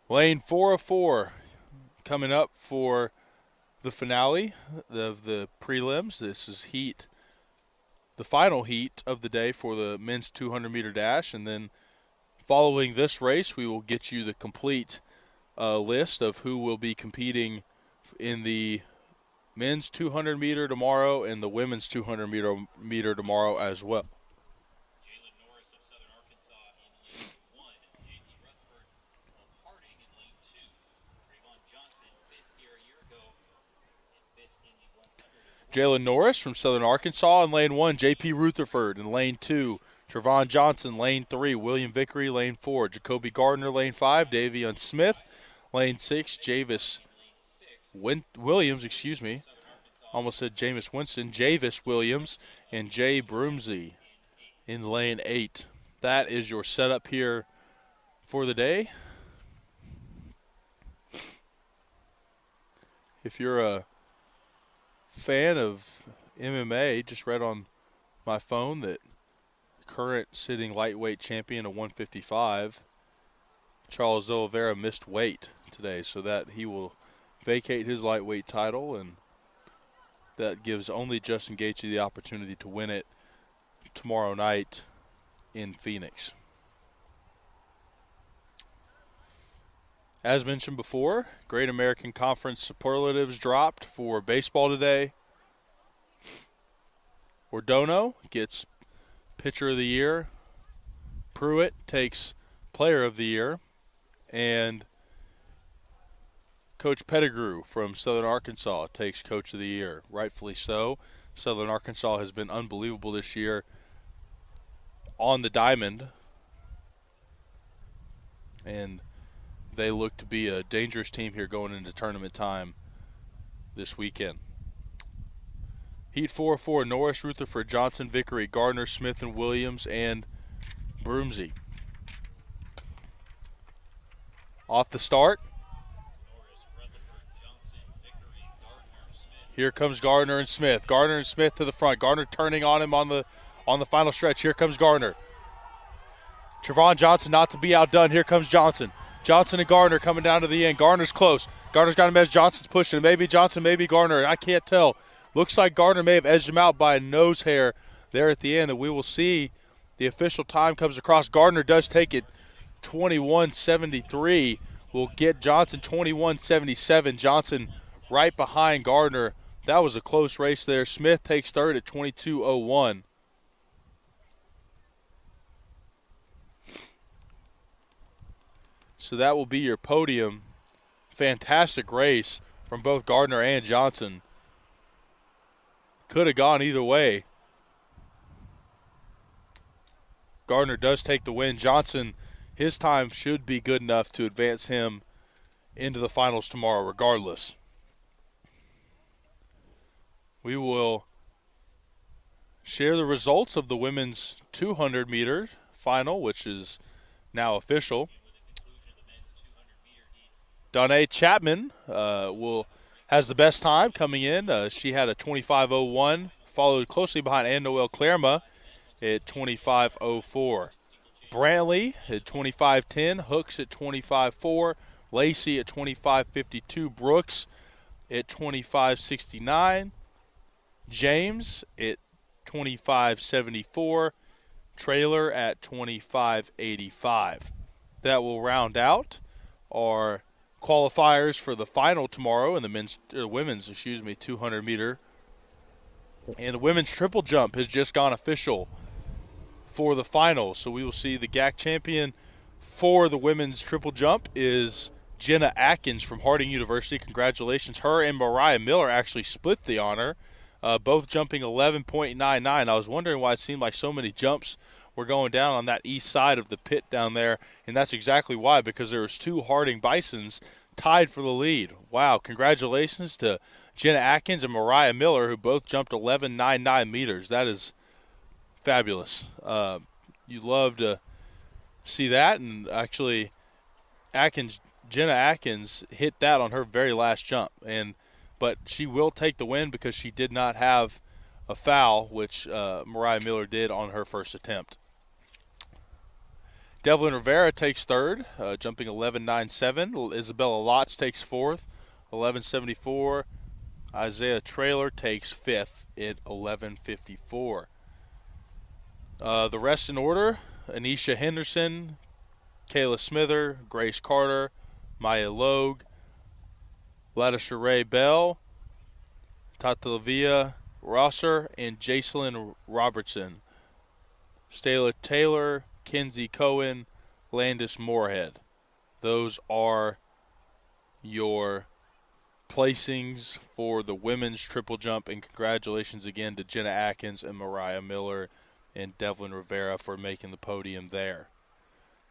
Lane 4 of 4 coming up for the finale of the prelims. This is the final heat of the day for the men's 200-meter dash. And then following this race, we will get you the complete list of who will be competing in the men's 200-meter tomorrow and the women's 200-meter tomorrow as well. Jalen Norris of Southern Arkansas in lane 1. J.D. Rutherford of Harding in lane 2. Trayvon Johnson, fifth here a year ago, and fifth in the 100. Jalen Norris from Southern Arkansas in lane 1. J.P. Rutherford in lane 2. Trayvon Johnson, lane 3. William Vickery, lane 4. Jacoby Gardner, lane 5. Davion Smith, lane 6. Javis Williams, excuse me. Almost said Jameis Winston. Javis Williams and Jay Broomsey in lane 8. That is your setup here for the day. If you're a fan of MMA, just read on my phone that current sitting lightweight champion of 155, Charles Oliveira, missed weight today, so that he will vacate his lightweight title, and that gives only Justin Gaethje the opportunity to win it tomorrow night in Phoenix. As mentioned before, Great American Conference superlatives dropped for baseball today. Ordono gets Pitcher of the Year. Pruitt takes Player of the Year. And Coach Pettigrew from Southern Arkansas takes Coach of the Year. Rightfully so. Southern Arkansas has been unbelievable this year on the diamond. And they look to be a dangerous team here going into tournament time this weekend. Heat 4-4, Norris, Rutherford, Johnson, Vickery, Gardner, Smith, and Williams, and Broomsey. Off the start. Norris, Rutherford, Johnson, Vickery, Gardner, Smith. Here comes Gardner and Smith. Gardner and Smith to the front. Gardner turning on him on the final stretch. Here comes Gardner. Trayvon Johnson not to be outdone. Here comes Johnson. Johnson and Gardner coming down to the end. Gardner's close. Gardner's got him as Johnson's pushing. Maybe Johnson, maybe Gardner. I can't tell. Looks like Gardner may have edged him out by a nose hair there at the end, and we will see the official time comes across. Gardner does take it 21.73. will get Johnson 21.77. Johnson right behind Gardner. That was a close race there. Smith takes third at 22.01. So that will be your podium. Fantastic race from both Gardner and Johnson. Could have gone either way. Gardner does take the win. Johnson, his time should be good enough to advance him into the finals tomorrow regardless. We will share the results of the women's 200-meter final, which is now official. Donna Chapman has the best time coming in. She had a 25.01, followed closely behind Ann Noel Clerma at 25.04. Brantley at 25.10, Hooks at 25.4, Lacey at 25.52, Brooks at 25.69, James at 25.74, Trailer at 25.85. That will round out our qualifiers for the final tomorrow in the women's 200 meter. And the women's triple jump has just gone official for the final. So we will see the GAC champion for the women's triple jump is Jenna Atkins from Harding University. Congratulations. Her and Mariah Miller actually split the honor, both jumping 11.99. I was wondering why it seemed like so many jumps were going down on that east side of the pit down there, and that's exactly why, because there was two Harding Bisons tied for the lead. Wow, congratulations to Jenna Atkins and Mariah Miller, who both jumped 11.99 meters. That is fabulous. You love to see that, and actually Jenna Atkins hit that on her very last jump, but she will take the win because she did not have a foul, which Mariah Miller did on her first attempt. Devlin Rivera takes third, jumping 11.97. Isabella Lotz takes fourth, 11.74. Isaiah Trailer takes fifth at 11.54. The rest in order: Anisha Henderson, Kayla Smither, Grace Carter, Maya Logue, Ladisha Ray Bell, Tatalvia Rosser, and Jacelyn Robertson. Stayla Taylor, Kenzie Cohen, Landis Moorhead. Those are your placings for the women's triple jump, and congratulations again to Jenna Atkins and Mariah Miller and Devlin Rivera for making the podium there.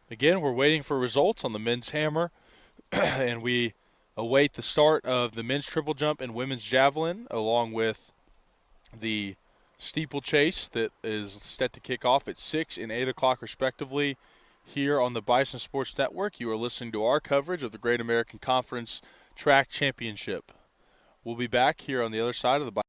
Again, we're waiting for results on the men's hammer, and we await the start of the men's triple jump and women's javelin, along with the steeplechase that is set to kick off at 6 and 8 o'clock respectively here on the Bison Sports Network. You are listening to our coverage of the Great American Conference Track Championship. We'll be back here on the other side of the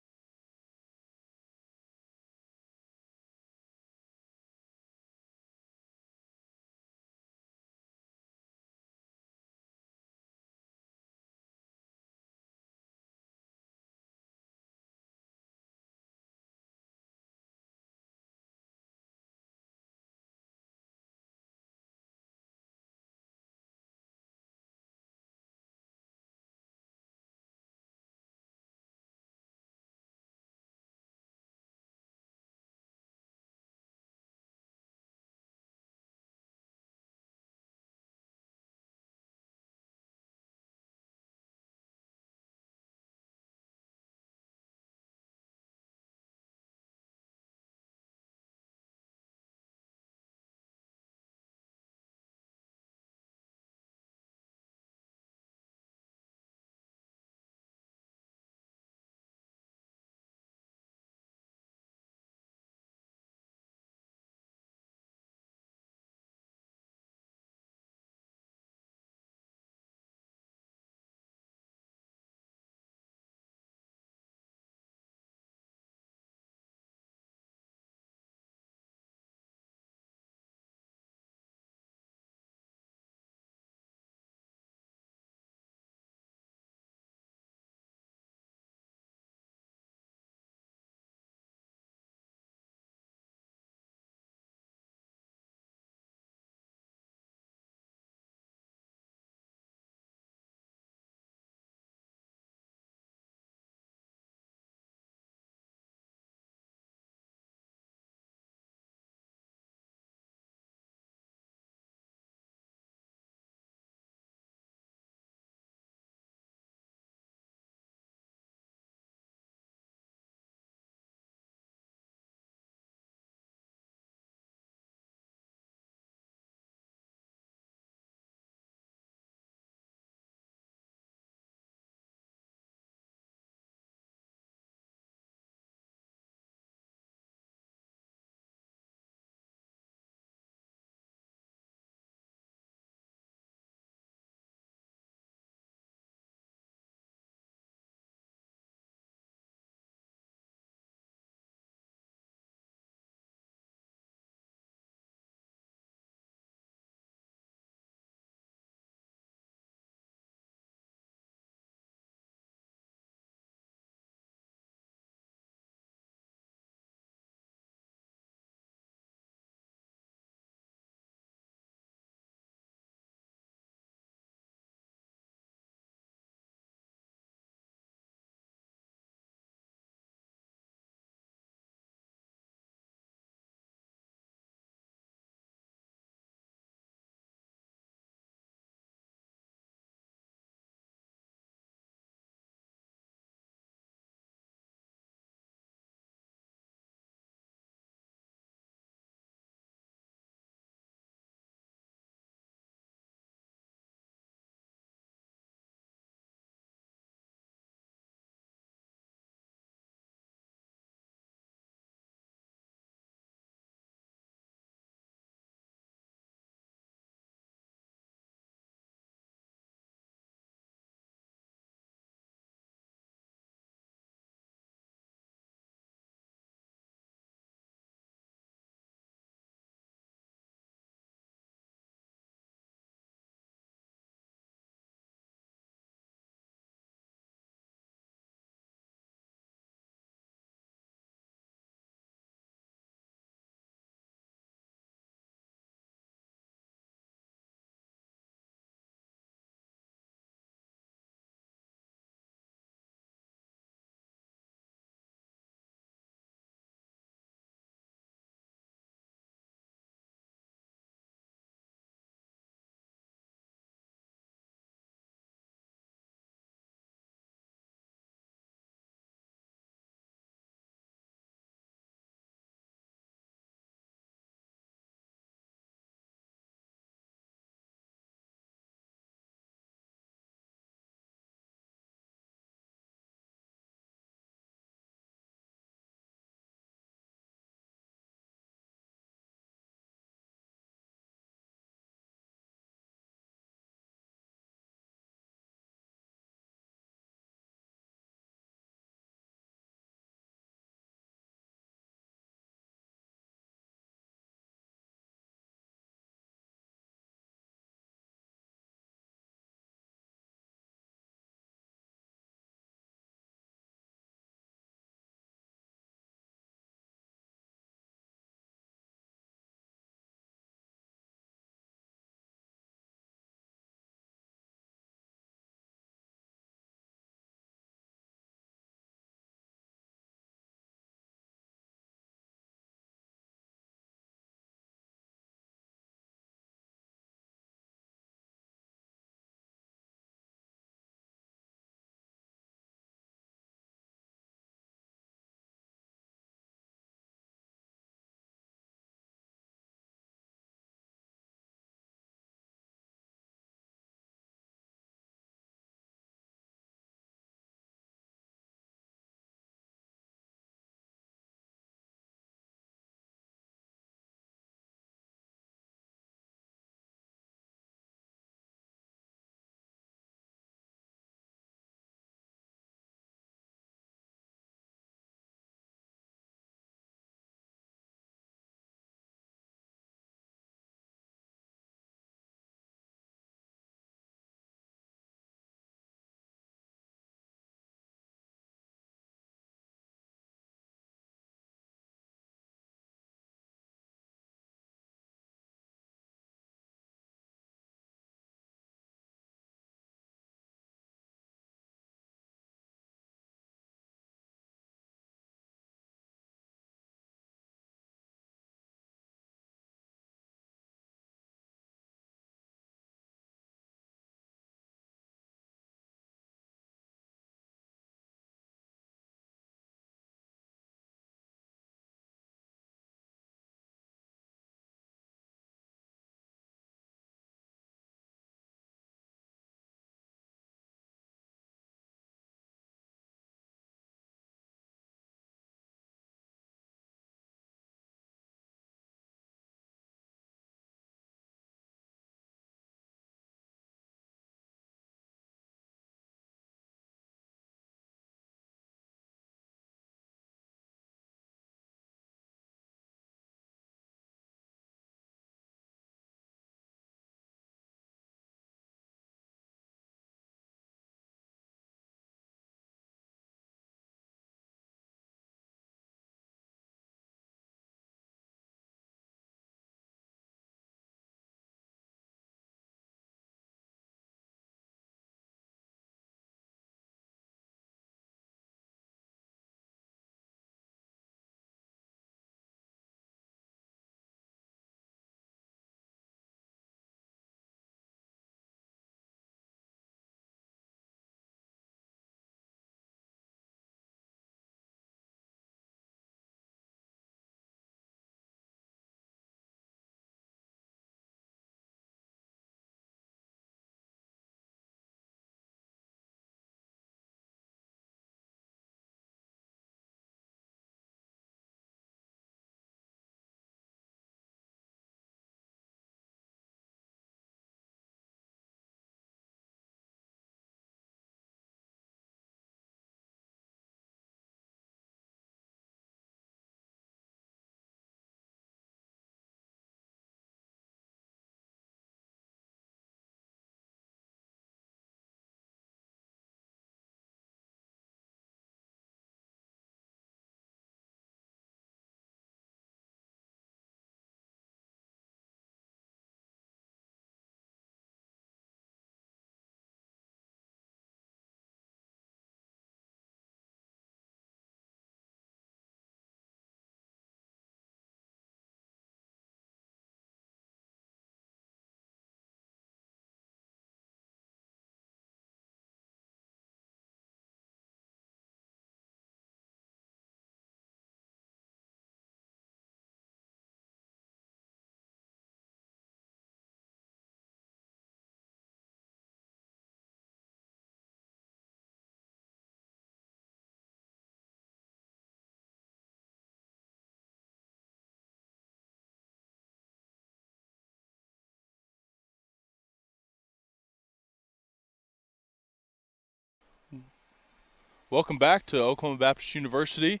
Welcome back to Oklahoma Baptist University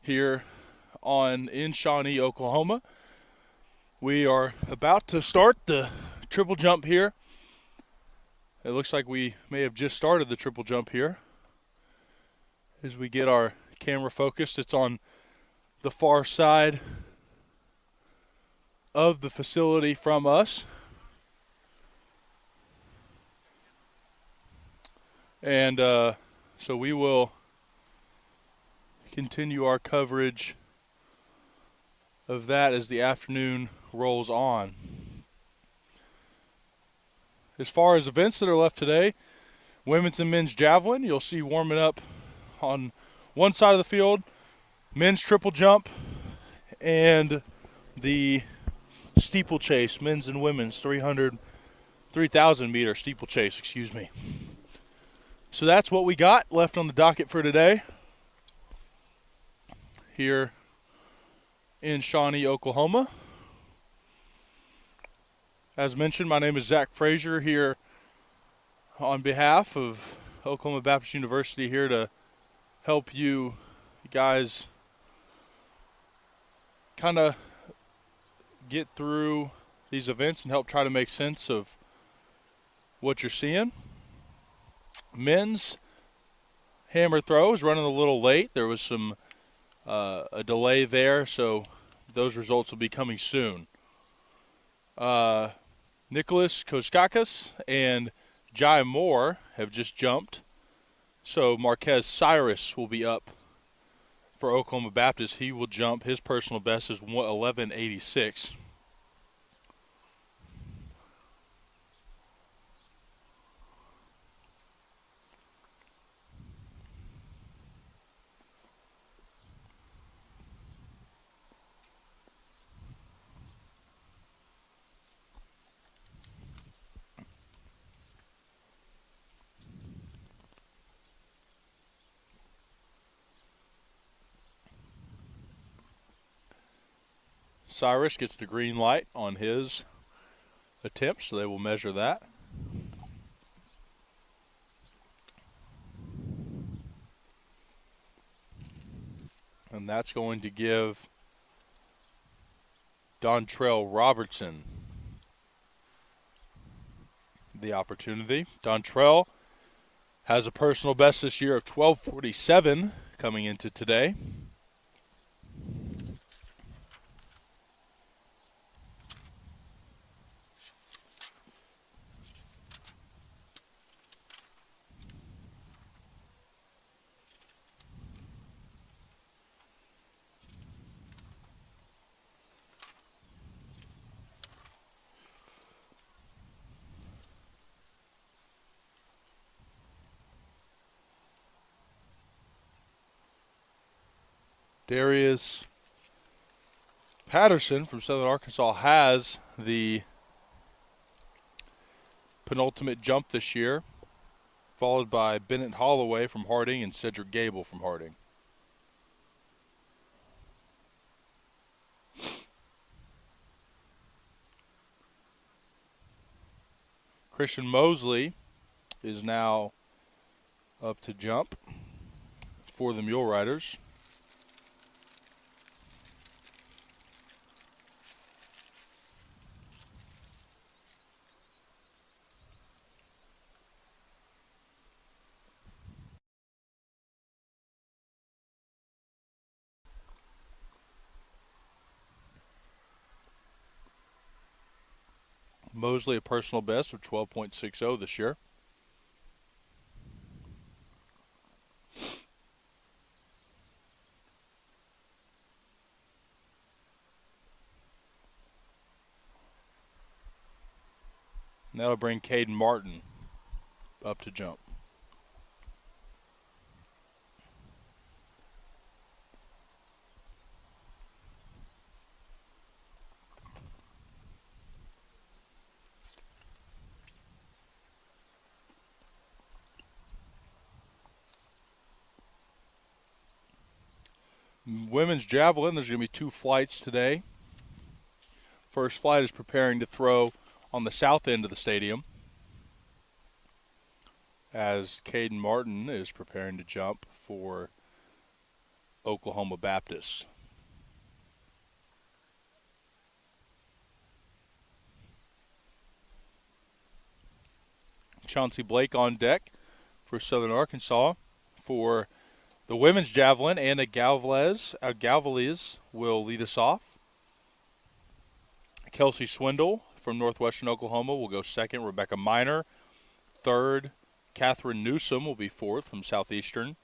here in Shawnee, Oklahoma. We are about to start the triple jump here. It looks like we may have just started the triple jump here. As we get our camera focused, it's on the far side of the facility from us. And so we will continue our coverage of that as the afternoon rolls on. As far as events that are left today, women's and men's javelin, you'll see warming up on one side of the field, men's triple jump, and the steeplechase, men's and women's 3,000 meter steeplechase, excuse me. So that's what we got left on the docket for today here in Shawnee, Oklahoma. As mentioned, my name is Zach Frazier here on behalf of Oklahoma Baptist University, here to help you guys kind of get through these events and help try to make sense of what you're seeing. Men's hammer throw is running a little late. There was some a delay there, so those results will be coming soon. Nicholas Koskakis and Jai Moore have just jumped, so Marquez Cyrus will be up for Oklahoma Baptist. He will jump. His personal best is 11:86. Cyrus gets the green light on his attempt, so they will measure that. And that's going to give Dontrell Robertson the opportunity. Dontrell has a personal best this year of 12:47 coming into today. Darius Patterson from Southern Arkansas has the penultimate jump this year, followed by Bennett Holloway from Harding and Cedric Gable from Harding. Christian Mosley is now up to jump for the Mule Riders. Mosley a personal best of 12.60 this year. And that'll bring Caden Martin up to jump. Women's javelin, there's going to be two flights today. First flight is preparing to throw on the south end of the stadium, as Caden Martin is preparing to jump for Oklahoma Baptist. Chauncey Blake on deck for Southern Arkansas. For the women's javelin, Anna Galvez will lead us off. Kelsey Swindle from Northwestern Oklahoma will go second. Rebecca Miner third. Catherine Newsom will be fourth from Southeastern.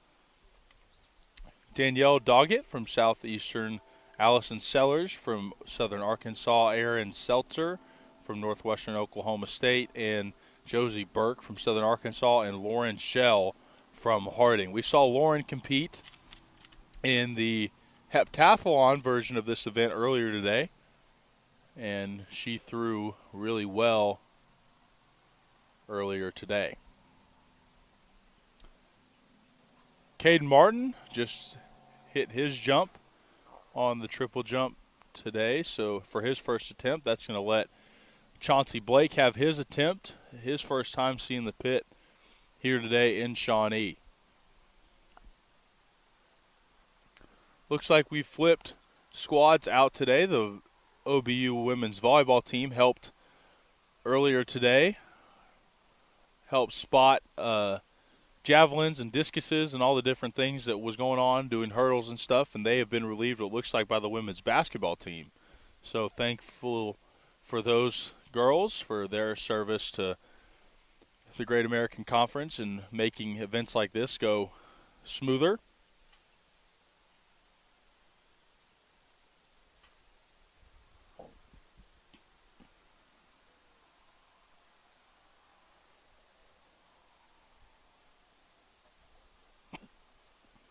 Danielle Doggett from Southeastern. Allison Sellers from Southern Arkansas. Aaron Seltzer from Northwestern Oklahoma State. And Josie Burke from Southern Arkansas. And Lauren Shell from Harding. We saw Lauren compete in the Heptathlon version of this event earlier today, and she threw really well earlier today. Caden Martin just hit his jump on the triple jump today, so for his first attempt, that's going to let Chauncey Blake have his attempt, his first time seeing the pit here today in Shawnee. Looks like we flipped squads out today. The OBU women's volleyball team helped earlier today, helped spot javelins and discuses and all the different things that was going on, doing hurdles and stuff, and they have been relieved, it looks like, by the women's basketball team. So thankful for those girls for their service to the Great American Conference and making events like this go smoother.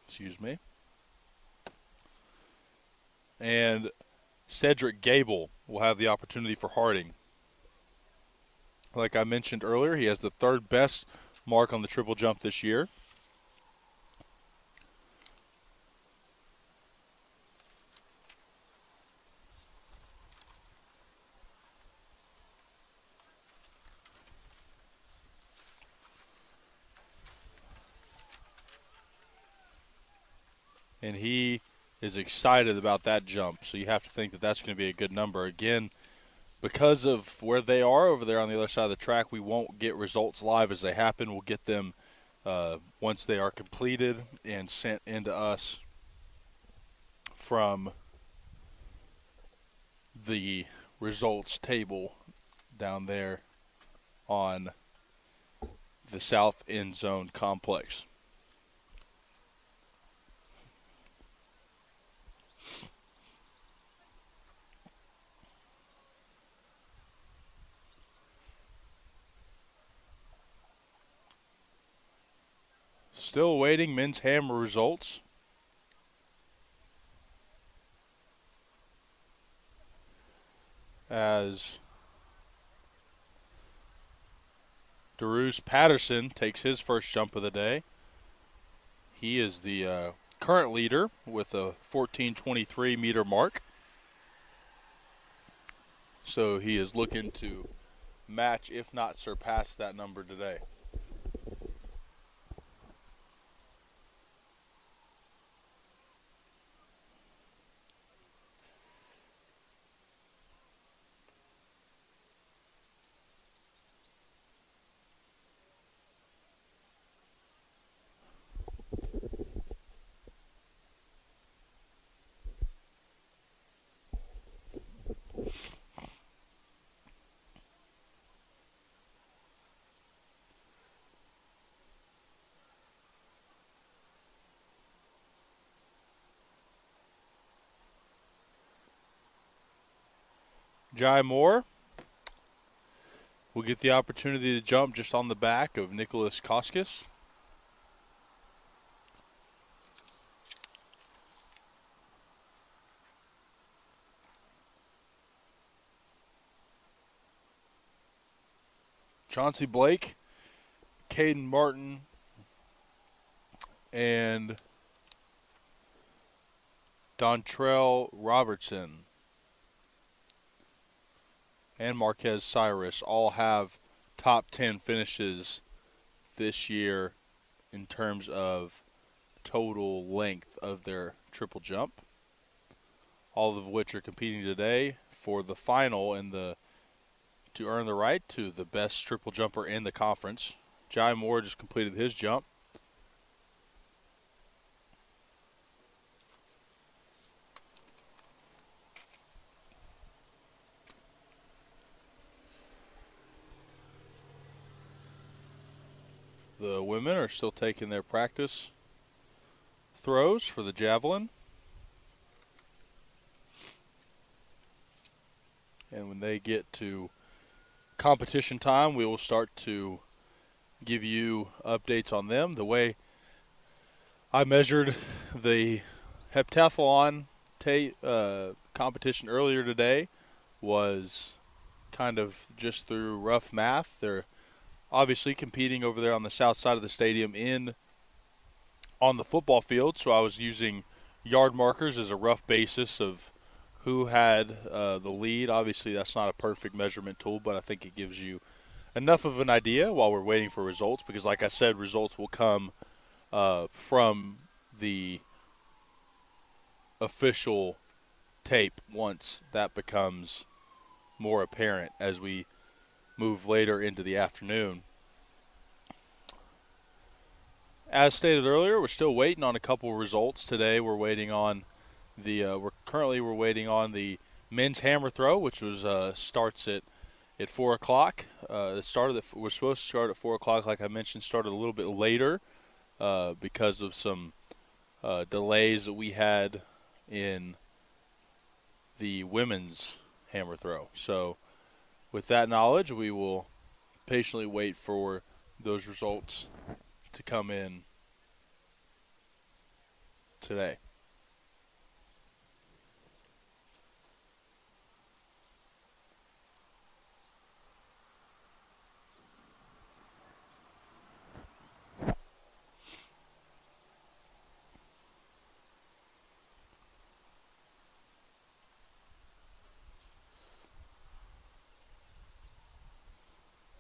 Excuse me. And Cedric Gable will have the opportunity for Harding. Like I mentioned earlier, he has the third best mark on the triple jump this year. And he is excited about that jump, so you have to think that that's going to be a good number. Again, because of where they are over there on the other side of the track, we won't get results live as they happen. We'll get them once they are completed and sent into us from the results table down there on the South End Zone complex. Still awaiting men's hammer results. As DeRuse Patterson takes his first jump of the day. He is the current leader with a 14:23 meter mark. So he is looking to match, if not surpass, that number today. Jai Moore will get the opportunity to jump just on the back of Nicholas Koskis. Chauncey Blake, Caden Martin, and Dontrell Robertson and Marquez Cyrus all have top 10 finishes this year in terms of total length of their triple jump, all of which are competing today for the final and to earn the right to the best triple jumper in the conference. Jai Moore just completed his jump. The women are still taking their practice throws for the javelin. And when they get to competition time, we will start to give you updates on them. The way I measured the heptathlon competition earlier today was kind of just through rough math. They're obviously competing over there on the south side of the stadium on the football field, so I was using yard markers as a rough basis of who had the lead. Obviously, that's not a perfect measurement tool, but I think it gives you enough of an idea while we're waiting for results, because like I said, results will come from the official tape once that becomes more apparent as we move later into the afternoon. As stated earlier, we're still waiting on a couple of results today. We're waiting on we're waiting on the men's hammer throw, which was starts at 4 o'clock. We're supposed to start at 4 o'clock, like I mentioned, started a little bit later because of some delays that we had in the women's hammer throw. So with that knowledge, we will patiently wait for those results to come in today.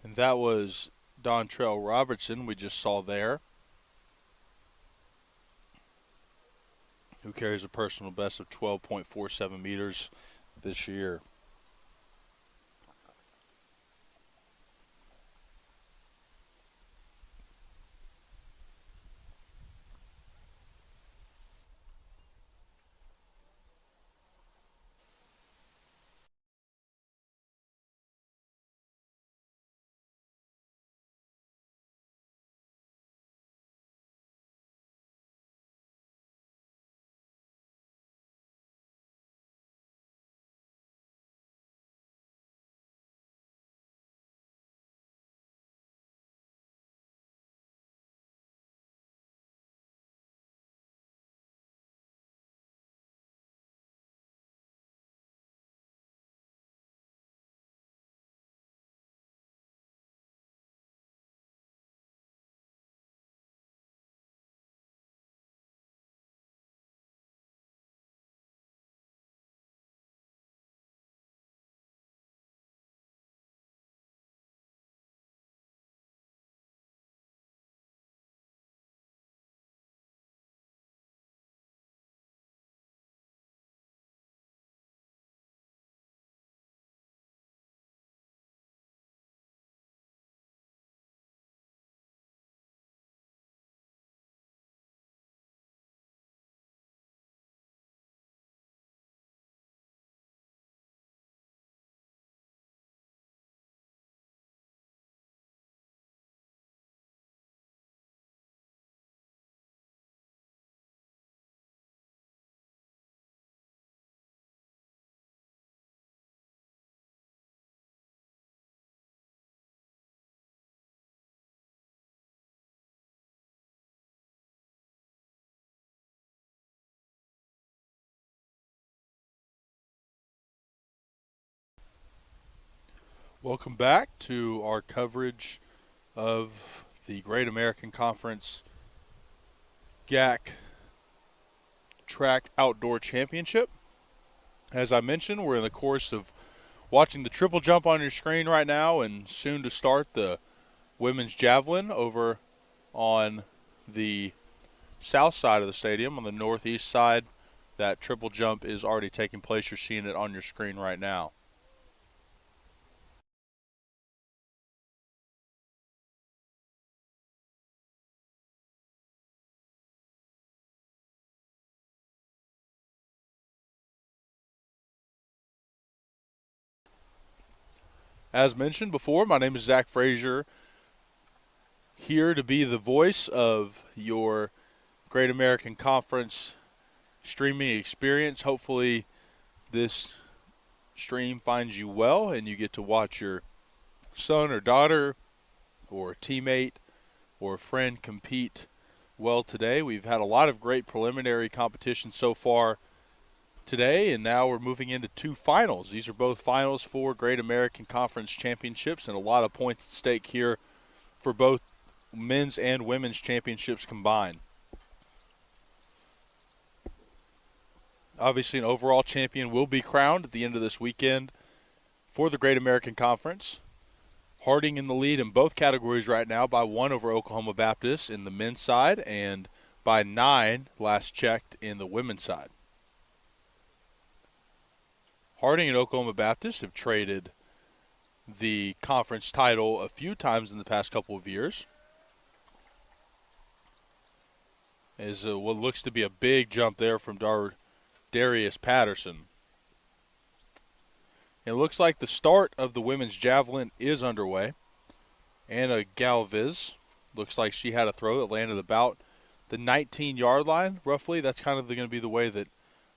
And that was Dontrell Robertson we just saw there, who carries a personal best of 12.47 meters this year. Welcome back to our coverage of the Great American Conference GAC Track Outdoor Championship. As I mentioned, we're in the course of watching the triple jump on your screen right now, and soon to start the women's javelin over on the south side of the stadium. On the northeast side, that triple jump is already taking place. You're seeing it on your screen right now. As mentioned before, my name is Zach Frazier, here to be the voice of your Great American Conference streaming experience. Hopefully this stream finds you well and you get to watch your son or daughter or teammate or friend compete well today. We've had a lot of great preliminary competition so far today, and now we're moving into two finals. These are both finals for Great American Conference Championships, and a lot of points at stake here for both men's and women's championships combined. Obviously, an overall champion will be crowned at the end of this weekend for the Great American Conference. Harding in the lead in both categories right now by 1 over Oklahoma Baptist in the men's side and by 9, last checked, in the women's side. Harding and Oklahoma Baptist have traded the conference title a few times in the past couple of years. Is what looks to be a big jump there from Darius Patterson. It looks like the start of the women's javelin is underway. Anna Galvez looks like she had a throw that landed about the 19-yard line, roughly. That's kind of going to be the way that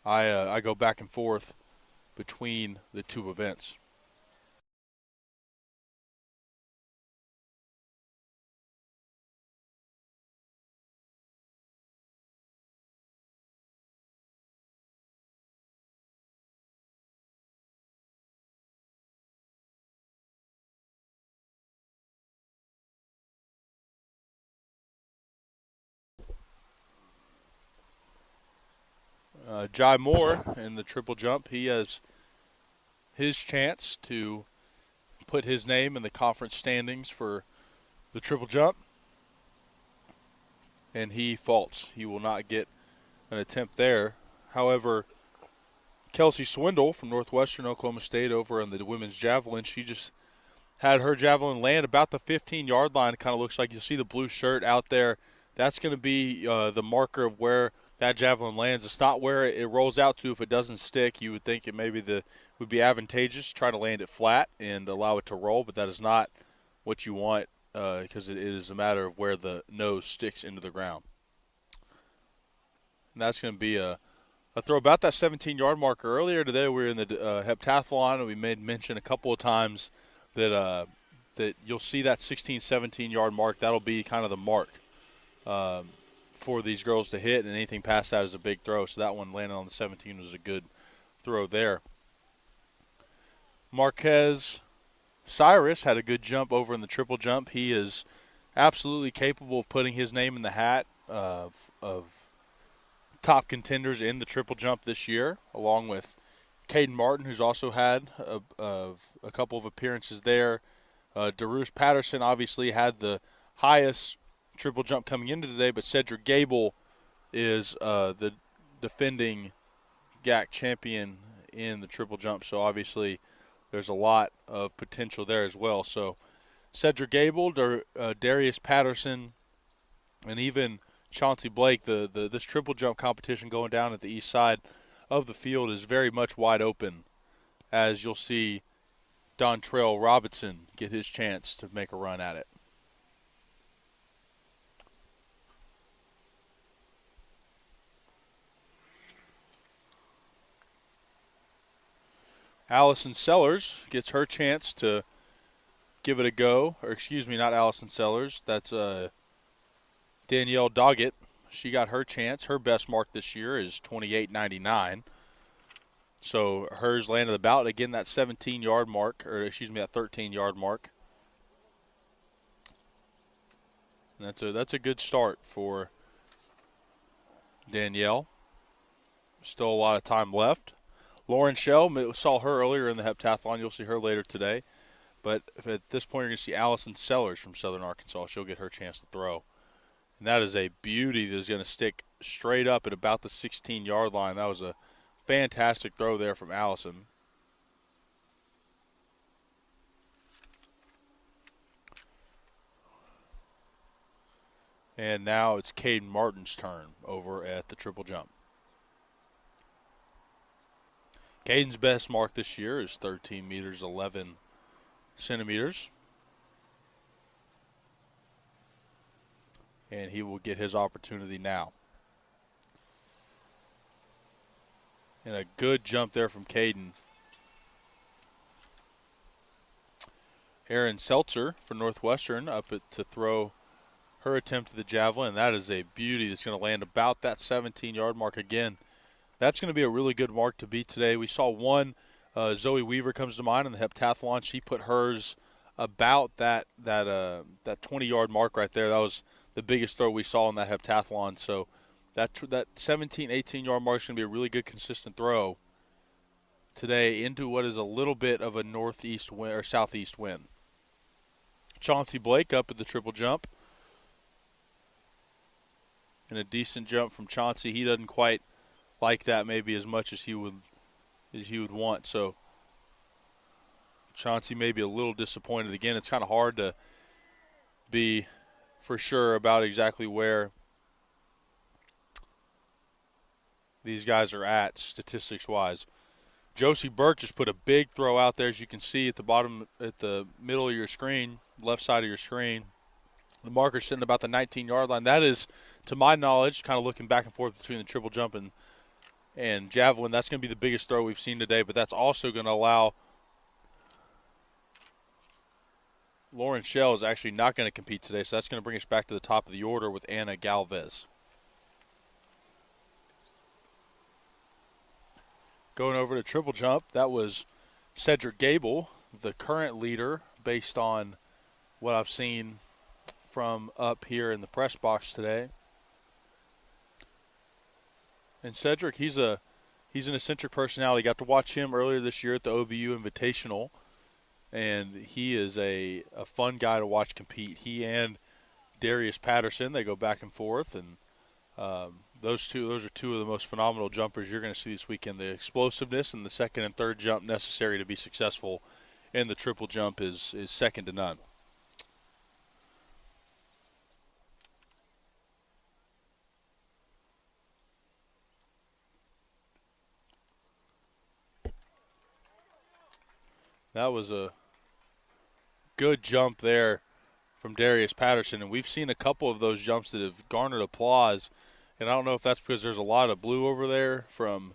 I go back and forth between the two events. Jai Moore in the triple jump, he has his chance to put his name in the conference standings for the triple jump. And he faults. He will not get an attempt there. However, Kelsey Swindle from Northwestern Oklahoma State over in the women's javelin, she just had her javelin land about the 15-yard line. It kind of looks like you'll see the blue shirt out there. That's going to be the marker of where that javelin lands. It's not where it rolls out to. If it doesn't stick, you would think it maybe would be advantageous to try to land it flat and allow it to roll, but that is not what you want because it is a matter of where the nose sticks into the ground. And that's going to be a throw about that 17-yard marker. Earlier today we were in the Heptathlon, and we made mention a couple of times that that you'll see that 16, 17-yard mark. That'll be kind of the mark for these girls to hit, and anything past that is a big throw. So that one landing on the 17 was a good throw there. Marquez Cyrus had a good jump over in the triple jump. He is absolutely capable of putting his name in the hat of top contenders in the triple jump this year, along with Caden Martin, who's also had a couple of appearances there. DeRusse Patterson obviously had the highest triple jump coming into today, but Cedric Gable is the defending GAC champion in the triple jump, so obviously there's a lot of potential there as well. So Cedric Gable, Darius Patterson, and even Chauncey Blake, this triple jump competition going down at the east side of the field is very much wide open, as you'll see Dontrell Robinson get his chance to make a run at it. Allison Sellers gets her chance to give it a go. Or excuse me, not Allison Sellers. That's Danielle Doggett. She got her chance. Her best mark this year is 28.99. So hers landed about, again, that 17-yard mark, or excuse me, that 13-yard mark. And that's a good start for Danielle. Still a lot of time left. Lauren Shell, saw her earlier in the Heptathlon. You'll see her later today. But at this point, you're going to see Allison Sellers from Southern Arkansas. She'll get her chance to throw And that is a beauty that is going to stick straight up at about the 16-yard line. That was a fantastic throw there from Allison. And now it's Caden Martin's turn over at the triple jump. Caden's best mark this year is 13 meters, 11 centimeters. And he will get his opportunity now. And a good jump there from Caden. Erin Seltzer for Northwestern up to throw her attempt at the javelin. And that is a beauty that's going to land about that 17-yard mark again. That's going to be a really good mark to beat today. We saw one, Zoe Weaver comes to mind in the heptathlon. She put hers about that 20-yard mark right there. That was the biggest throw we saw in that heptathlon. So that 17, 18-yard mark is going to be a really good, consistent throw today into what is a little bit of a northeast wind or southeast wind. Chauncey Blake up at the triple jump. And a decent jump from Chauncey. He doesn't quite like that maybe as much as he would want. So Chauncey may be a little disappointed. Again, it's kind of hard to be for sure about exactly where these guys are at statistics-wise. Josie Burke just put a big throw out there, as you can see at the bottom, at the middle of your screen, left side of your screen. The marker's sitting about the 19-yard line. That is, to my knowledge, kind of looking back and forth between the triple jump and javelin, that's going to be the biggest throw we've seen today, but that's also going to allow Lauren Shell is actually not going to compete today, so that's going to bring us back to the top of the order with Anna Galvez. Going over to triple jump, that was Cedric Gable, the current leader based on what I've seen from up here in the press box today. And Cedric, he's an eccentric personality. Got to watch him earlier this year at the OBU Invitational, and he is a fun guy to watch compete. He and Darius Patterson, they go back and forth, and those are two of the most phenomenal jumpers you're going to see this weekend. The explosiveness and the second and third jump necessary to be successful in the triple jump is second to none. That was a good jump there from Darius Patterson, and we've seen a couple of those jumps that have garnered applause, and I don't know if that's because there's a lot of blue over there from,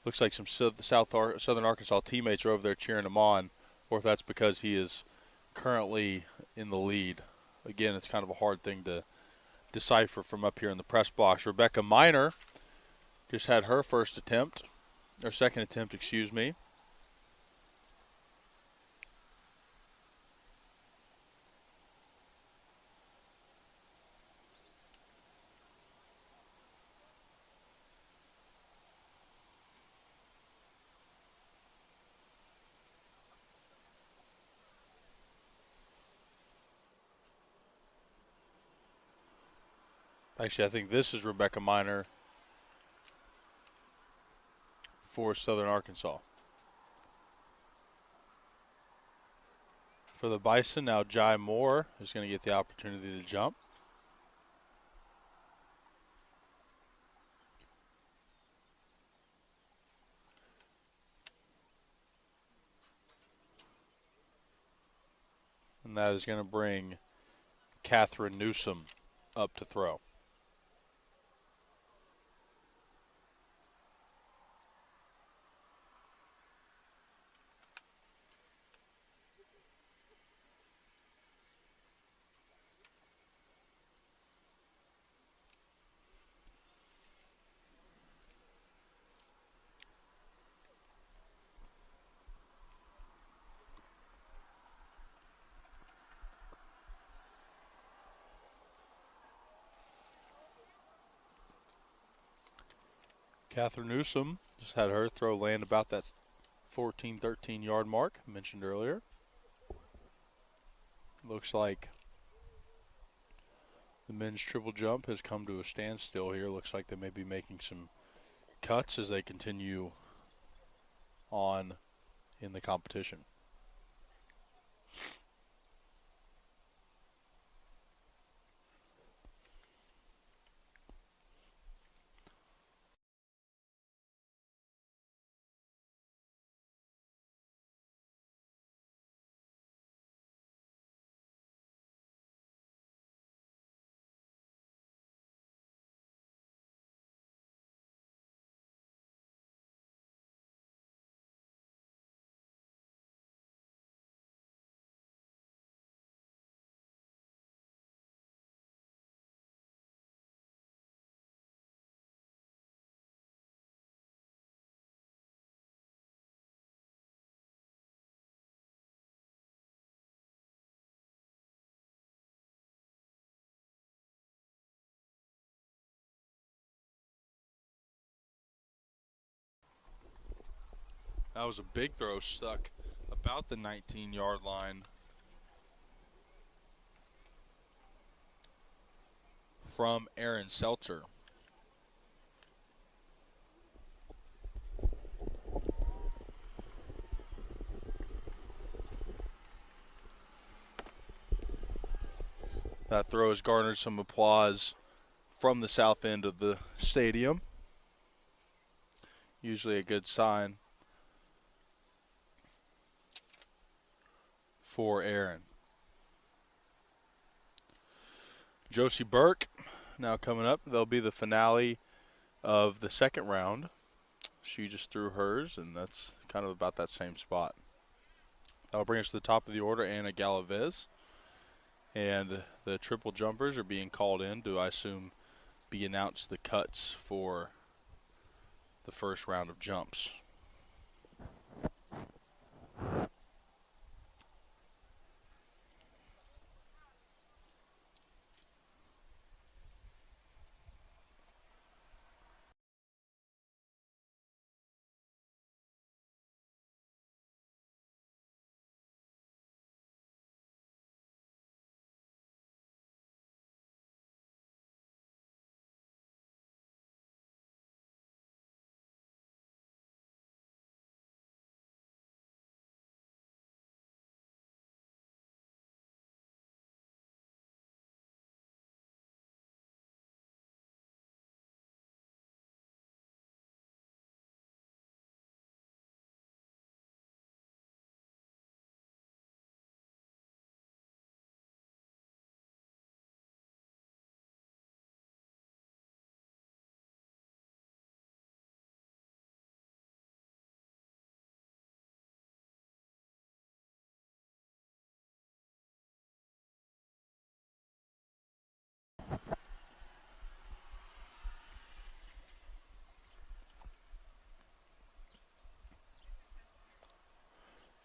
looks like some Southern Arkansas teammates are over there cheering him on, or if that's because he is currently in the lead. Again, it's kind of a hard thing to decipher from up here in the press box. Rebecca Miner just had her second attempt, excuse me. Actually, I think this is Rebecca Miner for Southern Arkansas. For the Bison, now Jai Moore is going to get the opportunity to jump. And that is going to bring Catherine Newsom up to throw. Catherine Newsom just had her throw land about that 14, 13-yard mark I mentioned earlier. Looks like The men's triple jump has come to a standstill here. Looks like they may be making some cuts as they continue on in the competition. That was a big throw, stuck about the 19-yard line from Aaron Seltzer. That throw has garnered some applause from the south end of the stadium. Usually a good sign for Aaron. Josie Burke now coming up. They'll be the finale of the second round. She just threw hers, and that's kind of about that same spot. That'll bring us to the top of the order, Anna Galavez. And the triple jumpers are being called in to, I assume, be announced the cuts for the first round of jumps.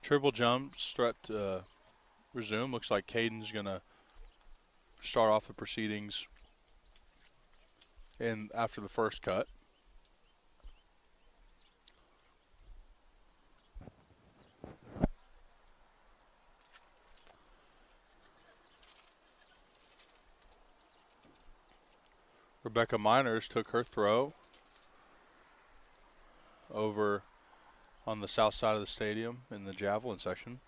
Triple jump, strut resume. Looks like Caden's going to start off the proceedings after the first cut. Rebecca Miners took her throw over on the south side of the stadium in the javelin section.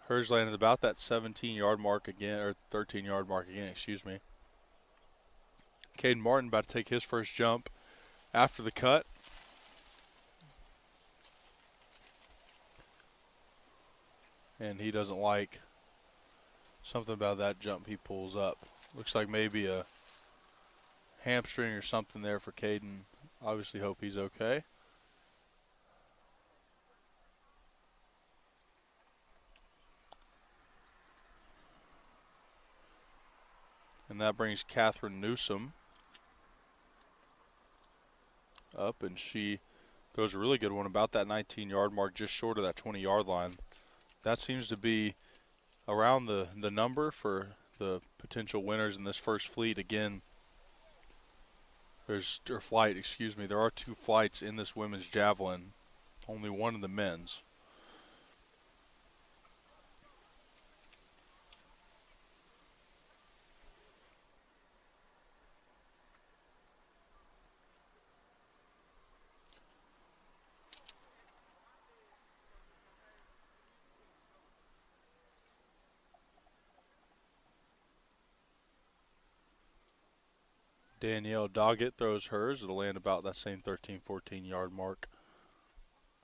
Hers landed about that 17-yard mark again, or 13-yard mark again, excuse me. Caden Martin about to take his first jump after the cut. And he doesn't like something about that jump he pulls up. Looks like maybe a hamstring or something there for Caden. Obviously hope he's okay. And that brings Catherine Newsom up, and she throws a really good one about that 19-yard mark, just short of that 20-yard line. That seems to be around the number for the potential winners in this first fleet. Again, there are two flights in this women's javelin, only one in the men's. Danielle Doggett throws hers. It'll land about that same 13, 14-yard mark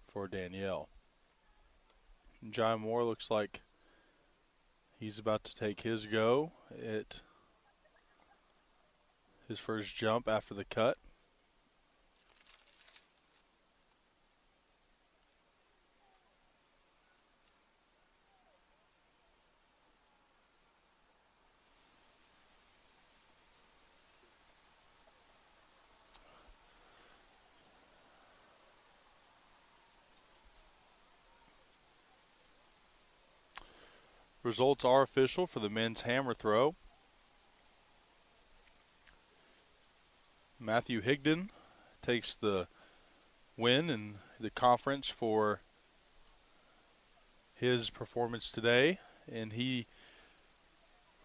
for Danielle. John Moore looks like he's about to take his go at his first jump after the cut. Results are official for the men's hammer throw. Matthew Higdon takes the win in the conference for his performance today, and he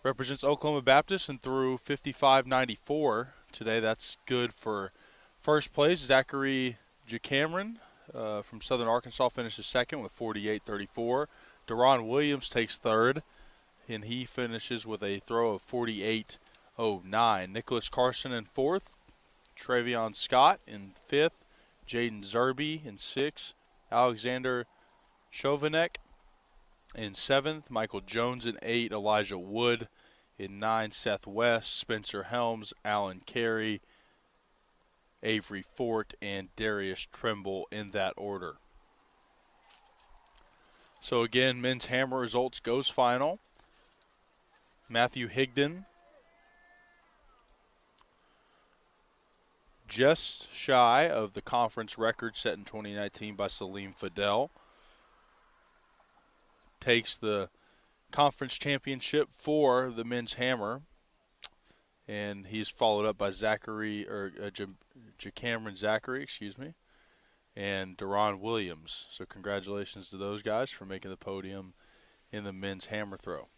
represents Oklahoma Baptist and threw 55.94 today. That's good for first place. Zachary Jacameron from Southern Arkansas finishes second with 48.34. Deron Williams takes third, and he finishes with a throw of 48.09. Nicholas Carson in fourth. Travion Scott in fifth. Jaden Zerby in sixth. Alexander Chauvinek in seventh. Michael Jones in eight. Elijah Wood in nine. Seth West, Spencer Helms, Alan Carey, Avery Fort, and Darius Trimble in that order. So again, men's hammer results goes final. Matthew Higdon just shy of the conference record set in 2019 by Salim Fidel. Takes the conference championship for the men's hammer. And he's followed up by Jacameron Zachary, and Deron Williams. So congratulations to those guys for making the podium in the men's hammer throw.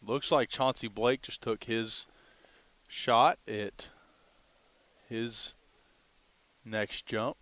Looks like Chauncey Blake just took his shot at his next jump.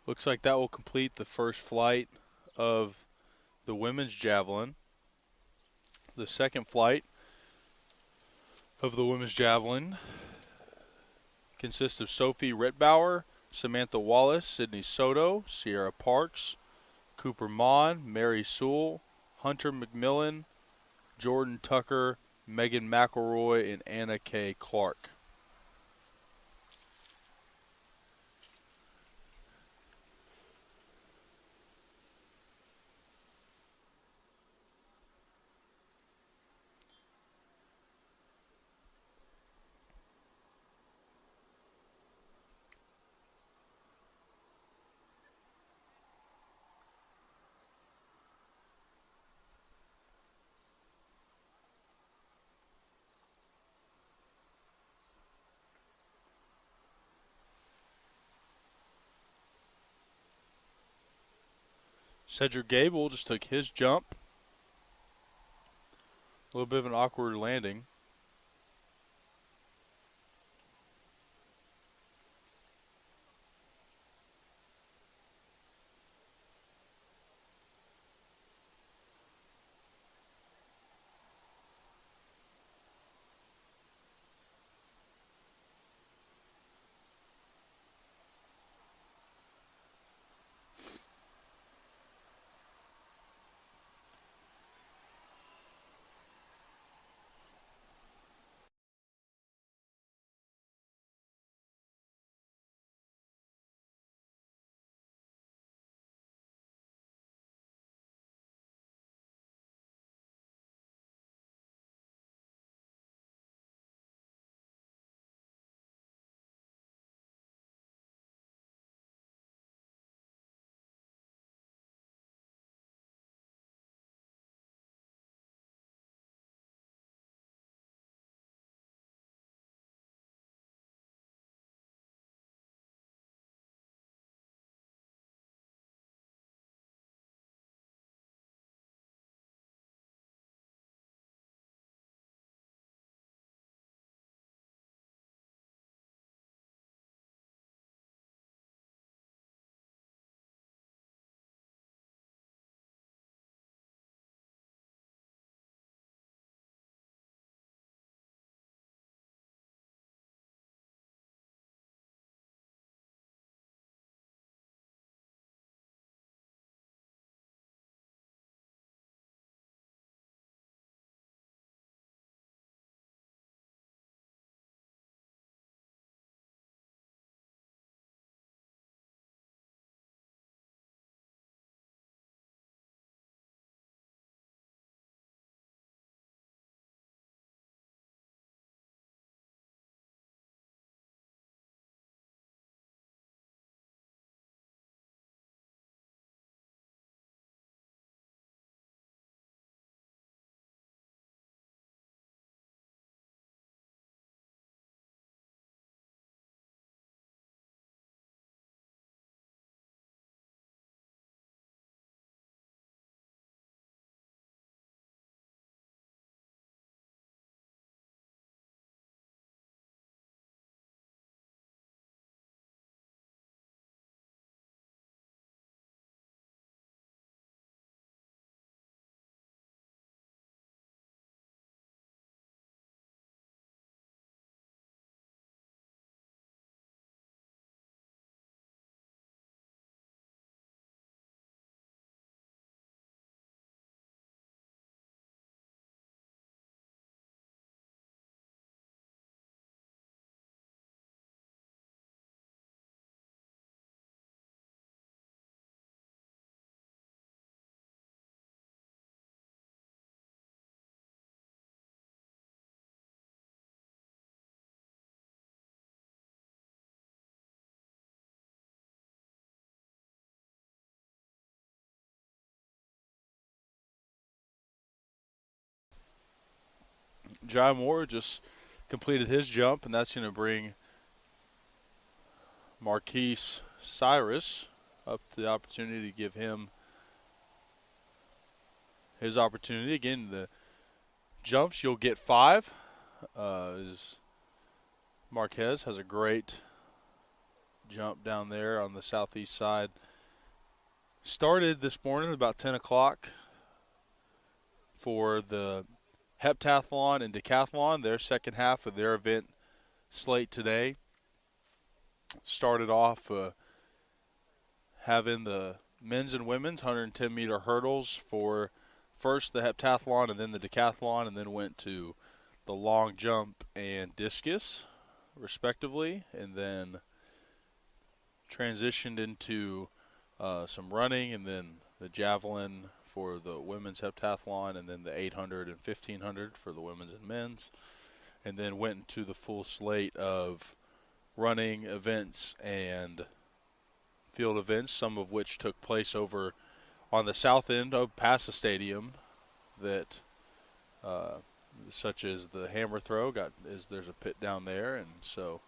Looks like that will complete the first flight of the women's javelin. The second flight of the women's javelin consists of Sophie Rittbauer, Samantha Wallace, Sydney Soto, Sierra Parks, Cooper Mon, Mary Sewell, Hunter McMillan, Jordan Tucker, Megan McElroy, and Anna K. Clark. Cedric Gable just took his jump. A little bit of an awkward landing. Jai Moore just completed his jump, and that's going to bring Marquise Cyrus up to the opportunity to give him his opportunity. Again, the jumps, you'll get 5. Marquez has a great jump down there on the southeast side. Started this morning about 10 o'clock for the Heptathlon and Decathlon, their second half of their event slate today. Started off having the men's and women's 110-meter hurdles for first the Heptathlon and then the Decathlon, and then went to the long jump and discus, respectively, and then transitioned into some running, and then the Javelin for the women's heptathlon, and then the 800 and 1500 for the women's and men's, and then went into the full slate of running events and field events, some of which took place over on the south end of past the stadium, that such as the hammer throw there's a pit down there, and so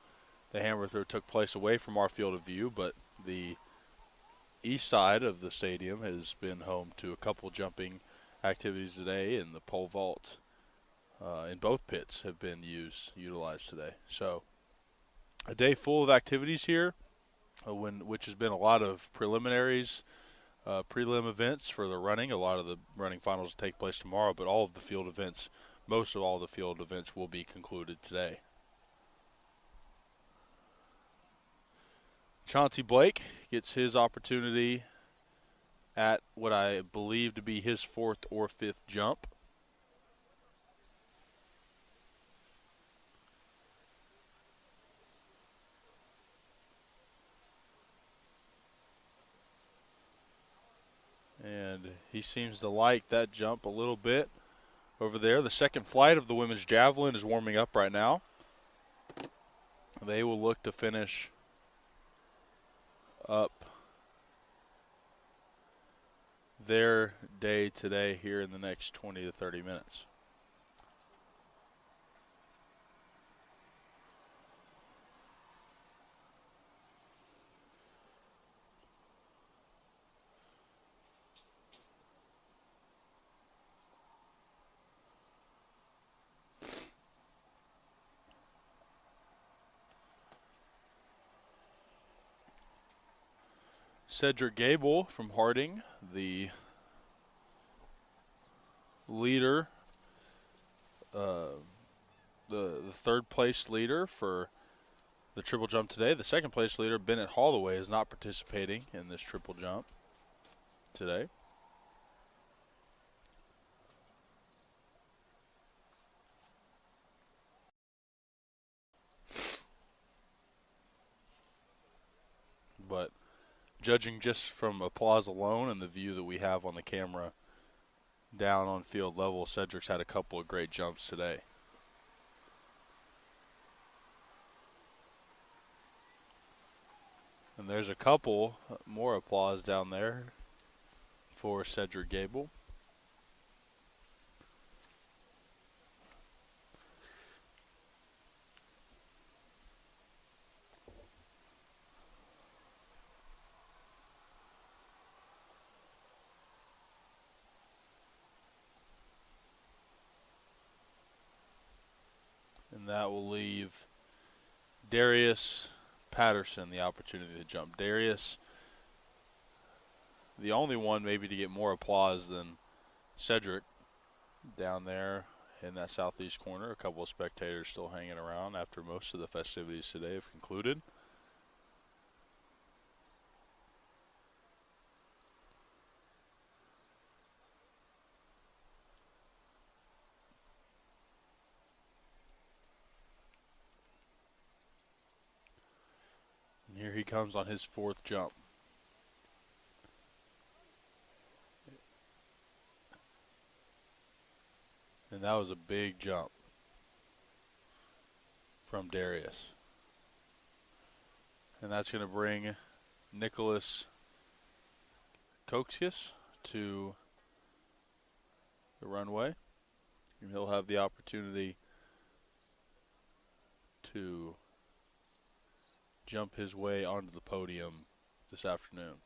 the hammer throw took place away from our field of view, but the east side of the stadium has been home to a couple jumping activities today, and the pole vault in both pits have been utilized today. So a day full of activities here, which has been a lot of preliminaries, prelim events for the running. A lot of the running finals will take place tomorrow, but all of the field events, most of all the field events, will be concluded today. Chauncey Blake gets his opportunity at what I believe to be his 4th or 5th jump. And he seems to like that jump a little bit over there. The second flight of the women's javelin is warming up right now. They will look to finish up their day today here in the next 20 to 30 minutes. Cedric Gable from Harding, the leader, the third place leader for the triple jump today. The second place leader, Bennett Holloway, is not participating in this triple jump today. But judging just from applause alone and the view that we have on the camera down on field level, Cedric's had a couple of great jumps today. And there's a couple more applause down there for Cedric Gable. And that will leave Darius Patterson the opportunity to jump. Darius, the only one maybe to get more applause than Cedric down there in that southeast corner. A couple of spectators still hanging around after most of the festivities today have concluded. And here he comes on his 4th jump. And that was a big jump from Darius. And that's going to bring Nicholas Koxius to the runway. And he'll have the opportunity to jump his way onto the podium this afternoon.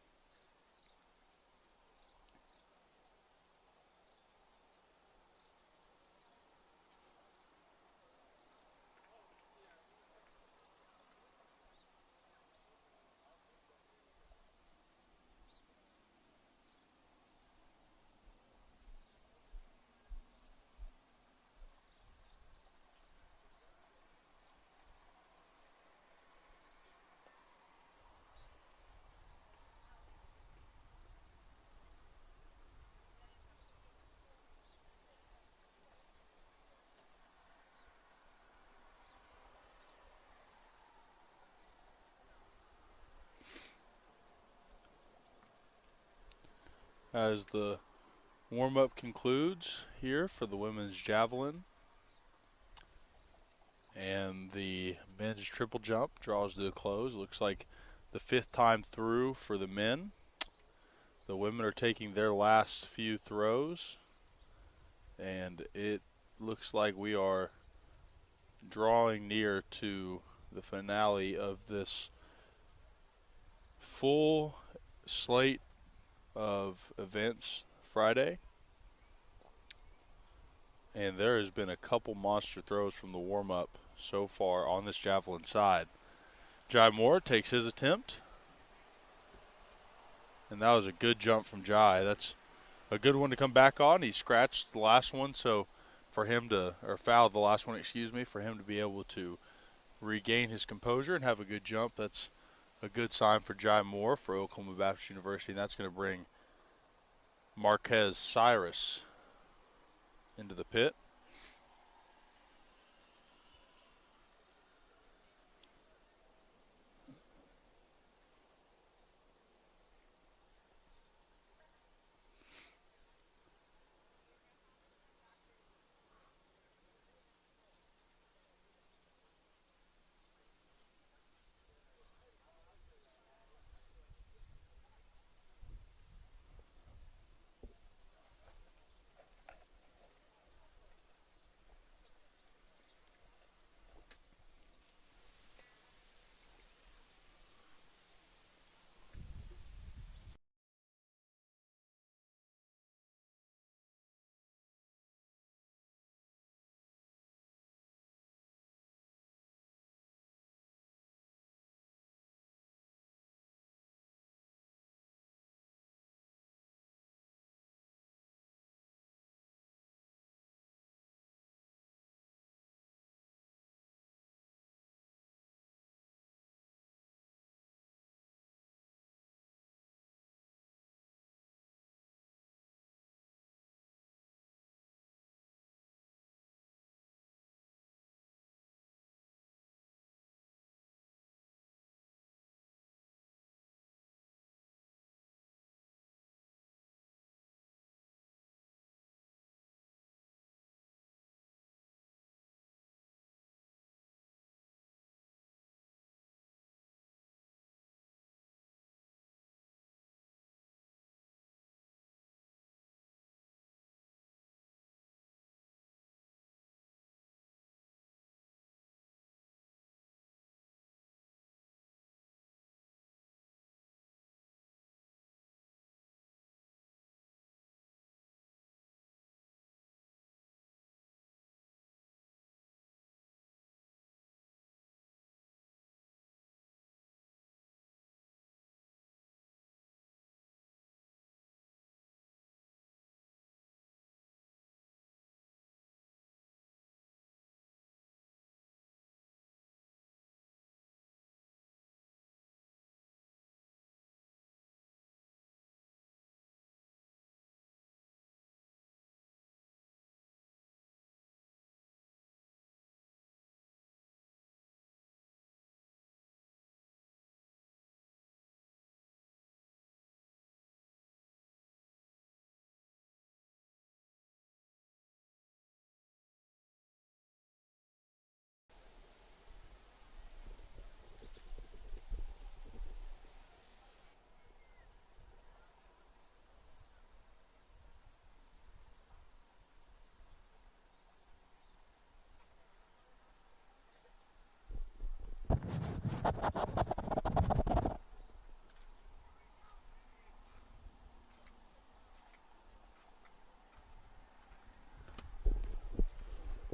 As the warm-up concludes here for the women's javelin, and the men's triple jump draws to a close. Looks like the 5th time through for the men. The women are taking their last few throws, and it looks like we are drawing near to the finale of this full slate of events Friday. And there has been a couple monster throws from the warm-up so far on this javelin side. Jai Moore takes his attempt. And that was a good jump from Jai. That's a good one to come back on. He scratched the last one, so for him to, or fouled the last one, excuse me, for him to be able to regain his composure and have a good jump, that's a good sign for Jai Moore for Oklahoma Baptist University. And that's going to bring Marquez Cyrus into the pit.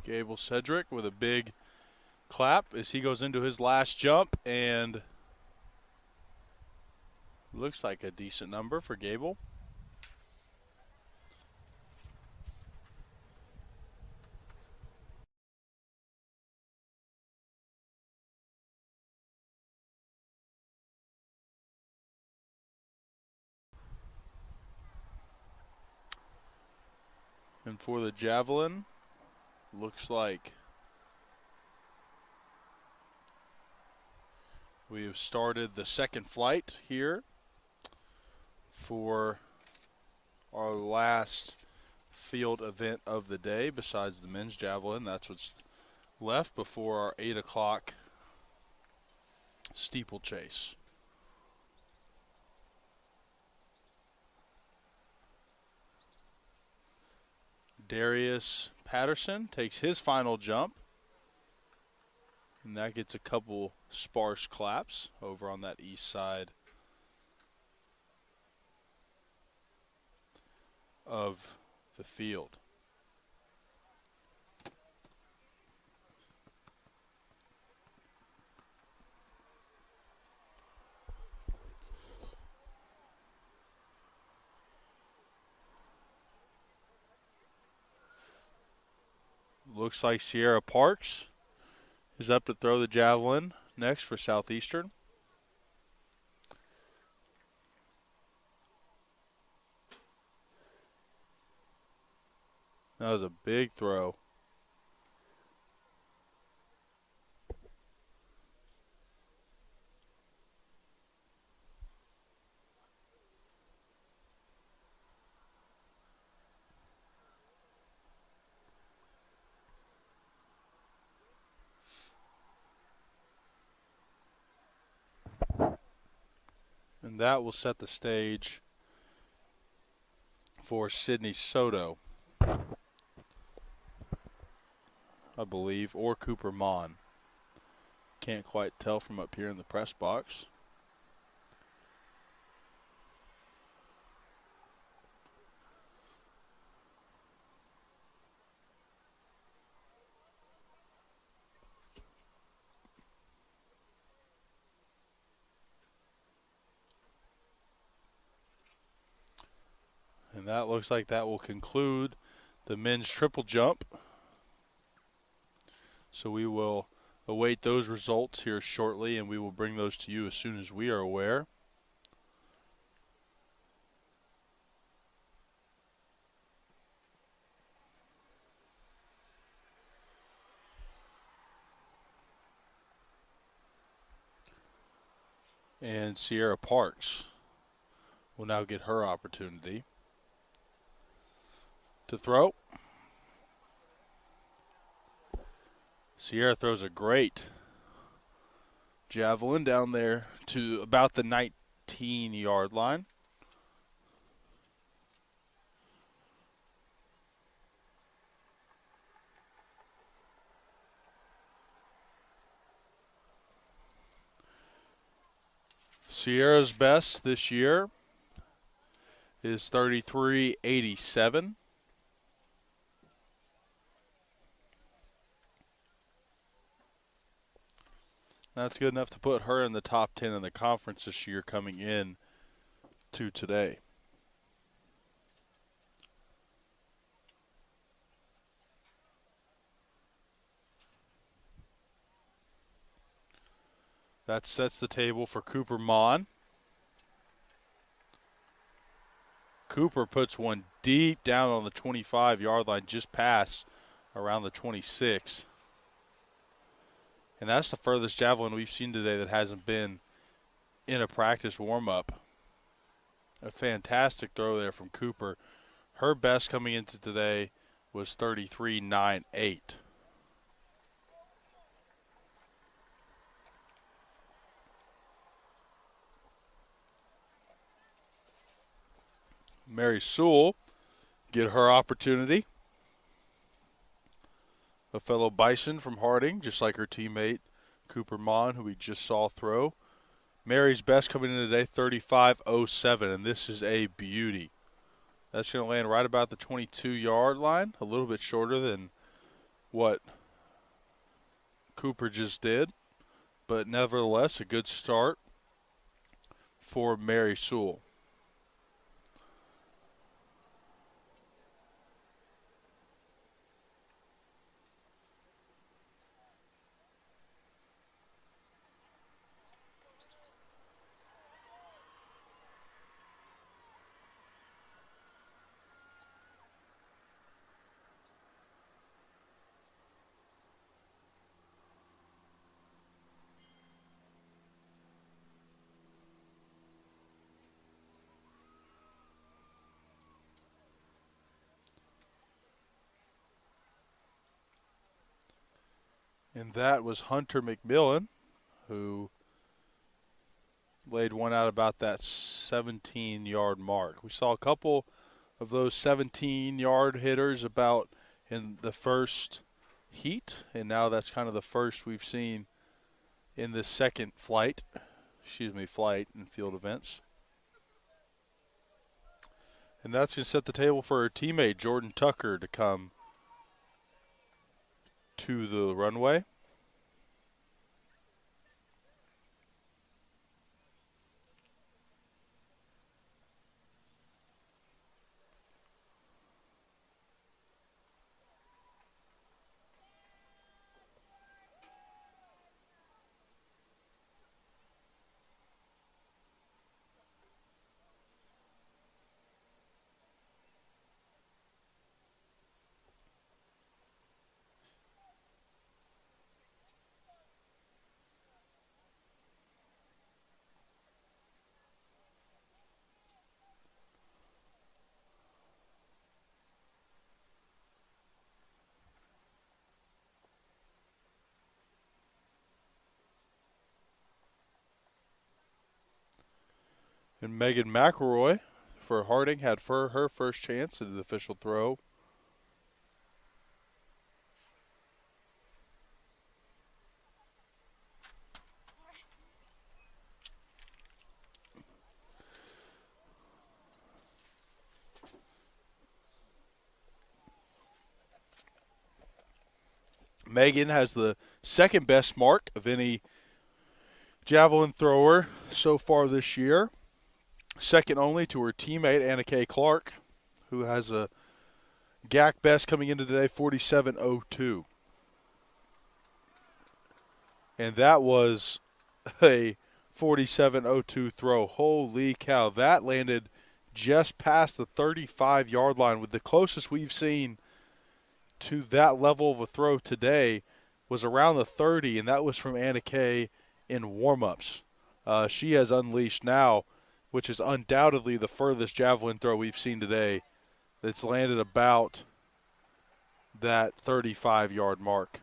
Gable Cedric with a big clap as he goes into his last jump, and looks like a decent number for Gable. And for the Javelin, looks like we have started the second flight here for our last field event of the day besides the men's javelin. That's what's left before our 8 o'clock steeplechase. Darius Patterson takes his final jump, and that gets a couple sparse claps over on that east side of the field. Looks like Sierra Parks is up to throw the javelin next for Southeastern. That was a big throw. And that will set the stage for Sydney Soto, I believe, or Cooper Mon. Can't quite tell from up here in the press box. And that looks like that will conclude the men's triple jump. So we will await those results here shortly, and we will bring those to you as soon as we are aware. And Sierra Parks will now get her opportunity to throw. Sierra throws a great javelin down there to about the 19-yard line. Sierra's best this year is 33.87. That's good enough to put her in the top 10 in the conference this year coming in to today. That sets the table for Cooper Mon. Cooper puts one deep down on the 25-yard line, just past around the 26. And that's the furthest javelin we've seen today that hasn't been in a practice warm-up. A fantastic throw there from Cooper. Her best coming into today was 33.98. Mary Sewell get her opportunity. A fellow Bison from Harding, just like her teammate Cooper Mon, who we just saw throw. Mary's best coming in today, 35.07, and this is a beauty. That's going to land right about the 22-yard line, a little bit shorter than what Cooper just did, but nevertheless a good start for Mary Sewell. And that was Hunter McMillan, who laid one out about that 17-yard mark. We saw a couple of those 17-yard hitters about in the first heat, and now that's kind of the first we've seen in the second flight in field events. And that's going to set the table for her teammate, Jordan Tucker, to come to the runway. And Megan McElroy for Harding had her first chance at the official throw. Megan has the second best mark of any javelin thrower so far this year, second only to her teammate Anna Kay Clark, who has a GAC best coming into today, 47.02. And that was a 47.02 throw. Holy cow, that landed just past the 35-yard line, with the closest we've seen to that level of a throw today was around the 30, and that was from Anna Kay in warm-ups. She has unleashed now, which is undoubtedly the furthest javelin throw we've seen today. That's landed about that 35-yard mark.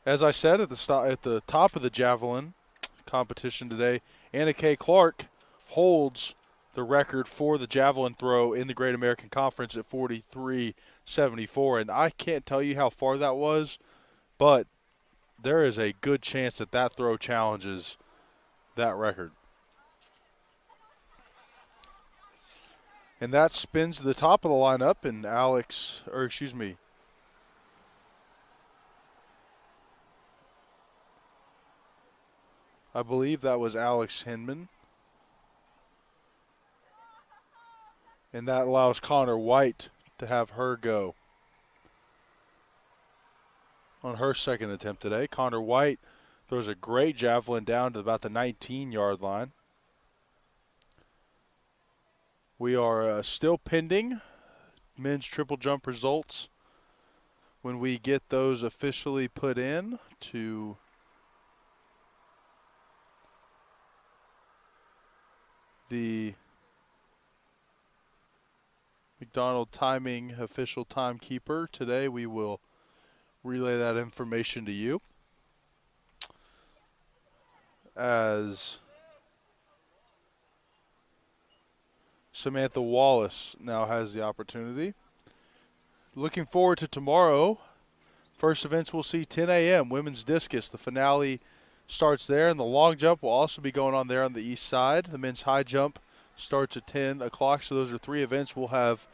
As I said at the top of the javelin competition today, Anna Kay Clark holds the record for the javelin throw in the Great American Conference at 43.74, and I can't tell you how far that was, but there is a good chance that that throw challenges that record. And that spins the top of the lineup, and I believe that was Alex Hinman. And that allows Connor White to have her go on her second attempt today. Connor White throws a great javelin down to about the 19-yard line. We are still pending men's triple jump results. When we get those officially put in to the McDonald Timing official timekeeper today, we will relay that information to you. As Samantha Wallace now has the opportunity. Looking forward to tomorrow. First events we'll see 10 a.m. Women's Discus. The finale starts there, and the long jump will also be going on there on the east side. The men's high jump starts at 10 o'clock, so those are three events we'll have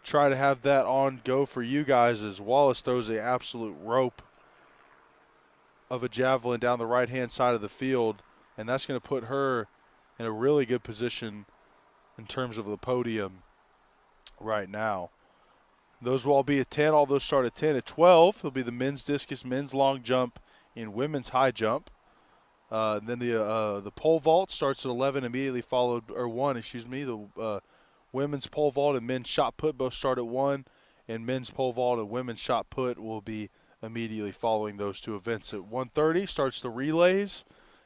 try to have that on go for you guys as Wallace throws an absolute rope of a javelin down the right-hand side of the field, and that's going to put her in a really good position in terms of the podium right now. Those will all be at 10. All those start at 10. At 12, it'll be the men's discus, men's long jump, and women's high jump. Then the pole vault starts at 11, immediately followed, or 1, excuse me. The women's pole vault and men's shot put both start at 1, and men's pole vault and women's shot put will be immediately following those two events. At 1:30 starts the relays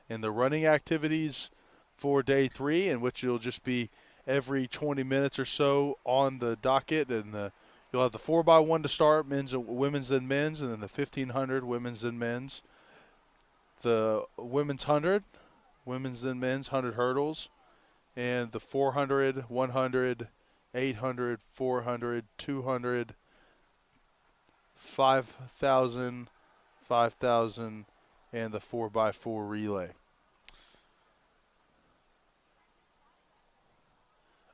and the running activities for day 3, in which it'll just be every 20 minutes or so on the docket, and you'll have the 4x1 to start, men's, women's, then men's, and then the 1500 women's, then men's. The women's 100, women's, then men's 100 hurdles, and the 400, 100, 800, 400, 200, 5,000, 5,000, and the 4x4 relay.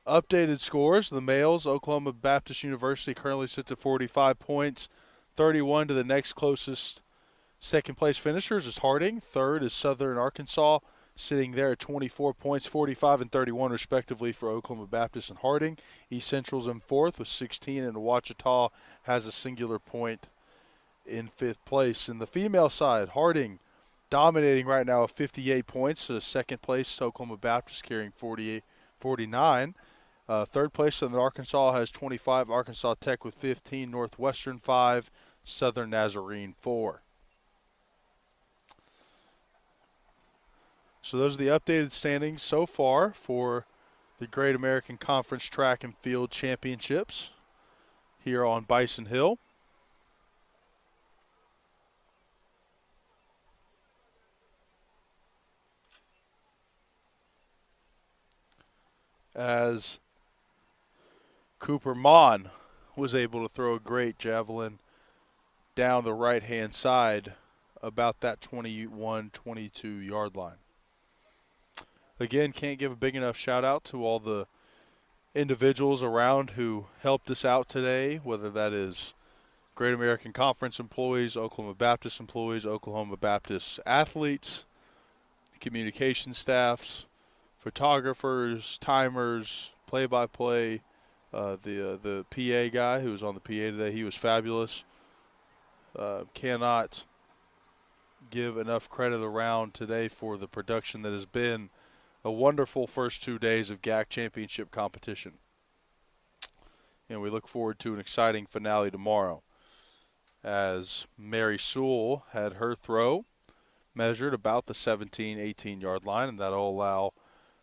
Updated scores, the males, Oklahoma Baptist University currently sits at 45 points, 31 to the next closest second place finishers is Harding. Third is Southern Arkansas, sitting there at 24 points, 45 and 31 respectively for Oklahoma Baptist and Harding. East Central's in fourth with 16, and Ouachita has a singular point in fifth place. In the female side, Harding dominating right now with 58 points. To second place, Oklahoma Baptist carrying 49. Third place, Southern Arkansas has 25. Arkansas Tech with 15. Northwestern 5. Southern Nazarene 4. So those are the updated standings so far for the Great American Conference Track and Field Championships here on Bison Hill. As Cooper Mon was able to throw a great javelin down the right-hand side about that 21-22 yard line. Again, can't give a big enough shout-out to all the individuals around who helped us out today, whether that is Great American Conference employees, Oklahoma Baptist employees, Oklahoma Baptist athletes, communication staffs, photographers, timers, play-by-play, the PA guy who was on the PA today, he was fabulous. Cannot give enough credit around today for the production that has been a wonderful first 2 days of GAC championship competition. And we look forward to an exciting finale tomorrow, as Mary Sewell had her throw measured about the 17-18 yard line, and that'll allow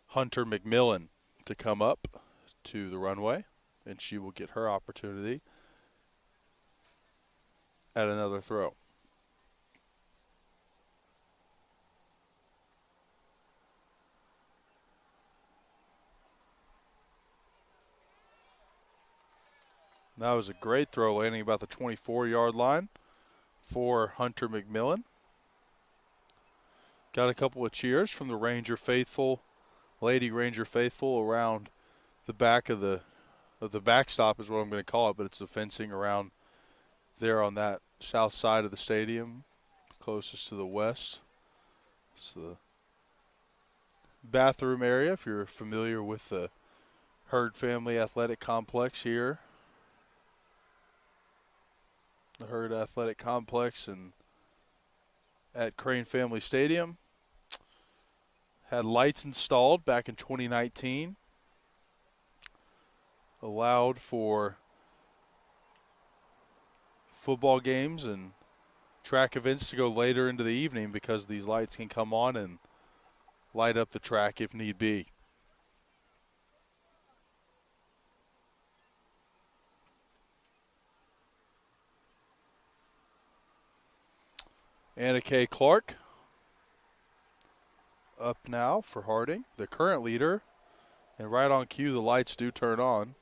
Hunter McMillan to come up to the runway, and she will get her opportunity at another throw. That was a great throw, landing about the 24-yard line for Hunter McMillan. Got a couple of cheers from the Ranger faithful, Lady Ranger faithful, around the back of the backstop is what I'm going to call it, but it's the fencing around there on that south side of the stadium, closest to the west. It's the bathroom area, if you're familiar with the Hurd Family Athletic Complex here. The Hurd Athletic Complex and at Crane Family Stadium. Had lights installed back in 2019. Allowed for football games and track events to go later into the evening because these lights can come on and light up the track if need be. Anna K. Clark up now for Harding, the current leader. And right on cue, the lights do turn on.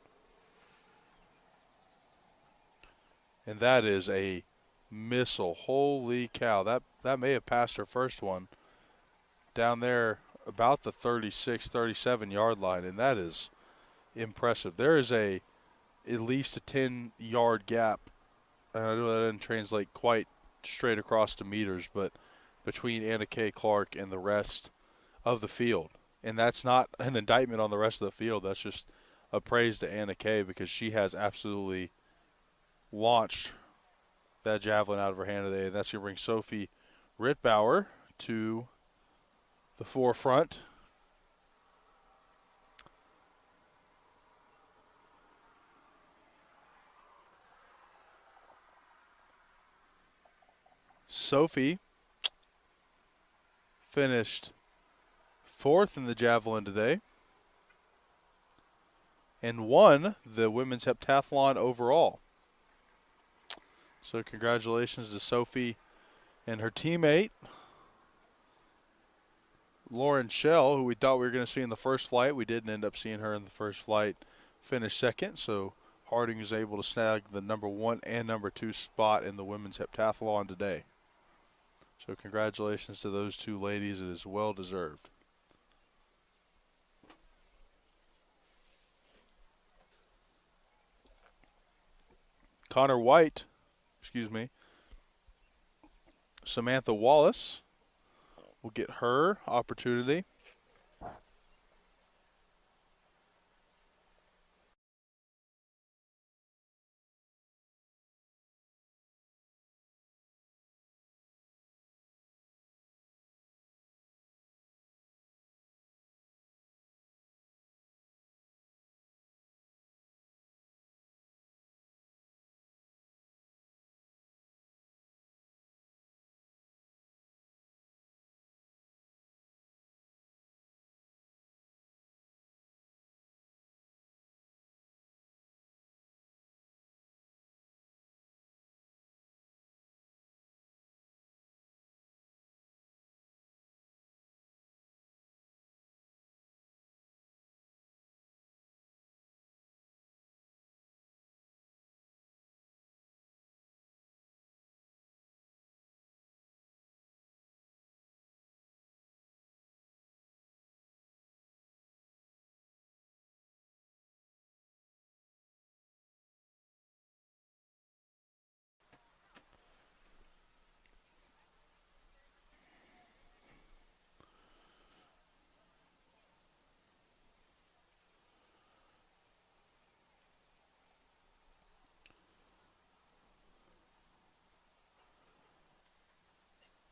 And that is a missile. Holy cow. That may have passed her first one. Down there about the 36, 37 yard line. And that is impressive. There is a at least a 10-yard gap. And I know that doesn't translate quite straight across to meters, but between Anna Kay Clark and the rest of the field. And that's not an indictment on the rest of the field. That's just a praise to Anna Kay because she has absolutely launched that javelin out of her hand today. And that's going to bring Sophie Rittbauer to the forefront. Sophie finished 4th in the javelin today and won the women's heptathlon overall. So congratulations to Sophie and her teammate, Lauren Schell, who we thought we were going to see in the first flight. We didn't end up seeing her in the first flight. Finished 2nd, so Harding was able to snag the number 1 and number 2 spot in the women's heptathlon today. So congratulations to those 2 ladies. It is well deserved. Samantha Wallace will get her opportunity.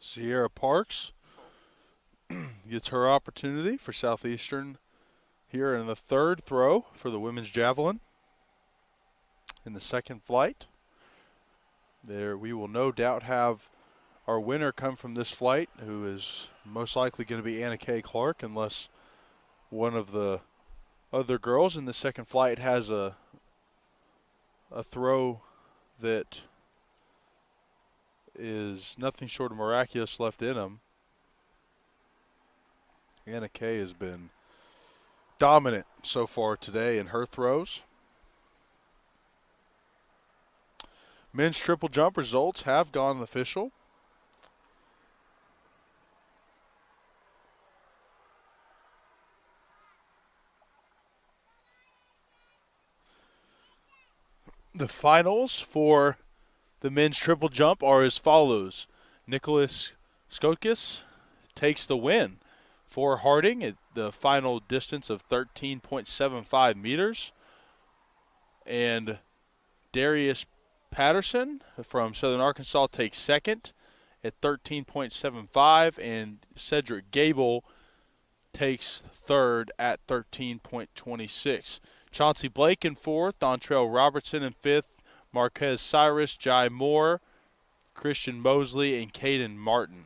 Sierra Parks gets her opportunity for Southeastern here in the 3rd throw for the women's javelin in the 2nd flight. There we will no doubt have our winner come from this flight, who is most likely going to be Anna Kay Clark, unless one of the other girls in the 2nd flight has a throw that is nothing short of miraculous left in them. Anna Kay has been dominant so far today in her throws. Men's triple jump results have gone official. The finals for the men's triple jump are as follows. Nicholas Skokis takes the win for Harding at the final distance of 13.75 meters. And Darius Patterson from Southern Arkansas takes 2nd at 13.75. And Cedric Gable takes 3rd at 13.26. Chauncey Blake in 4th, Dontrell Robertson in 5th, Marquez Cyrus, Jai Moore, Christian Mosley, and Caden Martin,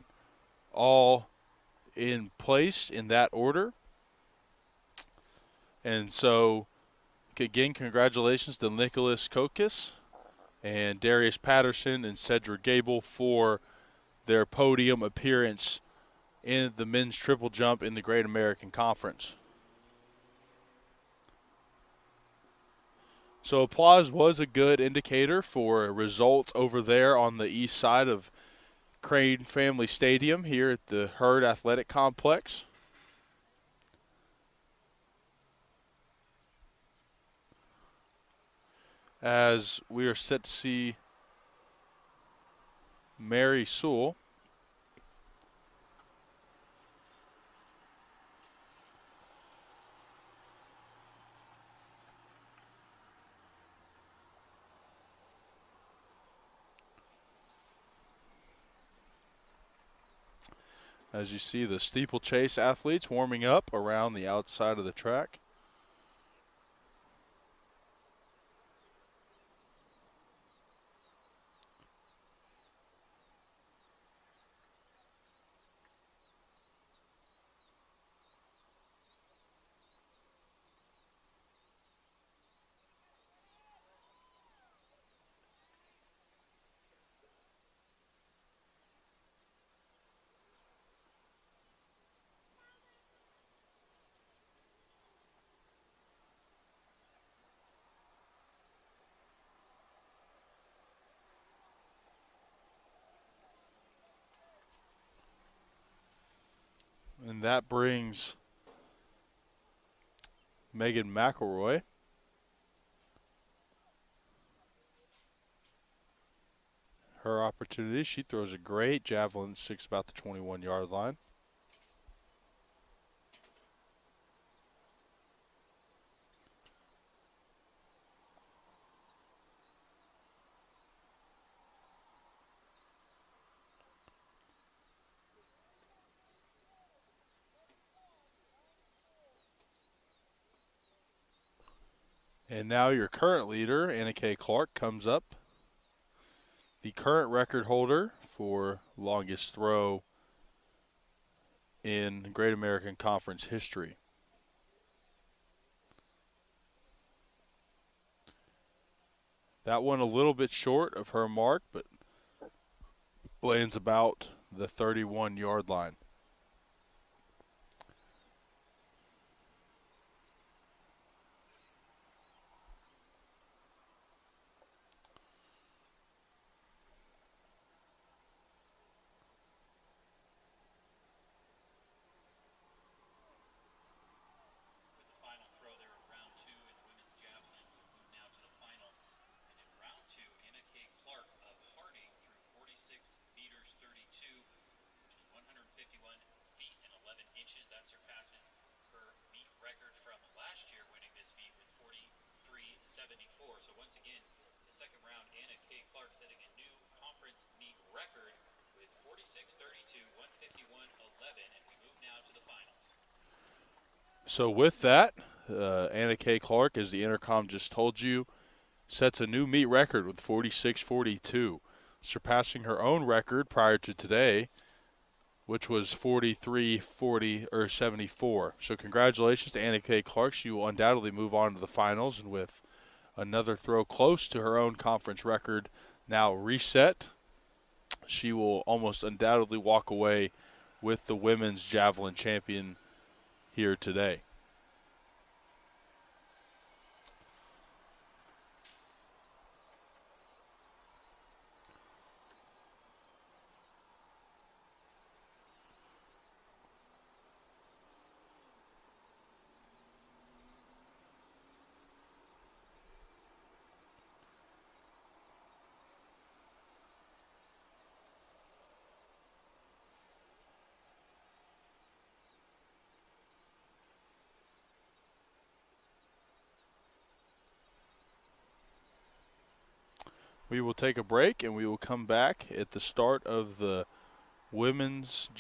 all in place in that order. And so, again, congratulations to Nicholas Kokis and Darius Patterson and Cedric Gable for their podium appearance in the men's triple jump in the Great American Conference. So applause was a good indicator for results over there on the east side of Crane Family Stadium here at the Hurd Athletic Complex. as we are set to see Mary Sewell. As you see the steeplechase athletes warming up around the outside of the track. And that brings Megan McElroy. Her opportunity. She throws a great javelin, 6 about the 21-yard line. And now your current leader, Anna K. Clark, comes up. The current record holder for longest throw in Great American Conference history. That one a little bit short of her mark, but lands about the 31-yard line. With the final throw there of round 2 in the women's javelin, we move now to the final. And in round 2, Anna K. Clark of Harding threw 46 meters 32, which is 151 feet and 11 inches. That surpasses her meet record from last year, winning this meet with 43.74. So once again, the second round, Anna K. Clark setting a new conference meet record with 46.32, 151.11, and we move now to the finals. So with that, Anna K. Clark, as the intercom just told you, sets a new meet record with 46.42, surpassing her own record prior to today, which was 43.40 or 74. So congratulations to Anna K. Clark. She will undoubtedly move on to the finals, and with another throw close to her own conference record now reset, she will almost undoubtedly walk away with the women's javelin champion here today. We will take a break, and we will come back at the start of the women's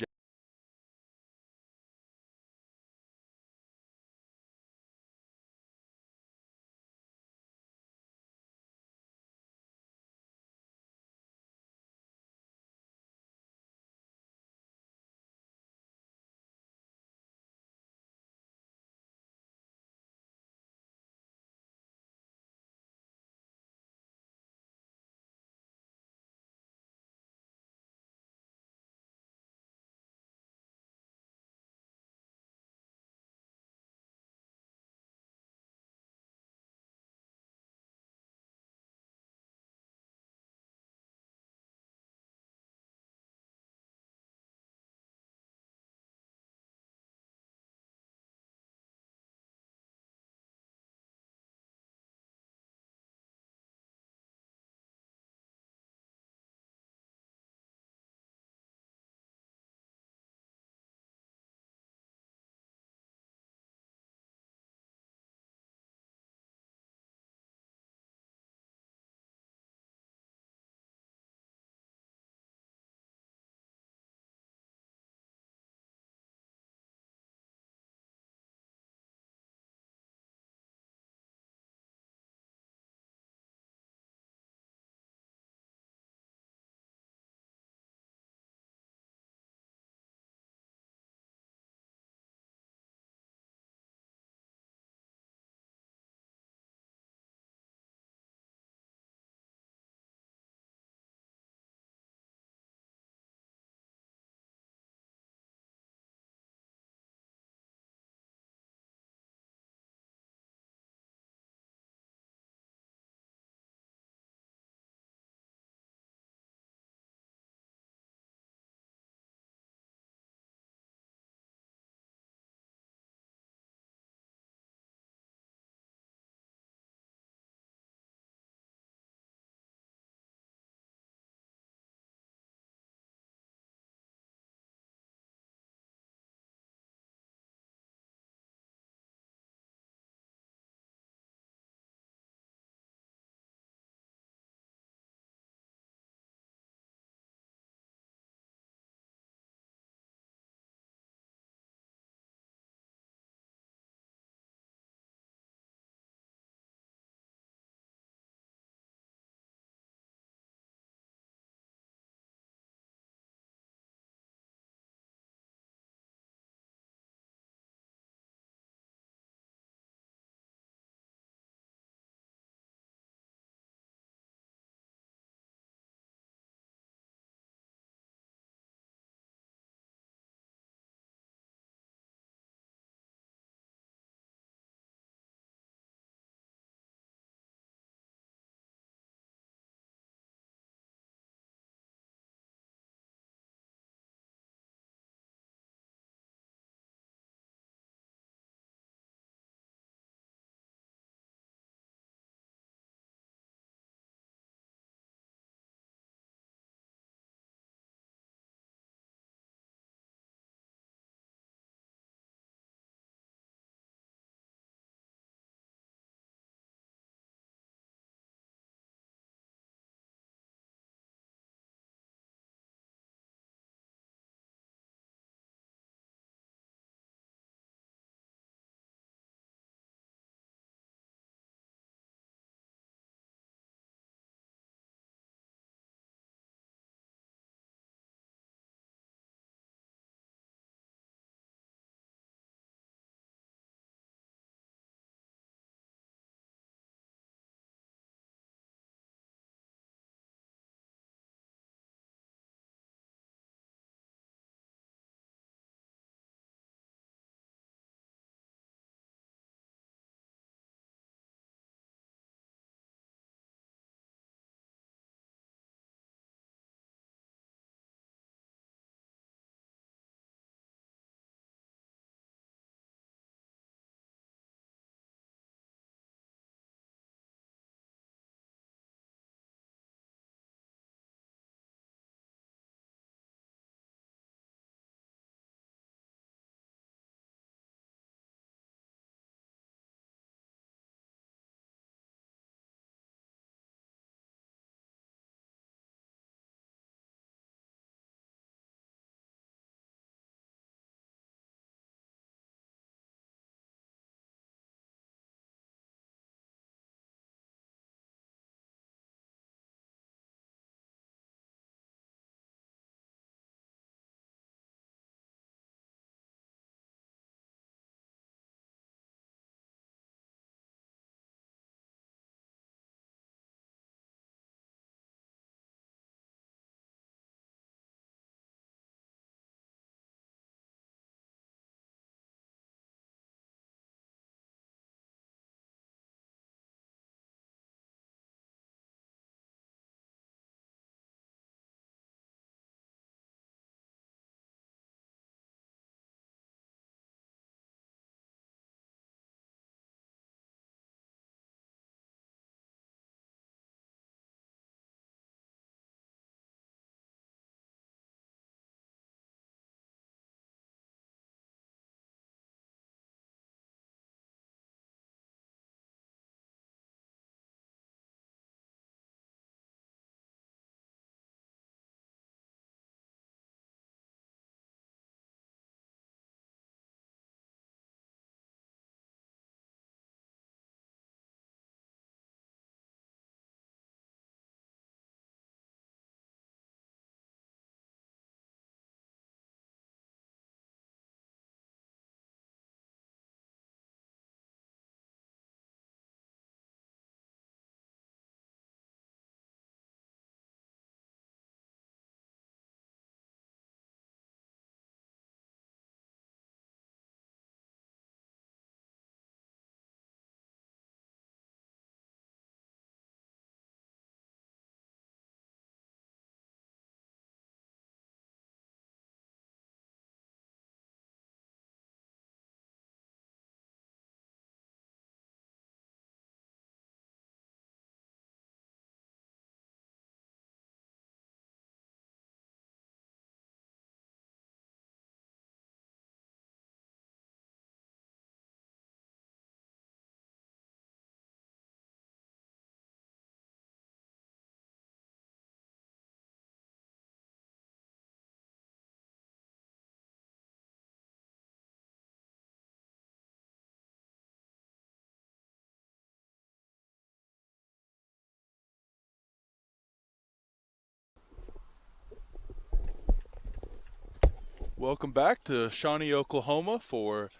Welcome back to Shawnee, Oklahoma for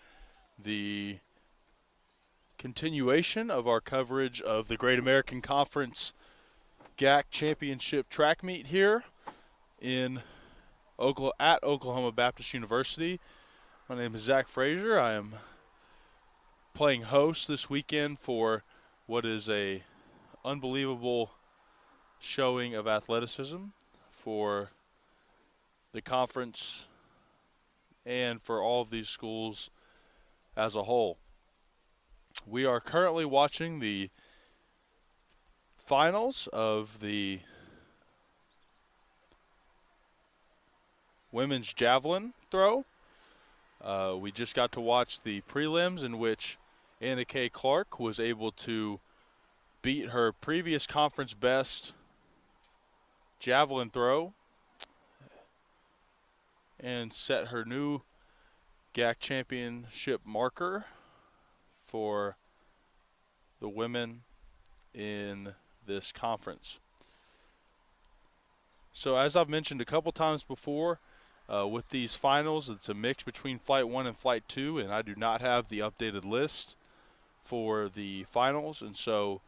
the continuation of our coverage of the Great American Conference GAC Championship track meet here at Oklahoma Baptist University. My name is Zach Frazier. I am playing host this weekend for what is a unbelievable showing of athleticism for the conference and for all of these schools as a whole. We are currently watching the finals of the women's javelin throw. We just got to watch the prelims in which Anna K. Clark was able to beat her previous conference best javelin throw and set her new GAC championship marker for the women in this conference. So as I've mentioned a couple times before, with these finals, it's a mix between Flight 1 and Flight 2, and I do not have the updated list for the finals, and so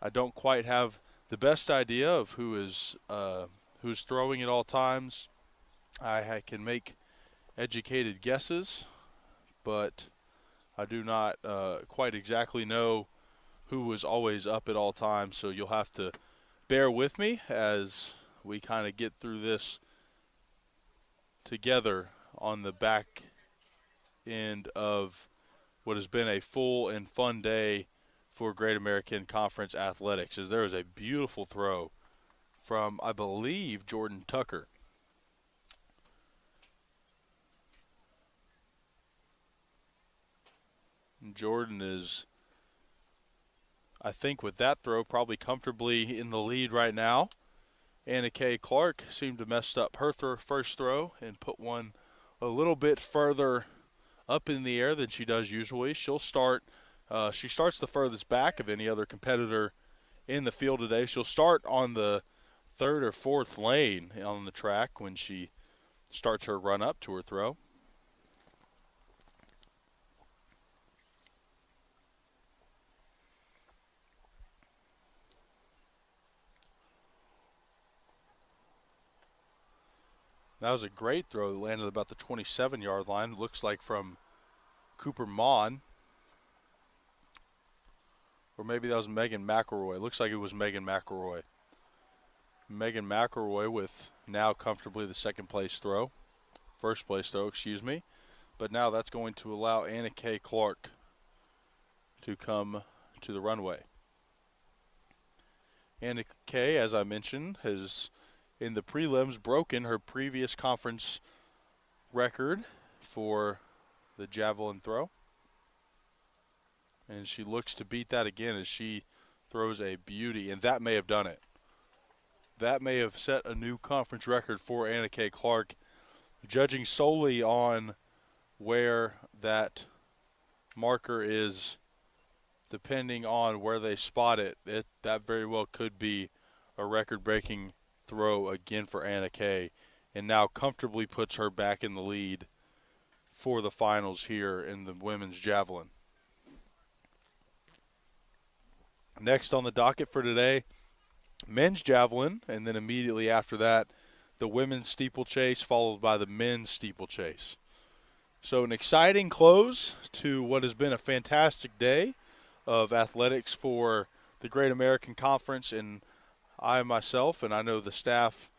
I don't quite have the best idea of who's throwing at all times. I can make educated guesses, but I do not quite exactly know who was always up at all times, so you'll have to bear with me as we kind of get through this together on the back end of what has been a full and fun day for Great American Conference athletics, as there is a beautiful throw from, I believe, Jordan Tucker. Jordan is, I think with that throw, probably comfortably in the lead right now. Anna K. Clark seemed to mess up her first throw and put one a little bit further up in the air than she does usually. She starts the furthest back of any other competitor in the field today. She'll start on the third or fourth lane on the track when she starts her run up to her throw. That was a great throw that landed about the 27-yard line. It looks like from Cooper Mon. Or maybe that was Megan McElroy. It looks like it was Megan McElroy. Megan McElroy with now comfortably the first place throw, excuse me. But now that's going to allow Anna K. Clark to come to the runway. Anna K., as I mentioned, has in the prelims broken her previous conference record for the javelin throw. And she looks to beat that again as she throws a beauty, and that may have done it. That may have set a new conference record for Anna K. Clark, judging solely on where that marker is, depending on where they spot it. That very well could be a record-breaking throw again for Anna K., and now comfortably puts her back in the lead for the finals here in the women's javelin. Next on the docket for today, men's javelin, and then immediately after that, the women's steeplechase, followed by the men's steeplechase. So an exciting close to what has been a fantastic day of athletics for the Great American Conference, and I myself, and I know the staff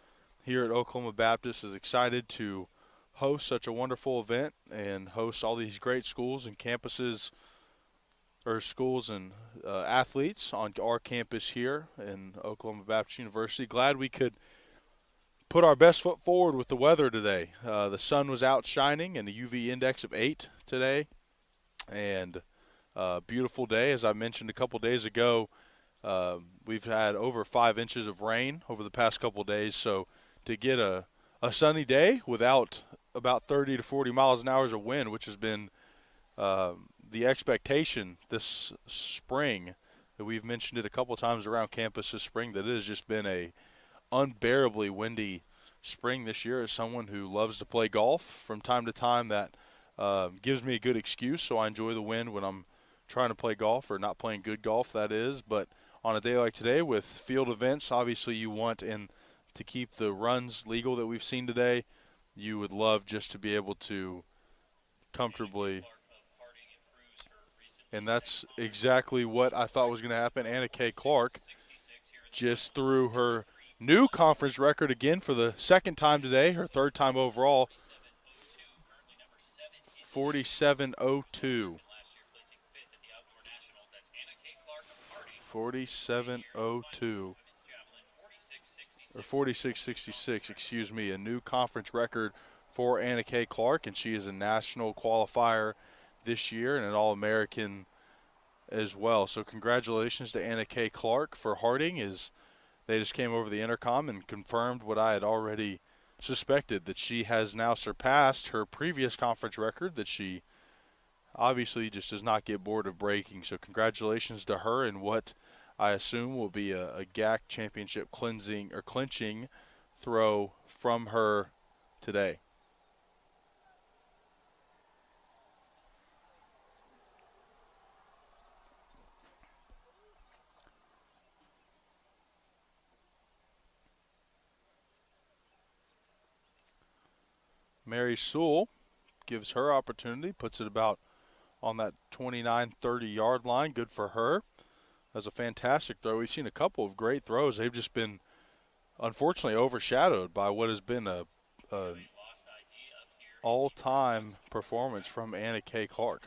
here at Oklahoma Baptist, is excited to host such a wonderful event and host all these great schools and campuses, or schools and athletes on our campus here in Oklahoma Baptist University. Glad we could put our best foot forward with the weather today. The sun was out shining and a UV index of 8 today, and beautiful day. As I mentioned a couple days ago, we've had over 5 inches of rain over the past couple days, so to get a sunny day without about 30 to 40 miles an hour of wind, which has been the expectation this spring, that we've mentioned it a couple times around campus this spring, that it has just been a unbearably windy spring this year as someone who loves to play golf from time to time. That gives me a good excuse, so I enjoy the wind when I'm trying to play golf, or not playing good golf, that is. But on a day like today with field events, obviously you want to keep the runs legal that we've seen today. You would love just to be able to comfortably, and that's exactly what I thought was going to happen. Anna K. Clark just threw her new conference record again for the second time today, her third time overall, 47.02. 47.02. Or 46.66, excuse me, a new conference record for Anna K. Clark, and she is a national qualifier this year and an All-American as well. So congratulations to Anna K. Clark for Harding. They just came over the intercom and confirmed what I had already suspected, that she has now surpassed her previous conference record that she obviously just does not get bored of breaking. So congratulations to her, and what I assume will be a GAC championship clinching throw from her today. Mary Sewell gives her opportunity, puts it about on that 29-30 yard line. Good for her. That's a fantastic throw. We've seen a couple of great throws. They've just been unfortunately overshadowed by what has been a all-time performance from Anna K. Clark.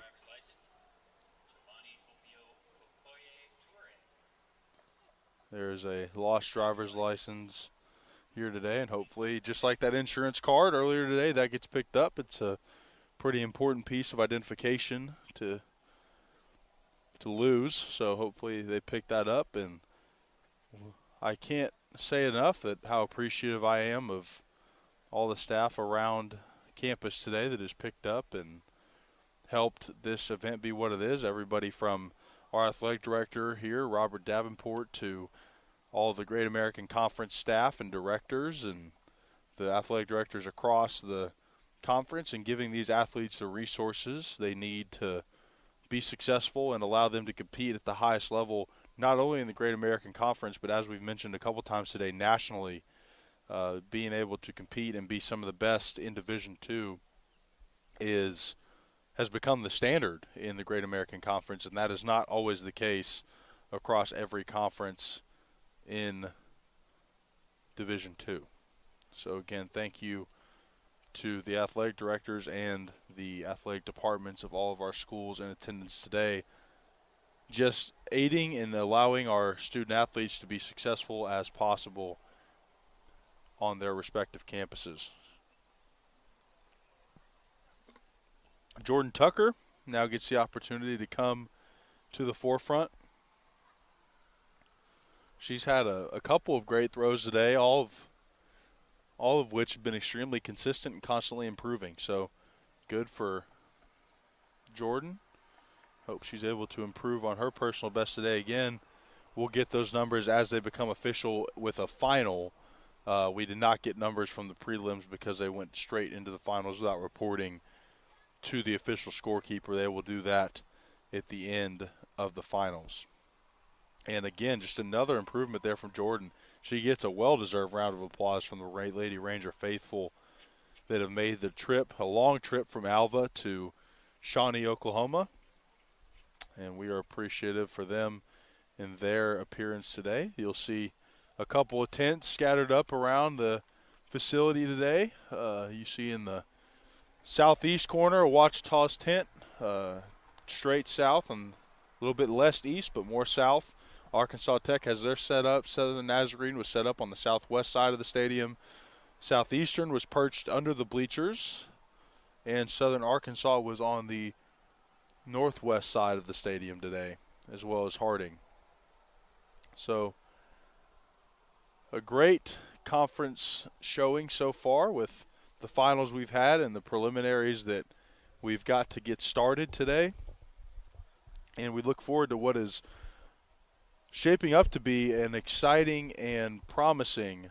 There's a lost driver's license here today, and hopefully, just like that insurance card earlier today, that gets picked up. It's a pretty important piece of identification to lose, so hopefully they pick that up. And I can't say enough that how appreciative I am of all the staff around campus today that has picked up and helped this event be what it is. Everybody from our athletic director here, Robert Davenport, to all the Great American Conference staff and directors and the athletic directors across the conference, and giving these athletes the resources they need to be successful and allow them to compete at the highest level, not only in the Great American Conference, but as we've mentioned a couple times today, nationally. Being able to compete and be some of the best in Division II has become the standard in the Great American Conference, and that is not always the case across every conference in Division II. So again, thank you to the athletic directors and the athletic departments of all of our schools in attendance today, just aiding and allowing our student athletes to be successful as possible on their respective campuses. Jordan Tucker now gets the opportunity to come to the forefront. She's had a couple of great throws today, all of which have been extremely consistent and constantly improving. So good for Jordan. Hope she's able to improve on her personal best today. Again, we'll get those numbers as they become official with a final. We did not get numbers from the prelims because they went straight into the finals without reporting to the official scorekeeper. They will do that at the end of the finals. And again, just another improvement there from Jordan. She gets a well-deserved round of applause from the Lady Ranger faithful that have made the trip, a long trip from Alva to Shawnee, Oklahoma. And we are appreciative for them in their appearance today. You'll see a couple of tents scattered up around the facility today. You see in the southeast corner a Ouachita's tent, straight south and a little bit less east, but more south. Arkansas Tech has their set up. Southern Nazarene was set up on the southwest side of the stadium. Southeastern was perched under the bleachers, and Southern Arkansas was on the northwest side of the stadium today, as well as Harding. So a great conference showing so far with the finals we've had and the preliminaries that we've got to get started today. And we look forward to what is shaping up to be an exciting and promising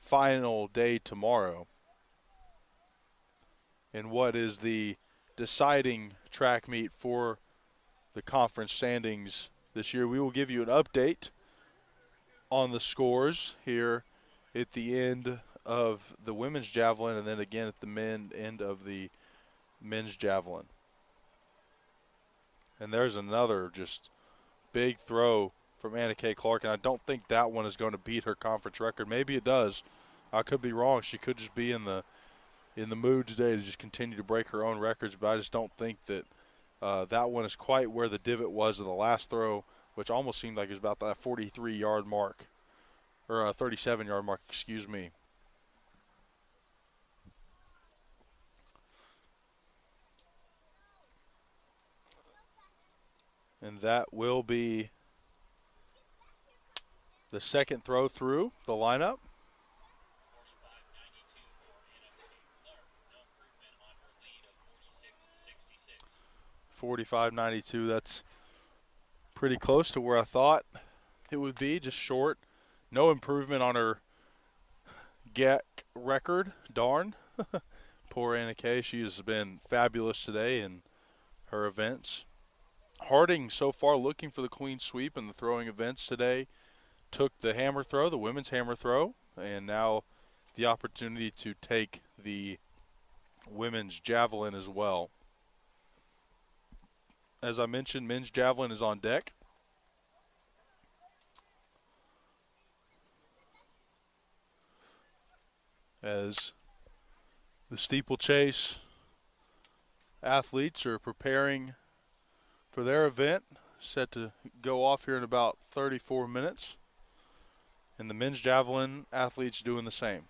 final day tomorrow, in what is the deciding track meet for the conference standings this year. We will give you an update on the scores here at the end of the women's javelin, and then again at the end of the men's javelin. And there's another just big throw from Anna K. Clark, and I don't think that one is going to beat her conference record. Maybe it does. I could be wrong. She could just be in the mood today to just continue to break her own records, but I just don't think that that one is quite where the divot was in the last throw, which almost seemed like it was about that 43-yard mark, or a 37-yard mark, excuse me. And that will be the second throw through the lineup. 45-92, that's pretty close to where I thought it would be, just short. No improvement on her GAC record, darn. Poor Anna Kay, she has been fabulous today in her events. Harding so far looking for the clean sweep in the throwing events today. Took the hammer throw, the women's hammer throw, and now the opportunity to take the women's javelin as well. As I mentioned, men's javelin is on deck. As the steeplechase athletes are preparing for their event, set to go off here in about 34 minutes. And the men's javelin athletes doing the same.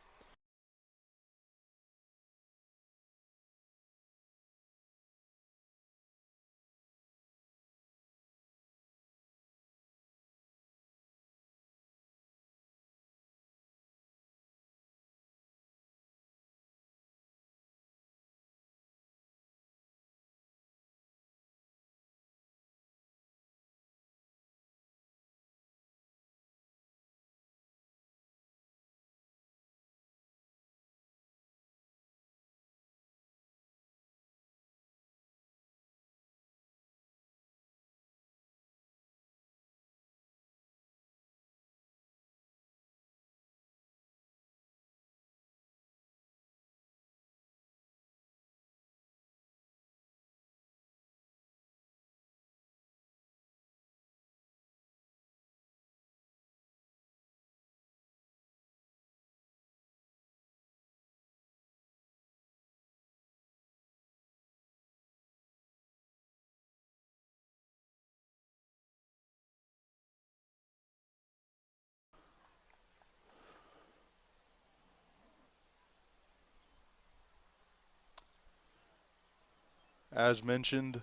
As mentioned,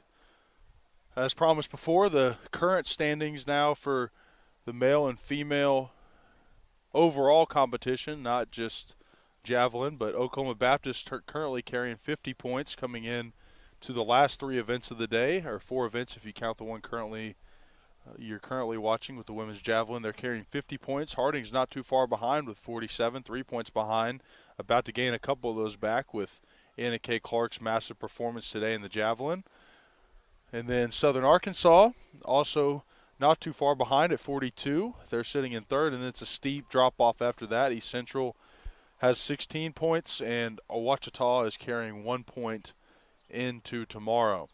as promised before, the current standings now for the male and female overall competition, not just javelin, but Oklahoma Baptist currently carrying 50 points coming in to the last three events of the day, or four events if you count the one you're currently watching with the women's javelin. They're carrying 50 points. Harding's not too far behind with 47, 3 points behind, about to gain a couple of those back with Anna K. Clark's massive performance today in the javelin. And then Southern Arkansas also not too far behind at 42. They're sitting in third, and it's a steep drop-off after that. East Central has 16 points, and Ouachita is carrying 1 point into tomorrow.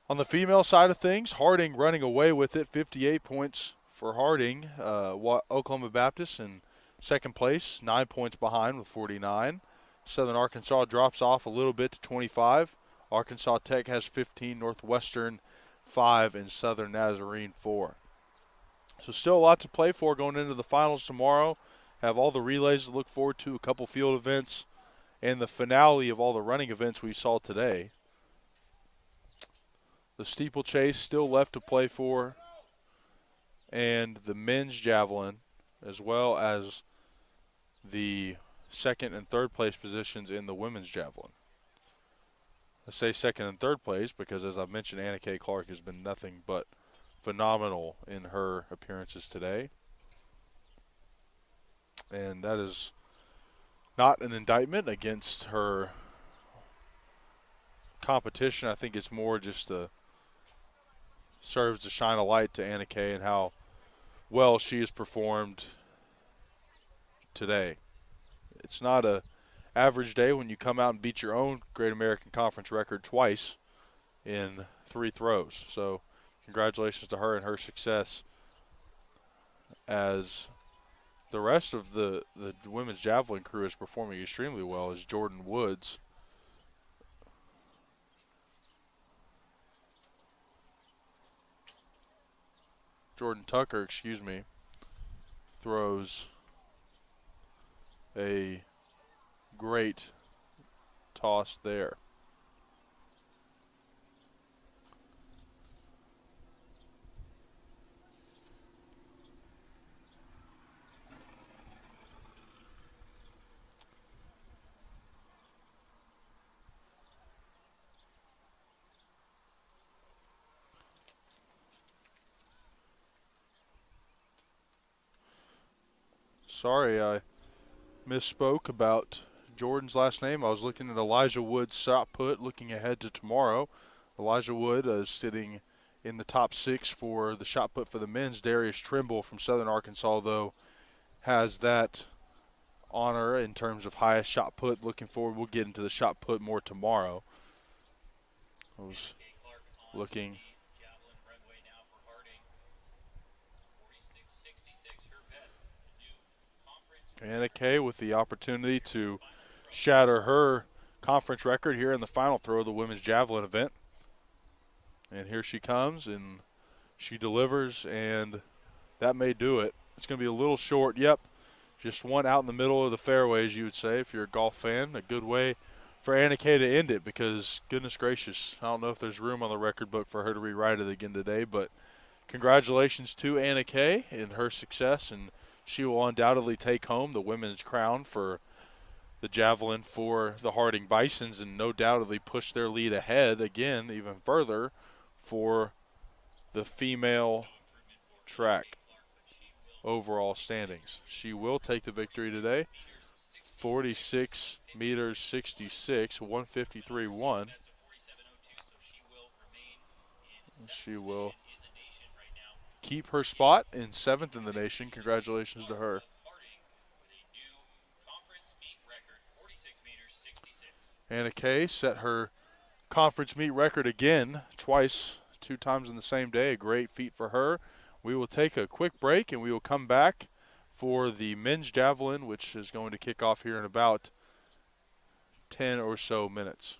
On the female side of things, Harding running away with it, 58 points for Harding. Oklahoma Baptist in second place, 9 points behind with 49. Southern Arkansas drops off a little bit to 25. Arkansas Tech has 15, Northwestern 5, and Southern Nazarene 4. So still a lot to play for going into the finals tomorrow. Have all the relays to look forward to, a couple field events, and the finale of all the running events we saw today. The steeplechase still left to play for, and the men's javelin, as well as the second and third place positions in the women's javelin. I say second and third place because, as I've mentioned, Anna K. Clark has been nothing but phenomenal in her appearances today. And that is not an indictment against her competition. I think it's more just serves to shine a light to Anna Kay and how well she has performed today. It's not a average day when you come out and beat your own Great American Conference record twice in 3 throws. So congratulations to her and her success, as the rest of the women's javelin crew is performing extremely well, as Jordan Tucker, throws a great toss there. Sorry, I misspoke about Jordan's last name. I was looking at Elijah Wood's shot put, looking ahead to tomorrow. Elijah Wood is sitting in the top 6 for the shot put for the men's. Darius Trimble from Southern Arkansas, though, has that honor in terms of highest shot put. Looking forward, we'll get into the shot put more tomorrow. I was looking. Anna Kay with the opportunity to shatter her conference record here in the final throw of the women's javelin event. And here she comes, and she delivers, and that may do it. It's going to be a little short. Yep, just one out in the middle of the fairways, you would say, if you're a golf fan. A good way for Anna Kay to end it, because, goodness gracious, I don't know if there's room on the record book for her to rewrite it again today, but congratulations to Anna Kay and her success, and she will undoubtedly take home the women's crown for the javelin for the Harding Bisons, and no doubtedly push their lead ahead again even further for the female track overall standings. She will take the victory today. 46 meters 66, 153.1. She will keep her spot in 7th in the nation. Congratulations to her. Anna Kay set her conference meet record again, twice, 2 times in the same day. A great feat for her. We will take a quick break, and we will come back for the men's javelin, which is going to kick off here in about 10 or so minutes.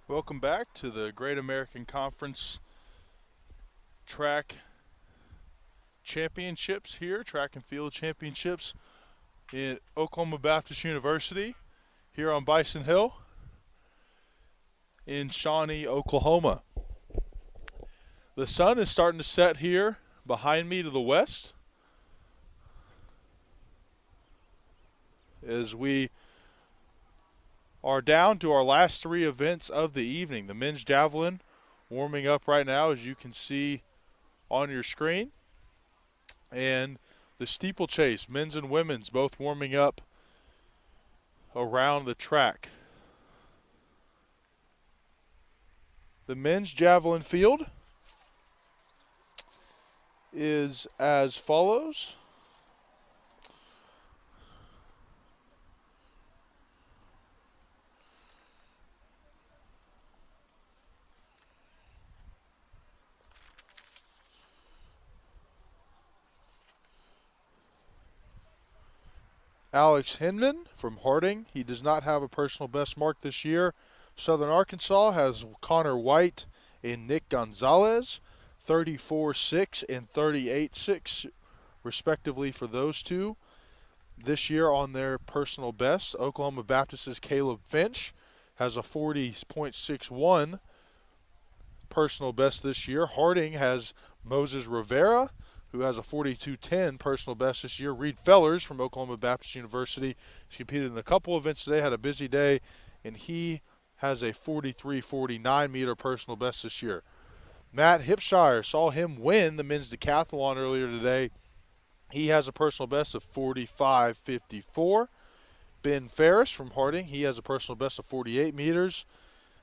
Welcome back to the Great American Conference Track Championships here, Track and Field Championships in Oklahoma Baptist University here on Bison Hill in Shawnee, Oklahoma. The sun is starting to set here behind me to the west as we are down to our last three events of the evening. The men's javelin warming up right now, as you can see on your screen, and the steeplechase, men's and women's, both warming up around the track. The men's javelin field is as follows. Alex Hinman from Harding. He does not have a personal best mark this year. Southern Arkansas has Connor White and Nick Gonzalez, 34.6 and 38.6 respectively for those two this year on their personal best. Oklahoma Baptist's Caleb Finch has a 40.61 personal best this year. Harding has Moses Rivera, who has a 42.10 personal best this year. Reed Fellers from Oklahoma Baptist University has competed in a couple events today, had a busy day, and he has a 43.49 meter personal best this year. Matt Hipshire, saw him win the men's decathlon earlier today. He has a personal best of 45.54. Ben Ferris from Harding, he has a personal best of 48 meters.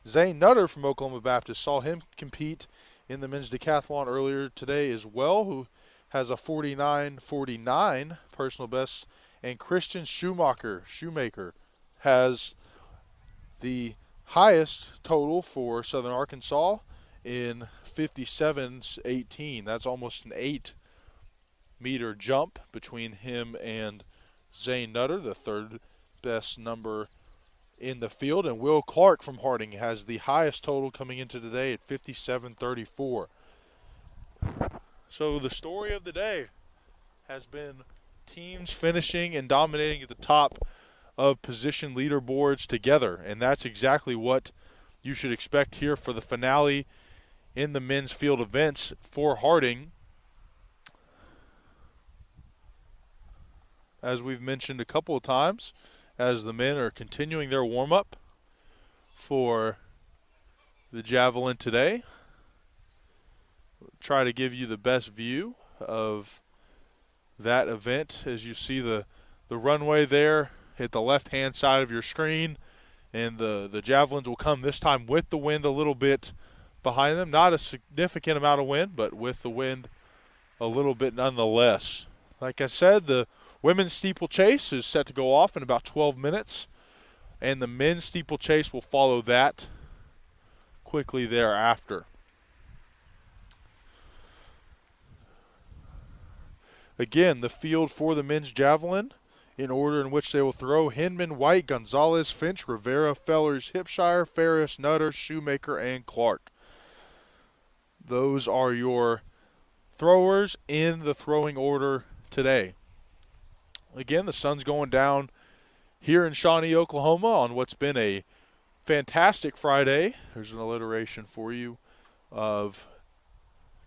Zane Nutter from Oklahoma Baptist, saw him compete in the men's decathlon earlier today as well, who has a 49.49 personal best. And Christian Shoemaker has the highest total for Southern Arkansas in 57.18. That's almost an 8 meter jump between him and Zane Nutter, the third best number in the field. And Will Clark from Harding has the highest total coming into today at 57.34. So the story of the day has been teams finishing and dominating at the top of position leaderboards together, and that's exactly what you should expect here for the finale in the men's field events for Harding. As we've mentioned a couple of times, as the men are continuing their warm-up for the javelin today, try to give you the best view of that event as you see the runway there at the left-hand side of your screen, and the javelins will come this time with the wind a little bit behind them. Not a significant amount of wind, but with the wind a little bit nonetheless. Like I said, the women's steeplechase is set to go off in about 12 minutes, and the men's steeplechase will follow that quickly thereafter. Again, the field for the men's javelin, in order in which they will throw: Hinman, White, Gonzalez, Finch, Rivera, Fellers, Hipshire, Ferris, Nutter, Shoemaker, and Clark. Those are your throwers in the throwing order today. Again, the sun's going down here in Shawnee, Oklahoma on what's been a fantastic Friday. There's an alliteration for you of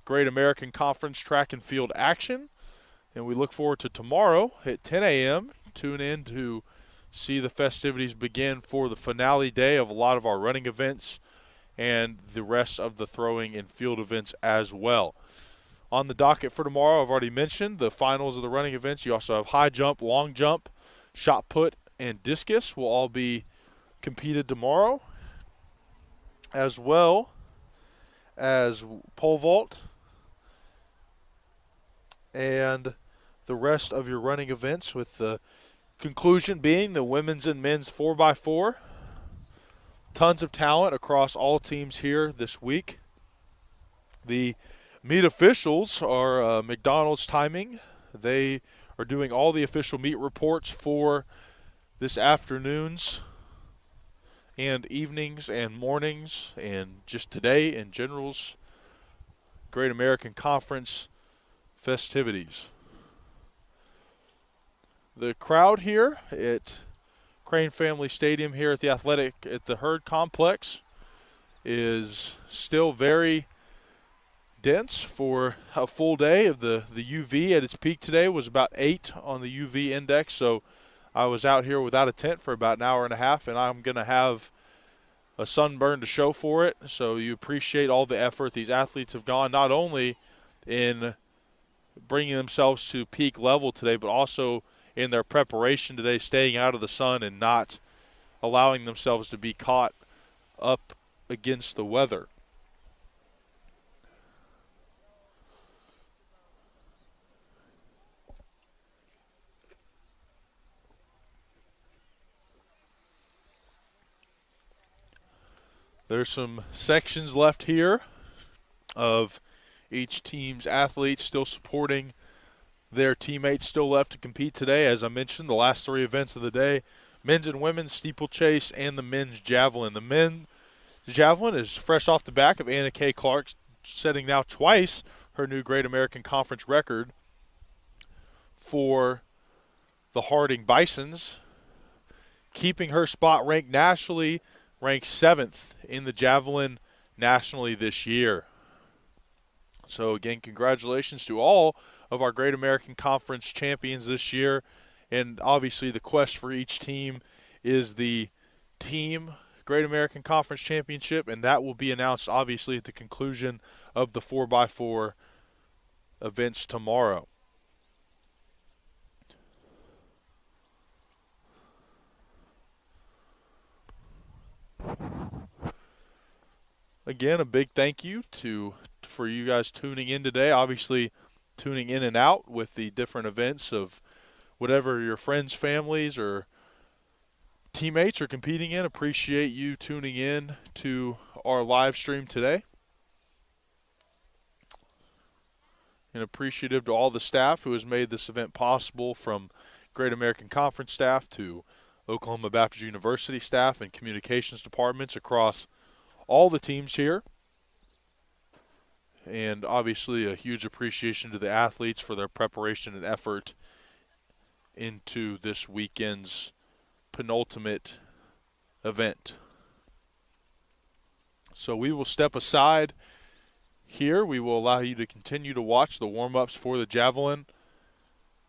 Great American Conference track and field action. And we look forward to tomorrow at 10 a.m. Tune in to see the festivities begin for the finale day of a lot of our running events and the rest of the throwing and field events as well. On the docket for tomorrow, I've already mentioned the finals of the running events. You also have high jump, long jump, shot put, and discus will all be competed tomorrow, as well as pole vault and the rest of your running events, with the conclusion being the women's and men's 4x4. Tons of talent across all teams here this week. The meet officials are McDonald's Timing. They are doing all the official meet reports for this afternoon's and evenings and mornings and just today in general's Great American Conference festivities. The crowd here at Crane Family Stadium here at the Herd Complex is still very dense for a full day of the UV. At its peak today was about 8 on the UV index, so I was out here without a tent for about an hour and a half, and I'm going to have a sunburn to show for it. So you appreciate all the effort these athletes have gone, not only in bringing themselves to peak level today, but also in their preparation today, staying out of the sun and not allowing themselves to be caught up against the weather. There's some sections left here of each team's athletes still supporting their teammates still left to compete today. As I mentioned, the last 3 events of the day, men's and women's steeplechase and the men's javelin. The men's javelin is fresh off the back of Anna K. Clark setting now twice her new Great American Conference record for the Harding Bisons, keeping her spot ranked nationally, ranked 7th in the javelin nationally this year. So again, congratulations to all of our Great American Conference champions this year. And obviously the quest for each team is the team Great American Conference Championship, and that will be announced obviously at the conclusion of the 4x4 events tomorrow. Again, a big thank you for you guys tuning in today. Obviously, tuning in and out with the different events of whatever your friends, families, or teammates are competing in. Appreciate you tuning in to our live stream today. And appreciative to all the staff who has made this event possible, from Great American Conference staff to Oklahoma Baptist University staff and communications departments across all the teams here. And obviously a huge appreciation to the athletes for their preparation and effort into this weekend's penultimate event. So we will step aside here. We will allow you to continue to watch the warm-ups for the javelin,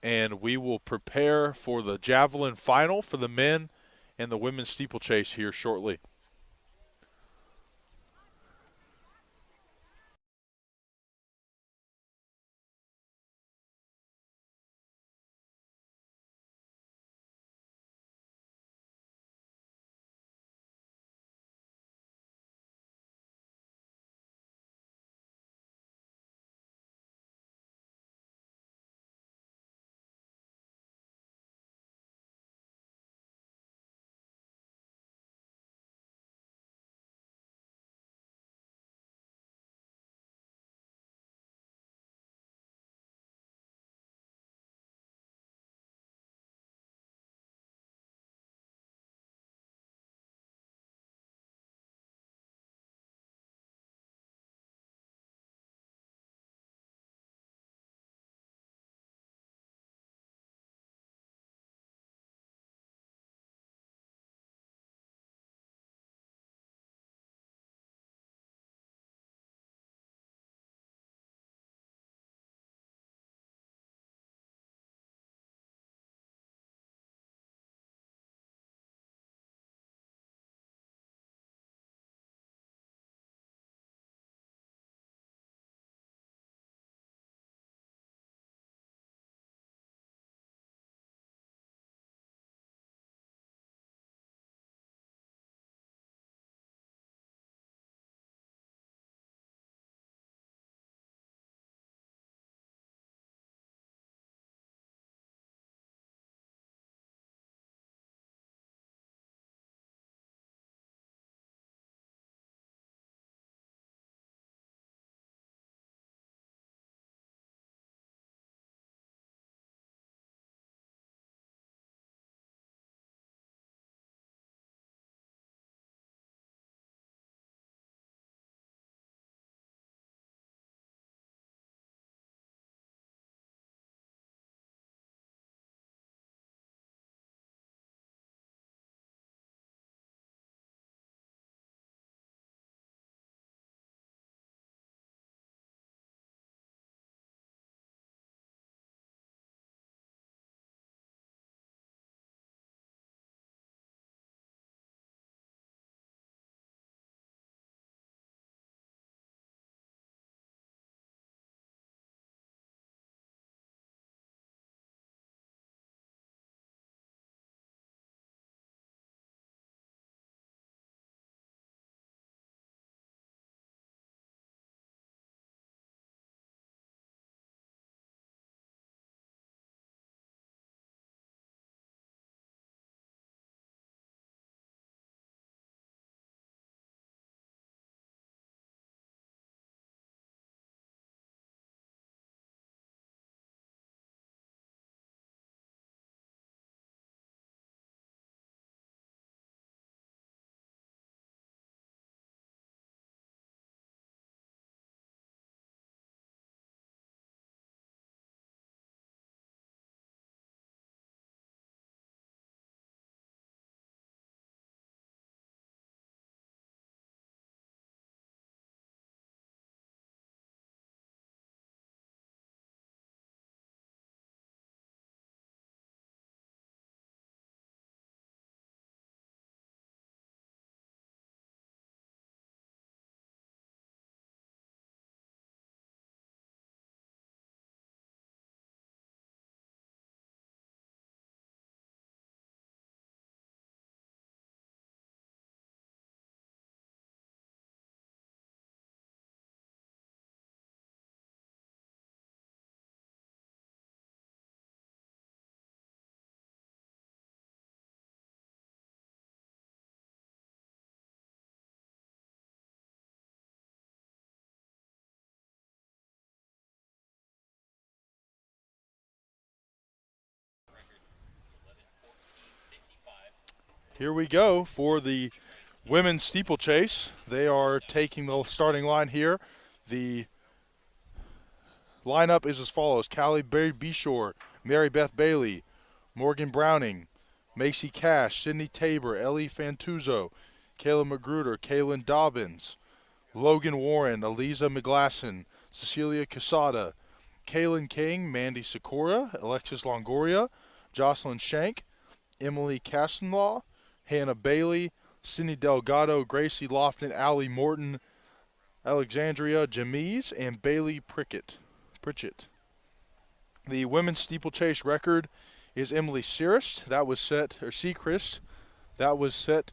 and we will prepare for the javelin final for the men and the women's steeplechase here shortly. Here we go for the women's steeplechase. They are taking the starting line here. The lineup is as follows: Callie Bishore, Mary Beth Bailey, Morgan Browning, Macy Cash, Sydney Tabor, Ellie Fantuzzo, Kayla Magruder, Kaylin Dobbins, Logan Warren, Eliza McGlasson, Cecilia Casada, Kaylin King, Mandy Sakura, Alexis Longoria, Jocelyn Shank, Emily Castenlaw, Hannah Bailey, Cindy Delgado, Gracie Lofton, Allie Morton, Alexandria Jamise, and Bailey Pritchett. The women's steeplechase record is Emily Seacrest. That was set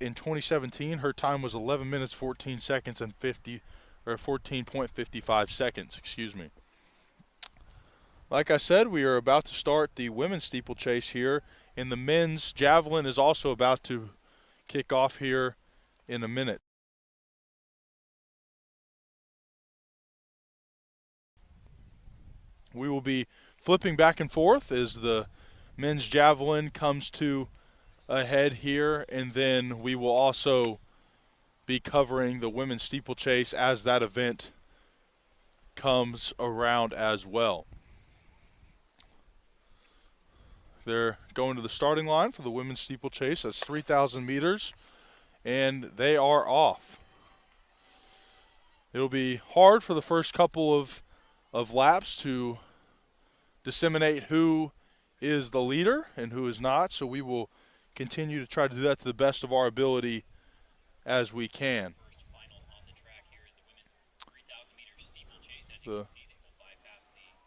in 2017. Her time was 11 minutes 14 seconds and 14.55 seconds. Excuse me. Like I said, we are about to start the women's steeplechase here, and the men's javelin is also about to kick off here in a minute. We will be flipping back and forth as the men's javelin comes to a head here, and then we will also be covering the women's steeplechase as that event comes around as well. They're going to the starting line for the women's steeplechase. That's 3,000 meters, and they are off. It'll be hard for the first couple of laps to disseminate who is the leader and who is not, so we will continue to try to do that to the best of our ability as we can.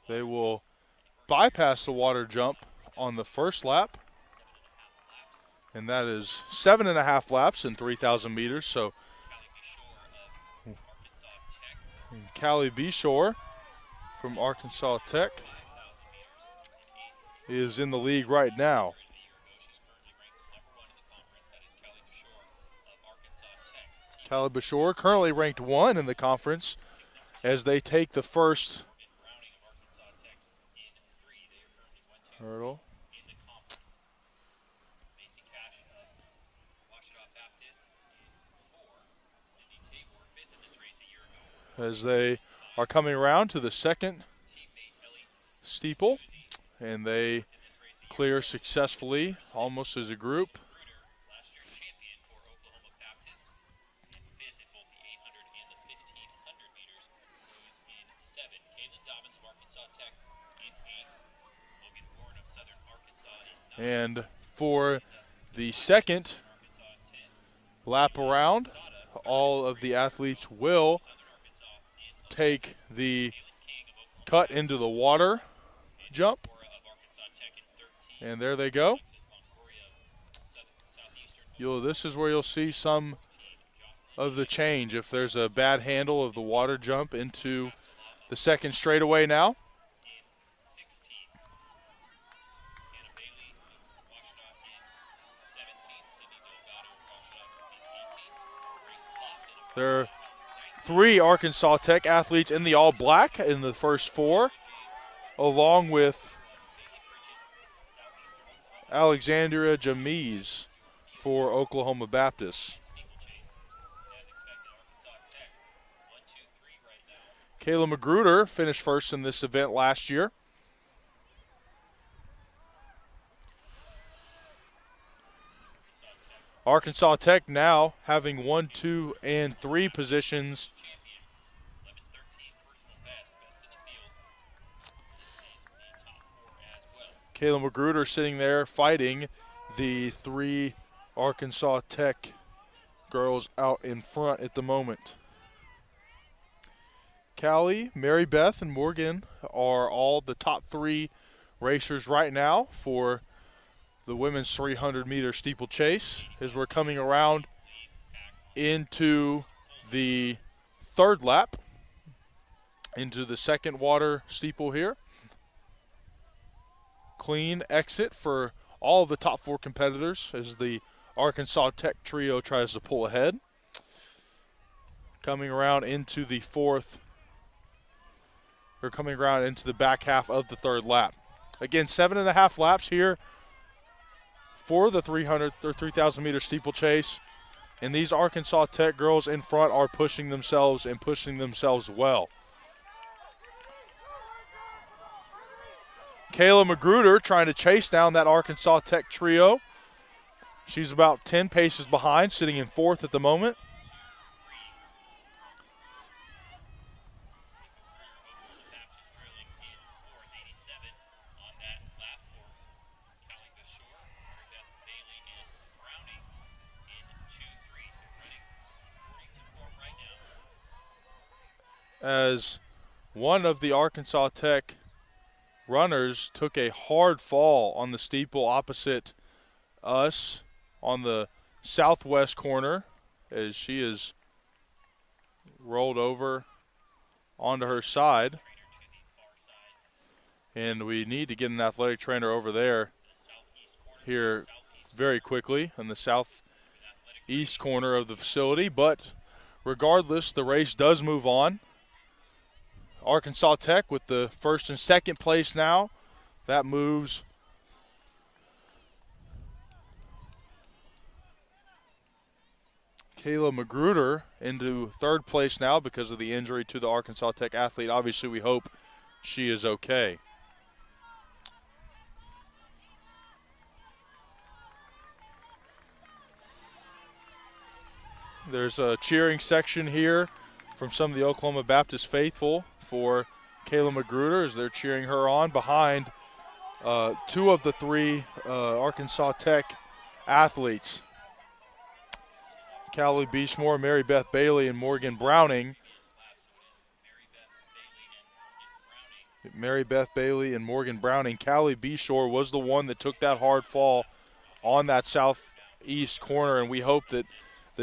They will bypass the water jump on the first lap, and that is 7.5 laps in 3,000 meters. So Callie Bishore from Arkansas Tech is in the league right now. Callie Bishore currently ranked 1 in the conference as they take the first hurdle. As they are coming around to the second steeple, and they clear successfully almost as a group. And for the second lap around, all of the athletes will take the cut into the water jump. And there they go. This is where you'll see some of the change if there's a bad handle of the water jump into the second straightaway now. There are 3 Arkansas Tech athletes in the all-black in the first 4, along with Alexandria Jamise for Oklahoma Baptist. Kayla Magruder finished first in this event last year. Arkansas Tech now having 1, 2, and 3 positions Kayla Magruder sitting there fighting the 3 Arkansas Tech girls out in front at the moment. Callie, Mary Beth, and Morgan are all the top 3 racers right now for the women's 300-meter steeplechase as we're coming around into the third lap, into the second water steeple here. Clean exit for all of the top 4 competitors as the Arkansas Tech trio tries to pull ahead. Coming around into the back half of the third lap. Again, 7.5 laps here for the 300 or 3,000 meter steeplechase. And these Arkansas Tech girls in front are pushing themselves and pushing themselves well. Kayla Magruder trying to chase down that Arkansas Tech trio. She's about 10 paces behind, sitting in fourth at the moment. As one of the Arkansas Tech runners took a hard fall on the steeple opposite us on the southwest corner as she is rolled over onto her side. And we need to get an athletic trainer over there here very quickly in the southeast corner of the facility. But regardless, the race does move on. Arkansas Tech with the first and second place now. That moves Kayla Magruder into third place now because of the injury to the Arkansas Tech athlete. Obviously, we hope she is okay. There's a cheering section here from some of the Oklahoma Baptist faithful for Kayla Magruder as they're cheering her on behind two of the three Arkansas Tech athletes. Callie Beachmore, Mary Beth Bailey, and Morgan Browning. Mary Beth Bailey and Morgan Browning. Callie Beashore was the one that took that hard fall on that southeast corner, and we hope that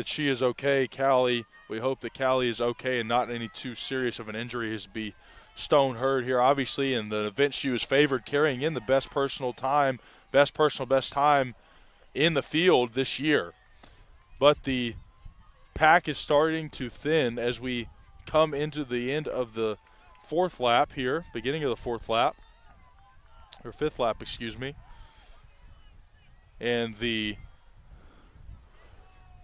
she is okay. Callie, we hope that Callie is okay and not any too serious of an injury as be stone hurt here. Obviously, in the event she was favored, carrying in the best personal best time in the field this year. But the pack is starting to thin as we come into the end of the fourth lap here, beginning of the fourth lap, or fifth lap, excuse me. And the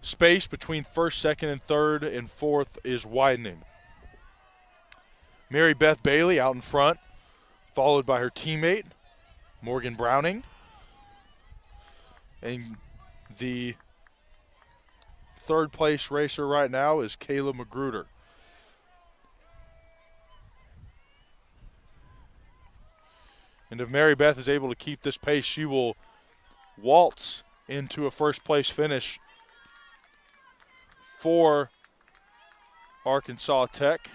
space between first, second, and third and fourth is widening. Mary Beth Bailey out in front, followed by her teammate, Morgan Browning. And the third place racer right now is Kayla Magruder. And if Mary Beth is able to keep this pace, she will waltz into a first place finish for Arkansas Tech.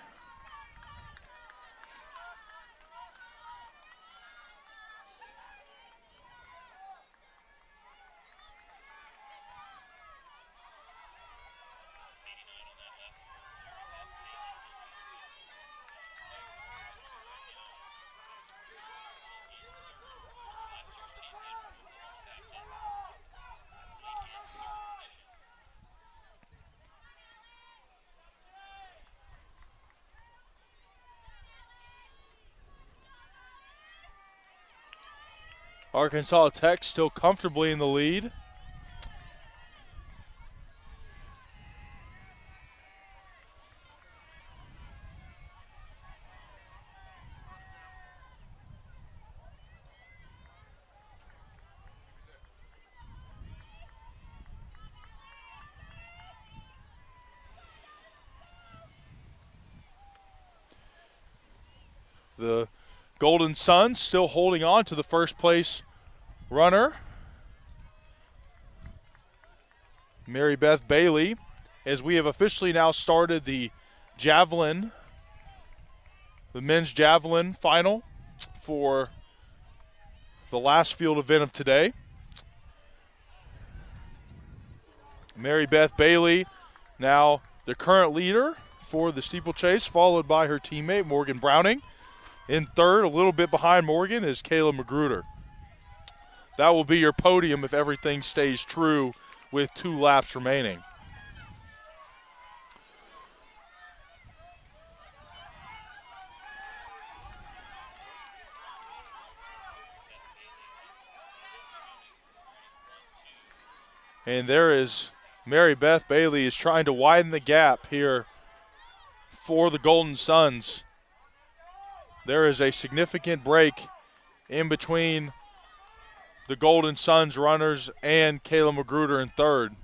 Arkansas Tech still comfortably in the lead. The Golden Suns still holding on to the first place runner, Mary Beth Bailey, as we have officially now started the Javelin, the men's Javelin final for the last field event of today. Mary Beth Bailey now the current leader for the steeplechase, followed by her teammate Morgan Browning. In third, a little bit behind Morgan, is Kayla Magruder. That will be your podium if everything stays true with 2 laps remaining. And there is Mary Beth Bailey is trying to widen the gap here for the Golden Suns. There is a significant break in between the Golden Suns runners and Kayla Magruder in third.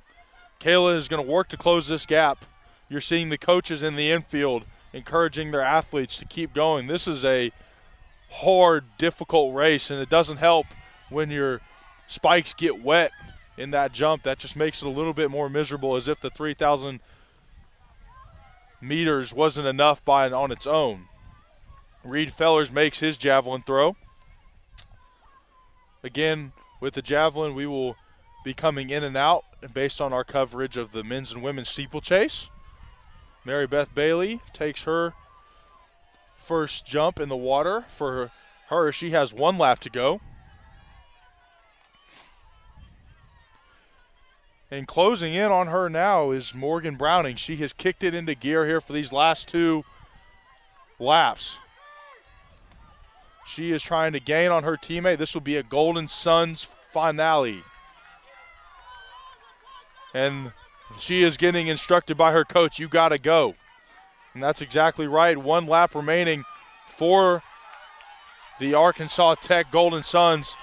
Kayla is going to work to close this gap. You're seeing the coaches in the infield encouraging their athletes to keep going. This is a hard, difficult race, and it doesn't help when your spikes get wet in that jump. That just makes it a little bit more miserable, as if the 3,000 meters wasn't enough by and on its own. Reed Fellers makes his javelin throw. Again, with the javelin, we will be coming in and out based on our coverage of the men's and women's steeplechase. Mary Beth Bailey takes her first jump in the water. For her, she has 1 lap to go. And closing in on her now is Morgan Browning. She has kicked it into gear here for these last 2 laps. She is trying to gain on her teammate. This will be a Golden Suns finale. And she is getting instructed by her coach, you got to go. And that's exactly right. 1 lap remaining for the Arkansas Tech Golden Suns.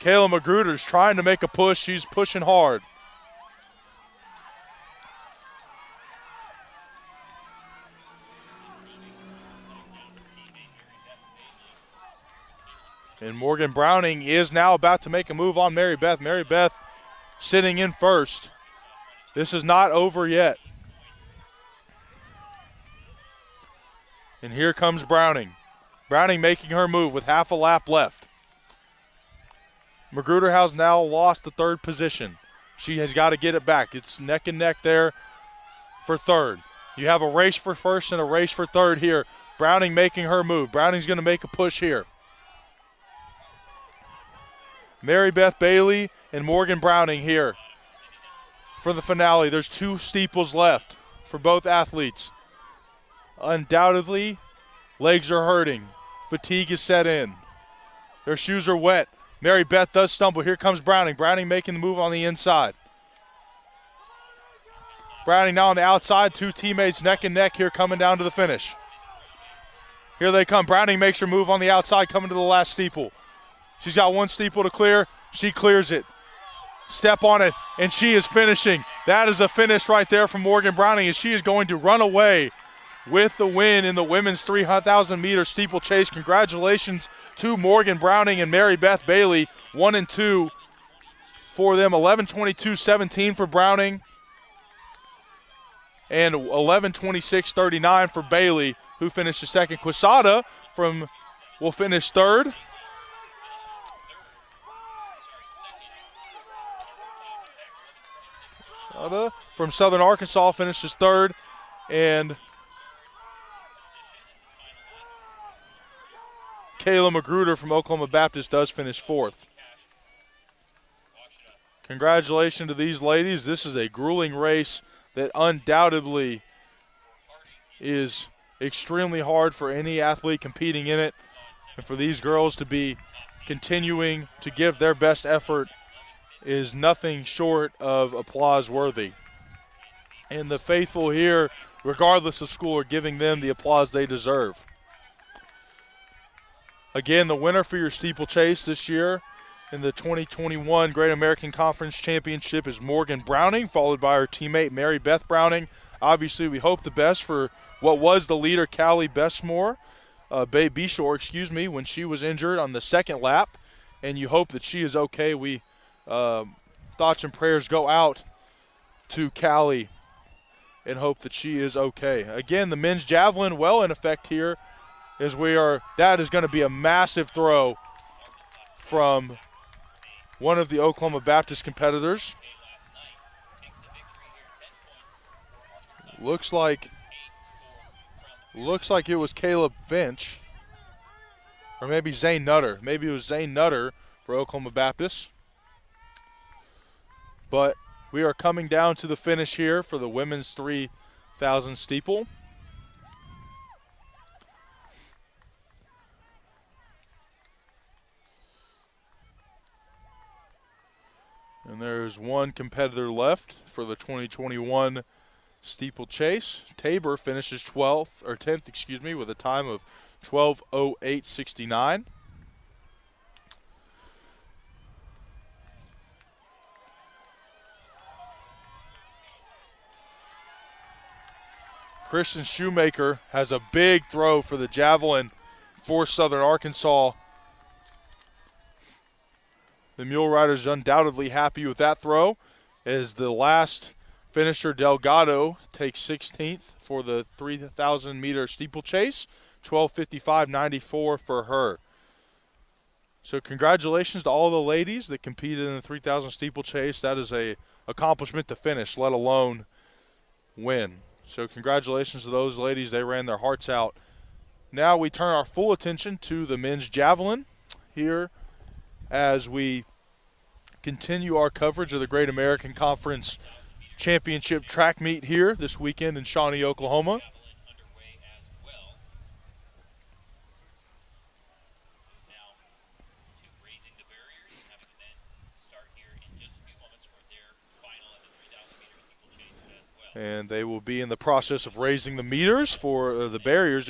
Kayla Magruder is trying to make a push. She's pushing hard. And Morgan Browning is now about to make a move on Mary Beth. Mary Beth sitting in first. This is not over yet. And here comes Browning. Browning making her move with half a lap left. Magruder has now lost the 3rd position. She has got to get it back. It's neck and neck there for 3rd. You have a race for 1st and a race for 3rd here. Browning making her move. Browning's going to make a push here. Mary Beth Bailey and Morgan Browning here for the finale. There's 2 steeples left for both athletes. Undoubtedly, legs are hurting. Fatigue is set in. Their shoes are wet. Mary Beth does stumble. Here comes Browning. Browning making the move on the inside. Browning now on the outside. 2 teammates neck and neck here coming down to the finish. Here they come. Browning makes her move on the outside coming to the last steeple. She's got 1 steeple to clear. She clears it. Step on it, and she is finishing. That is a finish right there from Morgan Browning, and she is going to run away with the win in the women's 3,000-meter steeplechase. Congratulations to Morgan Browning and Mary Beth Bailey, 1 and 2 for them. 11:22.17 for Browning and 11:26.39 for Bailey, who finished the second. Quesada will finish third. From Southern Arkansas finishes third, and Kayla Magruder from Oklahoma Baptist does finish fourth. Congratulations to these ladies. This is a grueling race that undoubtedly is extremely hard for any athlete competing in it, and for these girls to be continuing to give their best effort is nothing short of applause worthy. And the faithful here, regardless of school, are giving them the applause they deserve. Again, the winner for your steeplechase this year in the 2021 Great American Conference Championship is Morgan Browning, followed by her teammate Mary Beth Browning. Obviously, we hope the best for what was the leader, Callie Beshore, when she was injured on the second lap, and you hope that she is okay. We thoughts and prayers go out to Callie and hope that she is okay. Again, the men's javelin well in effect here as that is going to be a massive throw from one of the Oklahoma Baptist competitors. Looks like it was Caleb Finch, or maybe Zane Nutter. Maybe it was Zane Nutter for Oklahoma Baptist. But we are coming down to the finish here for the women's 3,000 steeple. And there's one competitor left for the 2021 steeplechase. Tabor finishes 12th or 10th, excuse me, with a time of 12:08.69. Christian Shoemaker has a big throw for the Javelin for Southern Arkansas. The Mule Riders undoubtedly happy with that throw, as the last finisher, Delgado, takes 16th for the 3,000-meter steeplechase, 12:55.94 for her. So congratulations to all the ladies that competed in the 3,000 steeplechase. That is a accomplishment to finish, let alone win. So congratulations to those ladies. They ran their hearts out. Now we turn our full attention to the men's javelin here as we continue our coverage of the Great American Conference Championship track meet here this weekend in Shawnee, Oklahoma. And they will be in the process of raising the meters for the barriers,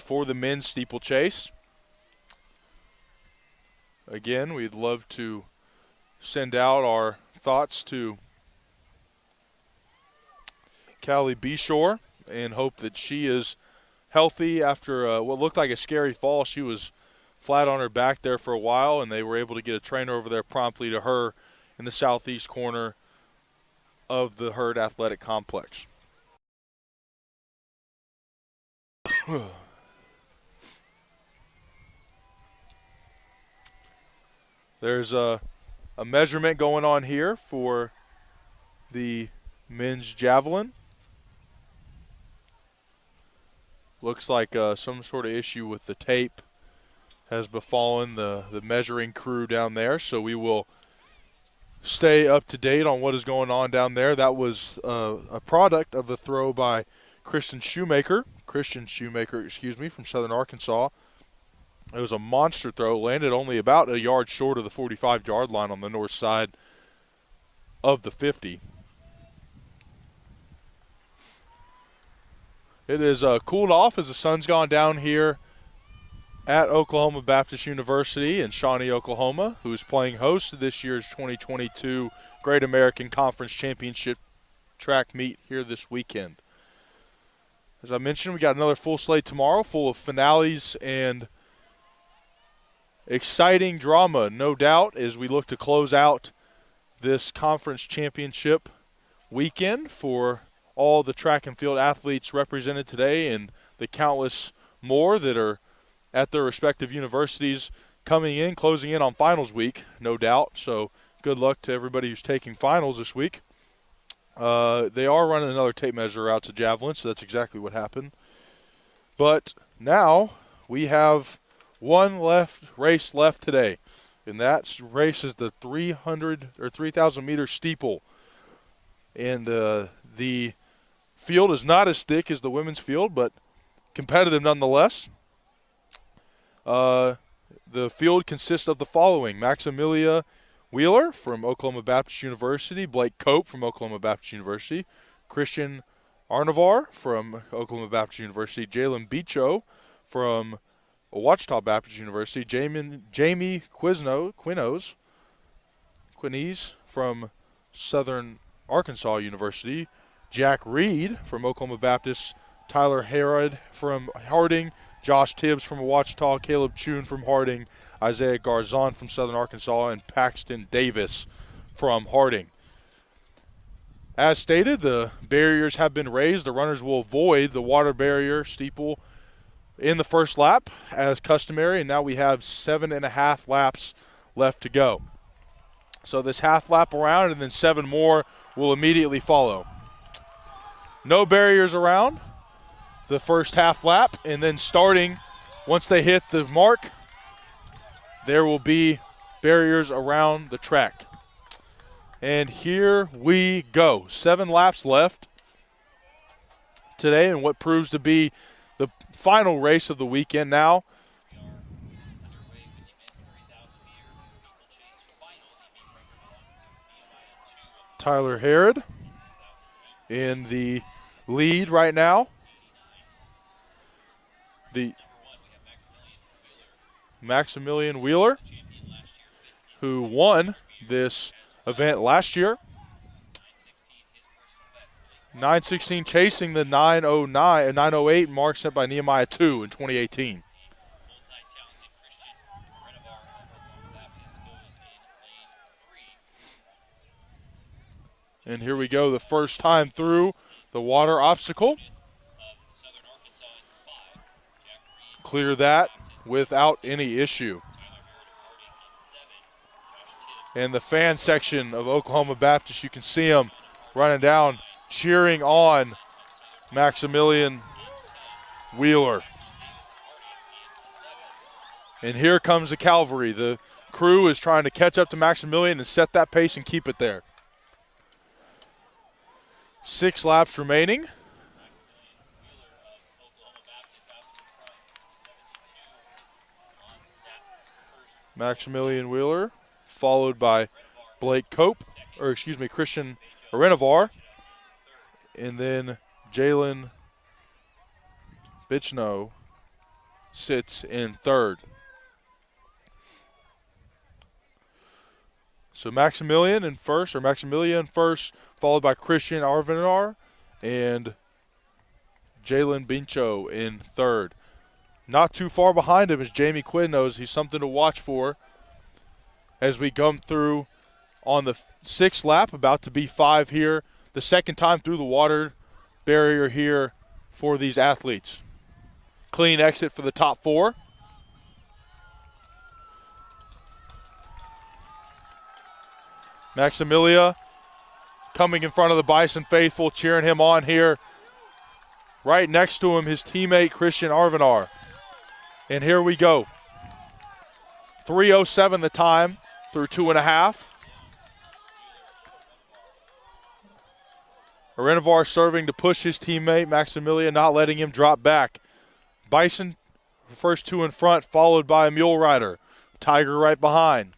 for the men's steeplechase. Again, we'd love to send out our thoughts to Callie Beshore and hope that she is healthy after what looked like a scary fall. She was flat on her back there for a while, and they were able to get a trainer over there promptly to her in the southeast corner of the Herd Athletic Complex. There's a measurement going on here for the men's javelin. Looks like some sort of issue with the tape has befallen the measuring crew down there, so we will stay up to date on what is going on down there. That was a product of the throw by Christian Shoemaker, from Southern Arkansas. It was a monster throw, landed only about a yard short of the 45-yard line on the north side of the 50. It is cooled off as the sun's gone down here at Oklahoma Baptist University in Shawnee, Oklahoma, who is playing host to this year's 2022 Great American Conference Championship track meet here this weekend. As I mentioned, we got another full slate tomorrow, full of finales and exciting drama, no doubt, as we look to close out this conference championship weekend for all the track and field athletes represented today and the countless more that are at their respective universities closing in on finals week, no doubt. So good luck to everybody who's taking finals this week. They are running another tape measure out to Javelin, so that's exactly what happened. But now we have one race left today, and that race is the 3,000 meter steeple. And the field is not as thick as the women's field, but competitive nonetheless. The field consists of the following: Maximilia Wheeler from Oklahoma Baptist University, Blake Cope from Oklahoma Baptist University, Christian Arnavar from Oklahoma Baptist University, Jalen Becho from Ouachita Baptist University, Jamie Quinese from Southern Arkansas University, Jack Reed from Oklahoma Baptist, Tyler Harrod from Harding, Josh Tibbs from Ouachita, Caleb Chun from Harding, Isaiah Garzon from Southern Arkansas, and Paxton Davis from Harding. As stated, the barriers have been raised. The runners will avoid the water barrier steeple in the first lap as customary, and now we have 7.5 laps left to go. So this half lap around and then 7 more will immediately follow. No barriers around the first half lap, and then starting once they hit the mark, there will be barriers around the track. And here we go. 7 laps left today in what proves to be the final race of the weekend now. Tyler Harrod in the lead right now. The Maximilian Wheeler, who won this event last year. 9:16 chasing the 9:08 mark set by Nehemiah 2 in 2018. And here we go, the first time through the water obstacle. Clear that without any issue. And the fan section of Oklahoma Baptist, you can see them running down, cheering on Maximilian Wheeler. And here comes the cavalry. The crew is trying to catch up to Maximilian and set that pace and keep it there. 6 laps remaining. Maximilian Wheeler, followed by Blake Cope, Christian Arenavar, and then Jalen Bichno sits in third. So Maximilian first, followed by Christian Arvinar and Jalen Bincho in third. Not too far behind him is Jamie Quidnos. He's something to watch for as we come through on the 6th lap, about to be 5 here. The second time through the water barrier here for these athletes. Clean exit for the top 4. Maximilia coming in front of the Bison faithful, cheering him on here. Right next to him, his teammate Christian Arvinar. And here we go. 3:07 the time through 2.5. Arenavar serving to push his teammate, Maximilian, not letting him drop back. Bison, first 2 in front, followed by a Mule Rider. Tiger right behind.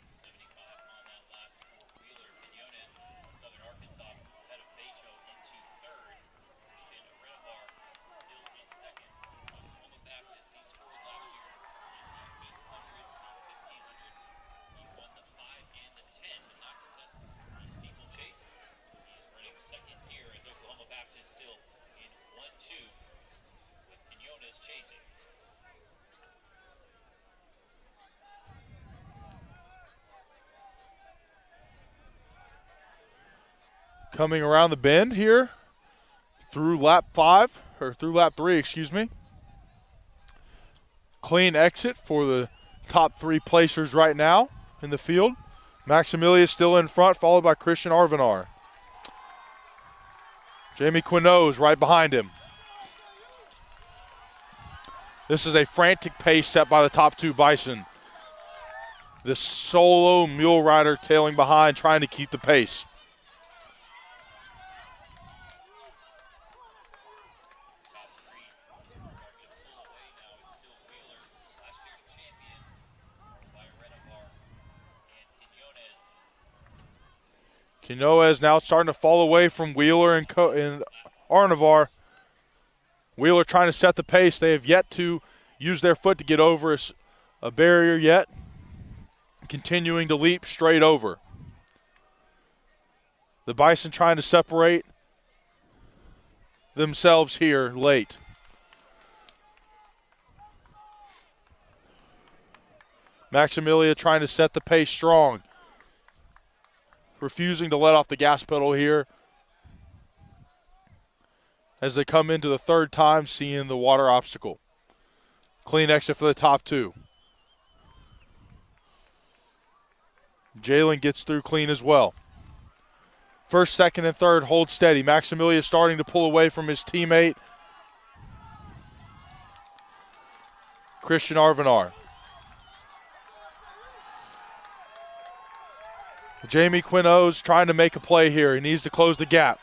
Coming around the bend here through lap 3, Clean exit for the top 3 placers right now in the field. Maximilia is still in front, followed by Christian Arvinar. Jamie Quinot right behind him. This is a frantic pace set by the top 2 Bison. The solo Mule Rider tailing behind, trying to keep the pace. Quinoez now starting to fall away from Wheeler and Arnavar. Wheeler trying to set the pace. They have yet to use their foot to get over a barrier yet. Continuing to leap straight over. The Bison trying to separate themselves here late. Maximilia trying to set the pace strong. Refusing to let off the gas pedal here as they come into the 3rd time seeing the water obstacle. Clean exit for the top 2. Jalen gets through clean as well. 1st, 2nd, and 3rd hold steady. Maximilia starting to pull away from his teammate, Christian Arvinar. Jamie Quinot's trying to make a play here. He needs to close the gap.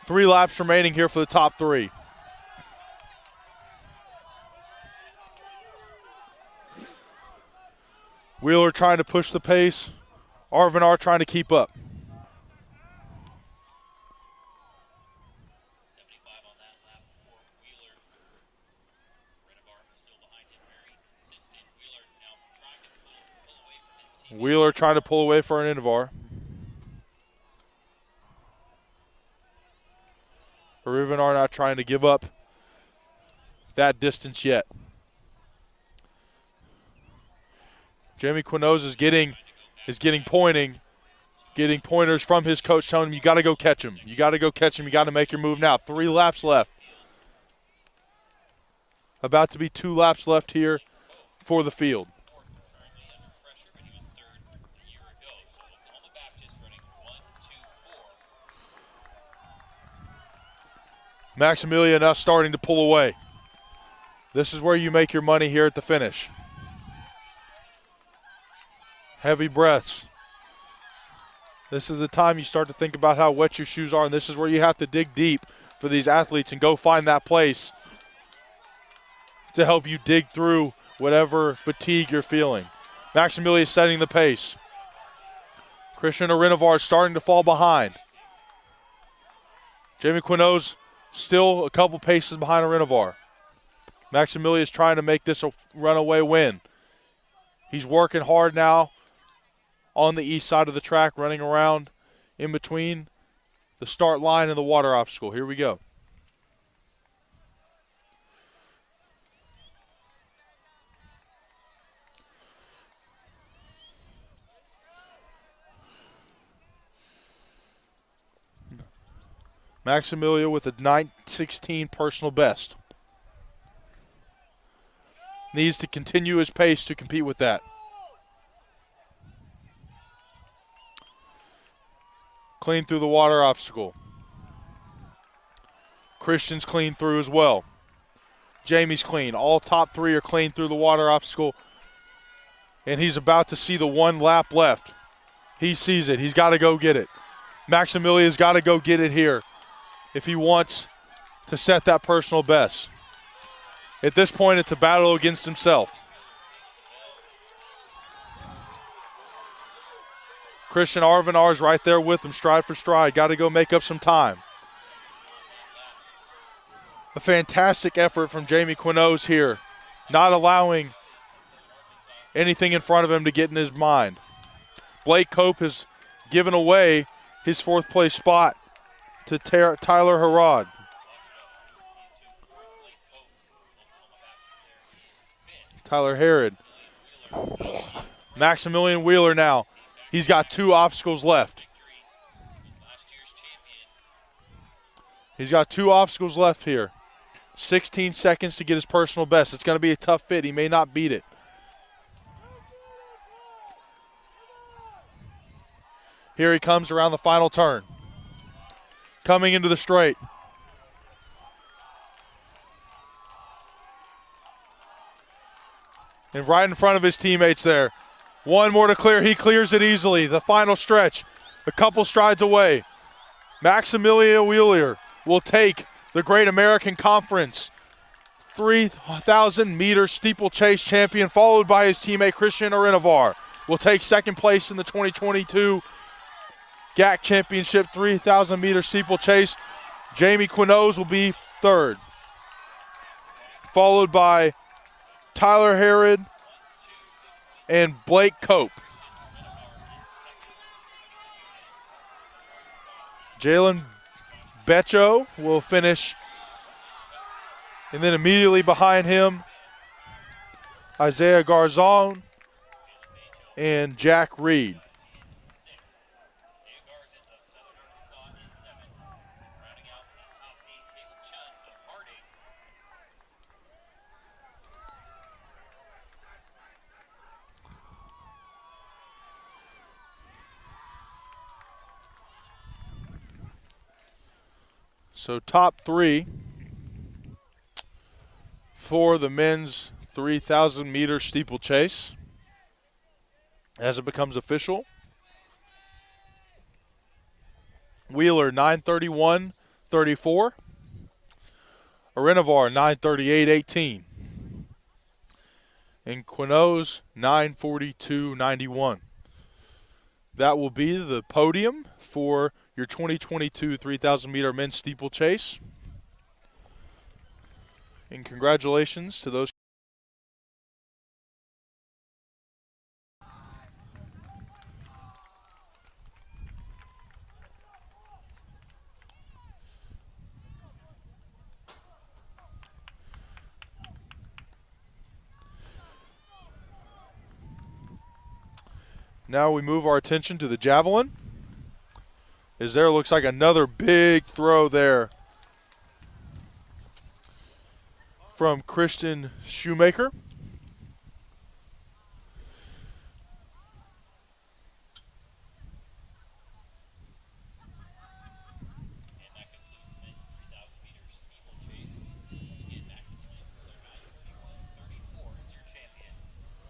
3 laps remaining here for the top 3. Wheeler trying to push the pace. Arvinar trying to keep up. Wheeler trying to pull away for an Invar. Rivenar not trying to give up that distance yet. Jamie Quinoz is getting pointers from his coach telling him, you got to go catch him. You got to go catch him. You got to make your move now. 3 laps left. About to be 2 laps left here for the field. Maximilian now starting to pull away. This is where you make your money here at the finish. Heavy breaths. This is the time you start to think about how wet your shoes are, and this is where you have to dig deep for these athletes and go find that place to help you dig through whatever fatigue you're feeling. Maximilian is setting the pace. Christian Arinovar is starting to fall behind. Jamie Quinoz still a couple paces behind Arinovar. Maximilian is trying to make this a runaway win. He's working hard now on the east side of the track, running around in between the start line and the water obstacle. Here we go. Maximilian with a 9:16 personal best. Needs to continue his pace to compete with that. Clean through the water obstacle. Christian's clean through as well. Jamie's clean. All top 3 are clean through the water obstacle. And he's about to see the 1 lap left. He sees it. He's got to go get it. Maximilian's got to go get it here if he wants to set that personal best. At this point, it's a battle against himself. Christian Arvinar is right there with him, stride for stride. Got to go make up some time. A fantastic effort from Jamie Quinoz here, not allowing anything in front of him to get in his mind. Blake Cope has given away his 4th place spot to Tyler Harrod. Tyler Harrod. Maximilian Wheeler now. He's got 2 obstacles left. He's got 2 obstacles left here. 16 seconds to get his personal best. It's going to be a tough fit. He may not beat it. Here he comes around the final turn. Coming into the straight. And right in front of his teammates there. 1 more to clear. He clears it easily. The final stretch. A couple strides away. Maximilian Wheeler will take the Great American Conference 3,000-meter steeplechase champion, followed by his teammate Christian Arinovar. Will take 2nd place in the 2022 GAC Championship 3,000-meter steeplechase. Jamie Quinoz will be 3rd, followed by Tyler Harrod and Blake Cope. Jalen Becho will finish, and then immediately behind him, Isaiah Garzon and Jack Reed. So top 3 for the men's 3,000-meter steeplechase as it becomes official. Wheeler 9:31.34. Arinovar 9:38.18. And Quinoz 9:42.91. That will be the podium for your 2022 3,000-meter men's steeplechase. And congratulations to those. Now we move our attention to the javelin. As there looks like another big throw there from Christian Shoemaker. And that concludes the men's 3,000 meter steeplechase. Once again, Maximilian Wheeler, 9:31.34 is your champion.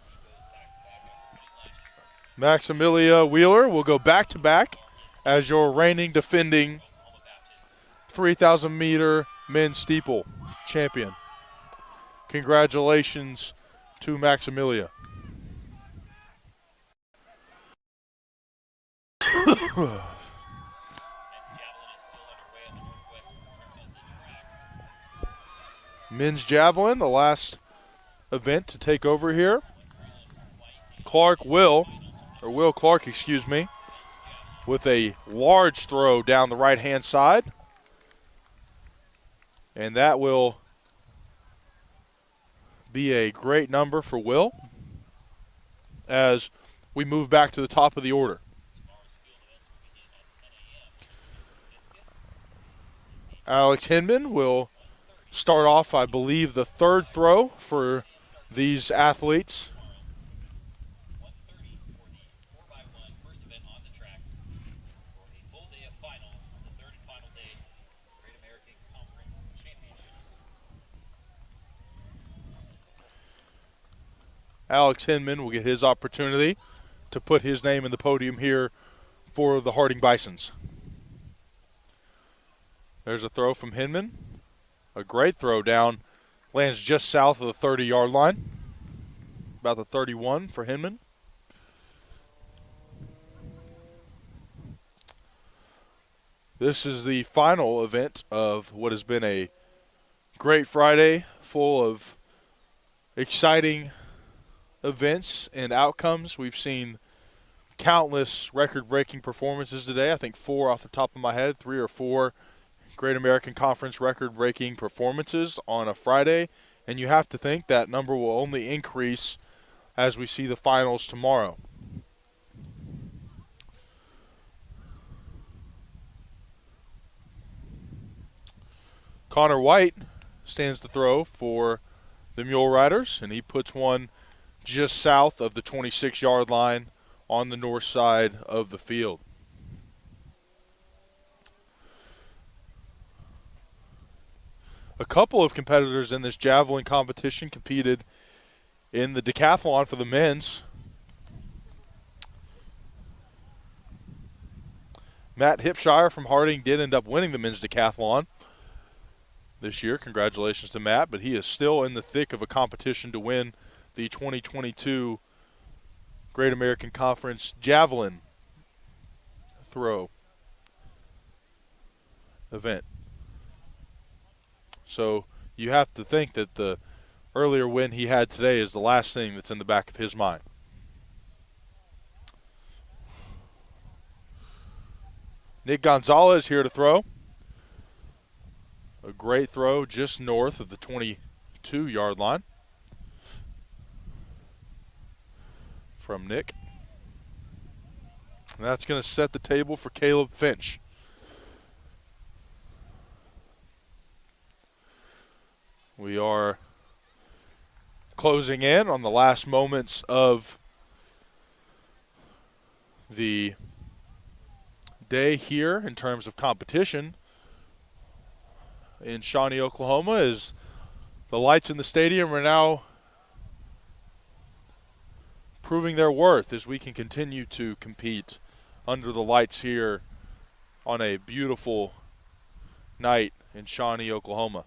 He goes back-to-back after winning last year. Maximilia Wheeler will go back-to-back as your reigning defending Alma Baptist. 3,000 meter men's steeple champion. Congratulations to Maximilia. Men's javelin, the last event to take over here. Will Clark, excuse me, with a large throw down the right-hand side. And that will be a great number for Will as we move back to the top of the order. Tomorrow's field events will begin at 10 a.m. Discus. Alex Hinman will start off, I believe, the third throw for these athletes. 1:30 for the 4x1 first event on the track for a full day of finals on the third and final day of the Great American Conference Championships. Alex Hinman will get his opportunity to put his name in the podium here for the Harding Bisons. There's a throw from Hinman. A great throw down. Lands just south of the 30-yard line. About the 31 for Hinman. This is the final event of what has been a great Friday, full of exciting events and outcomes. We've seen countless record-breaking performances today. I think 4 off the top of my head, 3 or 4 Great American Conference record-breaking performances on a Friday, and you have to think that number will only increase as we see the finals tomorrow. Connor White stands to throw for the Mule Riders, and he puts one just south of the 26-yard line on the north side of the field. A couple of competitors in this javelin competition competed in the decathlon for the men's. Matt Hipshire from Harding did end up winning the men's decathlon this year. Congratulations to Matt, but he is still in the thick of a competition to win the 2022 Great American Conference Javelin throw event. So you have to think that the earlier win he had today is the last thing that's in the back of his mind. Nick Gonzalez here to throw. A great throw just north of the 22-yard line from Nick. And that's going to set the table for Caleb Finch. We are closing in on the last moments of the day here in terms of competition in Shawnee, Oklahoma, as the lights in the stadium are now proving their worth as we can continue to compete under the lights here on a beautiful night in Shawnee, Oklahoma.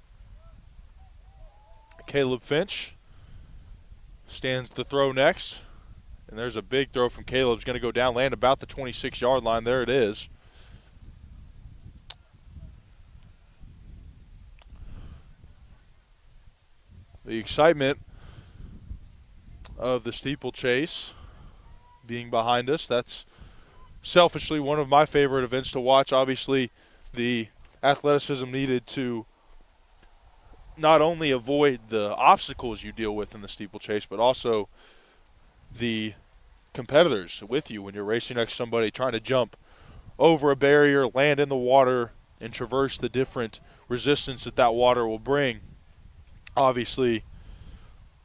Caleb Finch stands to throw next. And there's a big throw from Caleb. He's going to go down, land about the 26-yard line. There it is. The excitement of the steeplechase being behind us. That's selfishly one of my favorite events to watch. Obviously, the athleticism needed to not only avoid the obstacles you deal with in the steeplechase, but also the competitors with you when you're racing next to somebody trying to jump over a barrier, land in the water, and traverse the different resistance that water will bring. Obviously,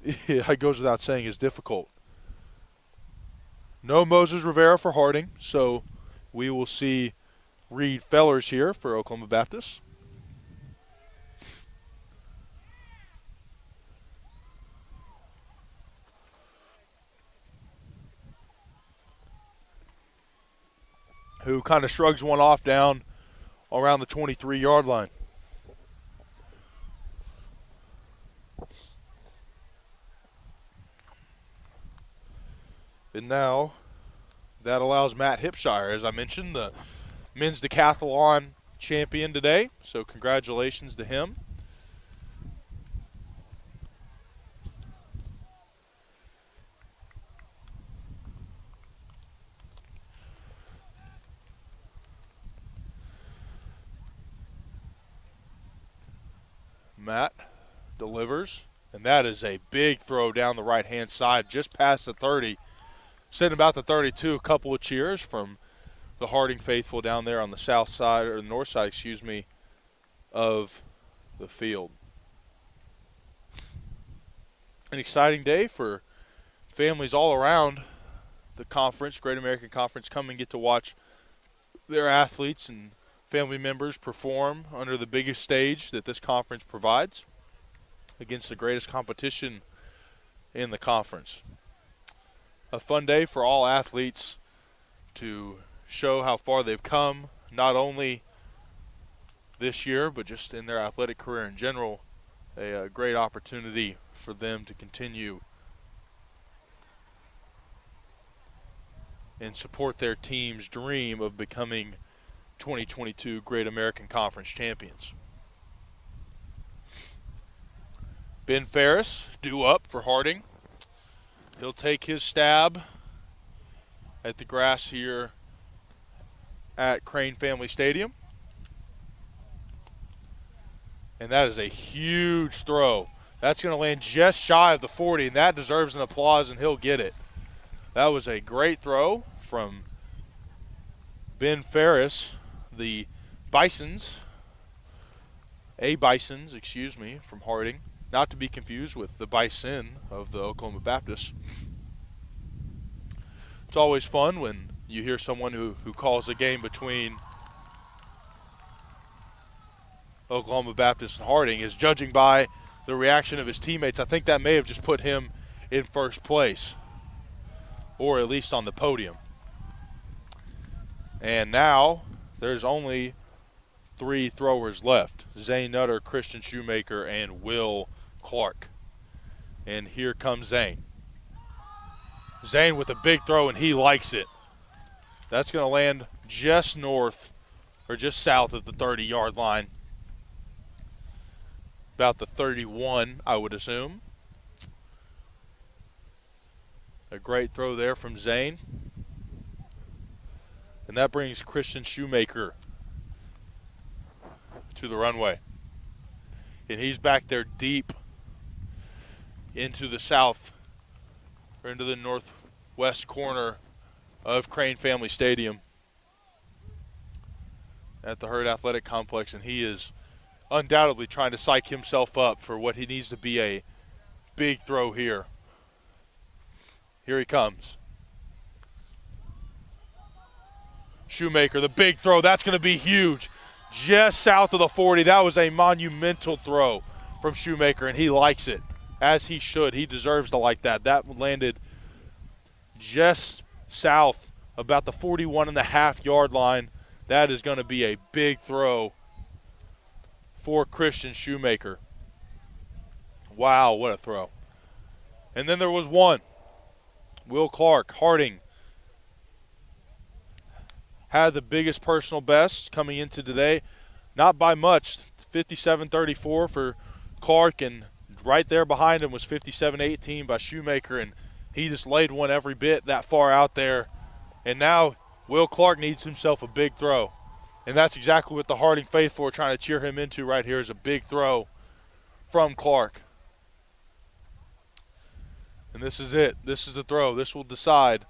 it goes without saying, is difficult. No Moses Rivera for Harding, so we will see Reed Fellers here for Oklahoma Baptist. Who kind of shrugs one off down around the 23-yard line. And now that allows Matt Hipshire, as I mentioned, the men's decathlon champion today. So congratulations to him. Matt delivers, and that is a big throw down the right-hand side, just past the 30. Sitting about the 32, a couple of cheers from the Harding faithful down there on the south side, or the north side, of the field. An exciting day for families all around the conference, Great American Conference, come and get to watch their athletes and family members perform under the biggest stage that this conference provides against the greatest competition in the conference. A fun day for all athletes to show how far they've come, not only this year, but just in their athletic career in general. A great opportunity for them to continue and support their team's dream of becoming 2022 Great American Conference champions. Ben Ferris due up for Harding. He'll take his stab at the grass here at Crane Family Stadium. And that is a huge throw. That's going to land just shy of the 40, and that deserves an applause, and he'll get it. That was a great throw from Ben Ferris. The Bisons, from Harding, not to be confused with the Bison of the Oklahoma Baptist. It's always fun when you hear someone who calls a game between Oklahoma Baptist and Harding, is judging by the reaction of his teammates. I think that may have just put him in first place, or at least on the podium. And now there's only 3 throwers left: Zane Nutter, Christian Shoemaker, and Will Clark. And here comes Zane. Zane with a big throw, and he likes it. That's going to land just north, or just south of the 30-yard line. About the 31, I would assume. A great throw there from Zane. And that brings Christian Shoemaker to the runway. And he's back there deep into the south, or into the northwest corner of Crane Family Stadium at the Hurd Athletic Complex. And he is undoubtedly trying to psych himself up for what he needs to be a big throw here. Here he comes. Shoemaker, the big throw, that's going to be huge. Just south of the 40, that was a monumental throw from Shoemaker, and he likes it, as he should. He deserves to like that. That landed just south, about the 41.5-yard line. That is going to be a big throw for Christian Shoemaker. Wow, what a throw. And then there was one. Will Clark, Harding, had the biggest personal best coming into today. Not by much, 57.34 for Clark, and right there behind him was 57.18 by Shoemaker, and he just laid one every bit that far out there. And now Will Clark needs himself a big throw. And that's exactly what the Harding faithful are trying to cheer him into right here, is a big throw from Clark. And this is it. This is the throw. This will decide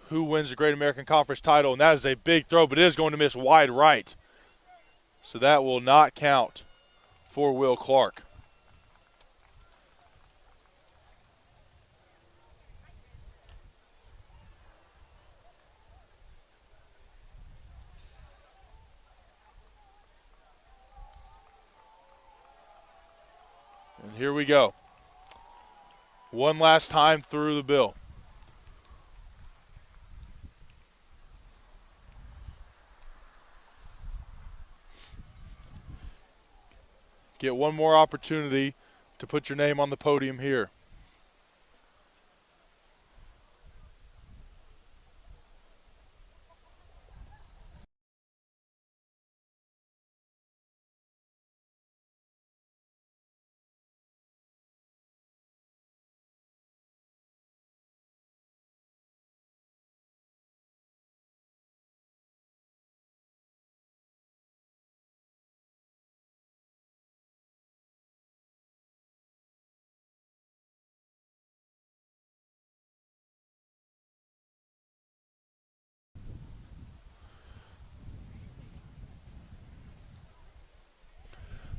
who wins the Great American Conference title, and that is a big throw, but it is going to miss wide right. So that will not count for Will Clark. And here we go. One last time through the bill. Get one more opportunity to put your name on the podium here.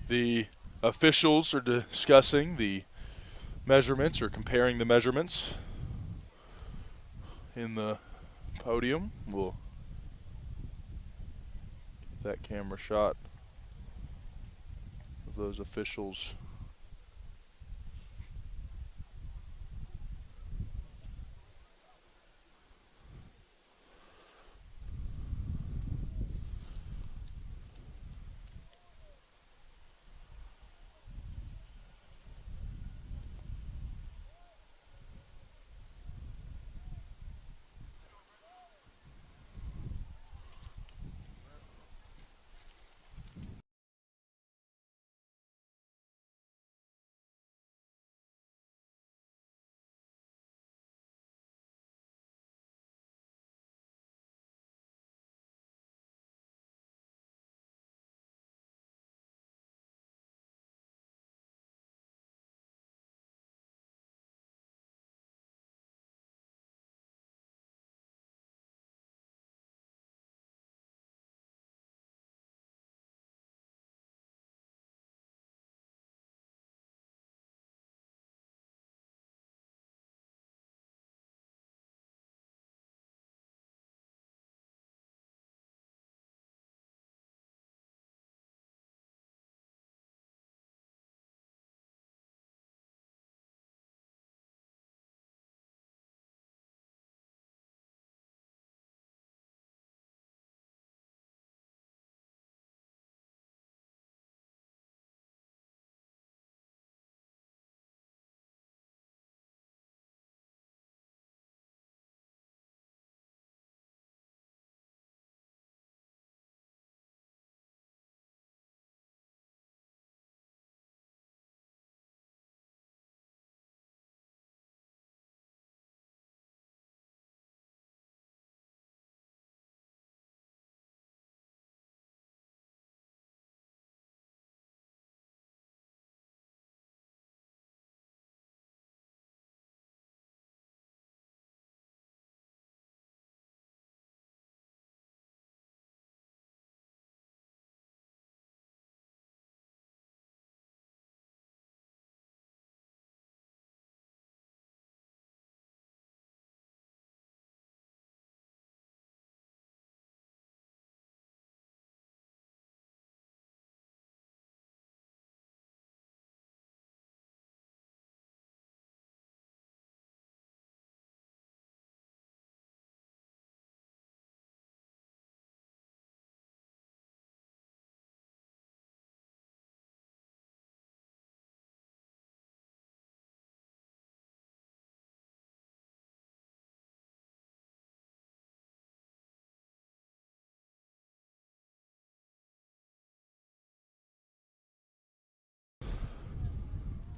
The officials are discussing the measurements or comparing the measurements in the podium. We'll get that camera shot of those officials.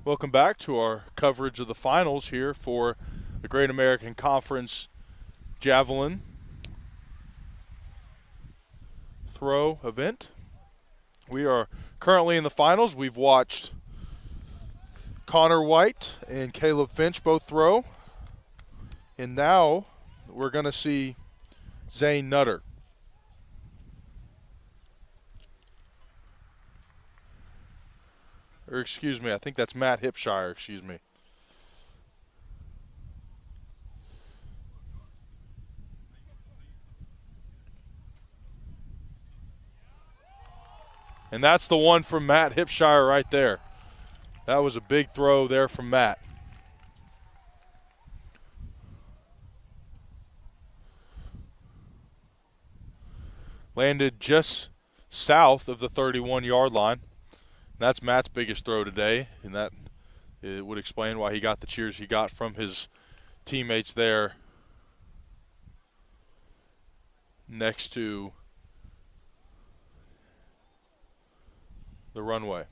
Welcome back to our coverage of the finals here for the Great American Conference Javelin throw event. We are currently in the finals. We've watched Connor White and Caleb Finch both throw. And now we're going to see Zane Nutter. Or excuse me, I think that's Matt Hipshire, excuse me. And that's the one from Matt Hipshire right there. That was a big throw there from Matt. Landed just south of the 31-yard line. That's Matt's biggest throw today, and that it would explain why he got the cheers he got from his teammates there next to the runway.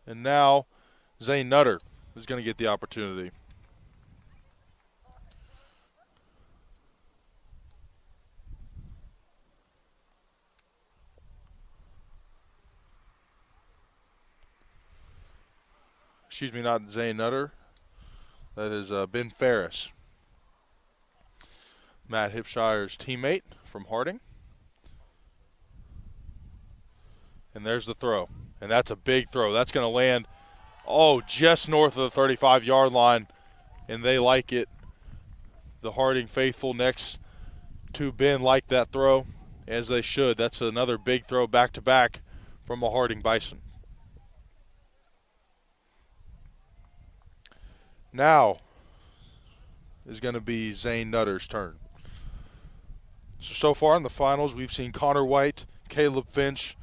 And now Zane Nutter is going to get the opportunity. Excuse me, not Zane Nutter. That is Ben Ferris, Matt Hipshire's teammate from Harding. And there's the throw. And that's a big throw. That's going to land, just north of the 35-yard line. And they like it. The Harding faithful next to Ben like that throw, as they should. That's another big throw back-to-back from a Harding Bison. Now is going to be Zane Nutter's turn. So far in the finals, we've seen Connor White, Caleb Finch,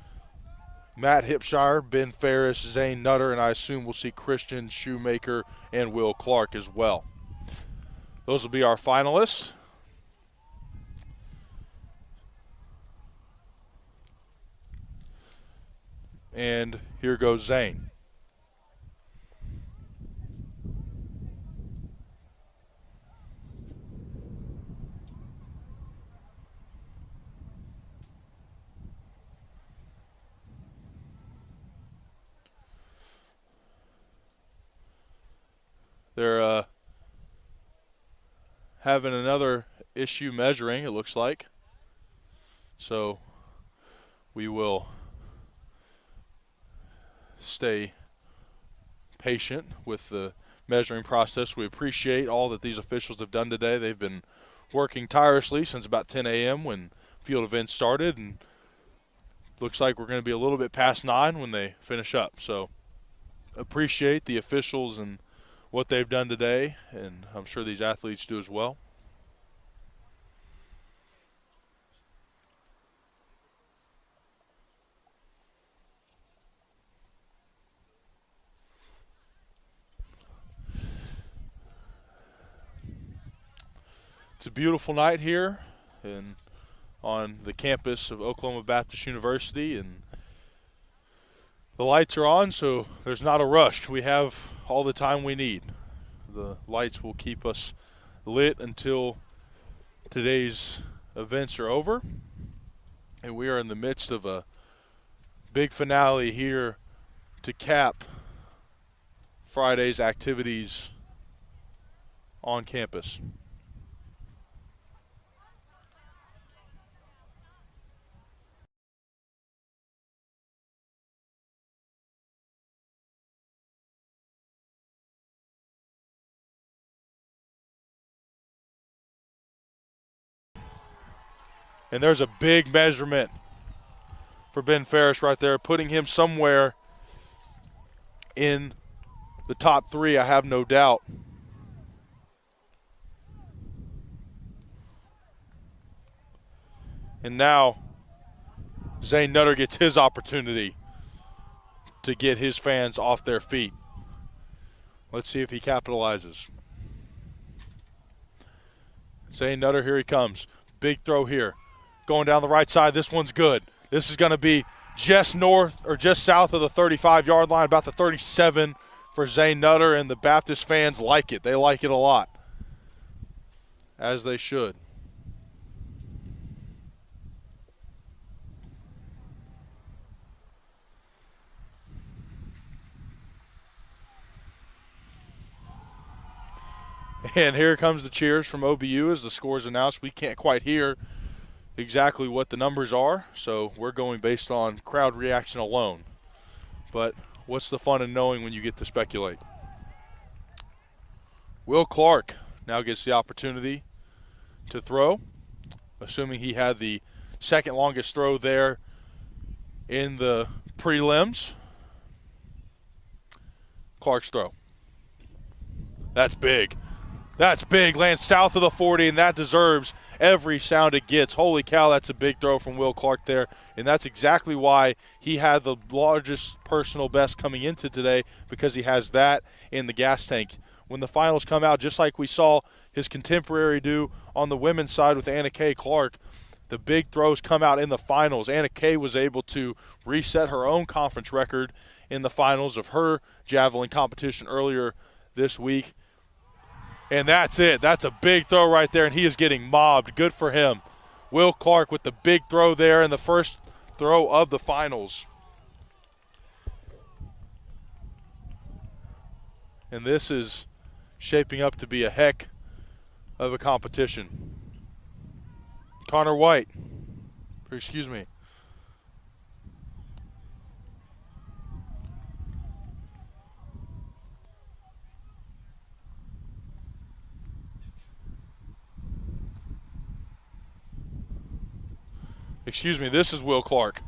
Matt Hipshire, Ben Ferris, Zane Nutter, and I assume we'll see Christian Shoemaker and Will Clark as well. Those will be our finalists. And here goes Zane. They're having another issue measuring, it looks like. So we will stay patient with the measuring process. We appreciate all that these officials have done today. They've been working tirelessly since about 10 a.m. when field events started, and looks like we're going to be a little bit past 9 when they finish up. So appreciate the officials and what they've done today, and I'm sure these athletes do as well. It's a beautiful night here and on the campus of Oklahoma Baptist University, and the lights are on, so there's not a rush. We have all the time we need. The lights will keep us lit until today's events are over, and we are in the midst of a big finale here to cap Friday's activities on campus. And there's a big measurement for Ben Ferris right there, putting him somewhere in the top 3, I have no doubt. And now Zane Nutter gets his opportunity to get his fans off their feet. Let's see if he capitalizes. Zane Nutter, here he comes. Big throw here. Going down the right side, this one's good. This is going to be just north or just south of the 35-yard line, about the 37 for Zane Nutter, and the Baptist fans like it. They like it a lot, as they should. And here comes the cheers from OBU as the score is announced. We can't quite hear exactly what the numbers are, so we're going based on crowd reaction alone. But what's the fun in knowing when you get to speculate? Will Clark now gets the opportunity to throw, assuming he had the second longest throw there in the prelims. Clark's throw. That's big. That's big. Lands south of the 40, and that deserves every sound it gets. Holy cow, that's a big throw from Will Clark there. And that's exactly why he had the largest personal best coming into today, because he has that in the gas tank. When the finals come out, just like we saw his contemporary do on the women's side with Anna Kay Clark, the big throws come out in the finals. Anna Kay was able to reset her own conference record in the finals of her javelin competition earlier this week. And that's it. That's a big throw right there, and he is getting mobbed. Good for him. Will Clark with the big throw there in the first throw of the finals. And this is shaping up to be a heck of a competition. Connor White, or excuse me. Excuse me, this is Will Clark.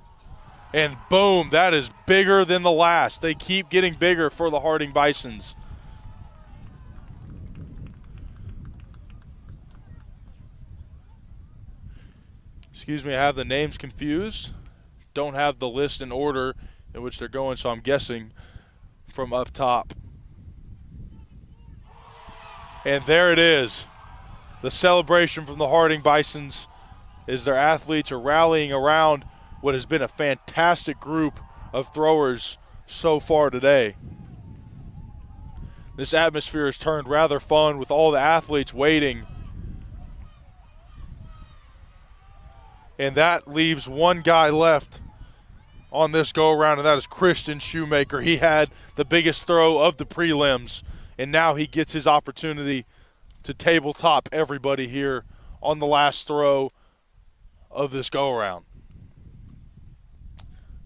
And boom, that is bigger than the last. They keep getting bigger for the Harding Bisons. Excuse me, I have the names confused. Don't have the list in order in which they're going, so I'm guessing from up top. And there it is. The celebration from the Harding Bisons as their athletes are rallying around what has been a fantastic group of throwers so far today. This atmosphere has turned rather fun with all the athletes waiting. And that leaves one guy left on this go-around, and that is Christian Shoemaker. He had the biggest throw of the prelims, and now he gets his opportunity to tabletop everybody here on the last throw of this go-around.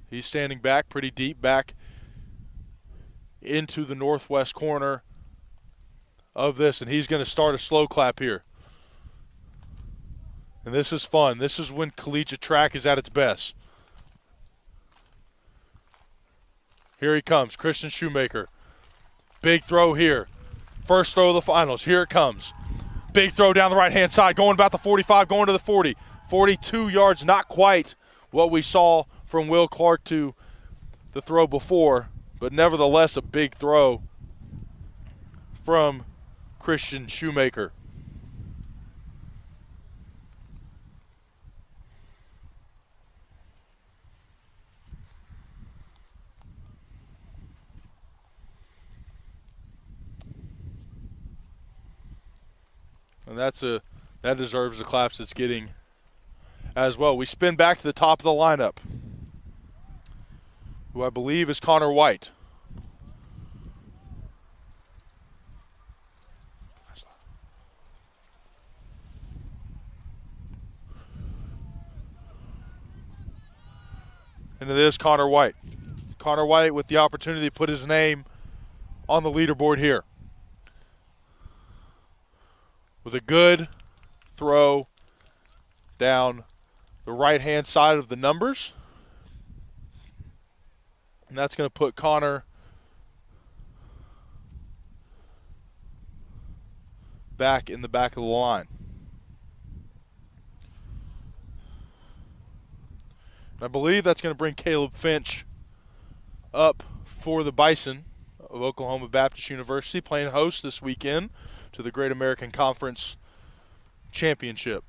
He's standing back pretty deep back into the northwest corner of this, and he's going to start a slow clap here. And this is fun. This is when collegiate track is at its best. Here he comes, Christian Shoemaker. Big throw here. First throw of the finals. Here it comes. Big throw down the right-hand side, going about the 45, going to the 40. 42 yards, not quite what we saw from Will Clark to the throw before, but nevertheless a big throw from Christian Shoemaker. And that deserves the claps it's getting as well. We spin back to the top of the lineup, who I believe is Connor White. And it is Connor White. Connor White with the opportunity to put his name on the leaderboard here. With a good throw down the right-hand side of the numbers. And that's going to put Connor back in the back of the line. And I believe that's going to bring Caleb Finch up for the Bison of Oklahoma Baptist University, playing host this weekend to the Great American Conference Championship.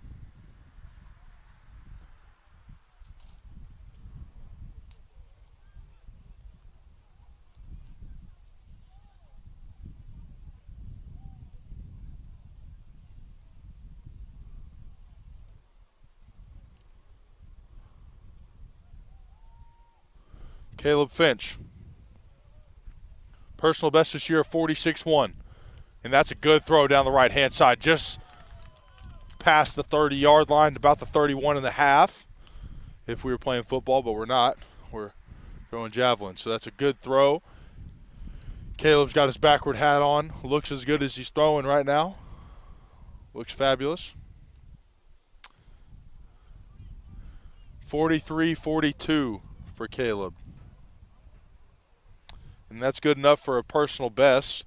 Caleb Finch. Personal best this year of 46-1. And that's a good throw down the right-hand side, just past the 30-yard line, about the 31 and a half if we were playing football, but we're not. We're throwing javelin. So that's a good throw. Caleb's got his backward hat on. Looks as good as he's throwing right now. Looks fabulous. 43-42 for Caleb. And that's good enough for a personal best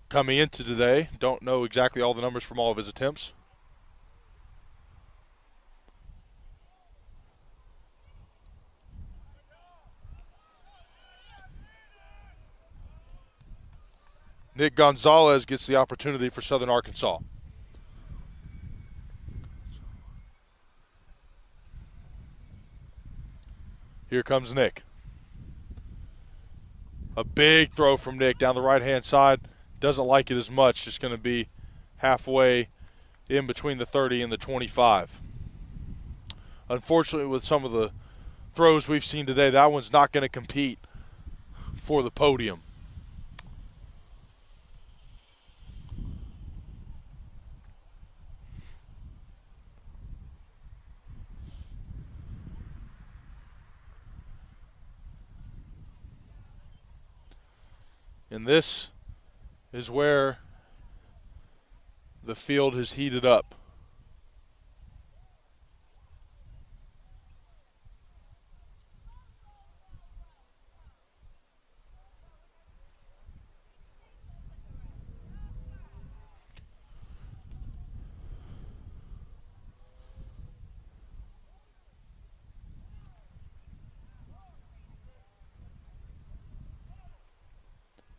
coming into today. Don't know exactly all the numbers from all of his attempts. Nick Gonzalez gets the opportunity for Southern Arkansas. Here comes Nick. A big throw from Nick down the right-hand side. Doesn't like it as much. Just going to be halfway in between the 30 and the 25. Unfortunately, with some of the throws we've seen today, that one's not going to compete for the podium. And this is where the field has heated up.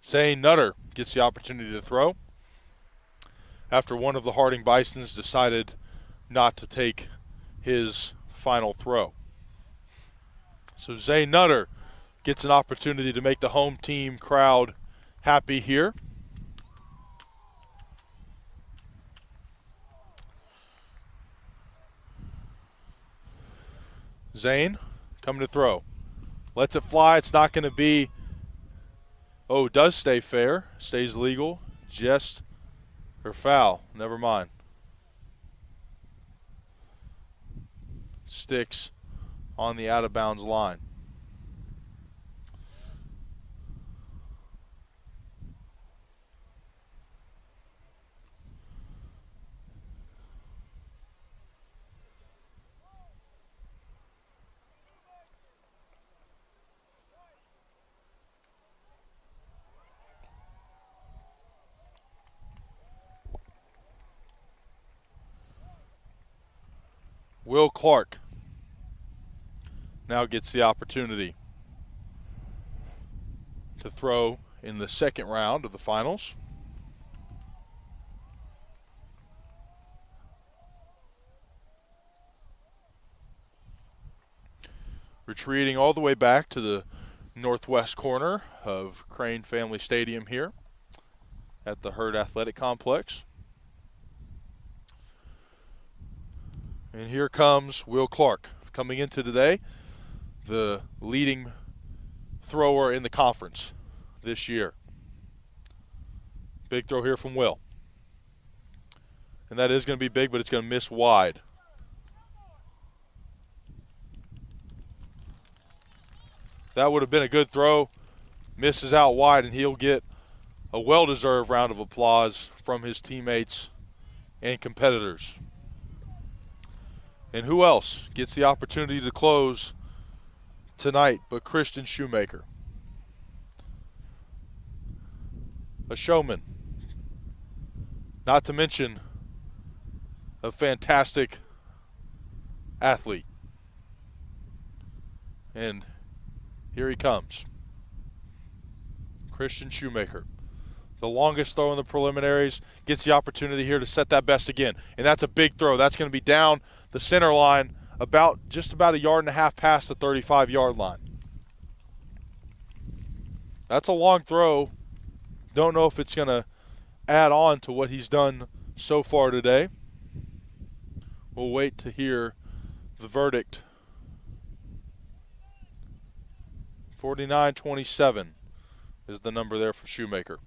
Zane Nutter gets the opportunity to throw after one of the Harding Bisons decided not to take his final throw. So Zane Nutter gets an opportunity to make the home team crowd happy here. Zane coming to throw. Lets it fly. It's not going to be. Oh, it does stay fair. Stays legal. Just or foul. Never mind. Sticks on the out-of-bounds line. Will Clark now gets the opportunity to throw in the second round of the finals. Retreating all the way back to the northwest corner of Crane Family Stadium here at the Herd Athletic Complex. And here comes Will Clark coming into today, the leading thrower in the conference this year. Big throw here from Will. And that is going to be big, but it's going to miss wide. That would have been a good throw. Misses out wide, and he'll get a well-deserved round of applause from his teammates and competitors. And who else gets the opportunity to close tonight but Christian Shoemaker? A showman. Not to mention a fantastic athlete. And here he comes. Christian Shoemaker. The longest throw in the preliminaries, gets the opportunity here to set that best again. And that's a big throw. That's going to be down the center line just about a yard and a half past the 35-yard line. That's a long throw. Don't know if it's going to add on to what he's done so far today. We'll wait to hear the verdict. 49-27 is the number there for Shoemaker.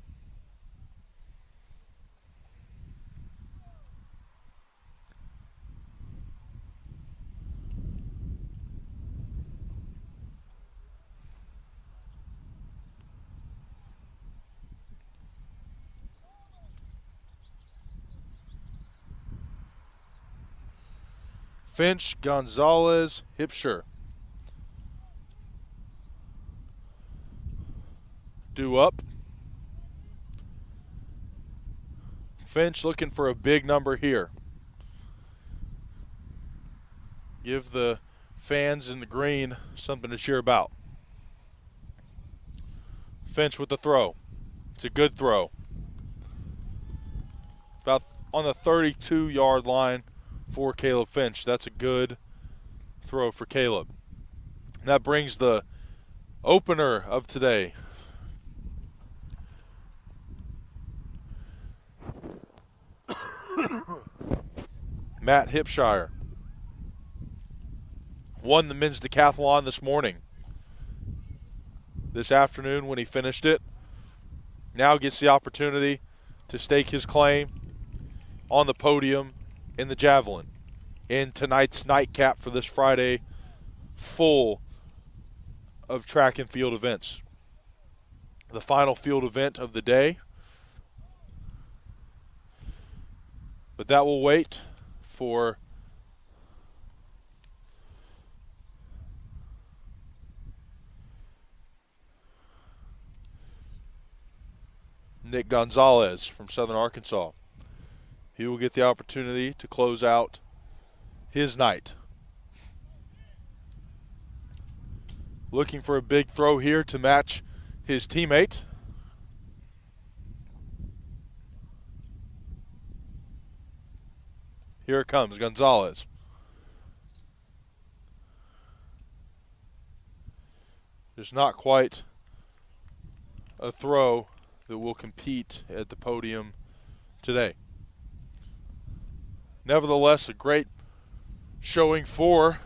Finch, Gonzalez, Hipsher. Due up. Finch looking for a big number here. Give the fans in the green something to cheer about. Finch with the throw. It's a good throw. About on the 32-yard line for Caleb Finch. That's a good throw for Caleb. And that brings the opener of today. Matt Hipshire won the men's decathlon this morning. This afternoon when he finished it. Now gets the opportunity to stake his claim on the podium in the Javelin in tonight's nightcap for this Friday full of track and field events. The final field event of the day. But that will wait for Nick Gonzalez from Southern Arkansas. He will get the opportunity to close out his night. Looking for a big throw here to match his teammate. Here it comes, Gonzalez. There's not quite a throw that will compete at the podium today. Nevertheless, a great showing for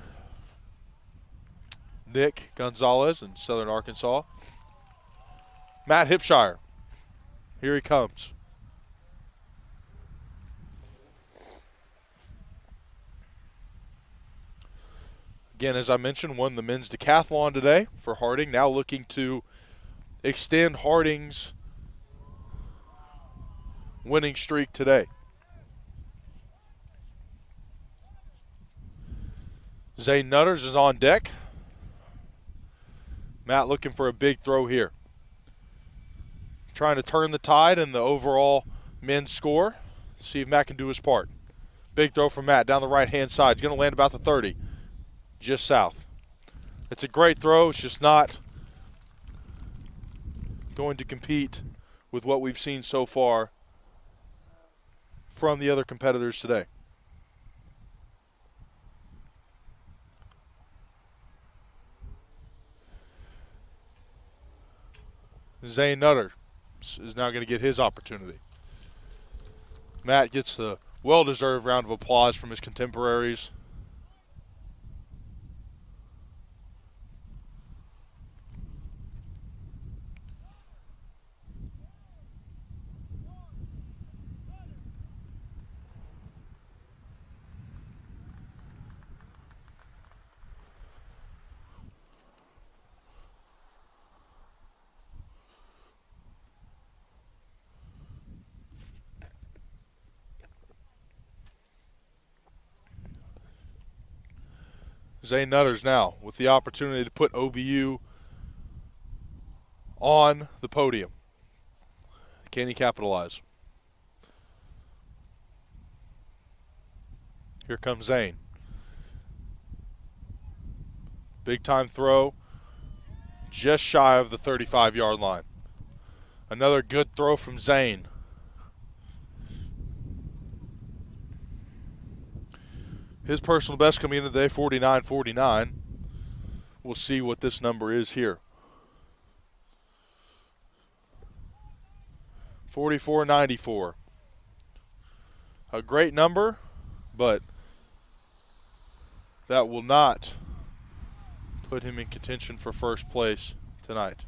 Nick Gonzalez in Southern Arkansas. Matt Hipshire. Here he comes. Again, as I mentioned, won the men's decathlon today for Harding. Now looking to extend Harding's winning streak today. Zane Nutters is on deck. Matt looking for a big throw here. Trying to turn the tide in the overall men's score. See if Matt can do his part. Big throw from Matt down the right-hand side. He's going to land about the 30. Just south. It's a great throw. It's just not going to compete with what we've seen so far from the other competitors today. Zane Nutter is now going to get his opportunity. Matt gets the well-deserved round of applause from his contemporaries. Zane Nutters now with the opportunity to put OBU on the podium. Can he capitalize? Here comes Zane. Big time throw. Just shy of the 35-yard line. Another good throw from Zane. His personal best coming into today, 49.49. We'll see what this number is here. 44.94. A great number, but that will not put him in contention for first place tonight.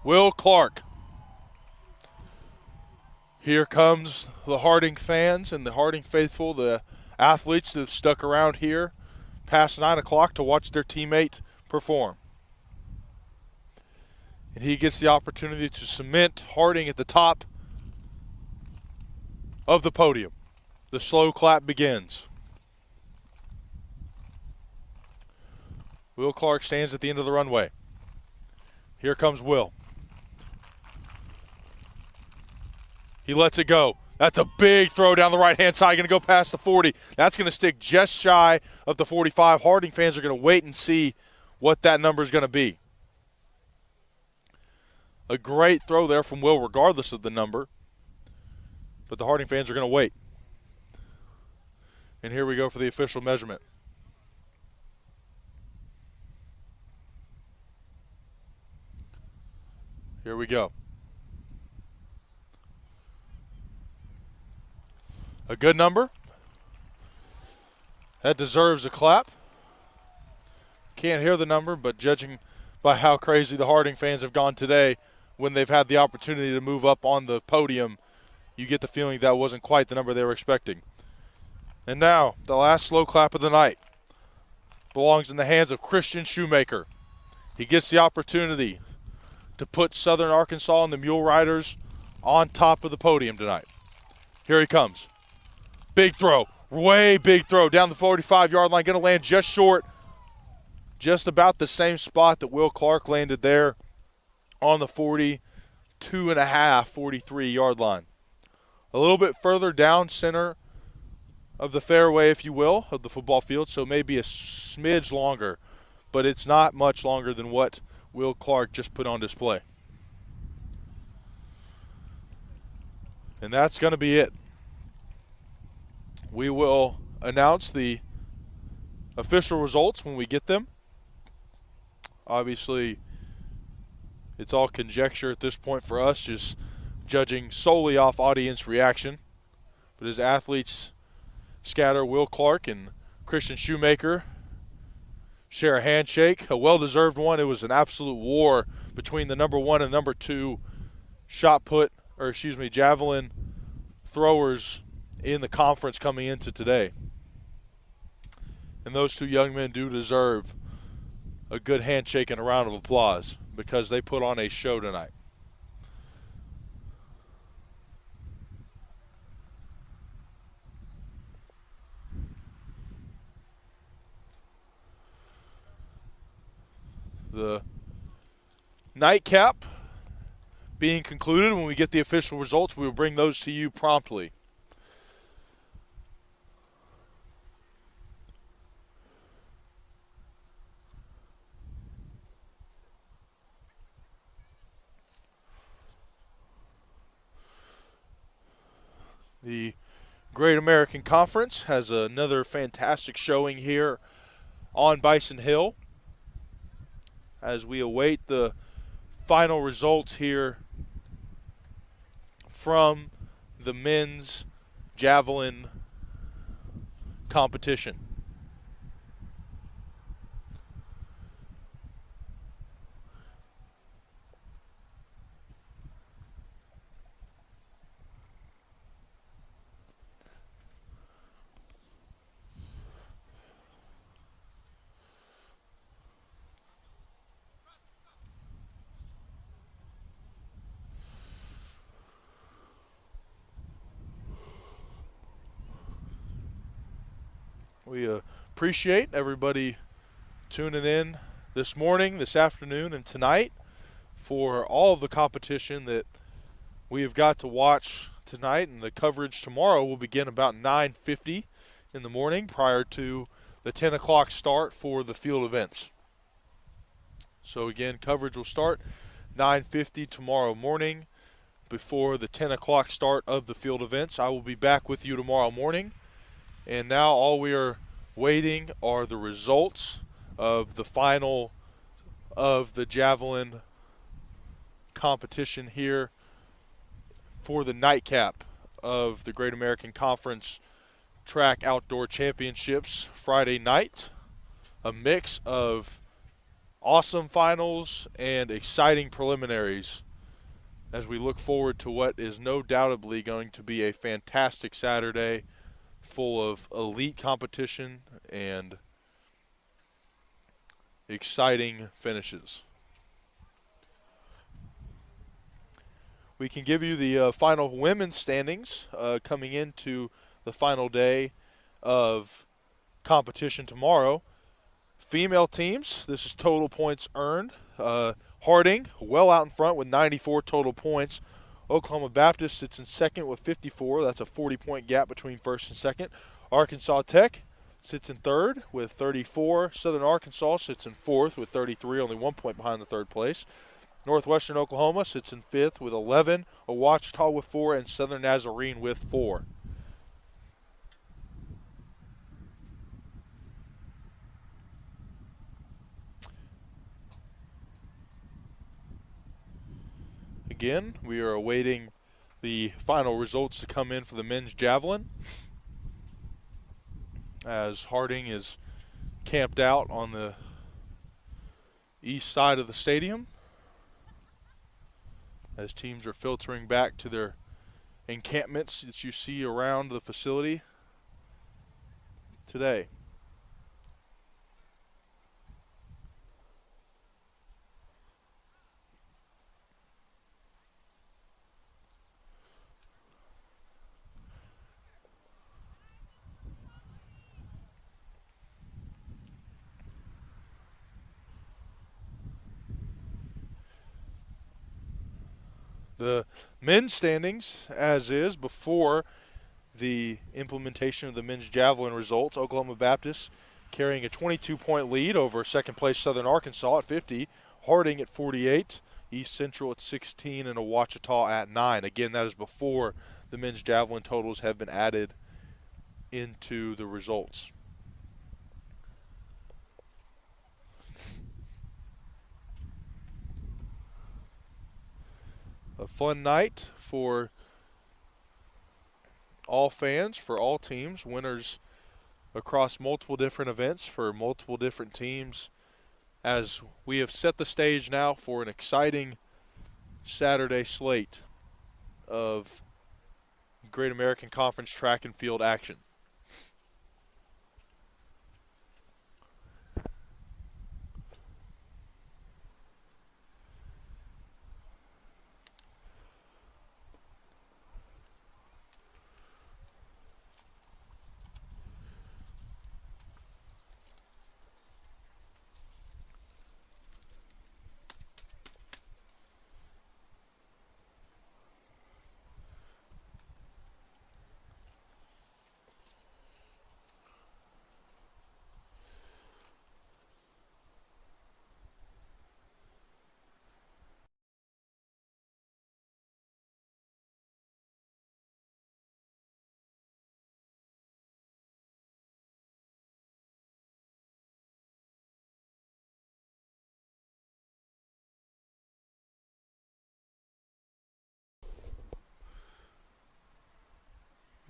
Will Clark. Here comes the Harding fans and the Harding faithful, the athletes that have stuck around here past 9 o'clock to watch their teammate perform. And he gets the opportunity to cement Harding at the top of the podium. The slow clap begins. Will Clark stands at the end of the runway. Here comes Will. He lets it go. That's a big throw down the right-hand side. Going to go past the 40. That's going to stick just shy of the 45. Harding fans are going to wait and see what that number is going to be. A great throw there from Will regardless of the number. But the Harding fans are going to wait. And here we go for the official measurement. Here we go. A good number. That deserves a clap. Can't hear the number, but judging by how crazy the Harding fans have gone today when they've had the opportunity to move up on the podium, you get the feeling that wasn't quite the number they were expecting. And now, the last slow clap of the night belongs in the hands of Christian Shoemaker. He gets the opportunity to put Southern Arkansas and the Mule Riders on top of the podium tonight. Here he comes. Big throw, way big throw down the 45-yard line. Going to land just short, just about the same spot that Will Clark landed there on the 42.5, 43-yard line. A little bit further down center of the fairway, if you will, of the football field, so maybe a smidge longer, but it's not much longer than what Will Clark just put on display. And that's going to be it. We will announce the official results when we get them. Obviously, it's all conjecture at this point for us, just judging solely off audience reaction. But as athletes scatter, Will Clark and Christian Shoemaker share a handshake, a well-deserved one. It was an absolute war between the number 1 and number 2 javelin throwers in the conference coming into today. And those two young men do deserve a good handshake and a round of applause because they put on a show tonight. The nightcap being concluded. When we get the official results, we will bring those to you promptly. The Great American Conference has another fantastic showing here on Bison Hill as we await the final results here from the men's javelin competition. We appreciate everybody tuning in this morning, this afternoon, and tonight for all of the competition that we have got to watch tonight. And the coverage tomorrow will begin about 9:50 in the morning prior to the 10 o'clock start for the field events. So again, coverage will start 9:50 tomorrow morning before the 10 o'clock start of the field events. I will be back with you tomorrow morning. And now all we are waiting are the results of the final of the javelin competition here for the nightcap of the Great American Conference Track Outdoor Championships Friday night. A mix of awesome finals and exciting preliminaries as we look forward to what is no doubtably going to be a fantastic Saturday full of elite competition and exciting finishes. We can give you the final women's standings coming into the final day of competition tomorrow. Female teams, this is total points earned. Harding, well out in front with 94 total points. Oklahoma Baptist sits in second with 54. That's a 40-point gap between first and second. Arkansas Tech sits in third with 34. Southern Arkansas sits in fourth with 33, only 1 point behind the third place. Northwestern Oklahoma sits in fifth with 11. Ouachita with 4, and Southern Nazarene with 4. Again, we are awaiting the final results to come in for the men's javelin, as Harding is camped out on the east side of the stadium, as teams are filtering back to their encampments that you see around the facility today. The men's standings, as is before the implementation of the men's javelin results, Oklahoma Baptist carrying a 22-point lead over second-place Southern Arkansas at 50, Harding at 48, East Central at 16, and Ouachita at 9. Again, that is before the men's javelin totals have been added into the results. A fun night for all fans, for all teams, winners across multiple different events for multiple different teams, as we have set the stage now for an exciting Saturday slate of Great American Conference track and field action.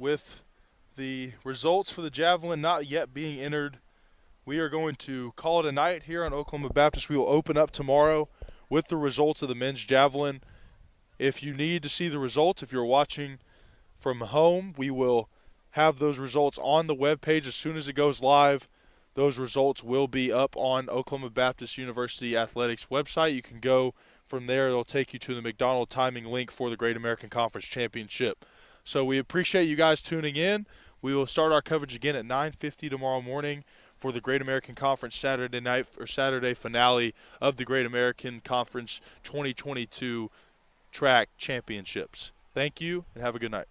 With the results for the javelin not yet being entered, we are going to call it a night here on Oklahoma Baptist. We will open up tomorrow with the results of the men's javelin. If you need to see the results, if you're watching from home, we will have those results on the webpage as soon as it goes live. Those results will be up on Oklahoma Baptist University Athletics website. You can go from there. They'll take you to the McDonald timing link for the Great American Conference Championship. So we appreciate you guys tuning in. We will start our coverage again at 9:50 tomorrow morning for the Great American Conference Saturday night or Saturday finale of the Great American Conference 2022 Track Championships. Thank you and have a good night.